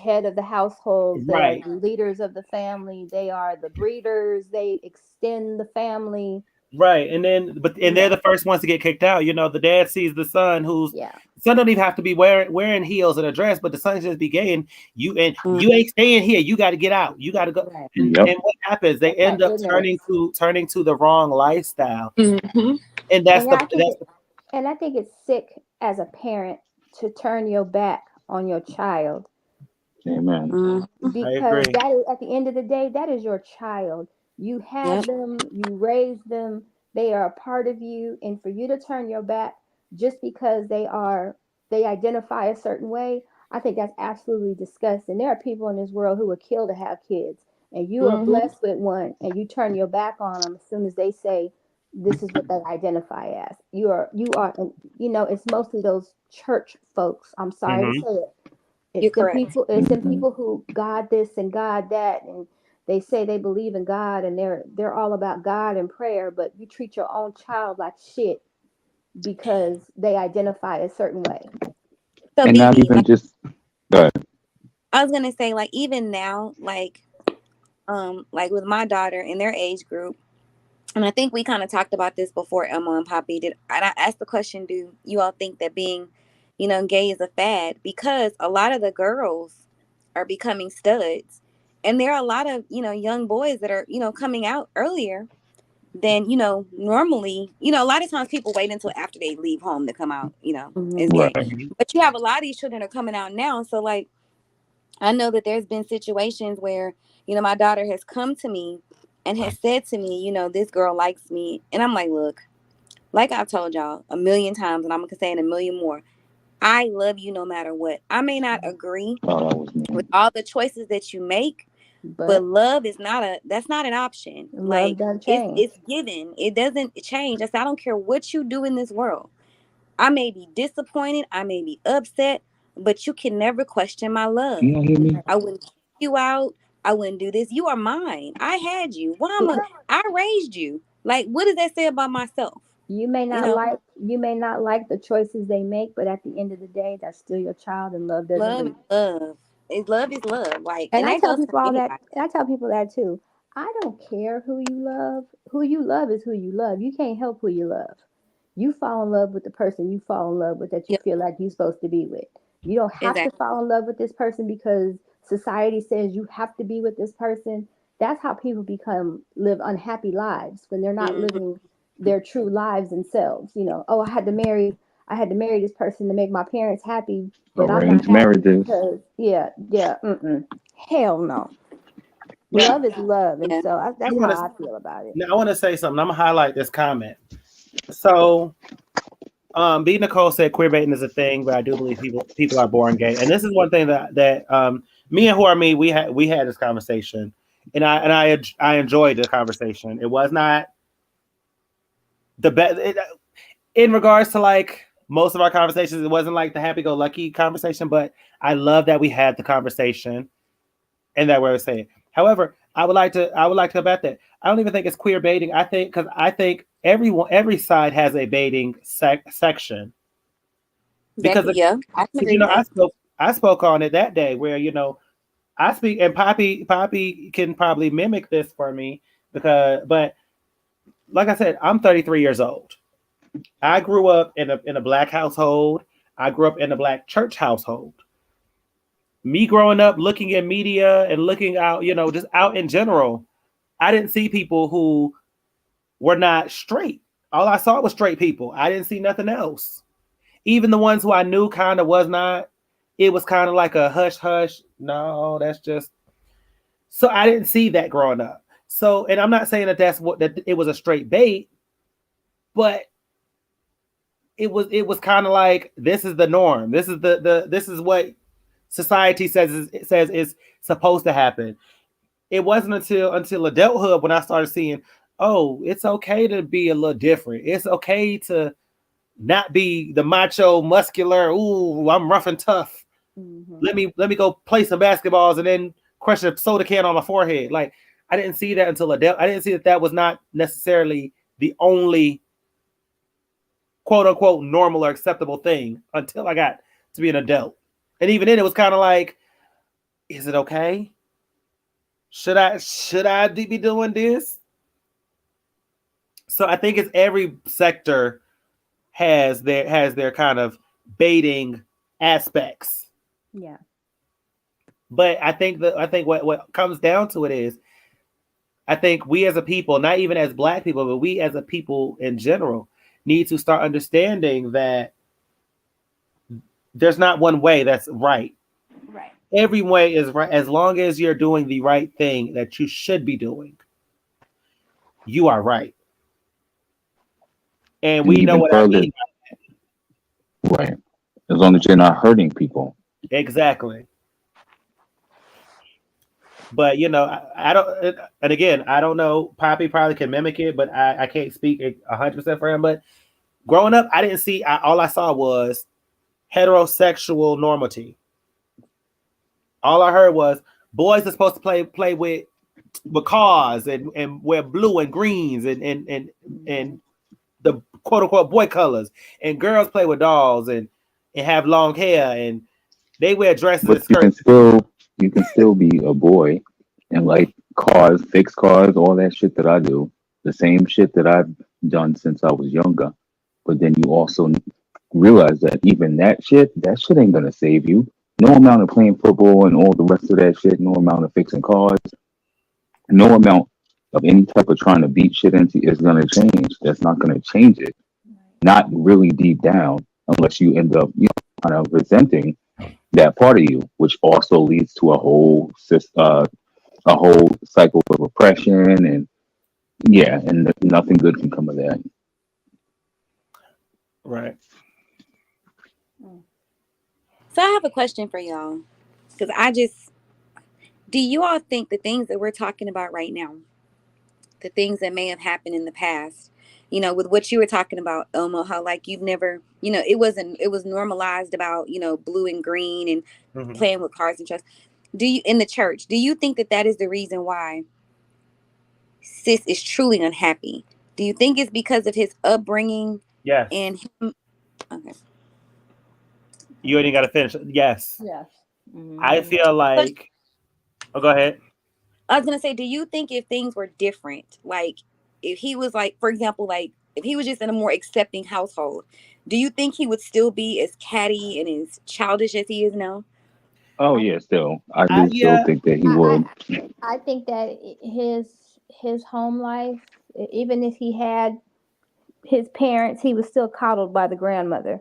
Speaker 12: head of the household. They are
Speaker 1: Right.
Speaker 12: the leaders of the family. They are the breeders. They extend the family.
Speaker 1: Right. And they're the first ones to get kicked out. The dad sees the son the son don't even have to be wearing heels and a dress, but the son just be gay and you ain't staying here. You gotta get out. You gotta go.
Speaker 12: Right.
Speaker 1: And what happens? They end up turning to the wrong lifestyle.
Speaker 9: Mm-hmm.
Speaker 1: And that's
Speaker 12: And I think And I think it's sick as a parent to turn your back on your child.
Speaker 3: Amen.
Speaker 1: I
Speaker 12: Because
Speaker 1: agree.
Speaker 12: that is, at the end of the day, that is your child. You
Speaker 9: Yep.
Speaker 12: had them, you raised them, they are a part of you, and for you to turn your back just because they identify a certain way, I think that's absolutely disgusting. There are people in this world who would kill to have kids, and you are
Speaker 9: Mm-hmm.
Speaker 12: blessed with one, and you turn your back on them as soon as they say this is what they identify as. You are, and it's mostly those church folks. I'm sorry to
Speaker 1: Mm-hmm.
Speaker 12: say it.
Speaker 9: You're
Speaker 12: It's them
Speaker 9: correct.
Speaker 12: people. It's them
Speaker 3: Mhm.
Speaker 12: people who God this and God that, and they say they believe in God, and they're all about God and prayer. But you treat your own child like shit because they identify a certain way.
Speaker 9: So
Speaker 3: And not
Speaker 9: BB,
Speaker 3: even
Speaker 9: like
Speaker 3: just good.
Speaker 9: I was gonna say, like even now, like with my daughter in their age group, and I think we kind of talked about this before, Emma and Poppy did. And I asked the question, do you all think that being, gay is a fad? Because a lot of the girls are becoming studs. And there are a lot of, young boys that are, coming out earlier than, normally, a lot of times people wait until after they leave home to come out, as
Speaker 12: Mm-hmm.
Speaker 9: gay.
Speaker 3: Right.
Speaker 9: But you have a lot of these children are coming out now. So like, I know that there's been situations where, my daughter has come to me and has said to me, this girl likes me. And I'm like, look, like I've told y'all a million times, and I'm going to say it a million more. I love you no matter what. I may not agree
Speaker 3: Oh, that was me.
Speaker 9: with all the choices that you make, but
Speaker 12: But
Speaker 9: love is that's not an option.
Speaker 12: love
Speaker 9: Like
Speaker 12: doesn't
Speaker 9: it's
Speaker 12: change.
Speaker 9: it's given. It doesn't change. I don't care what you do in this world. I may be disappointed, I may be upset, but you can never question my love.
Speaker 3: You don't hear me?
Speaker 9: I wouldn't kick you out. I wouldn't do this. You are mine. I had you. I raised you. Like, what does that say about myself?
Speaker 12: You may
Speaker 9: You
Speaker 12: not
Speaker 9: know,
Speaker 12: like you may not like the choices they make, but at the end of the day, that's still your child, and love doesn't
Speaker 9: love is
Speaker 12: leave.
Speaker 9: love. Love is love. Like,
Speaker 12: And
Speaker 9: and
Speaker 12: I
Speaker 9: that
Speaker 12: tell
Speaker 9: goes for
Speaker 12: people all that.
Speaker 9: anybody.
Speaker 12: And I tell people that too. I don't care who you love. Who you love is who you love. You can't help who you love. You fall in love with the person you fall in love with that you
Speaker 9: Yep,
Speaker 12: feel like you're supposed to be with. You don't have to
Speaker 9: exactly.
Speaker 12: fall in love with this person because society says you have to be with this person. That's how people live unhappy lives when they're not
Speaker 9: Hmm.
Speaker 12: living their true lives themselves. Oh, I had to marry this person to make my parents happy, but I'm not
Speaker 3: Arranged
Speaker 12: happy
Speaker 3: marriages.
Speaker 12: because yeah, yeah, hell no.
Speaker 9: Yeah,
Speaker 12: Love is love, and
Speaker 9: yeah.
Speaker 12: so
Speaker 1: I
Speaker 12: that's how
Speaker 1: want to
Speaker 12: I feel about it.
Speaker 1: now. I want to say something. I'm gonna highlight this comment. So, B Nicole said queer baiting is a thing, but I do believe people are born gay, and this is one thing that me and Who Are Me we had this conversation, and I enjoyed the conversation. It was not the best in regards to like most of our conversations. It wasn't like the happy go lucky conversation, but I love that we had the conversation and that we're saying. However, I would like to combat that. I don't even think it's queer baiting. I think every side has a baiting section
Speaker 9: That
Speaker 1: because
Speaker 9: could, yeah, I can
Speaker 1: because
Speaker 9: agree with that.
Speaker 1: I spoke on it that day where I speak, and Poppy can probably mimic this for me but like I said, I'm 33 years old. I grew up in a black household. I grew up in a black church household. Me growing up looking at media and looking out, just out in general, I didn't see people who were not straight. All I saw was straight people. I didn't see nothing else. Even the ones who I knew kind of was not, it was kind of like a hush hush. No, that's just so I didn't see that growing up. So, and I'm not saying that it was a straight bait, but it was kind of like this is the norm. This is what society says is supposed to happen. It wasn't until adulthood when I started seeing, oh, it's okay to be a little different. It's okay to not be the macho, muscular. Ooh, I'm rough and tough.
Speaker 12: Hmm.
Speaker 1: Let me go play some basketballs and then crush a soda can on my forehead. Like I didn't see that until adult. I didn't see that was not necessarily the only quote unquote normal or acceptable thing until I got to be an adult. And even then, it was kind of like, is it okay? Should I be doing this? So I think it's every sector has their kind of baiting aspects.
Speaker 12: Yeah.
Speaker 1: But I think what comes down to it is I think we as a people, not even as black people, but we as a people in general, need to start understanding that there's not one way that's right.
Speaker 12: Right.
Speaker 1: Every way is right as long as you're doing the right thing that you should be doing. You are right. And we know
Speaker 3: Even
Speaker 1: what I
Speaker 3: further,
Speaker 1: mean.
Speaker 3: right? As long as you're not hurting people.
Speaker 1: Exactly. But I don't. And again, I don't know. Poppy probably can mimic it, but I can't speak 100% for him. But growing up, I didn't see. All I saw was heterosexual normality. All I heard was boys are supposed to play with cars and wear blue and greens and the quote unquote boy colors, and girls play with dolls and have long hair and they wear dresses
Speaker 3: But
Speaker 1: and skirts.
Speaker 3: you can still be a boy and like cars, fix cars, all that shit that I do. The same shit that I've done since I was younger. But then you also realize that even that shit ain't gonna save you. No amount of playing football and all the rest of that shit, no amount of fixing cars, no amount of any type of trying to beat shit into is gonna change. That's not gonna change it. Not really deep down, unless you end up, kind of resenting that part of you, which also leads to a whole cycle of repression and nothing good can come of that.
Speaker 1: Right.
Speaker 9: So I have a question for y'all, because do you all think the things that we're talking about right now, the things that may have happened in the past, with what you were talking about, Elmo, how like you've never, it was normalized about, blue and green and playing with cars and trucks. In the church, do you think that is the reason why Sis is truly unhappy? Do you think it's because of his upbringing?
Speaker 1: Yes.
Speaker 9: And him? Okay.
Speaker 1: You ain't got to finish. Yes.
Speaker 12: Yes. Mm-hmm.
Speaker 1: I feel like. Oh, go ahead.
Speaker 9: I was gonna say, do you think if things were different, like if he was like, for example, like if he was just in a more accepting household, do you think he would still be as catty and as childish as he is now?
Speaker 3: Oh yeah, still. I do still think that he would.
Speaker 12: I think that his home life, even if he had his parents, he was still coddled by the grandmother.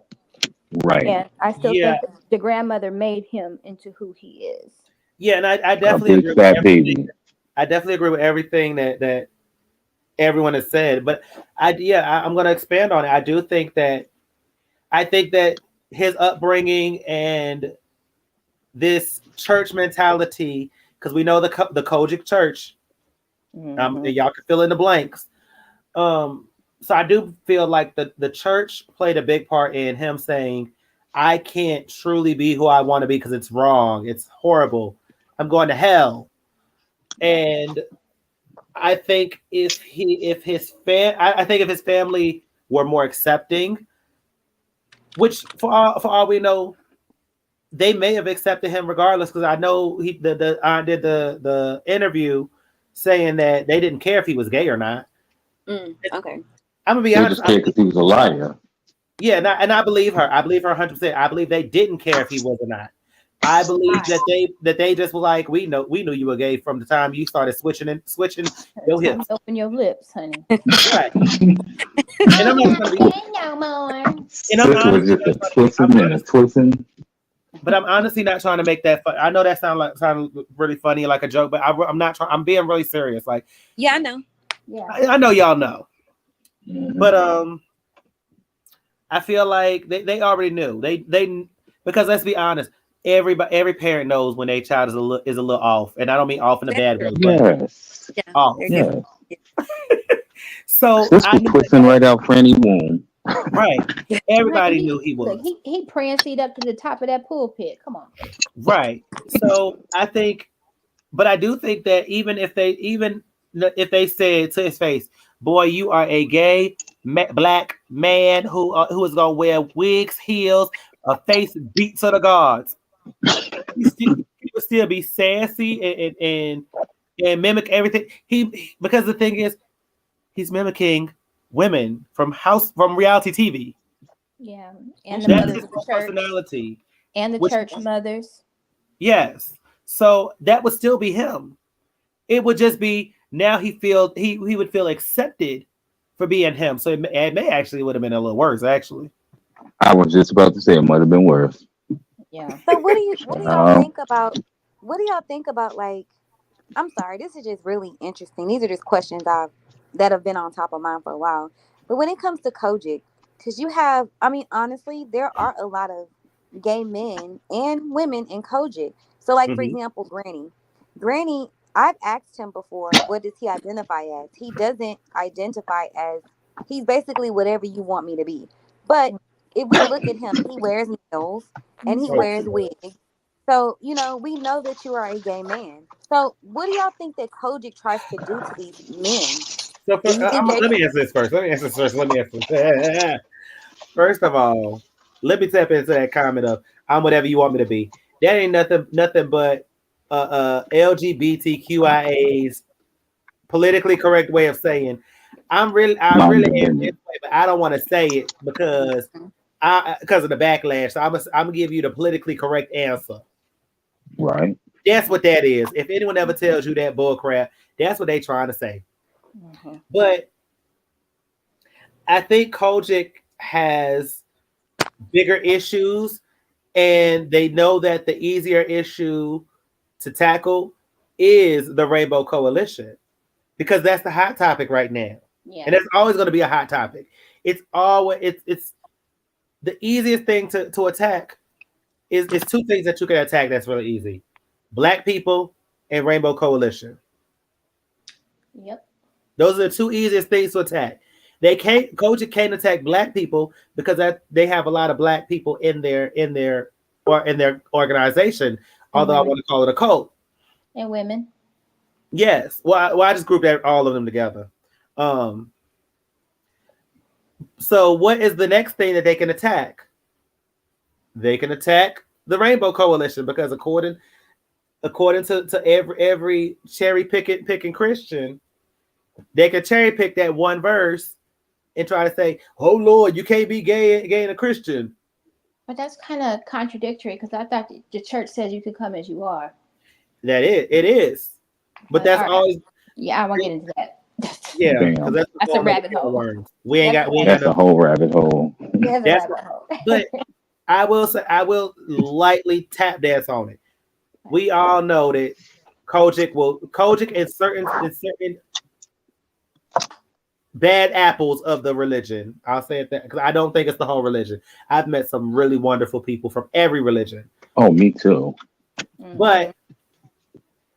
Speaker 3: Right.
Speaker 12: And I still think that the grandmother made him into who he is.
Speaker 1: Yeah, and I definitely agree with everything. I definitely agree with everything that everyone has said. But I'm going to expand on it. I think that his upbringing and this church mentality, because we know the Kojic church, y'all can fill in the blanks. So I do feel like the church played a big part in him saying, I can't truly be who I want to be because it's wrong. It's horrible. I'm going to hell. And I think if his family were more accepting, which for all we know, they may have accepted him regardless. Because I know he did the interview saying that they didn't care if he was gay or not.
Speaker 9: Okay.
Speaker 1: I'm gonna be honest.
Speaker 3: They just cared because he was a liar.
Speaker 1: Yeah, and I believe her. I believe her 100%. I believe they didn't care if he was or not. I believe that they just were like, we knew you were gay from the time you started switching your hips.
Speaker 12: Open your lips, honey.
Speaker 1: Right. And I'm not gonna be
Speaker 12: no more.
Speaker 1: And I'm honestly not trying to make that fun. I know that sounds really funny, like a joke, but I'm not trying. I'm being really serious. Like,
Speaker 9: yeah, I know.
Speaker 12: Yeah,
Speaker 1: I know y'all know. But I feel like they already knew. They because let's be honest, every parent knows when their child is a little off, and I don't mean off in a bad way.
Speaker 3: Yes.
Speaker 1: Off.
Speaker 3: Yes.
Speaker 1: So
Speaker 3: this was twisting right out Franny's womb.
Speaker 1: Right. Everybody knew he was.
Speaker 12: Look, he pranced up to the top of that pulpit. Come on.
Speaker 1: Right. So I think, but I do think that even if they said to his face, boy, you are a gay black man who is gonna wear wigs, heels, a face beat to the gods, he would still be sassy and mimic everything. Because the thing is, he's mimicking women from reality TV.
Speaker 12: Yeah, and the mothers of the church,
Speaker 1: personality,
Speaker 12: and the church mothers.
Speaker 1: Yes, so that would still be him. It would just be now he would feel accepted for being him. So it may actually would have been a little worse, actually.
Speaker 3: I was just about to say it might have been worse.
Speaker 12: Yeah.
Speaker 9: So what do y'all think about like, I'm sorry, this is just really interesting. These are just questions that have been on top of mind for a while. But when it comes to Kojic, because honestly, there are a lot of gay men and women in Kojic. So like, for example, Granny, I've asked him before, what does he identify as? He doesn't identify as, he's basically whatever you want me to be. But if we look at him, he wears nails and he wears wigs. So, we know that you are a gay man. So, what do y'all think that Kojic tries to do to these men?
Speaker 1: So let me answer this first. First of all, let me tap into that comment of I'm whatever you want me to be. That ain't nothing but LGBTQIA's politically correct way of saying I really am this way, but I don't want to say it because of the backlash. So I'm gonna give you the politically correct answer.
Speaker 3: Right.
Speaker 1: That's what that is. If anyone ever tells you that bull crap, that's what they trying to say. But I think Kojic has bigger issues, and they know that the easier issue to tackle is the Rainbow Coalition, because that's the hot topic right now. Yeah. And it's always going to be a hot topic. It's the easiest thing to attack is two things that you can attack that's really easy: Black people and Rainbow Coalition.
Speaker 12: Yep.
Speaker 1: Those are the two easiest things to attack. Kojic can't attack Black people because they have a lot of Black people in their organization. Although I want to call it a cult.
Speaker 12: And women.
Speaker 1: Yes. Well, I just grouped all of them together. So what is the next thing that they can attack? They can attack the Rainbow Coalition, because according to every cherry picking Christian, they can cherry pick that one verse and try to say, "Oh Lord, you can't be gay and a Christian."
Speaker 12: But that's kind of contradictory, because I thought the church says you can come as you are.
Speaker 1: It is. But that's always.
Speaker 12: Yeah, I won't get into that.
Speaker 1: Yeah, because that's
Speaker 12: a rabbit hole.
Speaker 3: That's a whole rabbit hole.
Speaker 12: That's a rabbit hole.
Speaker 1: But I will lightly tap dance on it. We all know that Kojic in certain bad apples of the religion. I'll say it that, because I don't think it's the whole religion. I've met some really wonderful people from every religion.
Speaker 3: Oh, me too.
Speaker 1: But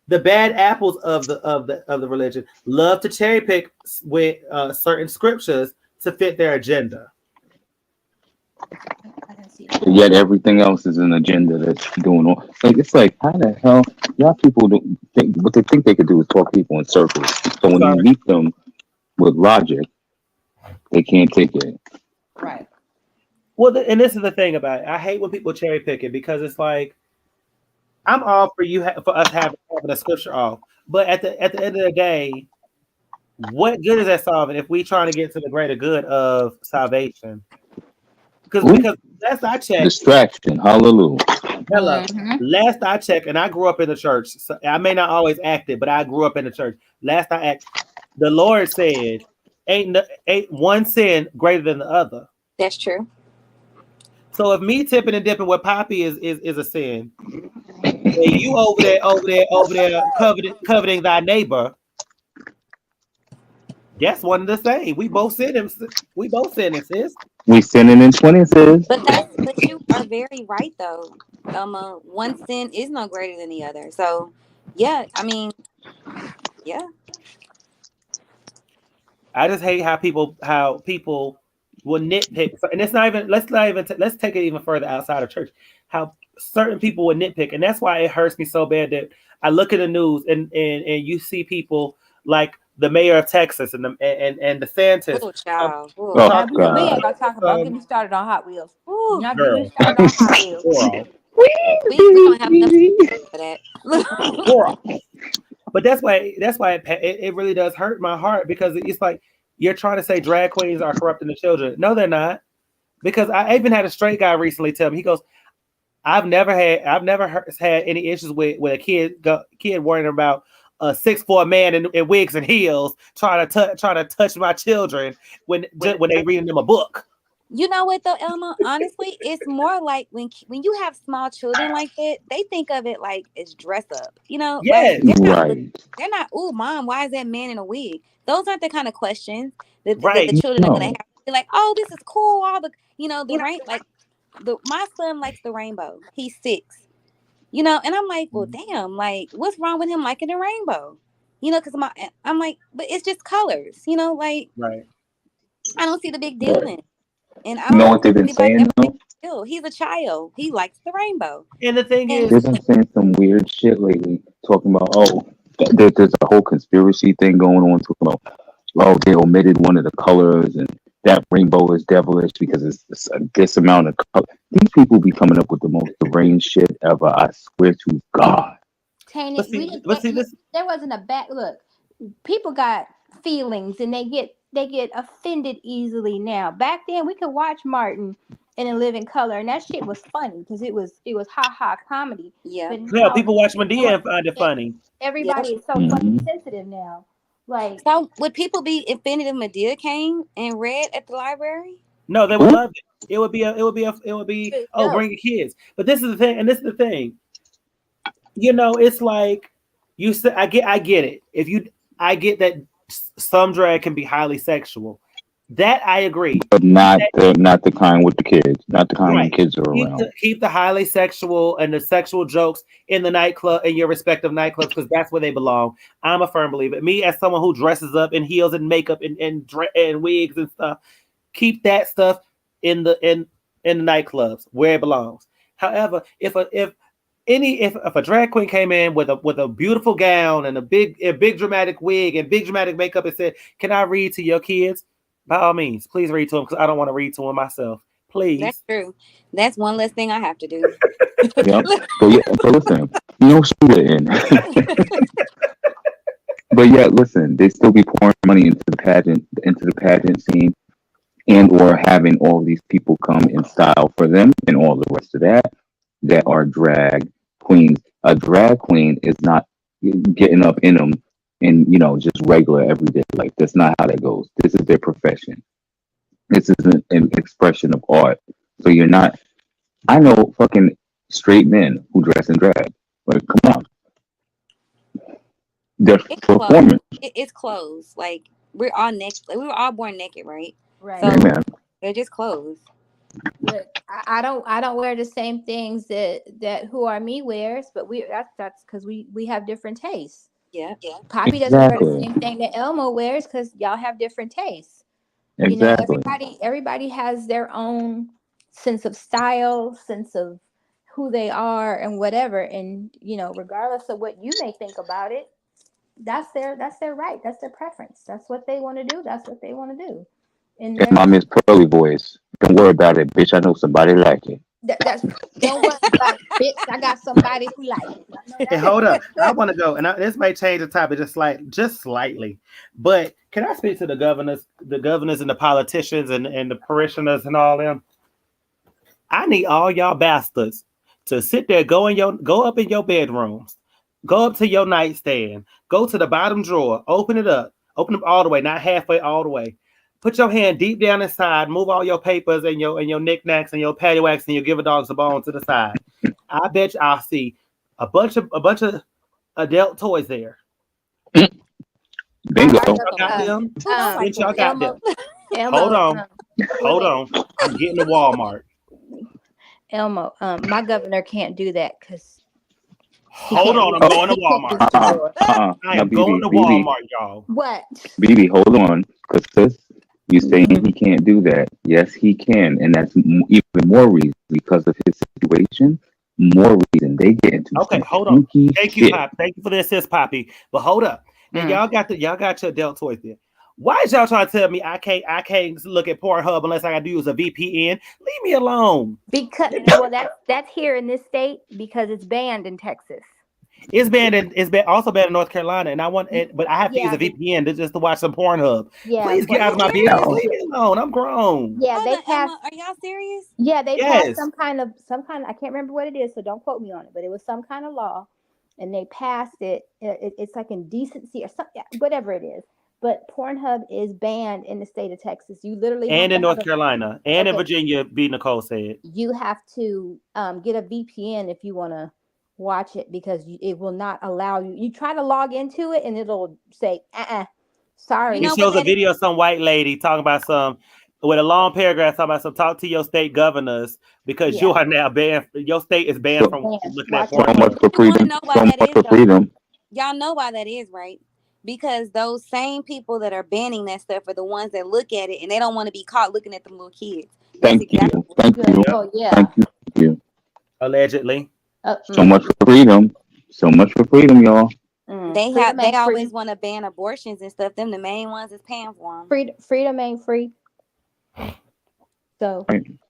Speaker 1: the bad apples of the religion love to cherry pick with certain scriptures to fit their agenda.
Speaker 3: Yet everything else is an agenda that's going on. Like, it's like, how the hell y'all people don't think what they think they could do is talk people in circles. So when you meet them with logic, they can't take it.
Speaker 12: Right.
Speaker 1: Well, and this is the thing about it. I hate when people cherry pick it, because it's like, I'm all for us having a scripture off, but at the end of the day, what good is that solving if we trying to get to the greater good of salvation? Because last I checked,
Speaker 3: distraction. Hallelujah.
Speaker 1: Hello. Last I checked, and I grew up in the church. So I may not always act it, but I grew up in the church. Last I act, the Lord said, "Ain't one sin greater than the other."
Speaker 9: That's true.
Speaker 1: So if me tipping and dipping with Poppy is a sin, and you over there coveting thy neighbor, that's one of the same. We both sinning, sis.
Speaker 3: We sinning in 20, sis.
Speaker 9: But you are very right though. One sin is no greater than the other. So yeah, yeah.
Speaker 1: I just hate how people will nitpick, and it's not even. Let's take it even further outside of church. How certain people would nitpick, and that's why it hurts me so bad that I look at the news and you see people like the mayor of Texas and DeSantis.
Speaker 9: Oh, child.
Speaker 12: We ain't gonna talk about. Don't get me started on Hot Wheels. Not get me started on Hot Wheels.
Speaker 9: We don't have enough for that.
Speaker 1: But that's why it really does hurt my heart, because it's like you're trying to say drag queens are corrupting the children. No, they're not. Because I even had a straight guy recently tell me, he goes, I've never had any issues with a kid worrying about a 6'4" man in wigs and heels trying to touch my children when they reading them a book.
Speaker 9: You know what though, Elma? Honestly, it's more like when you have small children like that, they think of it like it's dress up. You know, like
Speaker 1: Yes.
Speaker 9: they're not. Ooh, mom, why is that man in a wig? Those aren't the kind of questions that
Speaker 1: Right.
Speaker 9: the children are
Speaker 3: No.
Speaker 9: gonna have. They're like, oh, this is cool. All the rain. Like my son likes the rainbow. He's 6. And I'm like, well, damn. Like, what's wrong with him liking the rainbow? Because I'm like, but it's just colors. Like
Speaker 1: Right.
Speaker 9: I don't see the big deal in it. And I
Speaker 3: You know
Speaker 9: don't
Speaker 3: what they've been saying though?
Speaker 9: He's a child. He likes the rainbow.
Speaker 1: And the thing is,
Speaker 3: They've been saying some weird shit lately, talking about there's a whole conspiracy thing going on, talking about they omitted one of the colors and that rainbow is devilish because it's this amount of color. These people be coming up with the most deranged shit ever. I swear to God.
Speaker 12: Tainted. There wasn't a bad look. People got feelings and they get offended easily now. Back then, we could watch Martin in A Living Color, and that shit was funny because it was ha comedy.
Speaker 9: Yeah.
Speaker 12: But
Speaker 1: yeah, people watch Medea and find it funny.
Speaker 12: Everybody is so fucking sensitive now. Like,
Speaker 9: so would people be offended if Medea came and read at the library?
Speaker 1: No, they would love it. It would be bring your kids. But this is the thing, and this is the thing. It's like you said. I get it. I get that some drag can be highly sexual. That I agree.
Speaker 3: But not the kind with the kids. Not the kind when kids are around.
Speaker 1: Keep the highly sexual and the sexual jokes in the nightclub, in your respective nightclubs, because that's where they belong. I'm a firm believer. Me, as someone who dresses up in heels and makeup and wigs and stuff, keep that stuff in the nightclubs where it belongs. However, if a drag queen came in with a beautiful gown and a big dramatic wig and big dramatic makeup and said, "Can I read to your kids?" By all means, please read to them, because I don't want to read to them myself. Please.
Speaker 9: That's true. That's one less thing I have to do.
Speaker 3: Yep. But listen, she didn't. But yeah, listen, they still be pouring money into the pageant scene, and or having all these people come in style for them and all the rest of that are drag queens. A drag queen is not getting up in them and just regular every day. Like, that's not how that goes. This is their profession. This is an expression of art. So you're not. I know fucking straight men who dress in drag. Like, come on. They're performing.
Speaker 9: It's clothes. Like, we're all naked. Like, we were all born naked, right?
Speaker 12: Right.
Speaker 9: So
Speaker 3: Amen.
Speaker 9: they're just clothes.
Speaker 12: Look, I don't wear the same things that Who Are Me wears, but that's because we have different tastes.
Speaker 9: Yeah.
Speaker 12: Poppy doesn't wear the same thing that Elmo wears because y'all have different tastes.
Speaker 3: Exactly.
Speaker 12: Everybody has their own sense of style, sense of who they are and whatever. And regardless of what you may think about it, that's their right. That's their preference. That's what they want to do. That's what they want to do. And
Speaker 3: my Miss Pearly voice. Don't worry about it, bitch. I know somebody like it.
Speaker 12: Don't worry about it, bitch. I got somebody who like it.
Speaker 1: Hey, hold up. I want to go, and this may change the topic just slightly. But can I speak to the governors and the politicians and the parishioners and all them? I need all y'all bastards to sit there, go up in your bedrooms, go up to your nightstand, go to the bottom drawer, open it up all the way, not halfway, all the way. Put your hand deep down inside, move all your papers and your knickknacks and your paddywhacks and your give a dogs a bone to the side. I bet you I'll see a bunch of adult toys there.
Speaker 3: Bingo.
Speaker 1: Y'all got them? Y'all got them. Hold on. I'm getting to Walmart.
Speaker 12: Elmo, my governor can't do that because.
Speaker 1: Hold on, I'm going to Walmart. I am going to Walmart, y'all.
Speaker 12: What?
Speaker 3: BB, hold on, because sis, you saying he can't do that. Yes, he can, and that's even more reason because of his situation. More reason they get into.
Speaker 1: Okay, hold on. Thank you,
Speaker 3: shit.
Speaker 1: Pop. Thank you for the assist, Poppy. But hold up. Now y'all got your adult toys there. Why is y'all trying to tell me I can't look at Pornhub unless I gotta use a VPN? Leave me alone.
Speaker 12: Because that's here in this state because it's banned in Texas.
Speaker 1: It's also banned in North Carolina, and but I have to use a VPN just to watch some Pornhub.
Speaker 12: Yeah,
Speaker 1: please get out of my business. Leave me alone. I'm grown.
Speaker 12: Yeah, they passed.
Speaker 9: Are y'all serious?
Speaker 12: Yeah, they passed some kind of I can't remember what it is, so don't quote me on it. But it was some kind of law and they passed it. It's like indecency or something, whatever it is. But Pornhub is banned in the state of Texas. You literally have
Speaker 1: And
Speaker 12: to
Speaker 1: in
Speaker 12: have
Speaker 1: North Carolina and in
Speaker 12: okay.
Speaker 1: Virginia, B. Nicole said.
Speaker 12: You have to get a VPN if you want to watch it because it will not allow you. You try to log into it and it'll say, sorry.
Speaker 1: It shows a video of some white lady talking about some with a long paragraph talking about some talk to your state governors because you are now banned. Your state is banned from looking at porn.
Speaker 3: So much for freedom. So much for freedom.
Speaker 9: Y'all know why that is, right? Because those same people that are banning that stuff are the ones that look at it and they don't want to be caught looking at them little kids.
Speaker 3: Thank you. Thank you.
Speaker 12: Oh, yeah.
Speaker 3: Thank you.
Speaker 1: Allegedly.
Speaker 3: So much for freedom. So much for freedom, y'all.
Speaker 9: They always want to ban abortions and stuff. Them the main ones is paying for them.
Speaker 12: Freedom ain't free. So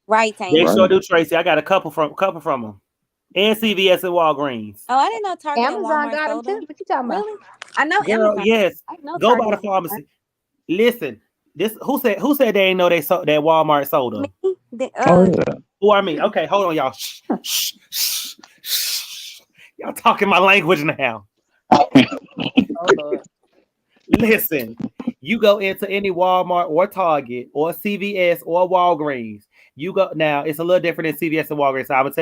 Speaker 9: right,
Speaker 1: They sure do, Tracy. I got a couple from them. And CVS and Walgreens.
Speaker 9: Oh, I didn't know Target
Speaker 12: Amazon
Speaker 9: and Walmart
Speaker 12: got them
Speaker 9: sold
Speaker 12: too. What you talking about?
Speaker 9: Really? I know
Speaker 1: Girl,
Speaker 9: Amazon.
Speaker 1: yes.
Speaker 9: I know
Speaker 1: Go
Speaker 9: Target
Speaker 1: by the pharmacy. Listen, this who said they didn't know that Walmart sold them? Who are me? Okay, hold on, y'all. Shh. Y'all talking my language now.
Speaker 12: Oh, Lord.
Speaker 1: Listen, you go into any Walmart or Target or CVS or Walgreens. You go now. It's a little different than CVS and Walgreens. So I'm gonna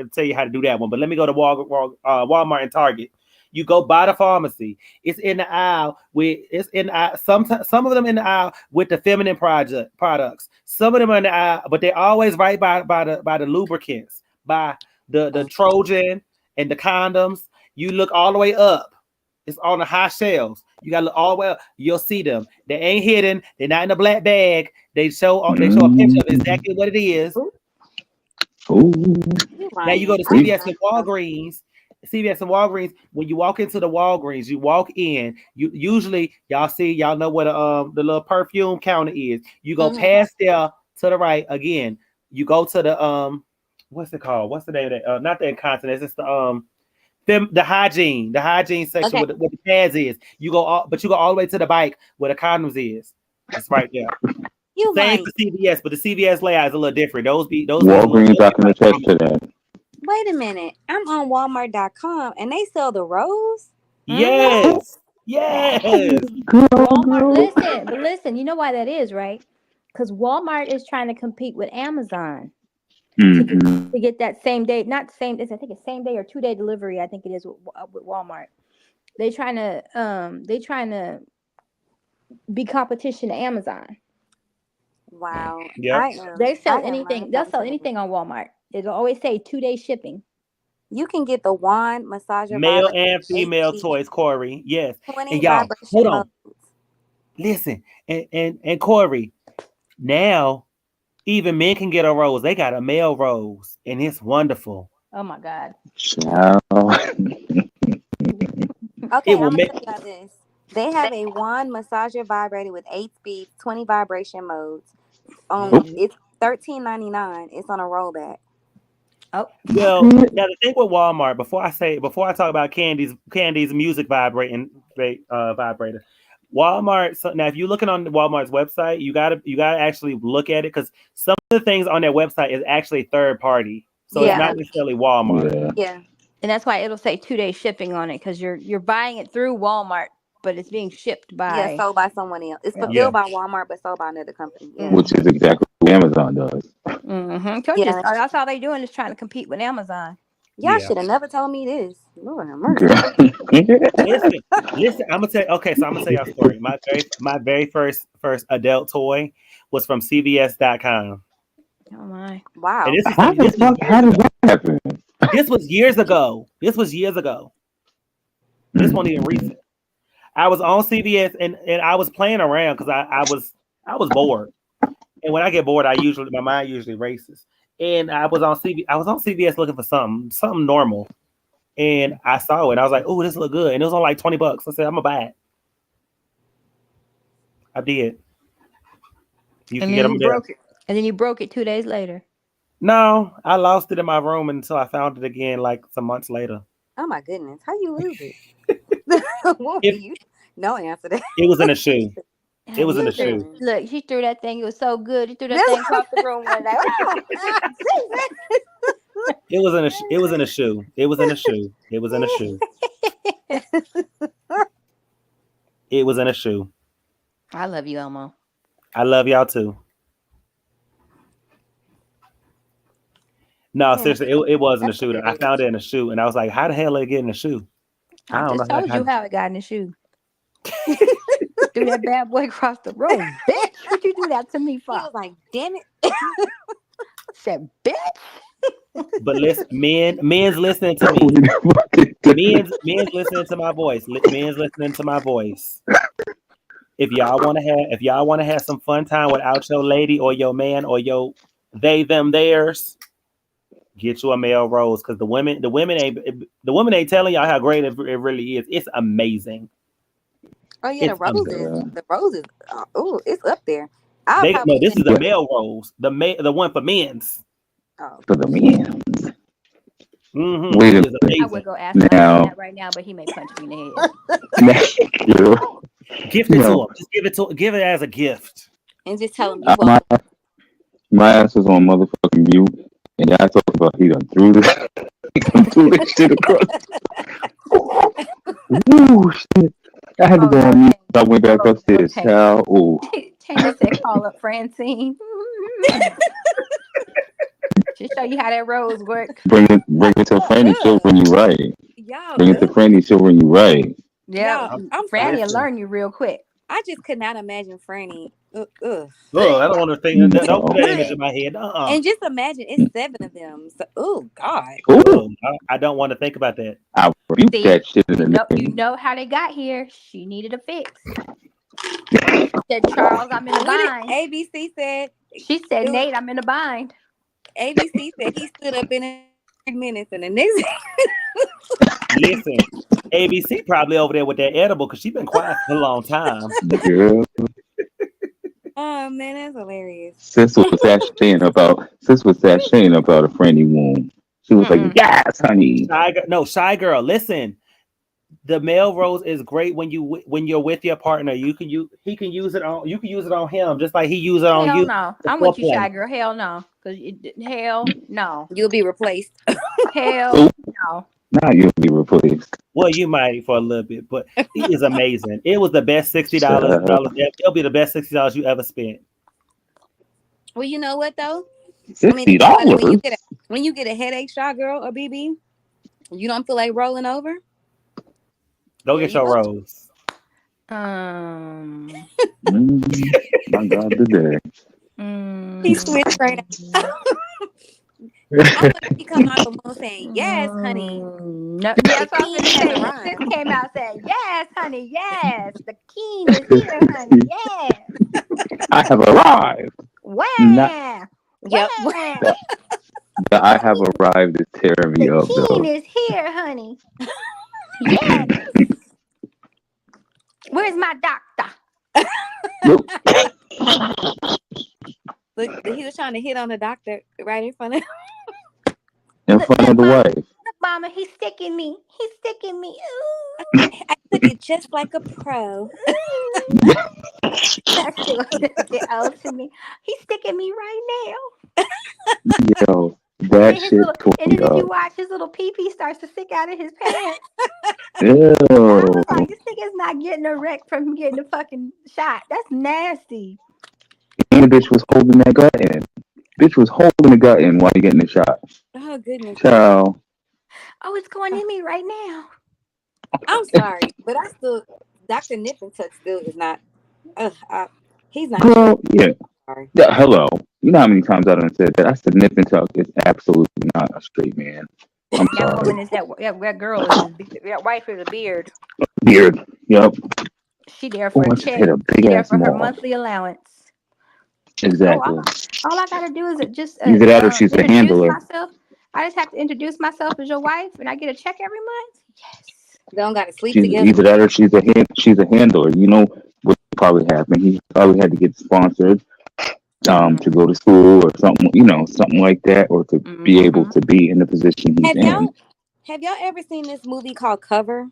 Speaker 1: tell you how to do that one. But let me go to Walmart and Target. You go by the pharmacy. It's in the aisle some of them in the aisle with the feminine products. Some of them are in the aisle, but they're always right by the lubricants, by the Trojan and the condoms. You look all the way up. It's on the high shelves. You gotta look all the way up. You'll see them. They ain't hidden. They're not in a black bag. They show a picture of exactly what it is.
Speaker 3: Ooh.
Speaker 1: Now you go to CVS and Walgreens. When you walk into the Walgreens, you walk in. You usually y'all know what the little perfume counter is. You go past there to the right again. You go to the what's it called? What's the name of that? Not the incontinence. It's the hygiene section where the pads is. You go all the way to the bike where the condoms is. It's right there. Same for CVS, but the CVS layout is a little different. Those
Speaker 3: Walgreens, I can attest to that.
Speaker 9: Wait a minute. I'm on Walmart.com and they sell the rose?
Speaker 1: Yes. Yes.
Speaker 12: Walmart, listen, you know why that is, right? Because Walmart is trying to compete with Amazon to get that same day, not same. I think it's same day or 2-day delivery. I think it is with Walmart. They trying to be competition to Amazon.
Speaker 9: Wow.
Speaker 1: Yep.
Speaker 12: They sell anything. They'll sell anything on Walmart. It'll always say 2-day shipping.
Speaker 9: You can get the wand massager,
Speaker 1: male and female toys, Corey. Yes. And y'all, hold on. Listen, and Corey, now even men can get a rose. They got a male rose, and it's wonderful.
Speaker 12: Oh my God.
Speaker 9: Okay, I'm gonna tell y'all this. They have a wand massager vibrator with 8 speeds, 20 vibration modes. It's $13.99. It's on a rollback.
Speaker 12: Oh,
Speaker 1: well, now the thing with Walmart, before I talk about Candy's music vibrator. Walmart. So now, if you're looking on Walmart's website, you gotta actually look at it because some of the things on their website is actually third party, so it's not necessarily Walmart.
Speaker 12: Yeah, and that's why it'll say 2-day shipping on it because you're buying it through Walmart, but it's being shipped by
Speaker 9: sold by someone else. It's fulfilled by Walmart, but sold by another company. Yeah.
Speaker 3: Which is exactly what Amazon does.
Speaker 12: That's all they're doing is trying to compete with Amazon.
Speaker 9: Y'all should have never told me this. Lord have mercy.
Speaker 1: Listen, I'm gonna tell y'all a story. My very first adult toy was from CVS.com.
Speaker 12: Oh my!
Speaker 9: Wow.
Speaker 1: And
Speaker 3: how did that happen?
Speaker 1: This was years ago. This wasn't even recent. I was on CVS and I was playing around because I was bored. And when I get bored, my mind usually races. And I was on CVS looking for something normal. And I saw it. I was like, "Oh, this look good." And it was on like $20. I said, "I'm gonna buy it." I did. You can get them there.
Speaker 12: And then you broke it 2 days later.
Speaker 1: No, I lost it in my room until I found it again like some months later.
Speaker 9: Oh my goodness. How you lose it? No answer to that.
Speaker 1: It was in a shoe. It was in a shoe.
Speaker 12: Look, she threw that thing. It was so good. She threw that thing across the room one day.
Speaker 1: It was in a shoe. It was in a shoe. It was in a shoe. It was in a shoe. It was in a shoe.
Speaker 12: I love you, Elmo.
Speaker 1: I love y'all too. No, seriously, it was in a shoe. I found it in a shoe, and I was like, "How the hell did it get in the shoe?"
Speaker 12: I
Speaker 1: don't
Speaker 12: just
Speaker 1: know.
Speaker 12: told you how it got in the shoe. Threw that bad boy across the room. Bitch, what'd you do that to me for?
Speaker 9: He was like, damn it.
Speaker 12: Said, bitch.
Speaker 1: But listen, men's listening to me. Men's listening to my voice. Men's listening to my voice. If y'all want to have some fun time without your lady or your man or your they them theirs, get you a male rose, because the women ain't telling y'all how great it really is. It's amazing.
Speaker 9: Oh yeah, the roses. Oh, it's up there.
Speaker 1: This is the male rose. The one for men's.
Speaker 9: Oh.
Speaker 3: For the men.
Speaker 1: Mm-hmm.
Speaker 3: Wait a
Speaker 12: I would go ask that right now, but he may punch me in the head.
Speaker 1: Gift it to him. Just give it as a gift.
Speaker 9: And just tell him you want.
Speaker 3: My ass was on motherfucking mute, and y'all talking about he done threw this shit across. Woo, shit. I had to go on mute. I went back upstairs. Child. Ooh.
Speaker 12: Tana said, call up Francine. Just show you how that rose work.
Speaker 3: Bring it to Franny show when you right. Bring it to Franny show when you right.
Speaker 12: Yeah, Franny will learn you real quick.
Speaker 9: I just could not imagine Franny.
Speaker 1: I don't want to think that. Don't put that image in my head.
Speaker 9: And just imagine it's 7 of them. So, oh God.
Speaker 1: I don't want to think about that.
Speaker 3: I rebuke that shit in the
Speaker 12: You know how they got here. She needed a fix. Said Charles, I'm in a bind.
Speaker 9: ABC said.
Speaker 12: She said, Nate, I'm in a bind.
Speaker 9: ABC said he stood up in 3 minutes, and the next.
Speaker 1: Listen, ABC probably over there with that edible because she's been quiet for a long time.
Speaker 3: Girl.
Speaker 9: Oh man, that's hilarious.
Speaker 3: Sis was sashaying about a Franny wound. She was like, "Yes, honey."
Speaker 1: Shy girl. Listen, the male rose is great when you're with your partner. He can use it on him just like he used it on you.
Speaker 12: Hell no, I'm with you, shy girl. Hell no, hell no.
Speaker 9: You'll be replaced.
Speaker 12: Hell no.
Speaker 3: Now you'll be replaced.
Speaker 1: Well, you might for a little bit, but it is amazing. It was the best $60. It'll be the best $60 you ever spent.
Speaker 9: Well, you know what though?
Speaker 3: $60.
Speaker 9: When you get a headache, Shy Girl or BB, you don't feel like rolling over.
Speaker 1: Go get your rose.
Speaker 3: My God, today.
Speaker 9: He switched right now. He come out the moon saying, "Yes, honey."
Speaker 12: No, yes, Sis came out saying, "Yes, honey, yes. The king is here, honey, yes."
Speaker 3: I have arrived.
Speaker 12: Where?
Speaker 9: Yep.
Speaker 3: The I have arrived is tearing me up.
Speaker 12: The king is here, honey. Yes. Where's my doctor?
Speaker 9: Look, he was trying to hit on the doctor right in front of
Speaker 3: the wife.
Speaker 12: Look, Mama, he's sticking me. He's sticking me.
Speaker 9: Ooh. I took it just like a pro.
Speaker 12: Get out to me. He's sticking me right now.
Speaker 3: Yo, that shit.
Speaker 12: And then if you watch, his little pee-pee starts to stick out of his pants.
Speaker 3: Ew.
Speaker 12: I was like, this nigga's not getting a wreck from getting a fucking shot. That's nasty.
Speaker 3: And the bitch was holding that gut in. Bitch was holding the gut in while you're getting the shot.
Speaker 9: Oh, goodness.
Speaker 3: Ciao.
Speaker 12: Oh, it's going in me right now.
Speaker 9: I'm sorry, but I still, Dr. Nippentuck still is not, he's not.
Speaker 3: Girl, yeah. Hello. You know how many times I done said that? I said Nippentuck is absolutely not a straight man. I'm sorry.
Speaker 12: That woman is that girl is that wife with a beard.
Speaker 3: Beard, yep.
Speaker 12: She there for a check. She there for her monthly allowance.
Speaker 3: Exactly.
Speaker 12: All I gotta do is just
Speaker 3: either that or she's a handler.
Speaker 12: I just have to introduce myself as your wife, and I get a check every month. Yes.
Speaker 9: They don't gotta sleep together.
Speaker 3: Either that or she's a handler. You know what probably happened? He probably had to get sponsored to go to school or something. You know, something like that, or to be able to be in the position he's in.
Speaker 9: Have y'all ever seen this movie called Cover?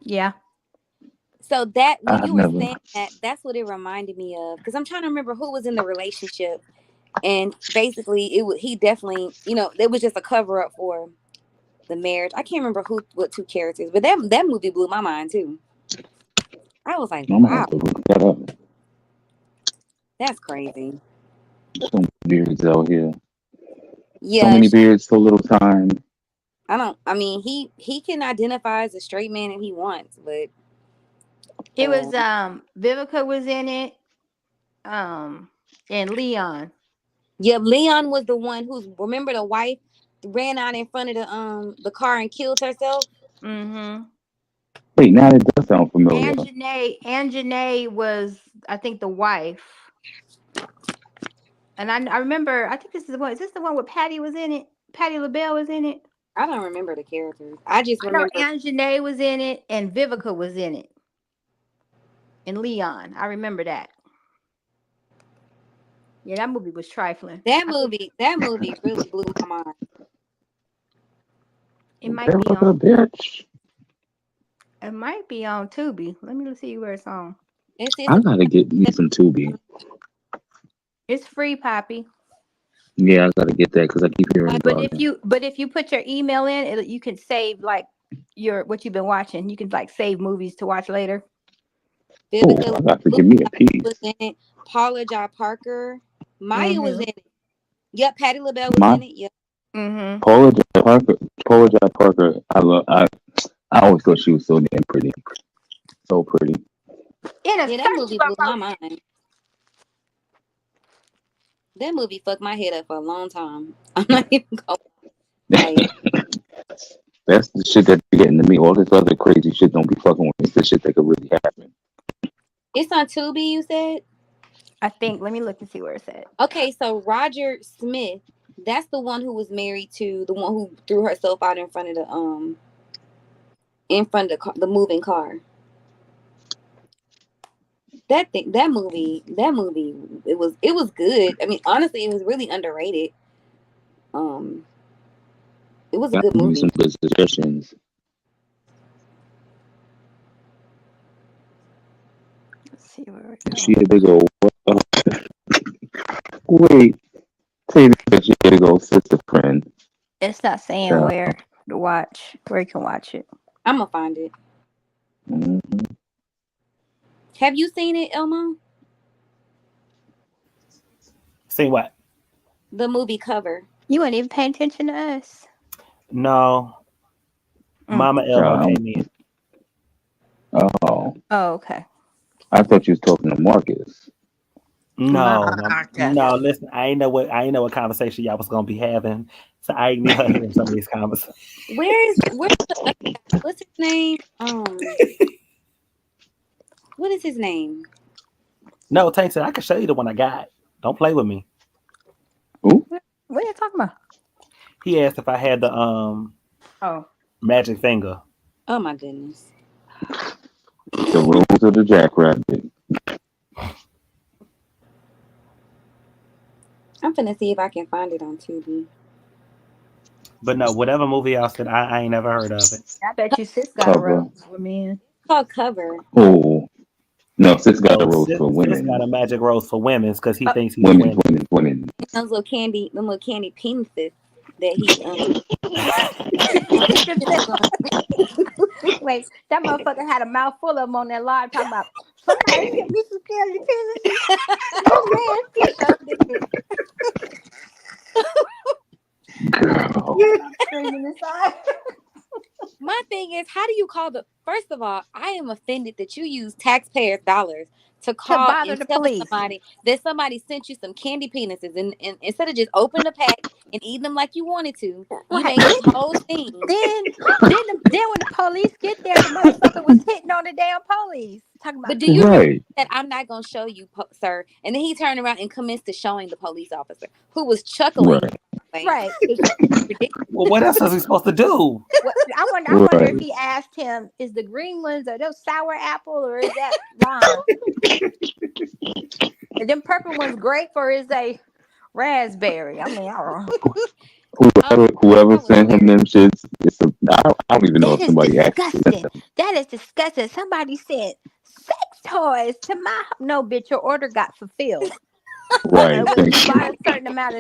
Speaker 12: Yeah.
Speaker 9: So that when you were saying that, that's what it reminded me of. Because I'm trying to remember who was in the relationship. And basically, he definitely, it was just a cover up for the marriage. I can't remember what two characters, but that movie blew my mind too. I was like,
Speaker 3: I'm gonna
Speaker 9: wow,
Speaker 3: have to look that up.
Speaker 9: that's crazy.
Speaker 3: So many beards out here.
Speaker 9: Yeah,
Speaker 3: So many beards, so little time.
Speaker 9: I mean, he can identify as a straight man if he wants, but
Speaker 12: It was Vivica was in it, and Leon.
Speaker 9: yeah, Leon was the one who's, remember, the wife ran out in front of the car and killed herself.
Speaker 12: Mm-hmm.
Speaker 3: Wait, now it does sound familiar.
Speaker 12: And Janae was, I think, the wife. And I remember, I think this is the one. Is this the one where Patty was in it? Patty LaBelle was in it.
Speaker 9: I don't remember the characters. I just remember
Speaker 12: Aunt Janae was in it, and Vivica was in it, and Leon. I remember that. Yeah, that movie was trifling.
Speaker 9: That movie really blew my mind.
Speaker 12: It might be on. It might be on Tubi. Let me see where it's on.
Speaker 3: I gotta get me some Tubi.
Speaker 12: It's free, Poppy.
Speaker 3: Yeah, I gotta get that because I keep hearing about it.
Speaker 12: But if you put your email in, you can save like what you've been watching. You can like save movies to watch later.
Speaker 3: Oh, I got to give me a piece.
Speaker 9: Paula Jai Parker, Maya was in it. Yep, Patty LaBelle was in it. Yep.
Speaker 12: Mm-hmm.
Speaker 3: Paula Jai Parker. I always thought she was so damn pretty. So pretty.
Speaker 9: That movie blew my mind. That movie fucked my head up for a long time. I'm not even going.
Speaker 3: That's the shit that's getting to me. All this other crazy shit don't be fucking with me. This shit that could really happen.
Speaker 9: It's on Tubi, you said?
Speaker 12: I think. Let me look and see where it's at.
Speaker 9: Okay, so Roger Smith, that's the one who was married to the one who threw herself out in front of the moving car. That movie, it was good. I mean, honestly, it was really underrated. It was a good movie.
Speaker 3: Some good suggestions.
Speaker 12: Let's see where we go.
Speaker 3: She a big old. Wait, say that she a big old sister friend.
Speaker 12: It's not saying where to watch, where you can watch it.
Speaker 9: I'm gonna find it.
Speaker 3: Mm-hmm.
Speaker 9: Have you seen it, Elmo?
Speaker 1: Seen what?
Speaker 9: The movie Cover.
Speaker 12: You weren't even paying attention to us.
Speaker 1: No. Mama Elmo came in.
Speaker 3: Oh,
Speaker 12: okay.
Speaker 3: I thought you was talking to Marcus.
Speaker 1: No. Listen, I ain't know what conversation y'all was gonna be having, so I ain't even hearing some of these conversations.
Speaker 9: Where's what's his name? What is his name?
Speaker 1: No, Tank said I can show you the one I got. Don't play with me.
Speaker 3: Ooh.
Speaker 12: What are you talking about?
Speaker 1: He asked if I had the magic finger.
Speaker 9: Oh my goodness.
Speaker 3: The rules of the Jackrabbit.
Speaker 9: I'm finna see if I can find it on Tubi.
Speaker 1: But no, whatever movie else that I ain't never heard of it.
Speaker 12: I bet you sis got a rose for men.
Speaker 9: It's called Cover.
Speaker 3: Oh. No, sis got a rose for women.
Speaker 1: Sis got a magic rose for women because he thinks he's
Speaker 3: women.
Speaker 9: Those little candy penises that he
Speaker 12: Wait, that motherfucker had a mouthful of them on that live talking about somebody get me some candy penises.
Speaker 9: My thing is, how do you call first of all, I am offended that you use taxpayers' dollars to call and tell somebody that somebody sent you some candy penises, and instead of just opening the pack and eating them like you wanted to, you made this whole thing.
Speaker 12: Then when the police get there, the motherfucker was hitting on the damn police. Talking about,
Speaker 9: but do you know that I'm not gonna show you, sir? And then he turned around and commenced to showing the police officer, who was chuckling.
Speaker 12: Right.
Speaker 1: Well, what else is he supposed to do?
Speaker 12: I wonder if he asked him, is the green ones, are those sour apple or is that lime? And them purple ones grape or is they raspberry? I mean, I don't know.
Speaker 3: Whoever sent him them shits, I don't even know if somebody actually sent them.
Speaker 12: That is disgusting. Somebody sent sex toys to my... No, bitch, your order got fulfilled.
Speaker 3: Right.
Speaker 12: And when
Speaker 3: Thank
Speaker 12: you
Speaker 3: you.
Speaker 12: bought a certain amount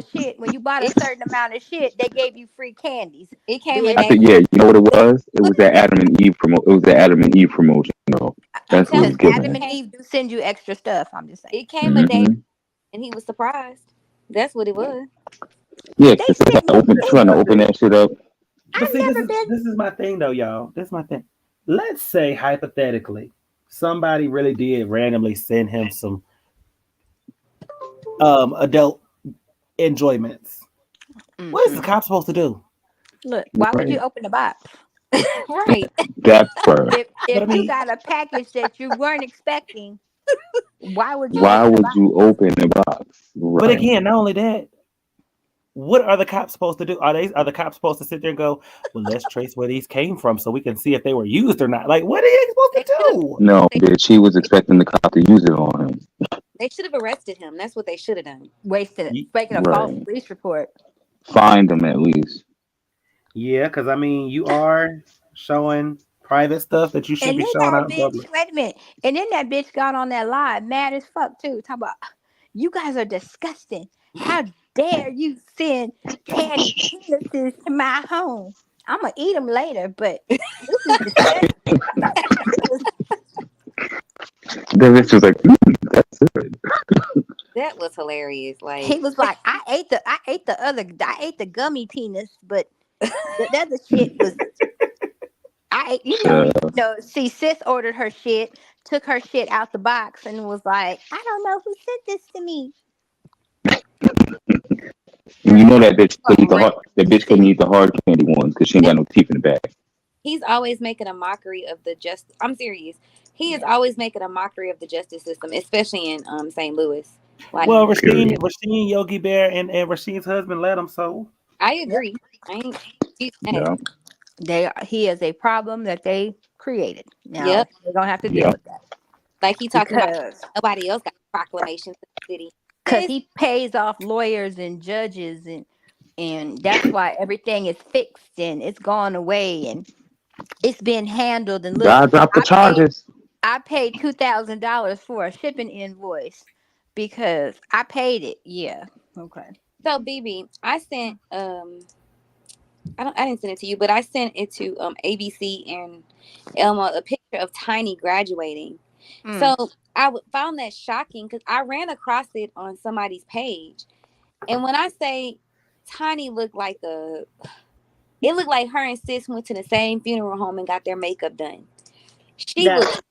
Speaker 12: of shit, they gave you free candies.
Speaker 9: It came
Speaker 12: Do
Speaker 9: a
Speaker 12: it.
Speaker 3: I
Speaker 9: day.
Speaker 3: think yeah. You know what it
Speaker 9: Look,
Speaker 3: was? It was
Speaker 9: look at
Speaker 3: that
Speaker 9: the
Speaker 3: Adam and Eve promo. It was the Adam and Eve promotion. Though.
Speaker 9: I'm
Speaker 3: That's what it
Speaker 9: telling
Speaker 3: was
Speaker 12: Because
Speaker 9: you,
Speaker 3: given.
Speaker 12: Adam
Speaker 9: it
Speaker 12: and
Speaker 9: came,
Speaker 12: Eve do send you extra stuff. I'm just saying.
Speaker 9: it came a day,
Speaker 3: Mm-hmm.
Speaker 9: and he was surprised. That's what it was.
Speaker 3: Yeah,
Speaker 12: They
Speaker 3: because they
Speaker 12: sent
Speaker 3: got
Speaker 12: me.
Speaker 3: open
Speaker 12: They,
Speaker 3: trying to open that shit up.
Speaker 1: But
Speaker 12: I've
Speaker 1: see,
Speaker 12: never been.
Speaker 1: this is my thing though, y'all. This is my thing. Let's say hypothetically, somebody really did randomly send him some adult enjoyments. What is the
Speaker 12: Mhm.
Speaker 1: cop supposed to do?
Speaker 12: Look, why would you
Speaker 3: Right.
Speaker 12: open the box?
Speaker 9: Right.
Speaker 3: That part.
Speaker 1: But I
Speaker 12: If you
Speaker 1: mean,
Speaker 12: got a package that you weren't expecting, why would you
Speaker 3: Why
Speaker 12: open the
Speaker 3: would
Speaker 12: box?
Speaker 3: you open the box?
Speaker 1: but
Speaker 3: Right.
Speaker 1: again, not only that, what are the cops supposed to do? Are the cops supposed to sit there and go, well, let's trace where these came from so we can see if they were used or not? Like, what are you supposed
Speaker 9: They
Speaker 1: to
Speaker 9: should have.
Speaker 1: do?
Speaker 3: No,
Speaker 9: They,
Speaker 3: bitch. He was expecting the cop to use it on him.
Speaker 9: they should have arrested him. That's what they should have done.
Speaker 12: Wasted it,
Speaker 1: Ye-
Speaker 12: making a false
Speaker 3: Right.
Speaker 12: police report.
Speaker 3: Find him at least.
Speaker 1: Yeah, because I mean, you are showing private stuff that you should
Speaker 12: And
Speaker 1: be
Speaker 12: then
Speaker 1: showing
Speaker 12: that
Speaker 1: out in
Speaker 12: bitch,
Speaker 1: public.
Speaker 12: wait a minute. And then that bitch got on that live, mad as fuck too. Talking about, you guys are disgusting. How dare you send candy penises to my home? I'm gonna eat them later, but this is disgusting.
Speaker 3: The bitch was like, that's it.
Speaker 9: That was hilarious.
Speaker 12: He
Speaker 9: Like,
Speaker 12: was like, I ate the gummy penis, but the other shit was
Speaker 3: Uh,
Speaker 12: see, sis ordered her shit, took her shit out the box, and was like, I don't know who sent this to me.
Speaker 3: and you know that bitch could eat the
Speaker 9: right.
Speaker 3: hard. That bitch couldn't eat the hard candy ones because she ain't got no teeth in the back.
Speaker 9: He's always making a mockery of the just. I'm serious. He is always making a mockery of the justice system, especially in St. Louis. Like,
Speaker 1: Well,
Speaker 3: Period.
Speaker 1: Rasheen, Yogi Bear, and Rasheen's husband let him so.
Speaker 9: I
Speaker 12: Yep.
Speaker 9: agree. I ain't. Hey,
Speaker 3: Yeah.
Speaker 12: He is a problem that they created. Now
Speaker 9: yep.
Speaker 12: they're gonna have to deal
Speaker 3: Yeah.
Speaker 12: with that
Speaker 9: Like he talking about
Speaker 12: because
Speaker 9: nobody else got proclamations in the city.
Speaker 12: because
Speaker 9: Bitch,
Speaker 12: he pays off lawyers and judges and that's why everything is fixed and it's gone away and it's been handled. And look,
Speaker 3: God dropped the charges.
Speaker 12: I paid $2,000 for a shipping invoice because I paid it. Yeah. Okay.
Speaker 9: so BB, I sent I didn't send it to you, but I sent it to ABC and Elma a picture of Tiny graduating.
Speaker 12: Mm.
Speaker 9: So found that shocking because I ran across it on somebody's page, and when I say Tiny it looked like her and sis went to the same funeral home and got their makeup done. She
Speaker 1: Now,
Speaker 9: looked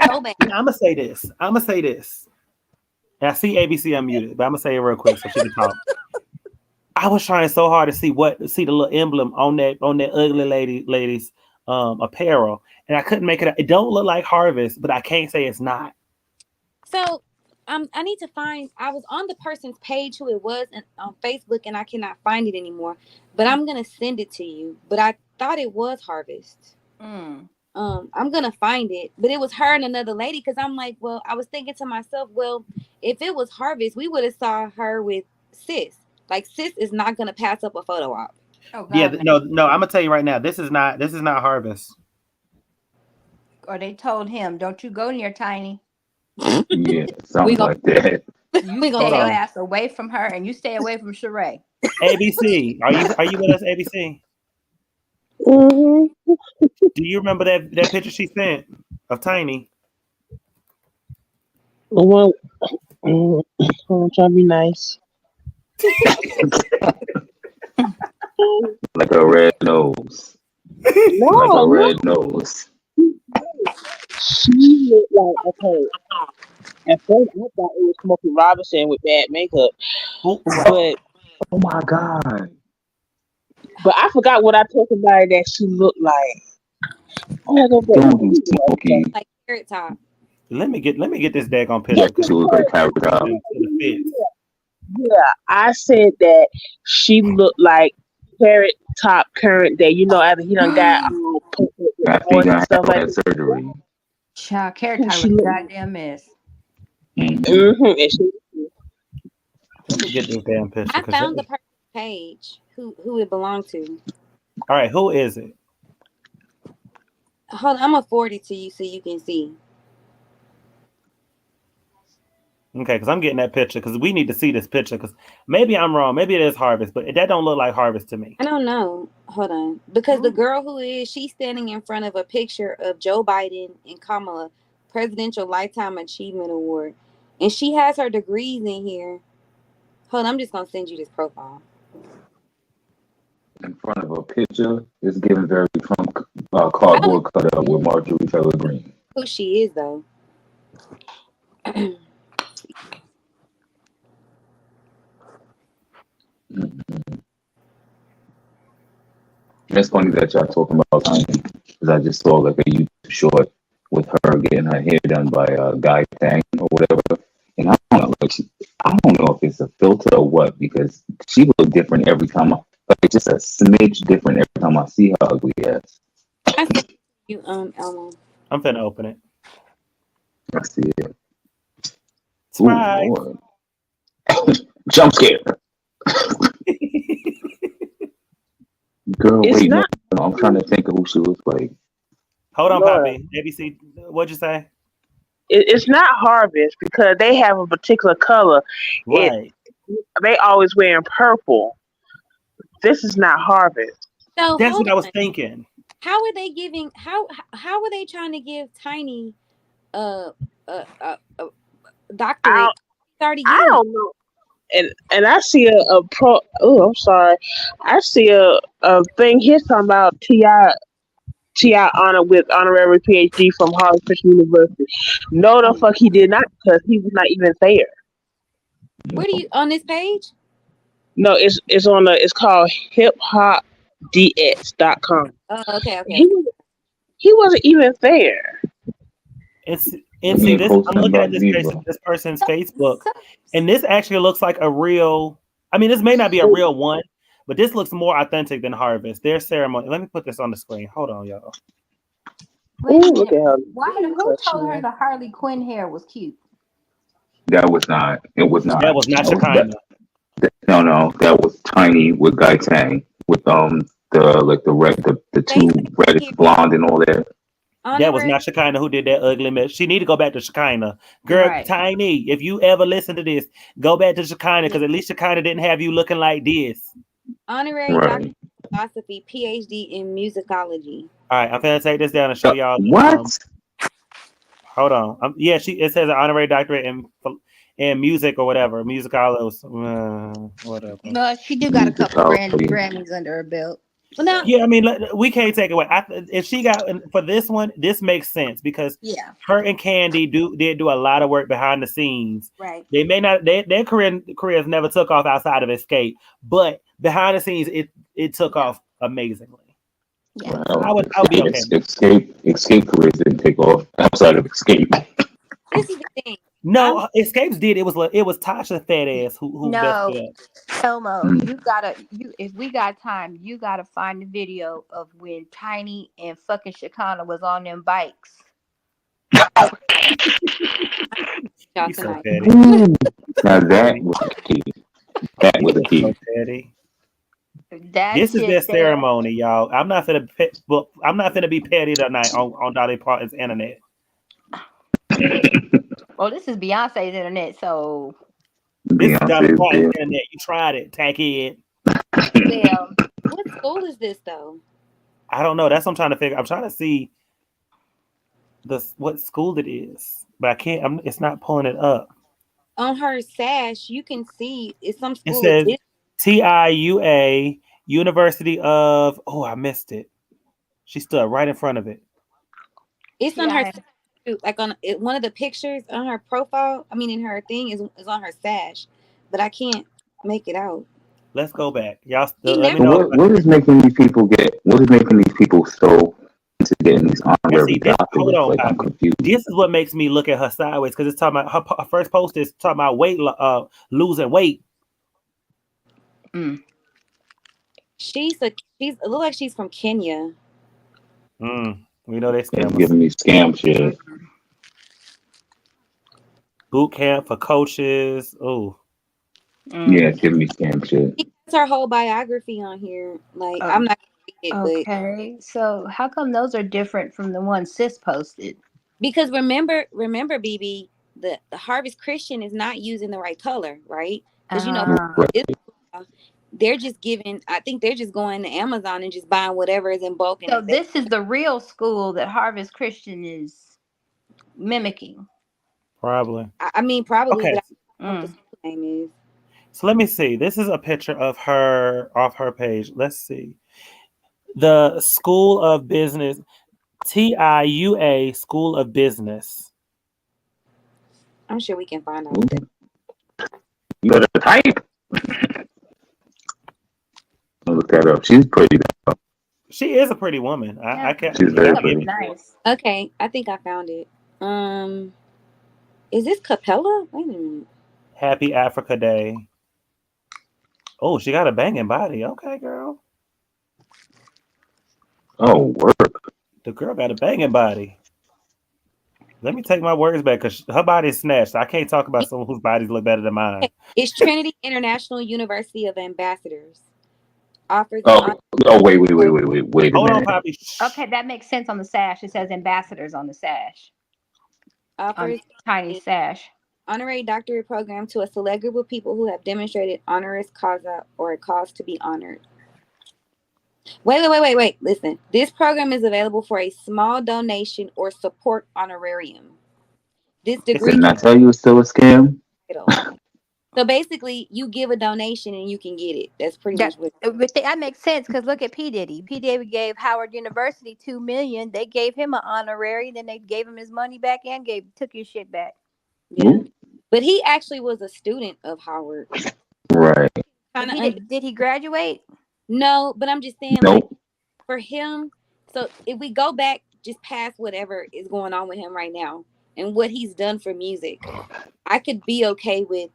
Speaker 9: so bad.
Speaker 1: I'm gonna say this. I'm gonna say this. And I see ABC unmuted, but I'm gonna say it real quick so she can talk. I was trying so hard to see the little emblem on that ugly lady's apparel, and I couldn't make it. It don't look like Harvest, but I can't say it's not.
Speaker 9: So I need to find. I was on the person's page who it was on Facebook, and I cannot find it anymore. But I'm gonna send it to you. But I thought it was Harvest.
Speaker 12: Mm.
Speaker 9: I'm gonna find it, but it was her and another lady. Because I'm like, well, I was thinking to myself, well, if it was Harvest, we would have saw her with sis. Like sis is not gonna pass up a photo op.
Speaker 12: Oh
Speaker 1: Yeah,
Speaker 12: God,
Speaker 1: no. I'm gonna tell you right now. This is not Harvest.
Speaker 12: or they told him, "Don't you go near Tiny.
Speaker 3: Yeah.
Speaker 9: We
Speaker 3: Something
Speaker 9: gonna
Speaker 3: like that.
Speaker 12: You
Speaker 9: we gonna
Speaker 12: stay
Speaker 1: Hold
Speaker 12: your
Speaker 1: on.
Speaker 12: ass away from her, and you stay away from Sheree."
Speaker 1: ABC, are you with us? ABC,
Speaker 8: Mm-hmm.
Speaker 1: do you remember that picture she sent of Tiny?
Speaker 8: Well, I'm trying to be nice.
Speaker 3: Like a red nose. Like a
Speaker 8: No, no.
Speaker 3: red nose.
Speaker 8: She looked like, okay, at first I thought it was Smokey Robinson with bad makeup,
Speaker 1: Who?
Speaker 8: but
Speaker 3: Oh my God.
Speaker 8: I forgot what I told somebody that she looked like. I'm not gonna say
Speaker 3: Don't do Smokey.
Speaker 9: like carrot top.
Speaker 1: Let me get this daggone
Speaker 3: Yeah,
Speaker 1: picture because
Speaker 3: she was like carrot top.
Speaker 1: to the fits.
Speaker 8: Yeah, I said that she looked like Carrot Top current day. You know, after he done got put with
Speaker 3: After he
Speaker 8: boys and
Speaker 3: got
Speaker 8: stuff like
Speaker 3: that surgery.
Speaker 12: Child, Carrot
Speaker 8: that.
Speaker 12: Top
Speaker 8: She
Speaker 12: was a
Speaker 8: looked.
Speaker 12: goddamn mess.
Speaker 3: Mm-hmm.
Speaker 8: And she,
Speaker 1: Let me get this damn picture
Speaker 9: I
Speaker 1: because
Speaker 9: found the person's page who it belonged to.
Speaker 1: all right, who is it?
Speaker 9: Hold on, I'm gonna forward it to you so you can see.
Speaker 1: Okay, because I'm getting that picture because we need to see this picture because maybe I'm wrong. Maybe it is Harvest, but that don't look like Harvest to me.
Speaker 9: I don't know. Hold on. Because the girl she's standing in front of a picture of Joe Biden and Kamala, Presidential Lifetime Achievement Award. And she has her degrees in here. Hold on, I'm just going to send you this profile.
Speaker 3: In front of a picture, it's giving very Trump cardboard cutout with Marjorie Taylor Greene.
Speaker 9: Who she is, though.
Speaker 3: It's funny that y'all talking about Tiny because I just saw like a YouTube short with her getting her hair done by Guy Tang or whatever, and I don't know, I don't know if it's a filter or what because she looks different every time. Like just a smidge different every time I see her ugly ass.
Speaker 9: I think you, Elmo.
Speaker 1: I'm finna open it.
Speaker 3: I see it.
Speaker 1: Surprise!
Speaker 3: Jump scare. Girl,
Speaker 8: It's
Speaker 3: wait,
Speaker 8: not.
Speaker 3: no, I'm trying to think of who she looks like.
Speaker 1: Hold on,
Speaker 8: Lord.
Speaker 1: Poppy. ABC, what'd you say?
Speaker 8: It's not Harvest because they have a particular color.
Speaker 1: Right.
Speaker 8: They always wearing purple. This is not Harvest.
Speaker 9: So
Speaker 1: that's what I was thinking.
Speaker 9: How are they giving? How are they trying to give Tiny doctorate?
Speaker 8: I don't know. And I see a pro. Oh, I'm sorry. I see a thing here talking about T.I. honor with honorary PhD from Harvard Christian University. No, the fuck he did not because he was not even there.
Speaker 9: Where do you on this page?
Speaker 8: No, it's called hiphopdx.com.
Speaker 9: Oh, okay.
Speaker 8: He wasn't even there.
Speaker 1: And see this. I'm looking at this person's Facebook, and this actually looks like a real. I mean, this may not be a real one, but this looks more authentic than Harvest. Their ceremony. Let me put this on the screen. Hold on, y'all.
Speaker 8: Ooh, look at her.
Speaker 12: Who told her the Harley Quinn hair was cute?
Speaker 3: That was not. It was not.
Speaker 1: That was not Shekinah.
Speaker 3: No, that was Tiny with Guy Tang with the two reddish blonde and all that.
Speaker 1: That was not Shekinah who did that ugly mess. She need to go back to Shekinah. Girl, right. Tiny, if you ever listen to this, go back to Shekinah because at least Shekinah didn't have you looking like this.
Speaker 9: Honorary Doctor of Philosophy, PhD in Musicology.
Speaker 1: All right, I'm gonna take this down and show y'all.
Speaker 3: What?
Speaker 1: Hold on. It says an honorary doctorate in music or whatever. Musicology, whatever.
Speaker 12: No, she do got a couple Grammys under her belt.
Speaker 9: Well, now,
Speaker 1: yeah, I mean, we can't take it away. If she got for this one, this makes sense because her and Candy did do a lot of work behind the scenes.
Speaker 9: Right.
Speaker 1: They may not their careers never took off outside of Escape, but behind the scenes it took off amazingly.
Speaker 3: Yeah.
Speaker 1: Well, I would be okay.
Speaker 3: Escape careers didn't take off outside of Escape.
Speaker 9: This is the thing.
Speaker 1: No, Escapes did. It was Tasha fat ass who
Speaker 12: no.
Speaker 1: messed it up.
Speaker 12: Elmo, if we got time, you gotta find the video of when Tiny and fucking Shekinah was on them bikes.
Speaker 1: You're so petty.
Speaker 3: Now that was a key. That was a key.
Speaker 1: So petty. This is their ceremony, y'all. I'm not gonna be petty tonight on Dolly Parton's internet.
Speaker 12: Well, this is Beyonce's internet, so
Speaker 1: this is Dolly Parton's internet. You tried it, tackhead.
Speaker 9: Well, what school is this though?
Speaker 1: I don't know. That's what I'm trying to figure. I'm trying to see what school it is, but I can't. It's not pulling it up.
Speaker 9: On her sash, you can see it's some school.
Speaker 1: It says TIUA, University of. Oh, I missed it. She stood right in front of it.
Speaker 9: It's on her, like on one of the pictures on her profile. I mean, in her thing is on her sash, but I can't make it out.
Speaker 1: Let's go back, y'all.
Speaker 3: What is making these people so into getting these honorary doctorates?
Speaker 1: Hold on,
Speaker 3: like, I'm confused.
Speaker 1: This is what makes me look at her sideways because it's talking about her first post is talking about losing weight.
Speaker 9: It looks like she's from Kenya.
Speaker 1: We know they
Speaker 3: giving me scam shit.
Speaker 1: Boot camp for coaches. Oh.
Speaker 3: Yeah, it's giving me scam shit.
Speaker 9: It's her whole biography on here. Like I'm not gonna read it,
Speaker 12: okay. So how come those are different from the ones Sis posted?
Speaker 9: Because remember, BB, the Harvest Christian is not using the right color, right? Because they're just giving. I think they're just going to Amazon and just buying whatever is in bulk.
Speaker 12: So this is the real school that Harvest Christian is mimicking.
Speaker 1: Probably.
Speaker 9: I mean, probably.
Speaker 1: Okay.
Speaker 9: But I don't know what the school name is.
Speaker 1: So let me see. This is a picture of her off her page. Let's see. The School of Business, TIUA School of Business.
Speaker 9: I'm sure we can find out.
Speaker 3: You got to type. I'll look that up. She's pretty.
Speaker 1: She is a pretty woman. I can't.
Speaker 3: She's very pretty.
Speaker 12: Nice.
Speaker 9: Okay, I think I found it. Is this Capella? Wait a minute.
Speaker 1: Happy Africa Day. Oh, she got a banging body. Okay, girl.
Speaker 3: Oh, work.
Speaker 1: The girl got a banging body. Let me take my words back because her body is snatched. I can't talk about someone whose bodies look better than mine.
Speaker 9: It's Trinity International University of Ambassadors. Offers.
Speaker 3: Wait a
Speaker 1: Hold on,
Speaker 3: minute.
Speaker 1: Poppy.
Speaker 12: Okay, that makes sense on the sash. It says ambassadors on the sash.
Speaker 9: Offers
Speaker 12: tiny sash.
Speaker 9: Honorary doctorate program to a select group of people who have demonstrated honoris causa or a cause to be honored. Wait. Listen, this program is available for a small donation or support honorarium. This degree.
Speaker 3: Didn't I tell you it's still a scam?
Speaker 9: So basically, you give a donation and you can get it. That's pretty much what.
Speaker 12: But that makes sense because look at P. Diddy. P. Diddy gave Howard University $2 million. They gave him an honorary, then they gave him his money back and took his shit back.
Speaker 9: Yeah, but he actually was a student of Howard.
Speaker 3: Right.
Speaker 12: Did he graduate?
Speaker 9: No, but I'm just saying, like, for him. So if we go back just past whatever is going on with him right now and what he's done for music, I could be okay with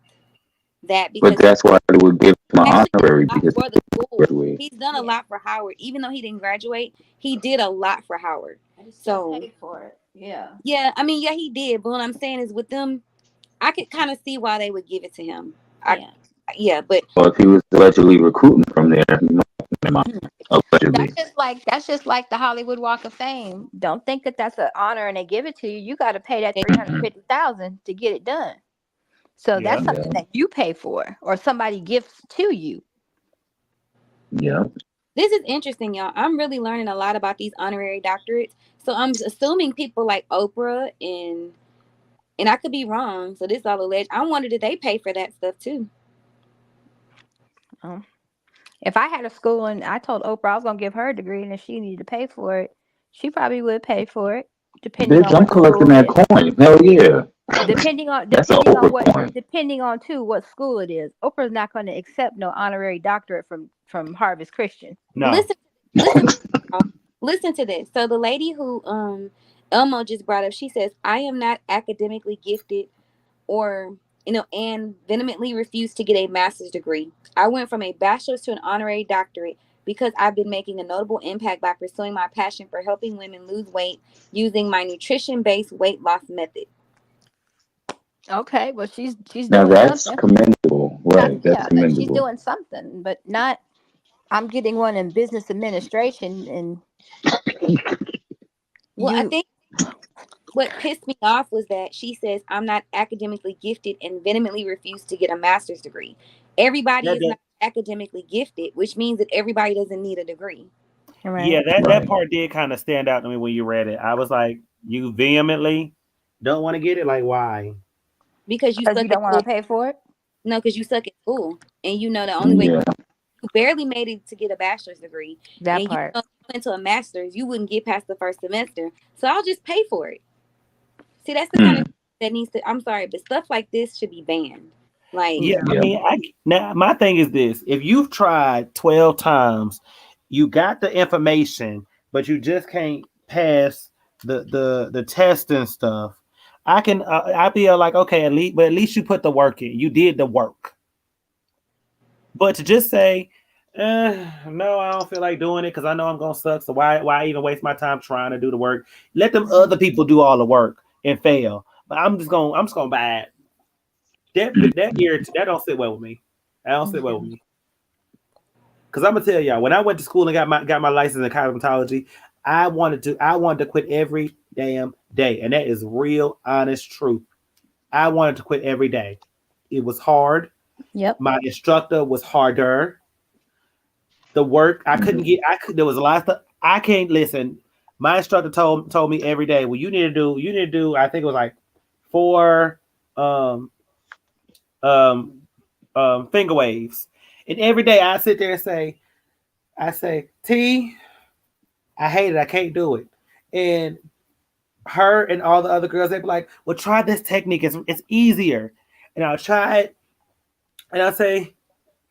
Speaker 9: that. Because
Speaker 3: But that's why they would give him an honorary because
Speaker 9: for the school. He's done a lot for Howard, even though he didn't graduate. He did a lot for Howard. So
Speaker 12: paid for it. Yeah.
Speaker 9: Yeah, I mean, yeah, he did. But what I'm saying is, with them, I could kind of see why they would give it to him. But
Speaker 3: well, if he was allegedly recruiting from there, he might allegedly.
Speaker 12: That's just like the Hollywood Walk of Fame. Don't think that that's an honor and they give it to you. You got to pay that $350,000 to get it done. So that's something that you pay for, or somebody gives to you.
Speaker 3: Yeah.
Speaker 9: This is interesting, y'all. I'm really learning a lot about these honorary doctorates. So I'm assuming people like Oprah and I could be wrong. So this is all alleged. I wonder, did they pay for that stuff too?
Speaker 12: If I had a school and I told Oprah I was gonna give her a degree and if she needed to pay for it, she probably would pay for it. Depending on
Speaker 3: I'm collecting that coin. Hell yeah.
Speaker 12: Depending on what school it is. Oprah's not going to accept no honorary doctorate from Harvest Christian.
Speaker 1: No.
Speaker 9: Listen to this. So the lady who Elmo just brought up, she says, I am not academically gifted or and vehemently refused to get a master's degree. I went from a bachelor's to an honorary doctorate because I've been making a notable impact by pursuing my passion for helping women lose weight using my nutrition-based weight loss method.
Speaker 12: Okay, well she's
Speaker 3: now
Speaker 12: doing
Speaker 3: that's
Speaker 12: something.
Speaker 3: Commendable, right? That's commendable.
Speaker 12: She's doing something, but not. I'm getting one in business administration, and
Speaker 9: I think what pissed me off was that she says I'm not academically gifted and vehemently refused to get a master's degree. Everybody is not academically gifted, which means that everybody doesn't need a degree.
Speaker 12: Right.
Speaker 1: Yeah, that part did kind of stand out to me when you read it. I was like, you vehemently don't want to get it? Like, why?
Speaker 9: Because you
Speaker 12: don't want to pay for it?
Speaker 9: No, because you suck at school. And the only way you barely made it to get a bachelor's degree.
Speaker 12: That part.
Speaker 9: If you went to a master's, you wouldn't get past the first semester. So I'll just pay for it. See, that's the kind of that needs to, I'm sorry, but stuff like this should be banned. Like,
Speaker 1: I mean, now my thing is this: if you've tried 12 times, you got the information, but you just can't pass the test and stuff. I feel like, okay, at least you put the work in. You did the work. But to just say, no, I don't feel like doing it because I know I'm gonna suck. So why even waste my time trying to do the work? Let them other people do all the work and fail. But I'm just gonna buy it. That don't sit well with me. That don't sit well with me. Because I'm gonna tell y'all, when I went to school and got my license in cosmetology, I wanted to quit every damn day, and that is real, honest truth. I wanted to quit every day. It was hard.
Speaker 12: Yep.
Speaker 1: My instructor was harder. The work I couldn't get. I could. There was a lot of stuff. I can't listen. My instructor told me every day. Well, you need to do. I think it was like 4 um um finger waves, and every day I sit there and say T. I hate it. I can't do it. And her and all the other girls, they'd be like, well, try this technique. It's easier. And I'll try it. And I'll say,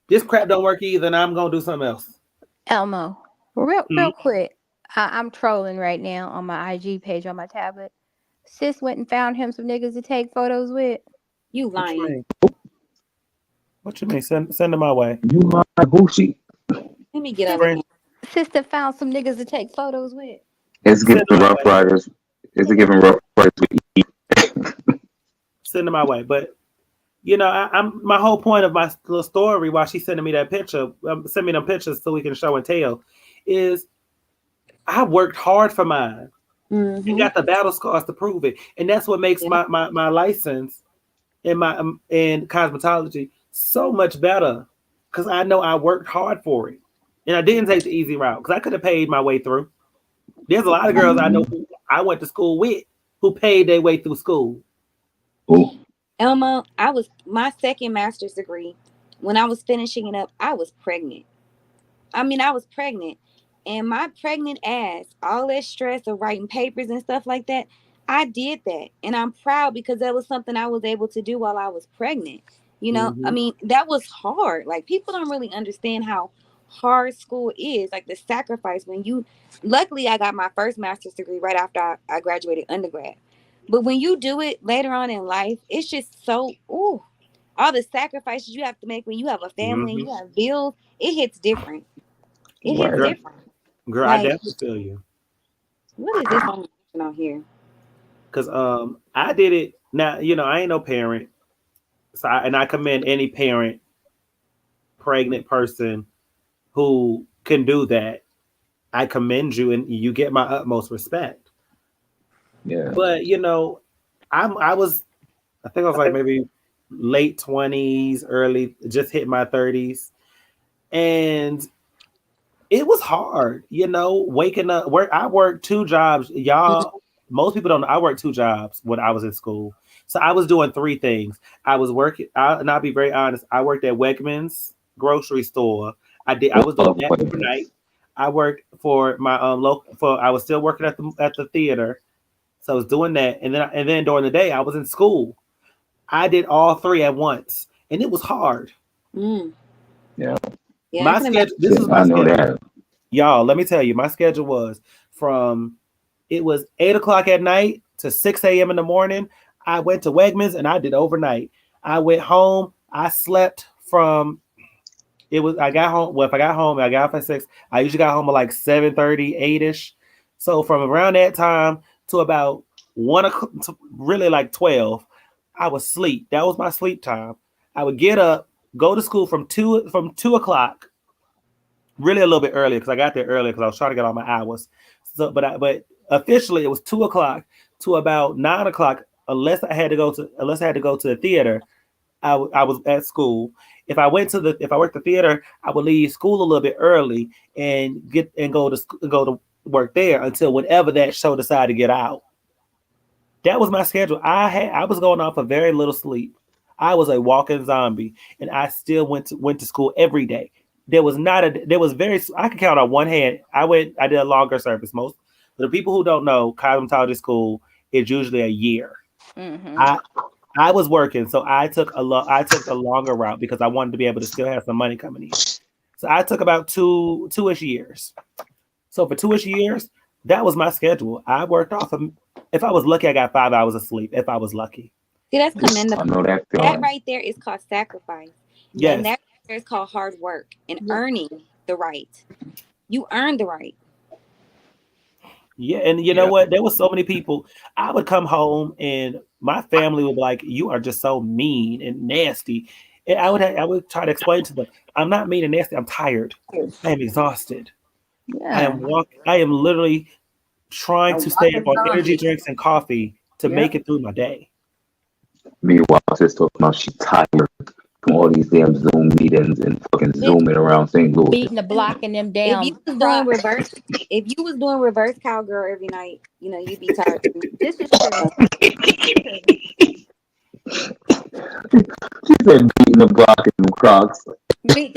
Speaker 1: this crap don't work either, and I'm going to do something else.
Speaker 12: Elmo, real quick. I'm trolling right now on my IG page on my tablet. Sis went and found him some niggas to take photos with.
Speaker 9: You lying.
Speaker 1: What you mean? Send them my way.
Speaker 3: You lying? Who she?
Speaker 9: Let me get out of here.
Speaker 12: Sister found some niggas to take photos with.
Speaker 3: It's giving Rough Riders. It's giving Rough Riders with E.
Speaker 1: Send them my way. But, you know, I'm my whole point of my little story while she's sending me that picture, send me them pictures so we can show and tell, is I worked hard for mine and got the battle scars to prove it. And that's what makes my license in cosmetology so much better, because I know I worked hard for it. And I didn't take the easy route, because I could have paid my way through. There's a lot of girls I know who I went to school with who paid their way through school.
Speaker 3: Ooh.
Speaker 9: Elma, my second master's degree, when I was finishing it up, I was pregnant. I was pregnant. And my pregnant ass, all that stress of writing papers and stuff like that, I did that. And I'm proud, because that was something I was able to do while I was pregnant. You know, that was hard. Like, people don't really understand how hard school is, like the sacrifice luckily I got my first master's degree right after I graduated undergrad. But when you do it later on in life, it's just so, all the sacrifices you have to make when you have a family and you have bills, it hits different. It hits different.
Speaker 1: Girl, like, I definitely feel you.
Speaker 9: What is this on here?
Speaker 1: Because I did it. Now, you know, I ain't no parent. So I commend any parent, pregnant person who can do that. I commend you, and you get my utmost respect.
Speaker 3: Yeah.
Speaker 1: But, you know, I think I was like maybe late 20s, early, just hit my 30s. And it was hard, you know, waking up. I worked 2 jobs. Y'all, most people don't know I worked 2 jobs when I was in school. So I was doing 3 things. I was working, and I'll be very honest, I worked at Wegmans grocery store. I was doing that overnight. I worked for my I was still working at the theater. So I was doing that. And then during the day I was in school. I did all 3 at once, and it was hard.
Speaker 3: Yeah.
Speaker 1: My schedule, this is my schedule. Y'all, let me tell you, my schedule was it was 8:00 at night to 6 a.m. in the morning. I went to Wegmans and I did overnight. I went home. I slept I got home. Well, if I got home, I got off at 6. I usually got home at like 7:30, 8-ish. So from around that time to about 1 o'clock, to really like 12, I would sleep. That was my sleep time. I would get up, go to school from 2 o'clock, really a little bit earlier, because I got there earlier because I was trying to get all my hours. So, but officially it was 2 o'clock to about 9 o'clock, unless I had to go to the theater. I was at school. If I worked the theater, I would leave school a little bit early and go to work there until whenever that show decided to get out. That was my schedule. I was going off of very little sleep. I was a walking zombie, and I still went to school every day. I could count on one hand. I did a longer service. Most the people who don't know, cosmetology school is usually a year. I was working, so I took a longer route because I wanted to be able to still have some money coming in. So I took about two-ish years. So for 2-ish years, that was my schedule. I worked off of, if I was lucky, I got 5 hours of sleep. If I was lucky.
Speaker 9: See, that's commendable.
Speaker 3: I know that
Speaker 9: right there is called sacrifice.
Speaker 1: Yes.
Speaker 9: And that right there is called hard work and earning the right. You earned the right.
Speaker 1: Yeah, and you know what? There were so many people. I would come home and my family would be like, "You are just so mean and nasty." And I would try to explain to them, "I'm not mean and nasty. I'm tired. I am exhausted.
Speaker 12: Yeah.
Speaker 1: I am literally trying to stay up on energy drinks and coffee to make it through my day."
Speaker 3: Meanwhile, just talking about she's tired from all these damn Zoom meetings and fucking
Speaker 9: Bitch,
Speaker 3: zooming around St. Louis.
Speaker 12: Beating the block and them
Speaker 9: if you
Speaker 12: damn
Speaker 9: was doing
Speaker 12: Crocs.
Speaker 9: reverse, if you was doing reverse cowgirl every night, you know you'd be tired too.
Speaker 12: This is true.
Speaker 3: She said beating the block in the Crocs.
Speaker 12: Beat.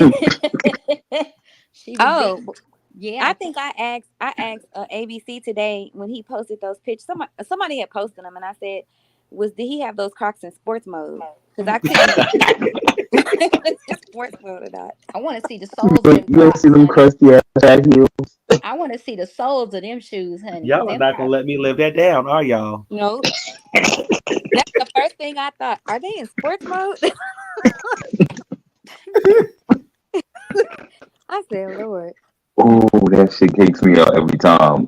Speaker 12: She was
Speaker 9: Oh,
Speaker 12: beating. Yeah.
Speaker 9: I think I asked ABC today when he posted those pictures. Somebody had posted them, and I said, did he have those Crocs in sports mode? Because I couldn't sports mode or not.
Speaker 12: I want to see the soles of them
Speaker 3: You ain't
Speaker 12: Crocs,
Speaker 3: see them
Speaker 12: honey.
Speaker 3: crusty ass high heels.
Speaker 12: I want to see the soles of them shoes, honey.
Speaker 1: Y'all are
Speaker 12: Them
Speaker 1: not gonna let me live that down, are y'all?
Speaker 9: No, that's the first thing I thought. Are they in sports mode? I said, Lord.
Speaker 3: Oh, that shit kicks me out every time.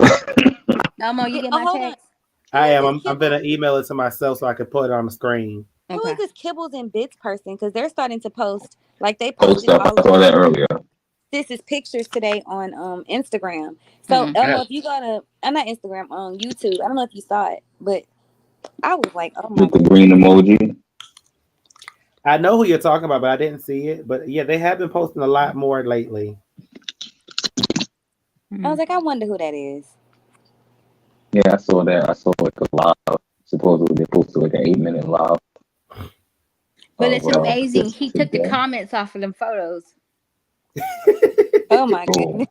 Speaker 12: Elmo, you get my
Speaker 9: hold on.
Speaker 12: text?
Speaker 1: I am. I'm gonna email it to myself so I can put it on the screen.
Speaker 9: Who
Speaker 12: Okay.
Speaker 9: is this Kibbles and Bits person? Because they're starting to post, like they
Speaker 3: Oh,
Speaker 9: posted
Speaker 3: stuff. I
Speaker 9: all
Speaker 3: saw that earlier.
Speaker 9: Sis's pictures today on Instagram. So Elmo, if you go to, not Instagram, on YouTube, I don't know if you saw it, but I was like, oh my
Speaker 3: With the
Speaker 9: God.
Speaker 3: green emoji.
Speaker 1: I know who you're talking about, but I didn't see it. But yeah, they have been posting a lot more lately.
Speaker 9: I was like, I wonder who that is.
Speaker 3: Yeah, I saw that. I saw like a live. Supposedly they posted like an 8-minute live.
Speaker 12: But it's amazing.
Speaker 3: Just
Speaker 12: He took the
Speaker 3: today.
Speaker 12: comments off of them photos
Speaker 9: Oh my goodness.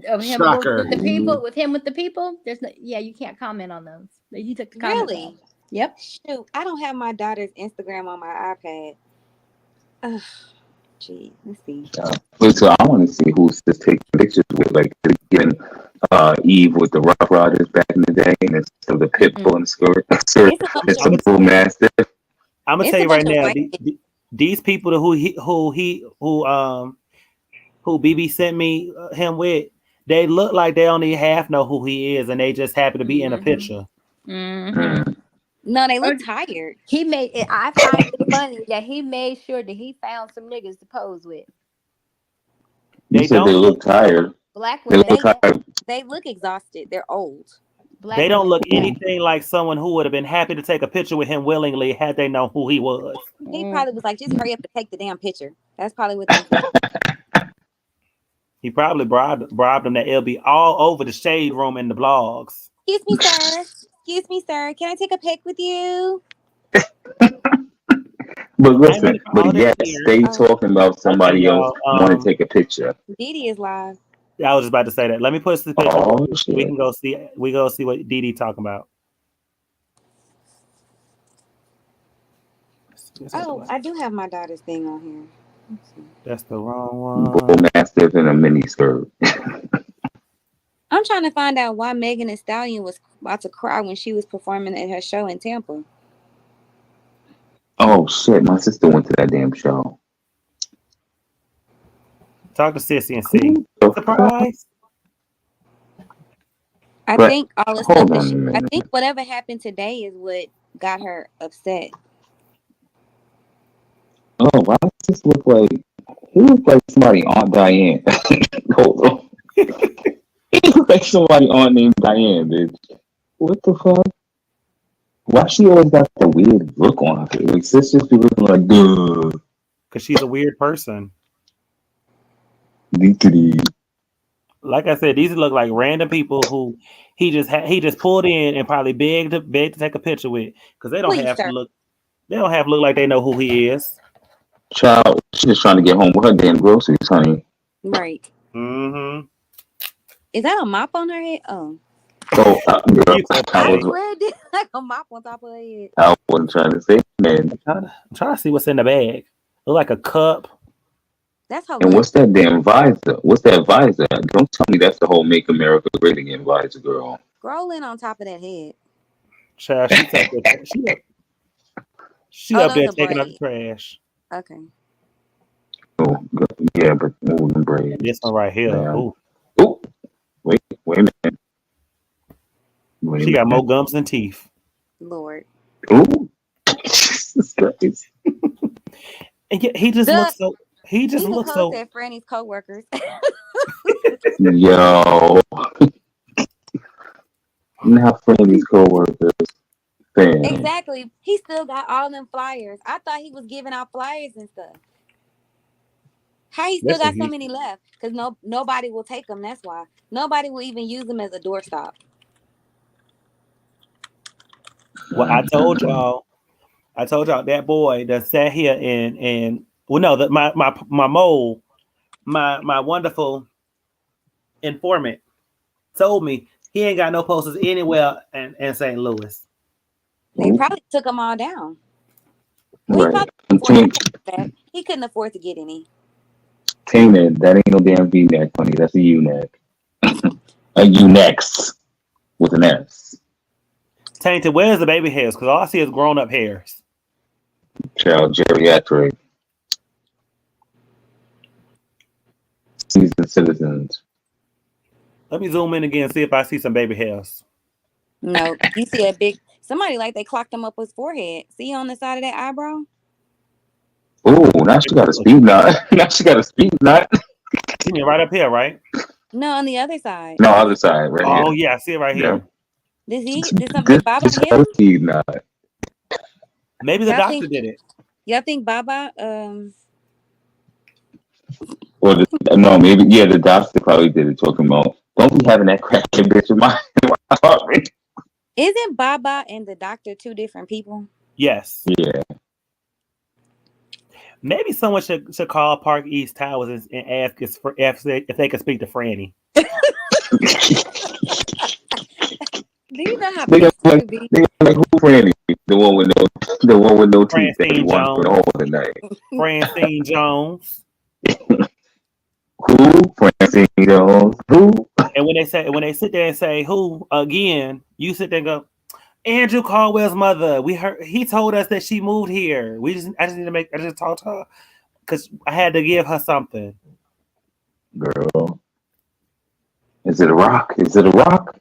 Speaker 12: of him
Speaker 1: Shocker.
Speaker 12: with the people. With him with the people, there's no. Yeah, you can't comment on those. He took the comments
Speaker 9: Really?
Speaker 12: off. Yep.
Speaker 9: Shoot, I don't have my daughter's Instagram on my iPad. Ugh, gee, let's see.
Speaker 3: Wait, so I want to see who's just taking pictures with, like, again, Eve with the Rough Riders back in the day, and it's still the pit bull and skirt.
Speaker 9: It's a bunch
Speaker 3: It's
Speaker 9: of
Speaker 3: a bull mastiff.
Speaker 1: I'm gonna
Speaker 9: It's
Speaker 1: tell
Speaker 9: a
Speaker 1: you right
Speaker 9: bunch of
Speaker 1: now,
Speaker 9: white
Speaker 1: these people who BB sent me him with, they look like they only half know who he is, and they just happen to be in a picture.
Speaker 12: Mm-hmm.
Speaker 9: No, they look tired.
Speaker 12: He made it. I find it funny that he made sure that he found some niggas to pose with.
Speaker 3: You said they look tired.
Speaker 12: Black
Speaker 3: They
Speaker 12: women.
Speaker 3: look tired.
Speaker 9: They look exhausted. They're old.
Speaker 12: Black
Speaker 1: They don't
Speaker 12: women.
Speaker 1: look anything like someone who would have been happy to take a picture with him willingly had they known who he was.
Speaker 9: He probably was like, just hurry up and take the damn picture. That's probably what they said.
Speaker 1: He probably bribed them that it'll be all over the shade room and the blogs.
Speaker 9: Excuse me, sir. Excuse me, sir. Can I take a pic with you?
Speaker 3: But listen, but yes, stay talking about somebody else want to take a picture.
Speaker 9: Didi is live.
Speaker 1: I was just about to say that. Let me push the picture.
Speaker 3: Oh, shit.
Speaker 1: We can go see. We go see what Didi talking about.
Speaker 9: Oh, I do have my daughter's thing on here. Let's see.
Speaker 1: That's the wrong one.
Speaker 3: Bull mastiff in a mini skirt.
Speaker 9: I'm trying to find out why Megan Thee Stallion was about to cry when she was performing at her show in Tampa.
Speaker 3: Oh shit! My sister went to that damn show.
Speaker 1: Talk to Sissy and see. Surprise.
Speaker 9: I
Speaker 3: But
Speaker 9: think all the
Speaker 3: hold
Speaker 9: stuff
Speaker 3: on a
Speaker 9: that I
Speaker 3: minute.
Speaker 9: think whatever happened today is what got her upset.
Speaker 3: Oh, why does this look like? He looks like somebody Aunt Diane. Hold on. He looks like somebody Aunt named Diane, bitch. What the fuck? Why she always got the weird look on her face? Like sisters be looking like, duh.
Speaker 1: Because she's a weird person.
Speaker 3: Deekity.
Speaker 1: Like I said, these look like random people who he just pulled in and probably begged to take a picture with, because they don't
Speaker 9: Please,
Speaker 1: have
Speaker 9: sir.
Speaker 1: to look. They don't have to look like they know who he is.
Speaker 3: Child, she's just trying to get home with her damn groceries, honey.
Speaker 9: Right.
Speaker 1: Mm-hmm.
Speaker 9: Is that a mop on her head? Oh.
Speaker 3: So, girl,
Speaker 9: I swear it did like a mop on top of her head.
Speaker 3: I wasn't trying to say, man.
Speaker 1: I'm trying to see what's in the bag. Look like a cup.
Speaker 9: That's how.
Speaker 3: And what's that damn visor? What's that visor? Don't tell me that's the whole Make America Great Again visor, girl.
Speaker 9: Scroll in on top of that head.
Speaker 1: Child, she up there taking out the trash.
Speaker 9: Okay.
Speaker 3: Oh, yeah, but moving braids.
Speaker 1: This one right here.
Speaker 3: Yeah.
Speaker 1: Ooh.
Speaker 3: Wait a minute.
Speaker 1: She got more gums than teeth.
Speaker 9: Lord.
Speaker 3: Ooh. Jesus Christ.
Speaker 1: And yet he just looks so. He just looks so.
Speaker 9: At Franny's coworkers.
Speaker 3: Yo. Not Franny's coworkers. Damn.
Speaker 9: Exactly. He still got all them flyers. I thought he was giving out flyers and stuff. How he still got so many left? Because nobody will take them. That's why. Nobody will even use them as a doorstop.
Speaker 1: Well, I told y'all that boy that sat here and well, no, that my mole, my wonderful informant told me he ain't got no posters anywhere in St. Louis.
Speaker 9: They probably took them all down.
Speaker 3: Right.
Speaker 9: He couldn't afford to get any.
Speaker 3: Tina, that ain't no damn V-neck, honey. That's a U-neck. A U-nex with an S.
Speaker 1: Tainted, where's the baby hairs? Because all I see is grown up hairs.
Speaker 3: Child geriatric. Seasoned citizens.
Speaker 1: Let me zoom in again and see if I see some baby hairs.
Speaker 9: No, you see a big somebody like they clocked him up his forehead. See on the side of that eyebrow?
Speaker 3: Oh, now she got a speed knot. Now she got a speed knot.
Speaker 1: You mean right up here, right?
Speaker 9: No, on the other side.
Speaker 3: No, other side, right here.
Speaker 1: Oh yeah, I see it right here.
Speaker 9: Did something Baba hit him?
Speaker 3: Speed knot.
Speaker 1: Maybe the doctor did it.
Speaker 9: Y'all think Baba
Speaker 3: Or no, maybe the doctor probably did it. Talking about, don't be having that crackhead bitch in my apartment.
Speaker 9: Isn't Baba and the doctor two different people?
Speaker 1: Yes.
Speaker 3: Yeah.
Speaker 1: Maybe someone should call Park East Towers and ask if they can speak to Franny.
Speaker 9: Do you know how
Speaker 3: they
Speaker 9: big
Speaker 3: like who Franny? The one with no teeth that he wants for the whole of the night.
Speaker 1: Francine Jones.
Speaker 3: Who? Francine Jones. Who?
Speaker 1: And when they sit there and say who again, you sit there and go, Andrew Caldwell's mother. We heard he told us that she moved here. I just talked to her because I had to give her something.
Speaker 3: Girl, is it a rock? Is it a rock?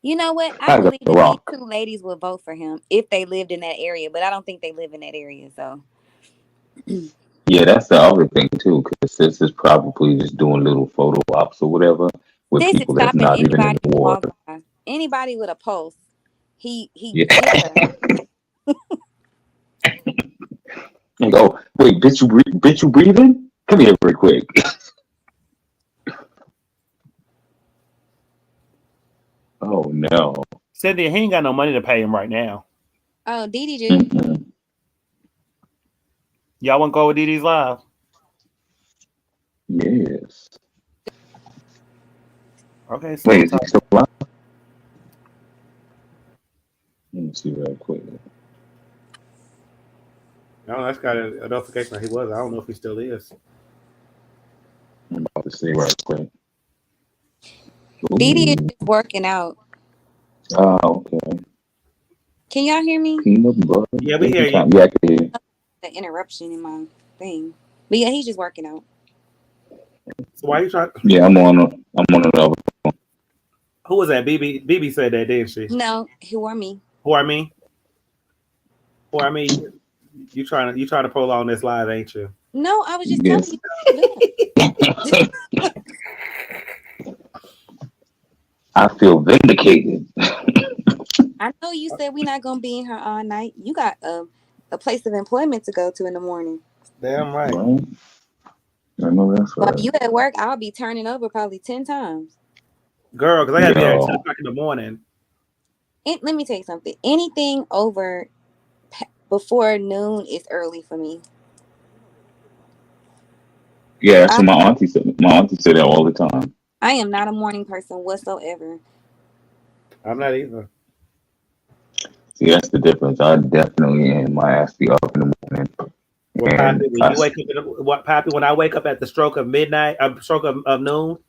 Speaker 9: You know what? I believe that these two ladies would vote for him if they lived in that area, but I don't think they live in that area. So,
Speaker 3: yeah, that's the other thing too, because this is probably just doing little photo ops or whatever with
Speaker 9: this
Speaker 3: people
Speaker 9: is
Speaker 3: that's not even in the war.
Speaker 9: Anybody with a pulse, he
Speaker 3: Yeah. Like, oh wait, bitch, you breathing? Come here, real quick. Oh no,
Speaker 1: Cynthia, he ain't got no money to pay him right now.
Speaker 9: Oh, Dee Dee.
Speaker 3: Mm-hmm.
Speaker 1: Y'all want to go with Dee Dee's live?
Speaker 3: Yes.
Speaker 1: Okay. So
Speaker 3: wait, is he still alive? Let me see real quick.
Speaker 1: No, that's got a notification that he was. I don't know if he still is.
Speaker 3: I'm about to see right quick.
Speaker 9: Dee Dee is just working out.
Speaker 3: Oh, okay.
Speaker 9: Can y'all hear me?
Speaker 1: Yeah, we hear you.
Speaker 3: Yeah, I can hear you.
Speaker 9: The interruption in my thing, but yeah, he's just working out.
Speaker 1: So why are you trying?
Speaker 3: Yeah, I'm on another phone.
Speaker 1: Who was that? BB said that, didn't she?
Speaker 9: No, who are me?
Speaker 1: Who are me? Who are me? You trying to prolong this live, ain't you?
Speaker 9: No, I was just telling you.
Speaker 3: I feel vindicated.
Speaker 9: I know you said we're not gonna be in here all night. You got a place of employment to go to in the morning.
Speaker 1: Damn right.
Speaker 3: Well, I know that's right.
Speaker 9: While you at work, I'll be turning over probably 10 times.
Speaker 1: Girl, because I gotta be there at 10 o'clock in the morning.
Speaker 9: Let me tell you something. Anything over before noon is early for me.
Speaker 3: Yeah, that's what my auntie said. My auntie said that all the time.
Speaker 9: I am not a morning person whatsoever.
Speaker 1: I'm not either.
Speaker 3: See, that's the difference. I definitely am. My ass be up in the morning.
Speaker 1: Well, Poppy, when you wake up Poppy, when I wake up at the stroke of midnight, stroke of noon,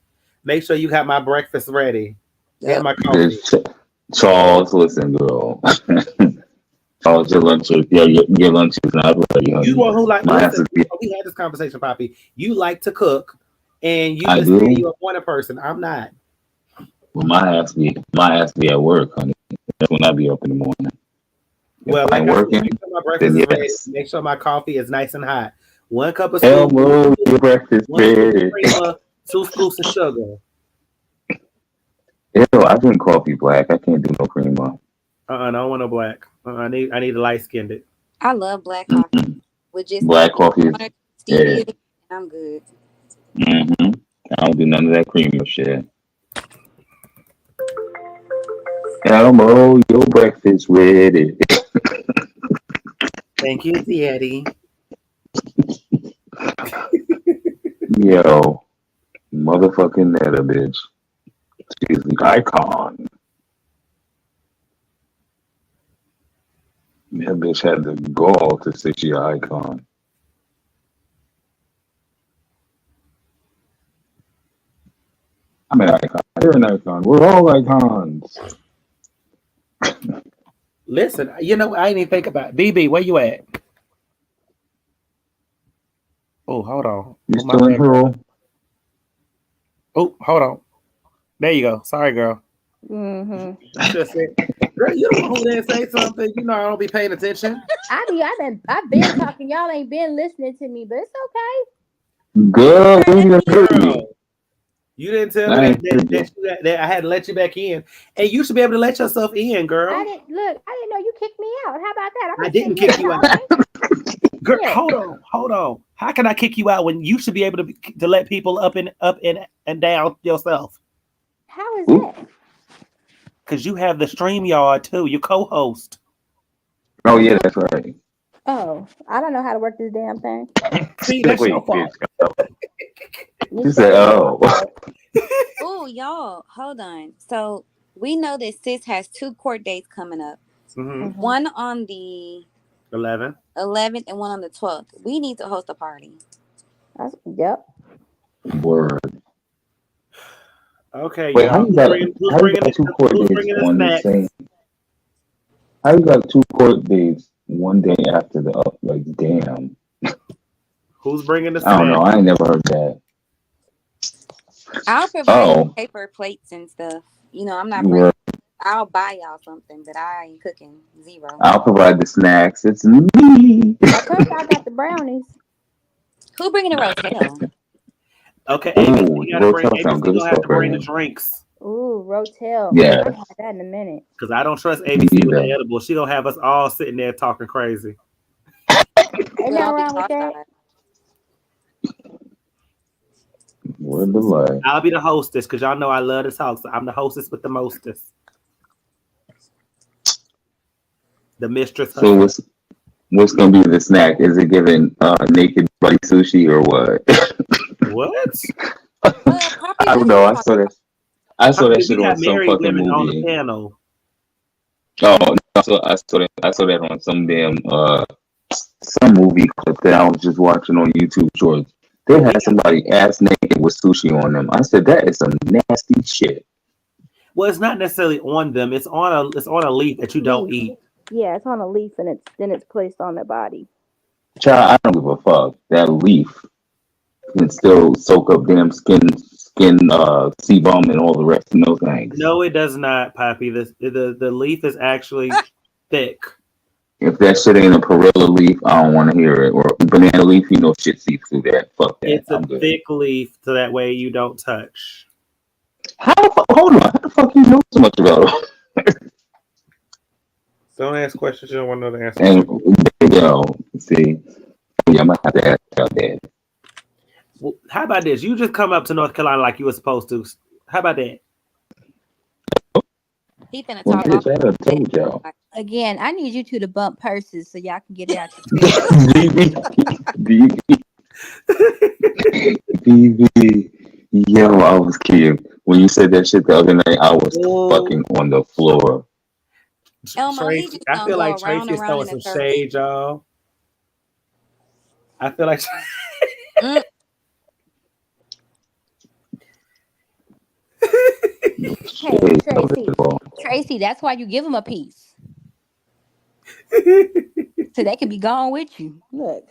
Speaker 1: make sure you have my breakfast ready. Get my coffee.
Speaker 3: Charles, listen, girl. Charles, your lunch is not ready.
Speaker 1: You one who like listen, we had this conversation, Poppy. You like to cook, and you just say you're a morning person. I'm not.
Speaker 3: Well, my ass be at work, honey. That's when I be up in the morning.
Speaker 1: Well,
Speaker 3: I'm working.
Speaker 1: Make sure my breakfast is ready. Make sure my coffee is nice and hot. 1 cup of
Speaker 3: Elmo, your breakfast ready.
Speaker 1: 2 scoops of sugar.
Speaker 3: Ew, I drink coffee black. I can't do no creamer.
Speaker 1: I don't want no black. I need a light skinned it.
Speaker 9: I love black coffee with just
Speaker 3: Black
Speaker 9: maybe
Speaker 3: coffee.
Speaker 9: one or two
Speaker 3: Yeah.
Speaker 9: stevia, and I'm good.
Speaker 3: Mm-hmm. I don't do none of that creamer shit. Elmo, your breakfast ready.
Speaker 1: Thank you, Daddy.
Speaker 3: Yo, motherfucking Netta, bitch. She's the icon. That bitch had the gall to say she an icon. I'm an icon. You're an icon. We're all icons.
Speaker 1: Listen, I didn't even think about it. BB, where you at? Oh, hold on.
Speaker 3: You
Speaker 1: Oh, my
Speaker 3: still in
Speaker 1: bad, girl.
Speaker 3: parole?
Speaker 1: Oh, hold on. There you go. Sorry, girl.
Speaker 12: Mm-hmm.
Speaker 1: I just said, girl, you the one who didn't say something. I don't be paying attention.
Speaker 12: I've been talking. Y'all ain't been listening to me, but it's okay.
Speaker 3: Girl, we didn't hear you.
Speaker 1: Girl, you didn't tell me that I had to let you back in, and you should be able to let yourself in, girl.
Speaker 12: I didn't know you kicked me out. How about that?
Speaker 1: I didn't kick you out. Girl, hold on. How can I kick you out when you should be able to let people up and down yourself?
Speaker 12: How is that?
Speaker 1: Because you have the StreamYard too. You co-host.
Speaker 3: Oh yeah, that's right.
Speaker 12: Oh, I don't know how to work this damn thing.
Speaker 1: See, that's your fault.
Speaker 3: You said, "Oh."
Speaker 9: Oh, y'all, hold on. So we know that Sis has 2 court dates coming up.
Speaker 1: Mm-hmm.
Speaker 9: One on the
Speaker 1: 11th
Speaker 9: and one on the 12th. We need to host a party.
Speaker 12: Yep.
Speaker 3: Word.
Speaker 1: Okay,
Speaker 3: Wait,
Speaker 1: y'all.
Speaker 3: how you got 2 court dates on the same? How you got 2 court dates one day after the other? Like, damn.
Speaker 1: Who's bringing the
Speaker 3: I don't
Speaker 1: snack?
Speaker 3: know. I ain't never heard that.
Speaker 9: I'll provide paper plates and stuff. I'm not bringing. I'll buy y'all something, but I ain't cooking. 0.
Speaker 3: I'll provide the snacks. It's me.
Speaker 12: I told you I got the brownies.
Speaker 9: Who bringing the Rotel?
Speaker 1: Okay,
Speaker 3: Ooh,
Speaker 1: you gotta bring.
Speaker 3: Rotel sound good
Speaker 1: ABC
Speaker 3: as
Speaker 1: gonna have
Speaker 3: fuck
Speaker 1: to bring
Speaker 3: right
Speaker 1: the
Speaker 3: now.
Speaker 1: drinks.
Speaker 12: Ooh, Rotel.
Speaker 3: Yeah.
Speaker 12: I'll have that in a minute.
Speaker 1: Because I don't trust ABC with the edible. She gonna have us all sitting there talking crazy.
Speaker 12: Ain't nothing wrong with that.
Speaker 3: Word to lie.
Speaker 1: I'll be the hostess because y'all know I love to talk. So I'm the hostess with the mostest. The mistress.
Speaker 3: So what's gonna be the snack? Is it giving naked body sushi or what?
Speaker 1: What?
Speaker 3: I don't know. I saw that. I saw that shit
Speaker 1: We
Speaker 3: on
Speaker 1: got
Speaker 3: some
Speaker 1: married
Speaker 3: fucking
Speaker 1: women on the
Speaker 3: movie.
Speaker 1: panel.
Speaker 3: Oh, no, I saw that on some damn some movie clip that I was just watching on YouTube Shorts. They had somebody ass naked with sushi on them. I said that is some nasty shit.
Speaker 1: Well, it's not necessarily on them. It's on a leaf that you don't eat.
Speaker 12: Yeah, it's on a leaf and it's placed on their body.
Speaker 3: Child, I don't give a fuck. That leaf can still soak up damn skin, sebum, and all the rest. No thanks.
Speaker 1: No, it does not, Poppy. The leaf is actually thick.
Speaker 3: If that shit ain't a perilla leaf, I don't want to hear it. Or banana leaf, shit seeps through that. Fuck that.
Speaker 1: It's a
Speaker 3: I'm good.
Speaker 1: thick leaf, so that way you don't touch.
Speaker 3: Hold on. How the fuck you know so much about it?
Speaker 1: Don't ask questions you don't want to know the answer.
Speaker 3: And see, yeah, I might have to ask about that.
Speaker 1: Well, how about this? You just come up to North Carolina like you were supposed to. How about that?
Speaker 9: He finna talk
Speaker 3: I told y'all.
Speaker 12: Again, I need you two to bump purses so y'all can get it out
Speaker 3: your BB. Yo, I was kidding. When you said that shit the other night, I was fucking on the floor.
Speaker 9: Elmo,
Speaker 1: Tracy, I feel like Tracy's throwing some shade, y'all. I feel like
Speaker 12: Hey, Tracy, that's why you give them a piece. So they can be gone with you. Look.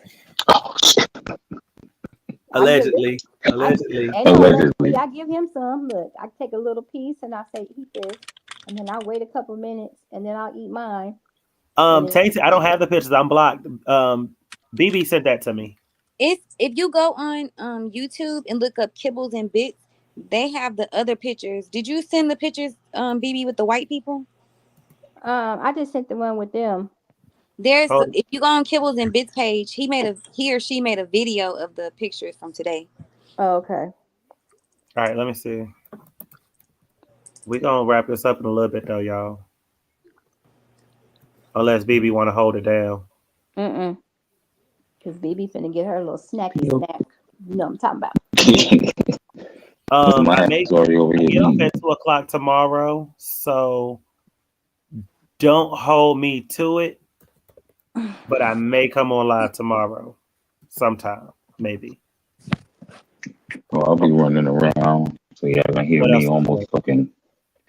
Speaker 3: Oh, shit.
Speaker 1: Allegedly.
Speaker 12: I give him some. Look, I take a little piece and I say, eat this. And then I'll wait a couple minutes and then I'll eat mine.
Speaker 1: Tainty, I don't have the pictures. I'm blocked. BB sent that to me.
Speaker 9: If you go on YouTube and look up Kibbles and Bits, they have the other pictures. Did you send the pictures, BB, with the white people?
Speaker 12: I just sent the one with them.
Speaker 9: There's
Speaker 1: Oh,
Speaker 9: if you go on Kibbles and Bits page, he or she made a video of the pictures from today.
Speaker 12: Oh, okay.
Speaker 1: all right, let me see. We gonna wrap this up in a little bit though, y'all. Unless BB want to hold it down.
Speaker 12: Because BB finna get her a little snacky snack. You know what I'm talking about.
Speaker 3: My
Speaker 1: Maybe
Speaker 3: already over
Speaker 1: I
Speaker 3: here.
Speaker 1: get off at 2:00 tomorrow, so don't hold me to it. But I may come on live tomorrow, sometime, maybe.
Speaker 3: Well, I'll be running around, so y'all gonna hear
Speaker 1: What
Speaker 3: me
Speaker 1: else?
Speaker 3: almost fucking.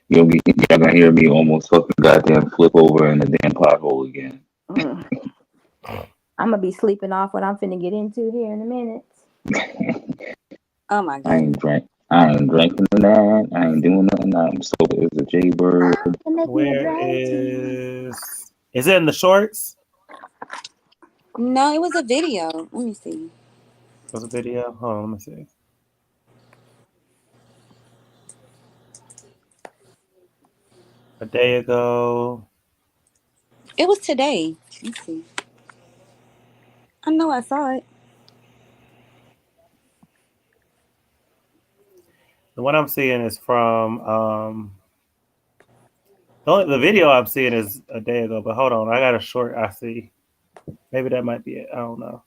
Speaker 3: Y'all gonna hear me almost fucking goddamn flip over in the damn pothole again.
Speaker 12: I'm gonna be sleeping off what I'm finna get into here in a minute.
Speaker 9: Oh my
Speaker 3: I
Speaker 9: god.
Speaker 3: ain't drinking that. I ain't doing nothing. I'm sober as a jaybird.
Speaker 1: Where is it in the shorts?
Speaker 9: No, it was a video. Let me see.
Speaker 1: It was a video. Hold on, let me see. A day ago.
Speaker 9: It was today. Let's see. I know I saw it.
Speaker 1: The one I'm seeing is from the video I'm seeing is a day ago, but hold on, I got a short I see. Maybe that might be it. I don't know.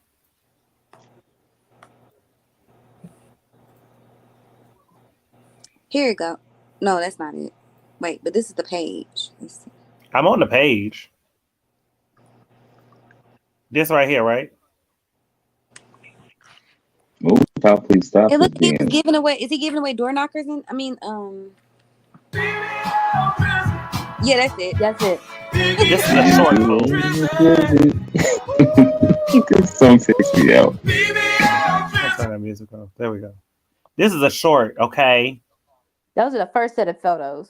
Speaker 9: Here you go. No, that's not it. Wait, but this is the page. Let's see.
Speaker 1: I'm on the page. This right here, right?
Speaker 3: Oh, stop! Please stop
Speaker 9: It looks
Speaker 3: it.
Speaker 9: like he was
Speaker 3: Then.
Speaker 9: giving away. Is he giving away door knockers? Yeah, that's it.
Speaker 12: That's it.
Speaker 1: This is a short post.
Speaker 3: This song takes me out.
Speaker 1: I'll turn that music off. There we go. This is a short, okay?
Speaker 12: Those are the first set of photos.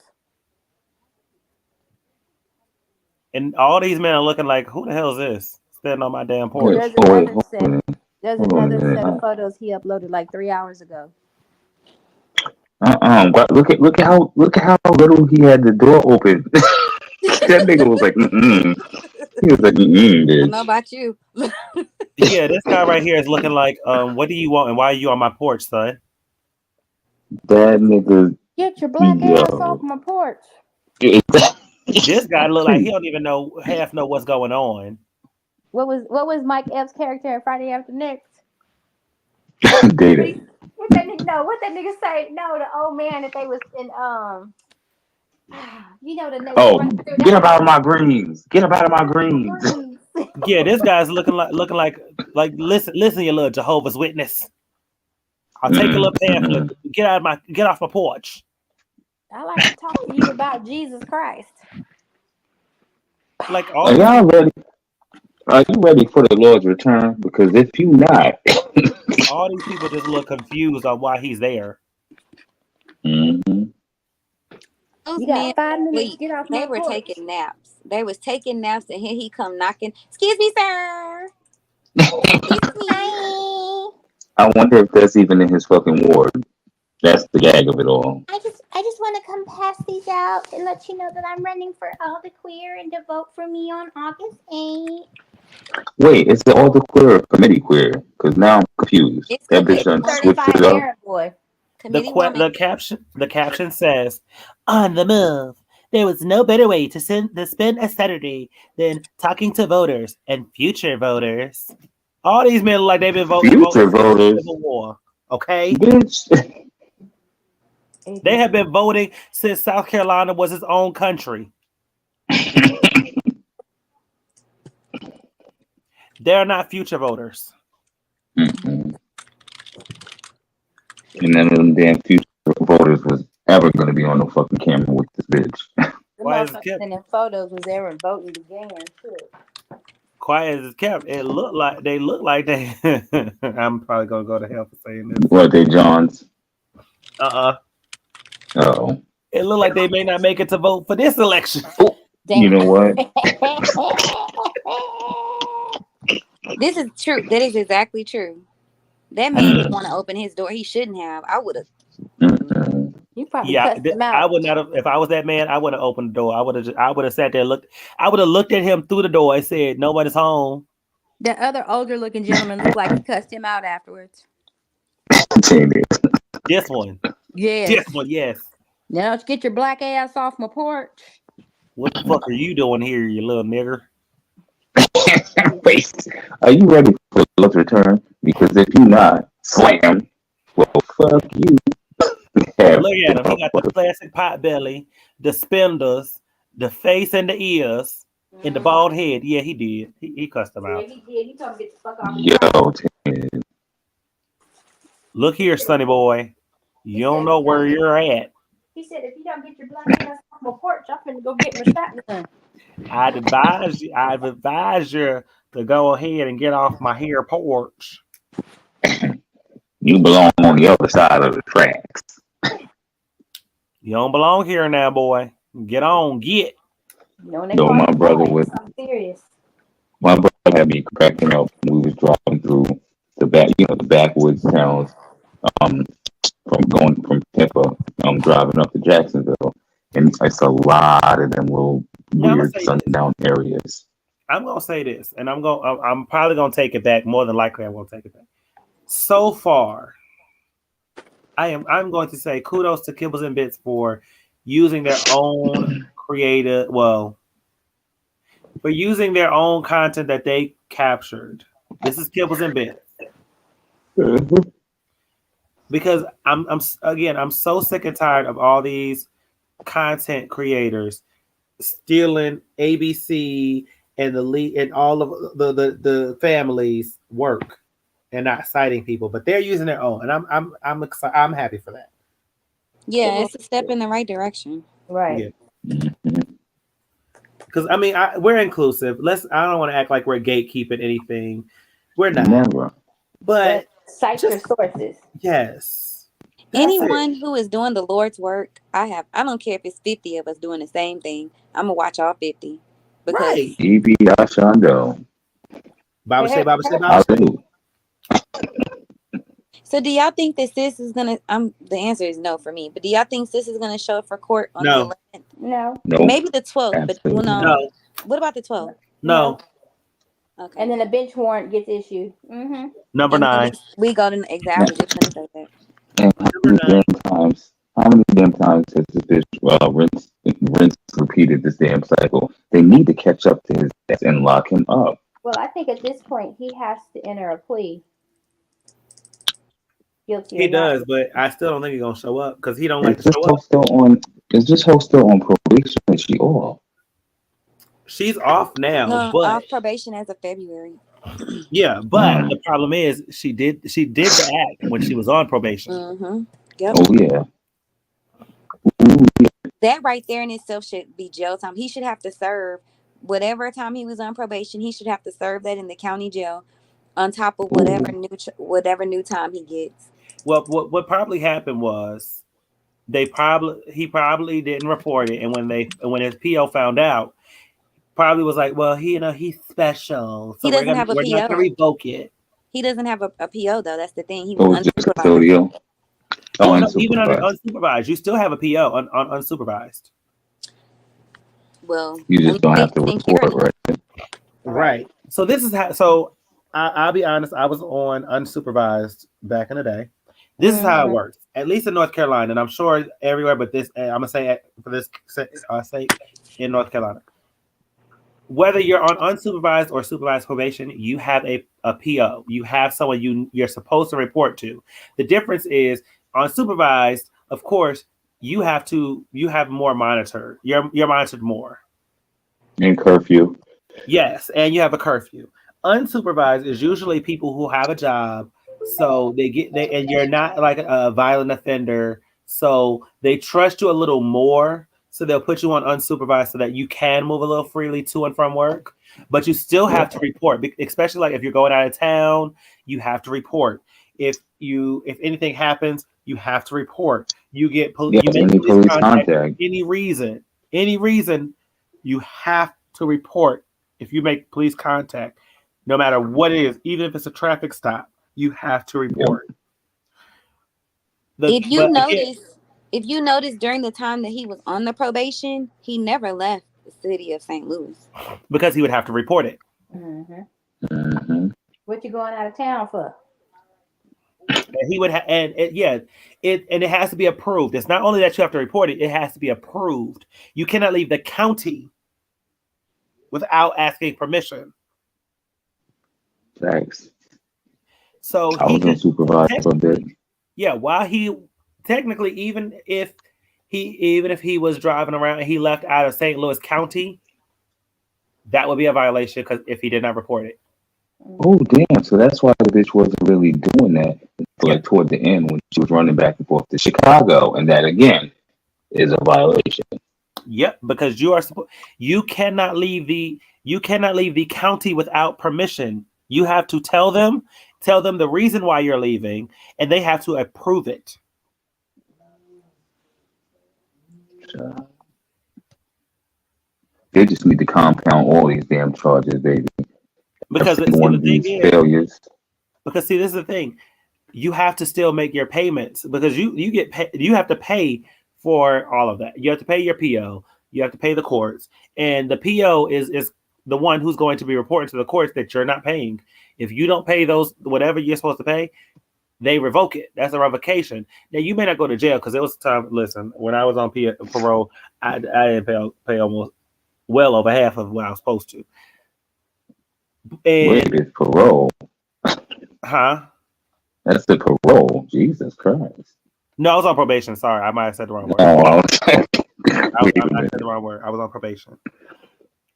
Speaker 1: And all these men are looking like, who the hell is this? Standing on my damn porch.
Speaker 12: There's another set. There's another set of photos he uploaded like 3 hours ago.
Speaker 3: Look at how little he had the door open. That nigga was like, He was like,
Speaker 9: I
Speaker 3: bitch.
Speaker 9: know about you.
Speaker 1: Yeah, this guy right here is looking like, what do you want and why are you on my porch, son?
Speaker 3: That nigga.
Speaker 12: Get your black ass off my porch.
Speaker 1: This guy look like he don't even know what's going on.
Speaker 12: What was Mike Epps' character in Friday After Next?
Speaker 3: Data.
Speaker 12: What that nigga say? No, the old man that they was in the nigga.
Speaker 3: Oh, get up out of my greens. Get up out of my greens.
Speaker 1: Yeah, this guy's looking like listen, you little Jehovah's Witness. I'll take a little pamphlet. Get off my porch.
Speaker 12: I like to talk to you about Jesus Christ.
Speaker 1: Like all
Speaker 3: Are y'all ready? Are you ready for the Lord's return? Because if you not,
Speaker 1: all these people just look confused on why he's there.
Speaker 9: Those
Speaker 12: You
Speaker 9: men
Speaker 12: got 5 minutes.
Speaker 9: sleep.
Speaker 12: Get off
Speaker 9: They
Speaker 12: my
Speaker 9: were
Speaker 12: porch.
Speaker 9: taking naps. They was taking naps, and here he come knocking. Excuse me, sir. Excuse me.
Speaker 3: I wonder if that's even in his fucking ward. That's the gag of it all.
Speaker 12: I just want to come pass these out and let you know that I'm running for all the queer and to vote for me on August 8th.
Speaker 3: Wait, is it all the queer or committee queer? Because now I'm confused.
Speaker 9: It's
Speaker 3: That bitch done switched it up.
Speaker 12: Boy.
Speaker 1: The caption says, "On the move. There was no better way to spend a Saturday than talking to voters and future voters." All these men look like they've been voting
Speaker 3: Future voters.
Speaker 1: since Civil War. Okay,
Speaker 3: Bitch.
Speaker 1: they have been voting since South Carolina was its own country. They're not future voters.
Speaker 3: And none of them damn future voters was ever going to be on the fucking camera with this bitch.
Speaker 12: The motherfuckers in them photos was there and voting again too.
Speaker 1: Quiet as it's kept. They look like they. I'm probably gonna go to hell for saying this.
Speaker 3: What, they Johns?
Speaker 1: Oh.
Speaker 3: It
Speaker 1: looked like they may not make it to vote for this election.
Speaker 3: Damn. You know what?
Speaker 9: This is true. That is exactly true. That man didn't want to open his door. He shouldn't have. I would have.
Speaker 12: You probably
Speaker 1: Yeah,
Speaker 12: cussed him
Speaker 1: I
Speaker 12: out.
Speaker 1: would not have. If I was that man, I wouldn't have opened the door. I would have sat there, looked. I would have looked at him through the door and said, "Nobody's home."
Speaker 12: The other older looking gentleman looked like he cussed him out afterwards.
Speaker 1: This one,
Speaker 12: Yes.
Speaker 1: yes.
Speaker 12: Now let's get your black ass off my porch.
Speaker 1: What the fuck are you doing here, you little nigger?
Speaker 3: Wait, are you ready for the left return? Because if you're not, slam. Well, fuck you.
Speaker 1: Look at him. He got the classic pot belly, the spindles, the face and the ears, and the bald head. Yeah, he did. He cussed him out.
Speaker 12: Yeah, he did. He told me to get the fuck off.
Speaker 3: Yo, Ted.
Speaker 1: Look here, sonny boy. You don't know where you're at.
Speaker 12: He said, if you don't get your black ass off my porch, I'm finna go get my shotgun.
Speaker 1: I'd advise you to go ahead and get off my here porch.
Speaker 3: You belong on the other side of the tracks.
Speaker 1: You don't belong here now, boy. Get on, get.
Speaker 3: No, my brother was.
Speaker 12: Serious.
Speaker 3: My brother had me cracking up when we was driving through the backwoods towns, from going from Tampa, driving up to Jacksonville, and it's a lot of them little weird sundown areas.
Speaker 1: I'm gonna say this, and I'm probably gonna take it back. More than likely, I'm gonna take it back. So far, I'm going to say kudos to Kibbles and Bits for using their own creative, for using their own content that they captured. This is Kibbles and Bits.
Speaker 3: Mm-hmm.
Speaker 1: Because I'm so sick and tired of all these content creators stealing ABC and the lead and all of the families' work and not citing people, but they're using their own, and I'm excited. I'm happy for that.
Speaker 9: Yeah, it's a step in the right direction.
Speaker 12: Right.
Speaker 1: Yeah. Because I mean, we're inclusive. I don't want to act like we're gatekeeping anything. We're not.
Speaker 3: Never.
Speaker 1: But
Speaker 12: cite your sources.
Speaker 1: Yes.
Speaker 9: Anyone who is doing the Lord's work, I don't care if it's 50 of us doing the same thing. I'm gonna watch all 50. Because
Speaker 1: right.
Speaker 3: Baba
Speaker 1: say.
Speaker 9: So do y'all think that sis is gonna the answer is no for me, but do y'all think sis is gonna show up for court on the 11th?
Speaker 12: No.
Speaker 9: Maybe the 12th, but no. What about the 12th?
Speaker 1: No.
Speaker 12: Okay. And then a bench warrant gets issued. Mm-hmm.
Speaker 1: Number 9.
Speaker 9: We go to exactly just gonna say that.
Speaker 3: And how many damn times has this bitch rinse repeated this damn cycle? They need to catch up to his ass and lock him up.
Speaker 12: Well, I think at this point he has to enter a plea. Guilty.
Speaker 1: He does, but I still don't think he's gonna show up because he don't like to show up.
Speaker 3: Is this hoe still on probation? Is she off?
Speaker 1: She's off now,
Speaker 9: No,
Speaker 1: but
Speaker 9: off probation as of February.
Speaker 1: Yeah, but the problem is she did the act when she was on probation.
Speaker 9: Mm-hmm. Yep.
Speaker 3: Oh yeah.
Speaker 9: That right there in itself should be jail time. He should have to serve whatever time he was on probation. He should have to serve that in the county jail on top of whatever new time he gets.
Speaker 1: Well, what probably happened was he probably didn't report it, and when his PO found out, probably was like, well, he's special, so
Speaker 9: he doesn't have a PO.
Speaker 1: We're not gonna revoke it.
Speaker 9: He doesn't have a PO though. That's the thing. He
Speaker 3: was
Speaker 9: unsupervised.
Speaker 3: Just custodial.
Speaker 1: Even under unsupervised, you still have a PO on unsupervised.
Speaker 9: Well,
Speaker 3: you just don't have to report, right?
Speaker 1: Right. So this is how. So I'll be honest. I was on unsupervised back in the day. This is how it works. At least in North Carolina, and I'm sure everywhere, but this I'm gonna say for this sake in North Carolina. Whether you're on unsupervised or supervised probation, you have a PO. You have someone you're supposed to report to. The difference is on supervised, of course, you have more monitored. You're monitored more.
Speaker 3: And curfew.
Speaker 1: Yes, and you have a curfew. Unsupervised is usually people who have a job, so and you're not like a violent offender, so they trust you a little more. So they'll put you on unsupervised so that you can move a little freely to and from work, but you still have to report, especially like if you're going out of town, you have to report. If anything happens, you have to report. You get police contact. Any reason, you have to report. If you make police contact, no matter what it is, even if it's a traffic stop, you have to report.
Speaker 9: If you notice If you notice, during the time that he was on the probation, he never left the city of St. Louis.
Speaker 1: Because he would have to report it.
Speaker 12: What you going out of town for?
Speaker 1: And he would have, and it has to be approved. It's not only that you have to report it; it has to be approved. You cannot leave the county without asking permission.
Speaker 3: Thanks.
Speaker 1: So
Speaker 3: I was on supervisor for a bit.
Speaker 1: Yeah, while he technically, even if he was driving around and he left out of St. Louis County, that would be a violation because if he did not report it.
Speaker 3: Oh damn! So that's why the bitch wasn't really doing that until like toward the end when she was running back and forth to Chicago, and that again is a violation.
Speaker 1: Yep, because you cannot leave the county without permission. You have to tell them the reason why you're leaving, and they have to approve it.
Speaker 3: They just need to compound all these damn charges, baby.
Speaker 1: Because
Speaker 3: the thing is, failures.
Speaker 1: Because see, this is the thing. You have to still make your payments because you have to pay for all of that. You have to pay your PO. You have to pay the courts, and the PO is the one who's going to be reporting to the courts that you're not paying. If you don't pay those whatever you're supposed to pay, they revoke it. That's a revocation. Now you may not go to jail because there was a time. Listen, when I was on parole, I didn't pay almost well over half of what I was supposed to. And,
Speaker 3: wait, it's parole.
Speaker 1: Huh?
Speaker 3: That's the parole. Jesus Christ.
Speaker 1: No, I was on probation. Sorry, I might have said the wrong word.
Speaker 3: Oh,
Speaker 1: I said the wrong word. I was on probation.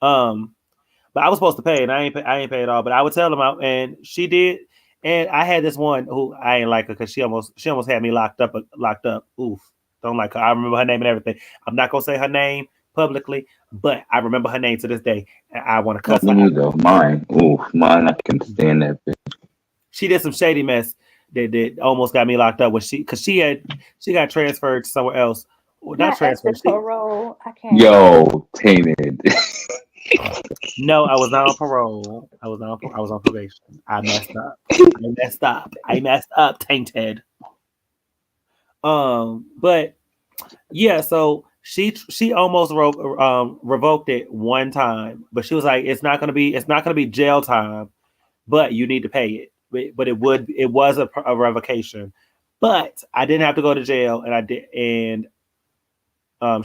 Speaker 1: But I was supposed to pay, and I ain't pay at all. But I would tell them out, and she did. And I had this one who I ain't like her because she almost had me locked up. Oof, don't like her. I remember her name and everything. I'm not gonna say her name publicly, but I remember her name to this day. And I want to cuss her out.
Speaker 3: Mine. Oof, mine. I can stand that bitch.
Speaker 1: She did some shady mess that almost got me locked up when she got transferred somewhere else. Well, not transferred.
Speaker 12: Parole. I can't.
Speaker 3: Yo, tainted.
Speaker 1: No, I was not on parole. I was on probation. I messed up. Tainted. But yeah, so she almost revoked it one time, but she was like, it's not gonna be jail time, but you need to pay it. But it was a revocation. But I didn't have to go to jail, and I did, and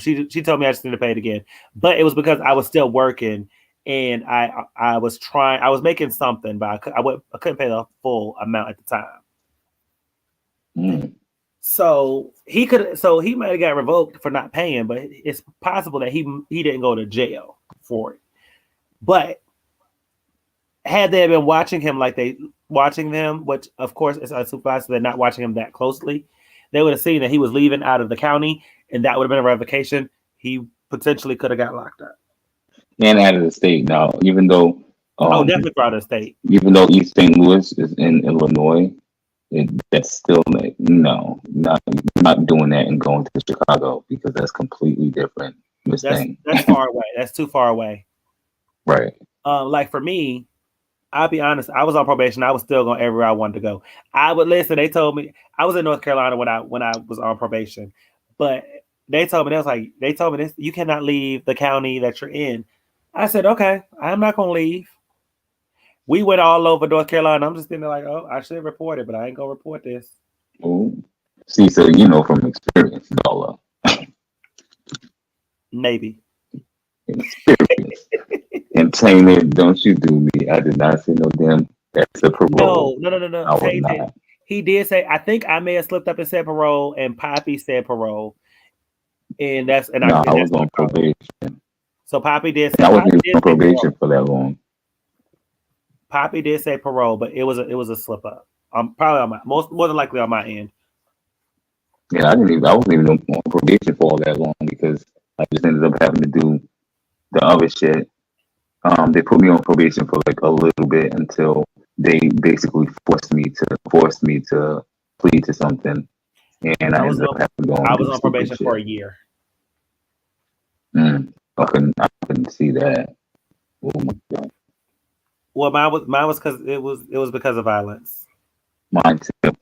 Speaker 1: she told me I just need to pay it again. But it was because I was still working, and I was making something, but I couldn't pay the full amount at the time. So he might have got revoked for not paying, but it's possible that he didn't go to jail for it. But had they been watching him like they watching them, which of course is a supervisor, they're not watching him that closely, they would have seen that he was leaving out of the county, and that would have been a revocation. He potentially could have got locked up. And
Speaker 3: out of the state now, even though
Speaker 1: definitely out of the state.
Speaker 3: Even though East St. Louis is in Illinois, that's still like not doing that and going to Chicago because that's completely different.
Speaker 1: That's far away. That's too far away.
Speaker 3: Right.
Speaker 1: Like for me, I'll be honest, I was on probation. I was still going everywhere I wanted to go. I would listen. They told me I was in North Carolina when I was on probation, but they told me this: you cannot leave the county that you're in. I said, okay, I'm not going to leave. We went all over North Carolina. I'm just thinking like, oh, I should report it, but I ain't going to report this.
Speaker 3: Oh, see, so you know from experience, Lola.
Speaker 1: Maybe.
Speaker 3: Experience. And Tainted, don't you do me. I did not say no damn. That's a parole.
Speaker 1: No.
Speaker 3: I was not.
Speaker 1: He did say, I think I may have slipped up and said parole, and Poppy said parole. And I was
Speaker 3: on probation.
Speaker 1: So Poppy did say
Speaker 3: I wasn't even on probation for that long.
Speaker 1: Poppy did say parole, but it was a slip up. Probably on more than likely on my end.
Speaker 3: Yeah, I wasn't even on probation for all that long because I just ended up having to do the other shit. They put me on probation for like a little bit until they basically forced me to plead to something, and I was on
Speaker 1: probation for a year.
Speaker 3: I couldn't see that. Oh my god.
Speaker 1: Well, mine was because it was because of violence.
Speaker 3: Mine too.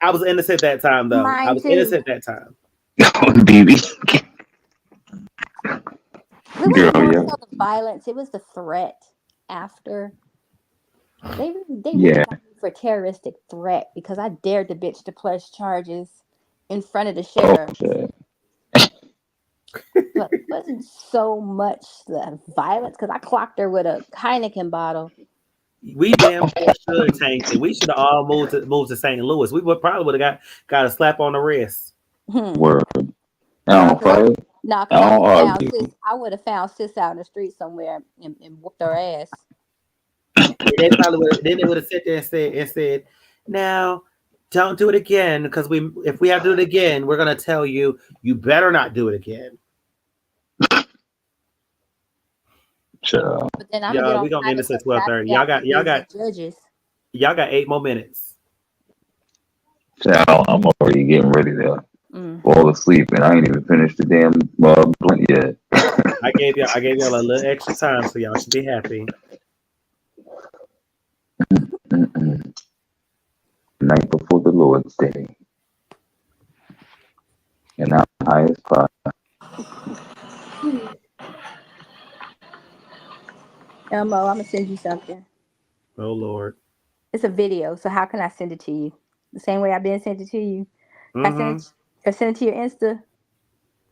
Speaker 1: I was innocent that time, though. I
Speaker 12: Mine
Speaker 1: was
Speaker 12: too.
Speaker 1: innocent that time.
Speaker 3: BB.
Speaker 12: It wasn't
Speaker 3: Girl,
Speaker 12: more
Speaker 3: yeah.
Speaker 12: so the violence; it was the threat after. They really
Speaker 3: Yeah.
Speaker 12: got me for terroristic threat because I dared the bitch to press charges in front of the
Speaker 3: Oh,
Speaker 12: sheriff.
Speaker 3: shit.
Speaker 12: But it wasn't so much the violence because I clocked her with a Heineken bottle.
Speaker 1: We damn sure should change it. We should have all moved to St. Louis. We would have got a slap on the wrist.
Speaker 3: Word. I
Speaker 12: Nah,
Speaker 3: don't
Speaker 12: 'cause I
Speaker 3: fight.
Speaker 12: nah,
Speaker 3: I
Speaker 12: 'cause
Speaker 3: don't argue.
Speaker 12: I would have found sis out in the street somewhere and whooped her ass.
Speaker 1: And they probably would have sat there and said, now don't do it again because if we have to do it again, we're gonna tell you better not do it again.
Speaker 3: Shut up.
Speaker 12: But then I'm gonna get
Speaker 1: Y'all,
Speaker 12: on
Speaker 1: we gonna end
Speaker 12: private
Speaker 1: this at
Speaker 12: because half
Speaker 1: 12:30.
Speaker 12: of
Speaker 1: Y'all
Speaker 12: y'all
Speaker 1: got
Speaker 12: judges.
Speaker 1: y'all got 8 more minutes.
Speaker 3: Child, I'm already getting ready to fall asleep, and I ain't even finished the damn blunt yet.
Speaker 1: I gave y'all a little extra time, so y'all should be happy.
Speaker 3: Night before the Lord's Day, and I'm high as fuck.
Speaker 12: Elmo, I'm gonna send you something.
Speaker 1: Oh Lord.
Speaker 12: It's a video, so how can I send it to you? The same way I've been sent it to you. I send it to your Insta.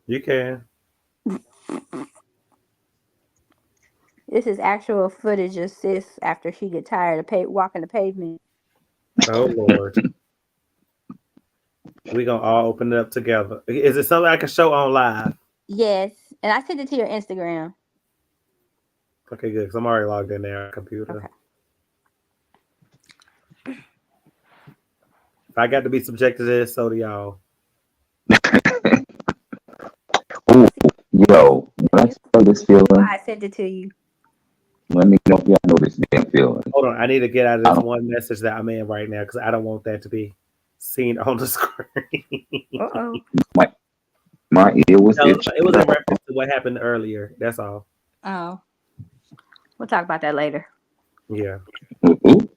Speaker 1: You can.
Speaker 12: This is actual footage of sis after she get tired of walking the pavement.
Speaker 1: Oh Lord. We gonna all open it up together. Is it something I can show on live?
Speaker 12: Yes, and I sent it to your Instagram.
Speaker 1: Okay, good. Because I'm already logged in there on the computer.
Speaker 12: Okay.
Speaker 1: If I got to be subjected to this, so do y'all.
Speaker 3: Ooh, yo, when I start this feeling,
Speaker 12: I sent it to you.
Speaker 3: let me know if y'all know this damn feeling.
Speaker 1: Hold on, I need to get out of this one message that I'm in right now because I don't want that to be seen on the screen.
Speaker 12: Uh-oh.
Speaker 3: My ear was itching.
Speaker 1: It was in reference to what happened earlier. That's all.
Speaker 12: Oh. We'll talk about that later.
Speaker 1: Yeah.
Speaker 3: Ooh.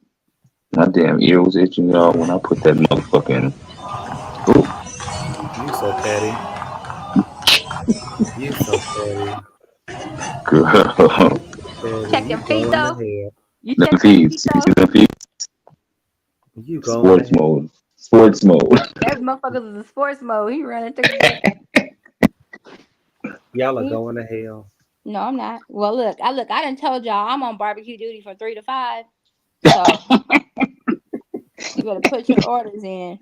Speaker 3: My damn ear was itching, y'all, when I put that motherfucking. Ooh.
Speaker 1: You so petty. You so petty.
Speaker 3: Girl.
Speaker 12: Check your feet, though. You check
Speaker 3: Them feet. See them feet?
Speaker 1: You go
Speaker 3: Sports mode. Sports mode.
Speaker 12: That motherfucker's in sports mode. He running through.
Speaker 1: Y'all are going to hell.
Speaker 12: No, I'm not. Well, look. I done told y'all I'm on barbecue duty from 3 to 5. So you better put your orders in.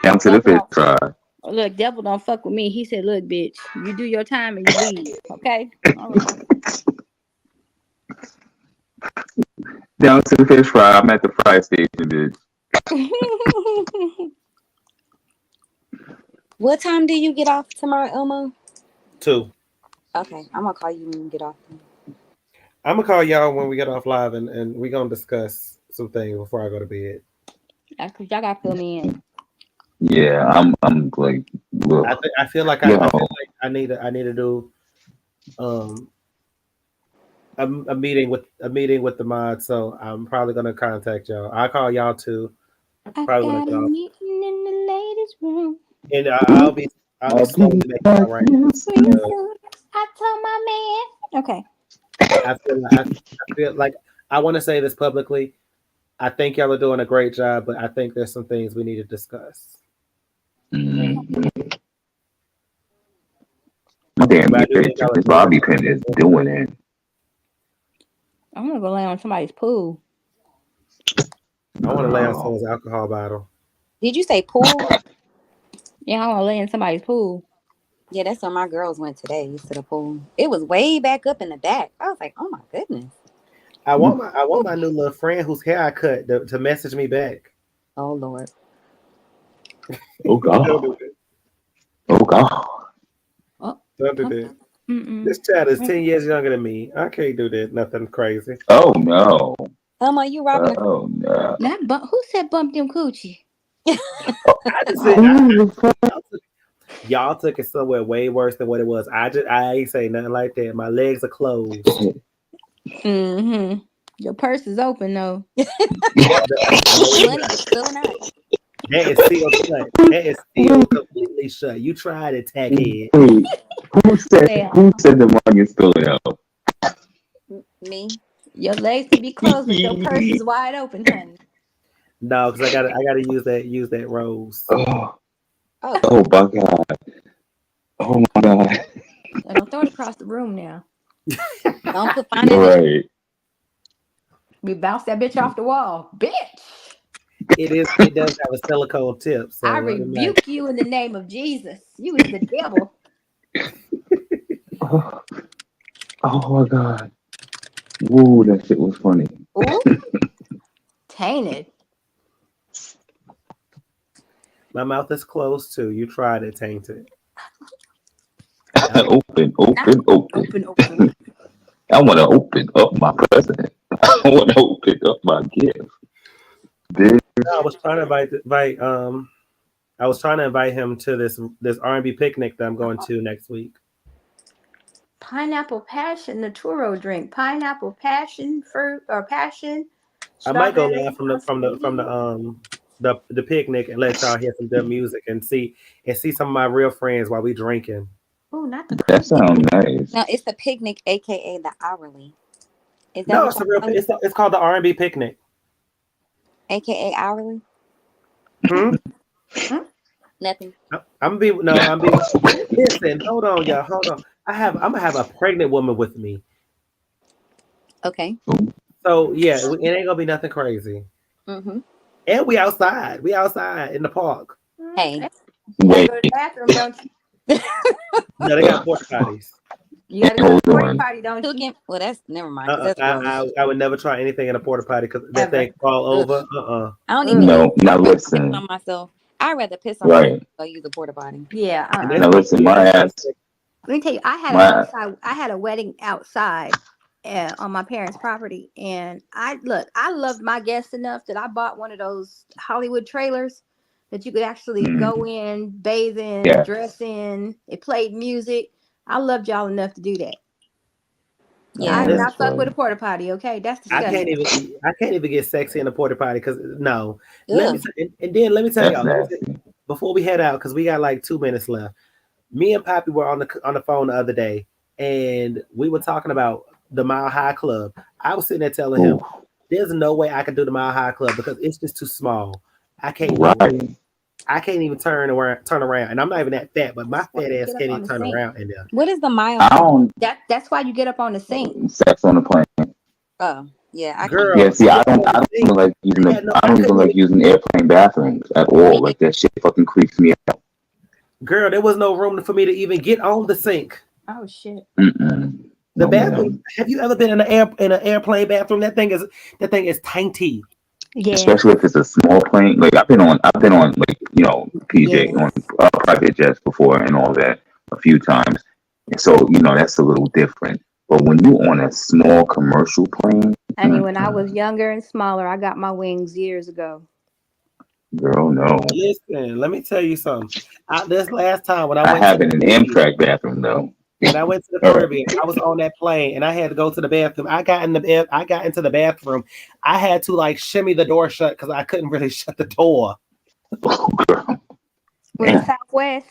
Speaker 3: Down to the fish fry.
Speaker 12: Look, devil don't fuck with me. He said, "Look, bitch, you do your time and you leave." Okay. All right.
Speaker 3: Down to the fish fry. I'm at the fry station, bitch.
Speaker 9: What time do you get off tomorrow, Elmo?
Speaker 1: 2.
Speaker 9: Okay, I'm gonna call you when you get off.
Speaker 1: I'm gonna call y'all when we get off live, and we're gonna discuss some things before I go to bed.
Speaker 12: That's because y'all gotta fill me in.
Speaker 3: Yeah, I'm like, look,
Speaker 1: I feel like I need to do a meeting with the mods. So I'm probably gonna contact y'all. I'll call y'all too. Probably
Speaker 12: I got a meeting in the ladies' room.
Speaker 1: And I'll be slowly making my right.
Speaker 12: I told my man. Okay.
Speaker 1: I feel like I want to say this publicly. I think y'all are doing a great job, but I think there's some things we need to discuss.
Speaker 3: My damn this bobby pin is doing it.
Speaker 12: I'm gonna go lay on somebody's pool.
Speaker 1: I want to lay on someone's alcohol bottle.
Speaker 9: Did you say pool?
Speaker 12: Yeah, I want to lay in somebody's pool.
Speaker 9: Yeah, that's where my girls went today to the pool. It was way back up in the back. I was like, oh my goodness.
Speaker 1: I want my new little friend whose hair I cut to message me back.
Speaker 9: Oh Lord.
Speaker 3: Oh God. Oh God.
Speaker 1: Don't do that. This child is 10 years younger than me. I can't do that. Nothing crazy.
Speaker 3: Oh no.
Speaker 9: Elmo, you robbing?
Speaker 3: Oh no.
Speaker 12: Who said bump them coochie?
Speaker 1: I just said y'all took it somewhere way worse than what it was. I ain't say nothing like that. My legs are closed.
Speaker 12: Your purse is open though.
Speaker 9: Money is still not.
Speaker 1: That is sealed shut. That is sealed completely shut. You tried it, taghead.
Speaker 3: Wait, who said the rug is spilling out?
Speaker 9: Me.
Speaker 12: Your legs can be closed, but your purse is wide open, honey.
Speaker 1: No, because I gotta use that rose.
Speaker 3: Oh,
Speaker 9: Oh,
Speaker 3: oh my god. Oh my god.
Speaker 12: And don't throw it across the room now.
Speaker 9: don't put finding it.
Speaker 3: Right.
Speaker 12: We bounced that bitch off the wall. Bitch!
Speaker 1: It does have a silicone tip. So
Speaker 12: I rebuke you in the name of Jesus. You is the devil.
Speaker 3: Oh my god. Woo, that shit was funny.
Speaker 12: Ooh. Tainted.
Speaker 1: My mouth is closed too. You tried it, tainted.
Speaker 3: Open.
Speaker 12: Open.
Speaker 3: I want to open up my present. I want to open up my gift.
Speaker 1: I was trying to invite him to this R&B picnic that I'm going to next week.
Speaker 12: Pineapple passion, Naturo drink. Pineapple passion fruit or passion.
Speaker 1: I might go live from the picnic and let y'all hear some good music and see some of my real friends while we drinking.
Speaker 12: Oh, not the
Speaker 3: That sounds nice.
Speaker 9: No, it's the picnic, aka the hourly. Is that
Speaker 1: No,
Speaker 9: what
Speaker 1: it's called the R&B picnic.
Speaker 9: AKA hourly? Nothing.
Speaker 1: I'm listen, hold on, y'all. Hold on. I'm gonna have a pregnant woman with me.
Speaker 9: Okay.
Speaker 1: So yeah, it ain't gonna be nothing crazy.
Speaker 9: Mm-hmm.
Speaker 1: And we outside. We outside in the park.
Speaker 9: Hey.
Speaker 12: You gotta go to the bathroom, don't you?
Speaker 1: No, they got porta potties.
Speaker 12: You gotta go to the porta potty, don't you?
Speaker 9: Well, that's never mind. 'Cause that's
Speaker 1: I would never try anything in a porta potty because that thing fall over.
Speaker 9: I don't even
Speaker 3: now listen.
Speaker 9: on myself. I'd rather piss on
Speaker 3: Right.
Speaker 9: myself than use a porta potty.
Speaker 12: Yeah.
Speaker 3: Now listen, my ass.
Speaker 12: Let me tell you, I had a wedding outside on my parents' property, and I loved my guests enough that I bought one of those Hollywood trailers that you could actually go in, bathe in, dress in. It played music. I loved y'all enough to do that.
Speaker 9: Yeah,
Speaker 12: I do not fuck with a porta potty. Okay, that's disgusting.
Speaker 1: I can't even get sexy in a porta potty because no. Let me tell y'all before we head out because we got like 2 minutes left. Me and Poppy were on the phone the other day, and we were talking about the Mile High Club. I was sitting there telling him, "There's no way I can do the Mile High Club because it's just too small. I can't. I can't even turn around, and I'm not even that fat, but my fat ass can't even turn around in there."
Speaker 9: What is the mile?
Speaker 12: That's why you get up on the sink.
Speaker 3: Sex on the plane.
Speaker 9: Oh yeah,
Speaker 1: Girl.
Speaker 3: Yeah, see, I don't even like using using airplane bathrooms at all. Like that shit fucking creeps me out.
Speaker 1: Girl, there was no room for me to even get on the sink.
Speaker 12: Oh shit.
Speaker 1: The bathroom. Have you ever been in an airplane bathroom? That thing is tiny.
Speaker 12: Yeah.
Speaker 3: Especially if it's a small plane. Like I've been on like PJ on private jets before and all that a few times. And so that's a little different. But when you on a small commercial plane,
Speaker 12: I mean, when I was younger and smaller, I got my wings years ago.
Speaker 3: Girl, no.
Speaker 1: Listen, let me tell you something. This last time when
Speaker 3: I have it in an Amtrak bathroom though.
Speaker 1: When I went to the Caribbean, I was on that plane and I had to go to the bathroom. I got into the bathroom. I had to like shimmy the door shut because I couldn't really shut the door.
Speaker 12: With Southwest.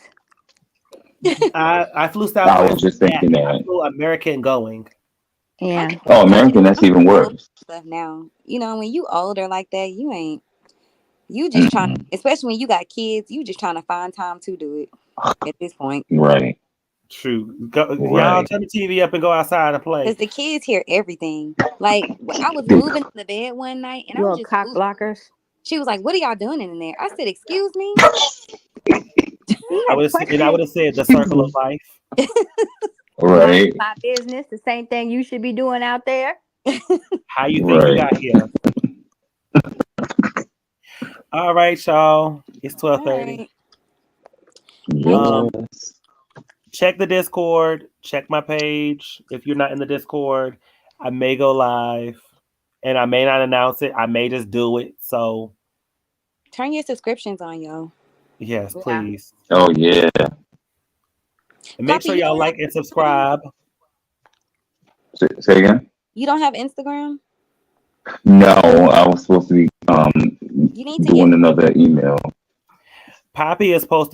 Speaker 1: I flew Southwest.
Speaker 3: I was just thinking that.
Speaker 1: I flew American going.
Speaker 12: Yeah.
Speaker 3: Oh, American, that's even worse.
Speaker 9: Stuff now. When you older like that, you just trying, especially when you got kids, you just trying to find time to do it at this point.
Speaker 3: Right.
Speaker 1: True. Y'all turn the TV up and go outside and play.
Speaker 9: Because the kids hear everything. Like I was moving in the bed one night and I was just
Speaker 12: cock blockers.
Speaker 9: She was like, "What are y'all doing in there?" I said, "Excuse me."
Speaker 1: I would have said the circle of life.
Speaker 3: Right.
Speaker 12: My business, the same thing you should be doing out there.
Speaker 1: How you think you got here? All right, y'all. It's 12:30. Check the Discord. Check my page. If you're not in the Discord, I may go live, and I may not announce it. I may just do it. So
Speaker 9: turn your subscriptions on, y'all.
Speaker 1: Yes, please.
Speaker 3: Oh yeah.
Speaker 1: And make sure y'all like and subscribe.
Speaker 3: Say again.
Speaker 9: You don't have Instagram?
Speaker 3: No, I was supposed to be doing another email.
Speaker 1: Poppy is was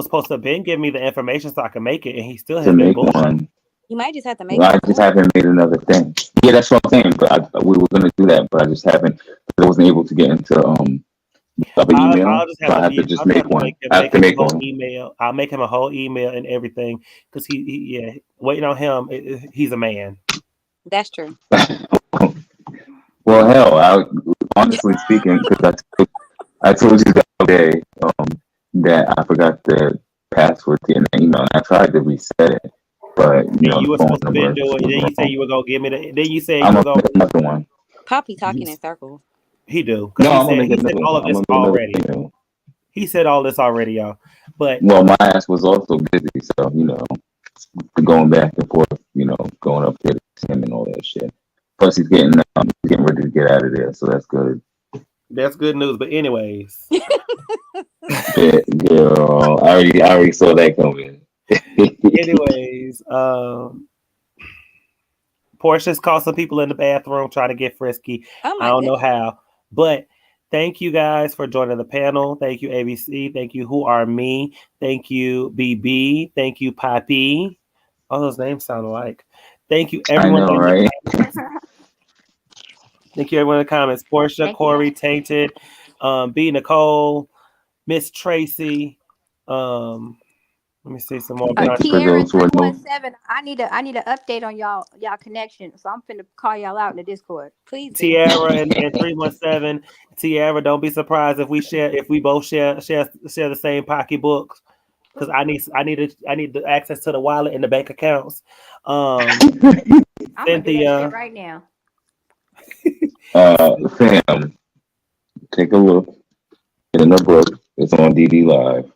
Speaker 1: supposed to been give me the information so I can make it, and he still has
Speaker 3: to
Speaker 1: been
Speaker 3: make
Speaker 1: bullshitting.
Speaker 3: one.
Speaker 9: You might just have to make
Speaker 3: Well, I
Speaker 9: it.
Speaker 3: just haven't made another thing. Yeah, that's what I'm saying. But we were gonna do that, but I just haven't. I wasn't able to get into the other email,
Speaker 1: I'll just
Speaker 3: so I
Speaker 1: have
Speaker 3: have
Speaker 1: to
Speaker 3: to just
Speaker 1: I'll just
Speaker 3: make
Speaker 1: have to
Speaker 3: one.
Speaker 1: make him
Speaker 3: I have to
Speaker 1: a
Speaker 3: make
Speaker 1: whole
Speaker 3: one.
Speaker 1: email. I'll make him a whole email and everything because waiting on him. He's a man.
Speaker 9: That's true.
Speaker 3: Well, hell, honestly speaking, because I told you the other day that I forgot the password to an email. I tried to reset it, but
Speaker 1: And you
Speaker 3: the
Speaker 1: were
Speaker 3: phone
Speaker 1: supposed to
Speaker 3: number
Speaker 1: been do it.
Speaker 3: was
Speaker 1: Then you said
Speaker 3: wrong.
Speaker 1: you were gonna give me the. Then you said
Speaker 3: I'm
Speaker 1: you were
Speaker 3: gonna
Speaker 1: gonna.
Speaker 3: make another one.
Speaker 9: Poppy talking in circles.
Speaker 1: He do
Speaker 3: No,
Speaker 1: because
Speaker 3: I'm gonna make
Speaker 1: he said
Speaker 3: another
Speaker 1: all
Speaker 3: one.
Speaker 1: of
Speaker 3: I'm
Speaker 1: this
Speaker 3: gonna make another
Speaker 1: already.
Speaker 3: email.
Speaker 1: He said all this already, y'all. But
Speaker 3: Well, my ass was also busy, so going back and forth, going up there to see him and all that shit. Plus, he's getting ready to get out of there, so that's good.
Speaker 1: that's good news. But anyways,
Speaker 3: Yeah, girl, I already saw that coming.
Speaker 1: anyways, Portia's called some people in the bathroom trying to get frisky.
Speaker 9: Oh
Speaker 1: I
Speaker 9: my
Speaker 1: don't know
Speaker 9: goodness.
Speaker 1: how, but thank you guys for joining the panel. Thank you, ABC. Thank you, Who Are Me. Thank you, BB. Thank you, Poppy. All those names sound alike. Thank you,
Speaker 3: I
Speaker 1: everyone
Speaker 3: know,
Speaker 1: in the
Speaker 3: right?
Speaker 1: comments. Thank you, everyone in the comments. Portia,
Speaker 10: Thank you.
Speaker 1: Corey, Tainted, B. Nicole, Miss Tracy. Let me see some more.
Speaker 3: Thank you for
Speaker 12: Tierra
Speaker 3: those who are new.
Speaker 12: 317. I need an update on y'all connection. So I'm finna call y'all out in the Discord.
Speaker 9: Please do.
Speaker 1: Tiara and 317. Tiara, don't be surprised if we both share the same pocketbooks. Because I need the access to the wallet and the bank accounts.
Speaker 12: I'm gonna do that
Speaker 1: Cynthia.
Speaker 12: shit right now.
Speaker 3: Fam, take a look in the book. It's on DD Live.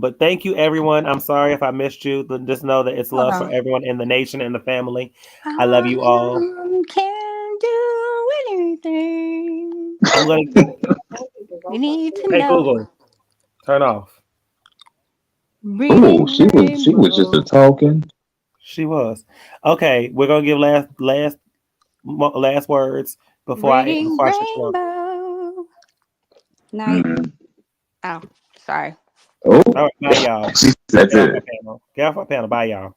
Speaker 1: But thank you, everyone. I'm sorry if I missed you. But just know that it's
Speaker 12: Hold
Speaker 1: love for
Speaker 12: on.
Speaker 1: everyone in the nation and the family. I love you all.
Speaker 12: Can do anything
Speaker 1: I'm gonna.
Speaker 12: you need to
Speaker 1: Hey
Speaker 12: know.
Speaker 1: Google, turn off.
Speaker 3: Oh, she was just a talking.
Speaker 1: She was. Okay, we're gonna give last words before I
Speaker 12: Reading
Speaker 1: shut you off.
Speaker 12: rainbow.
Speaker 9: Night.
Speaker 12: Oh, sorry.
Speaker 3: Oh,
Speaker 1: All right, bye y'all.
Speaker 3: that's
Speaker 1: Get off
Speaker 3: it.
Speaker 1: my panel. Get off my panel. Bye y'all.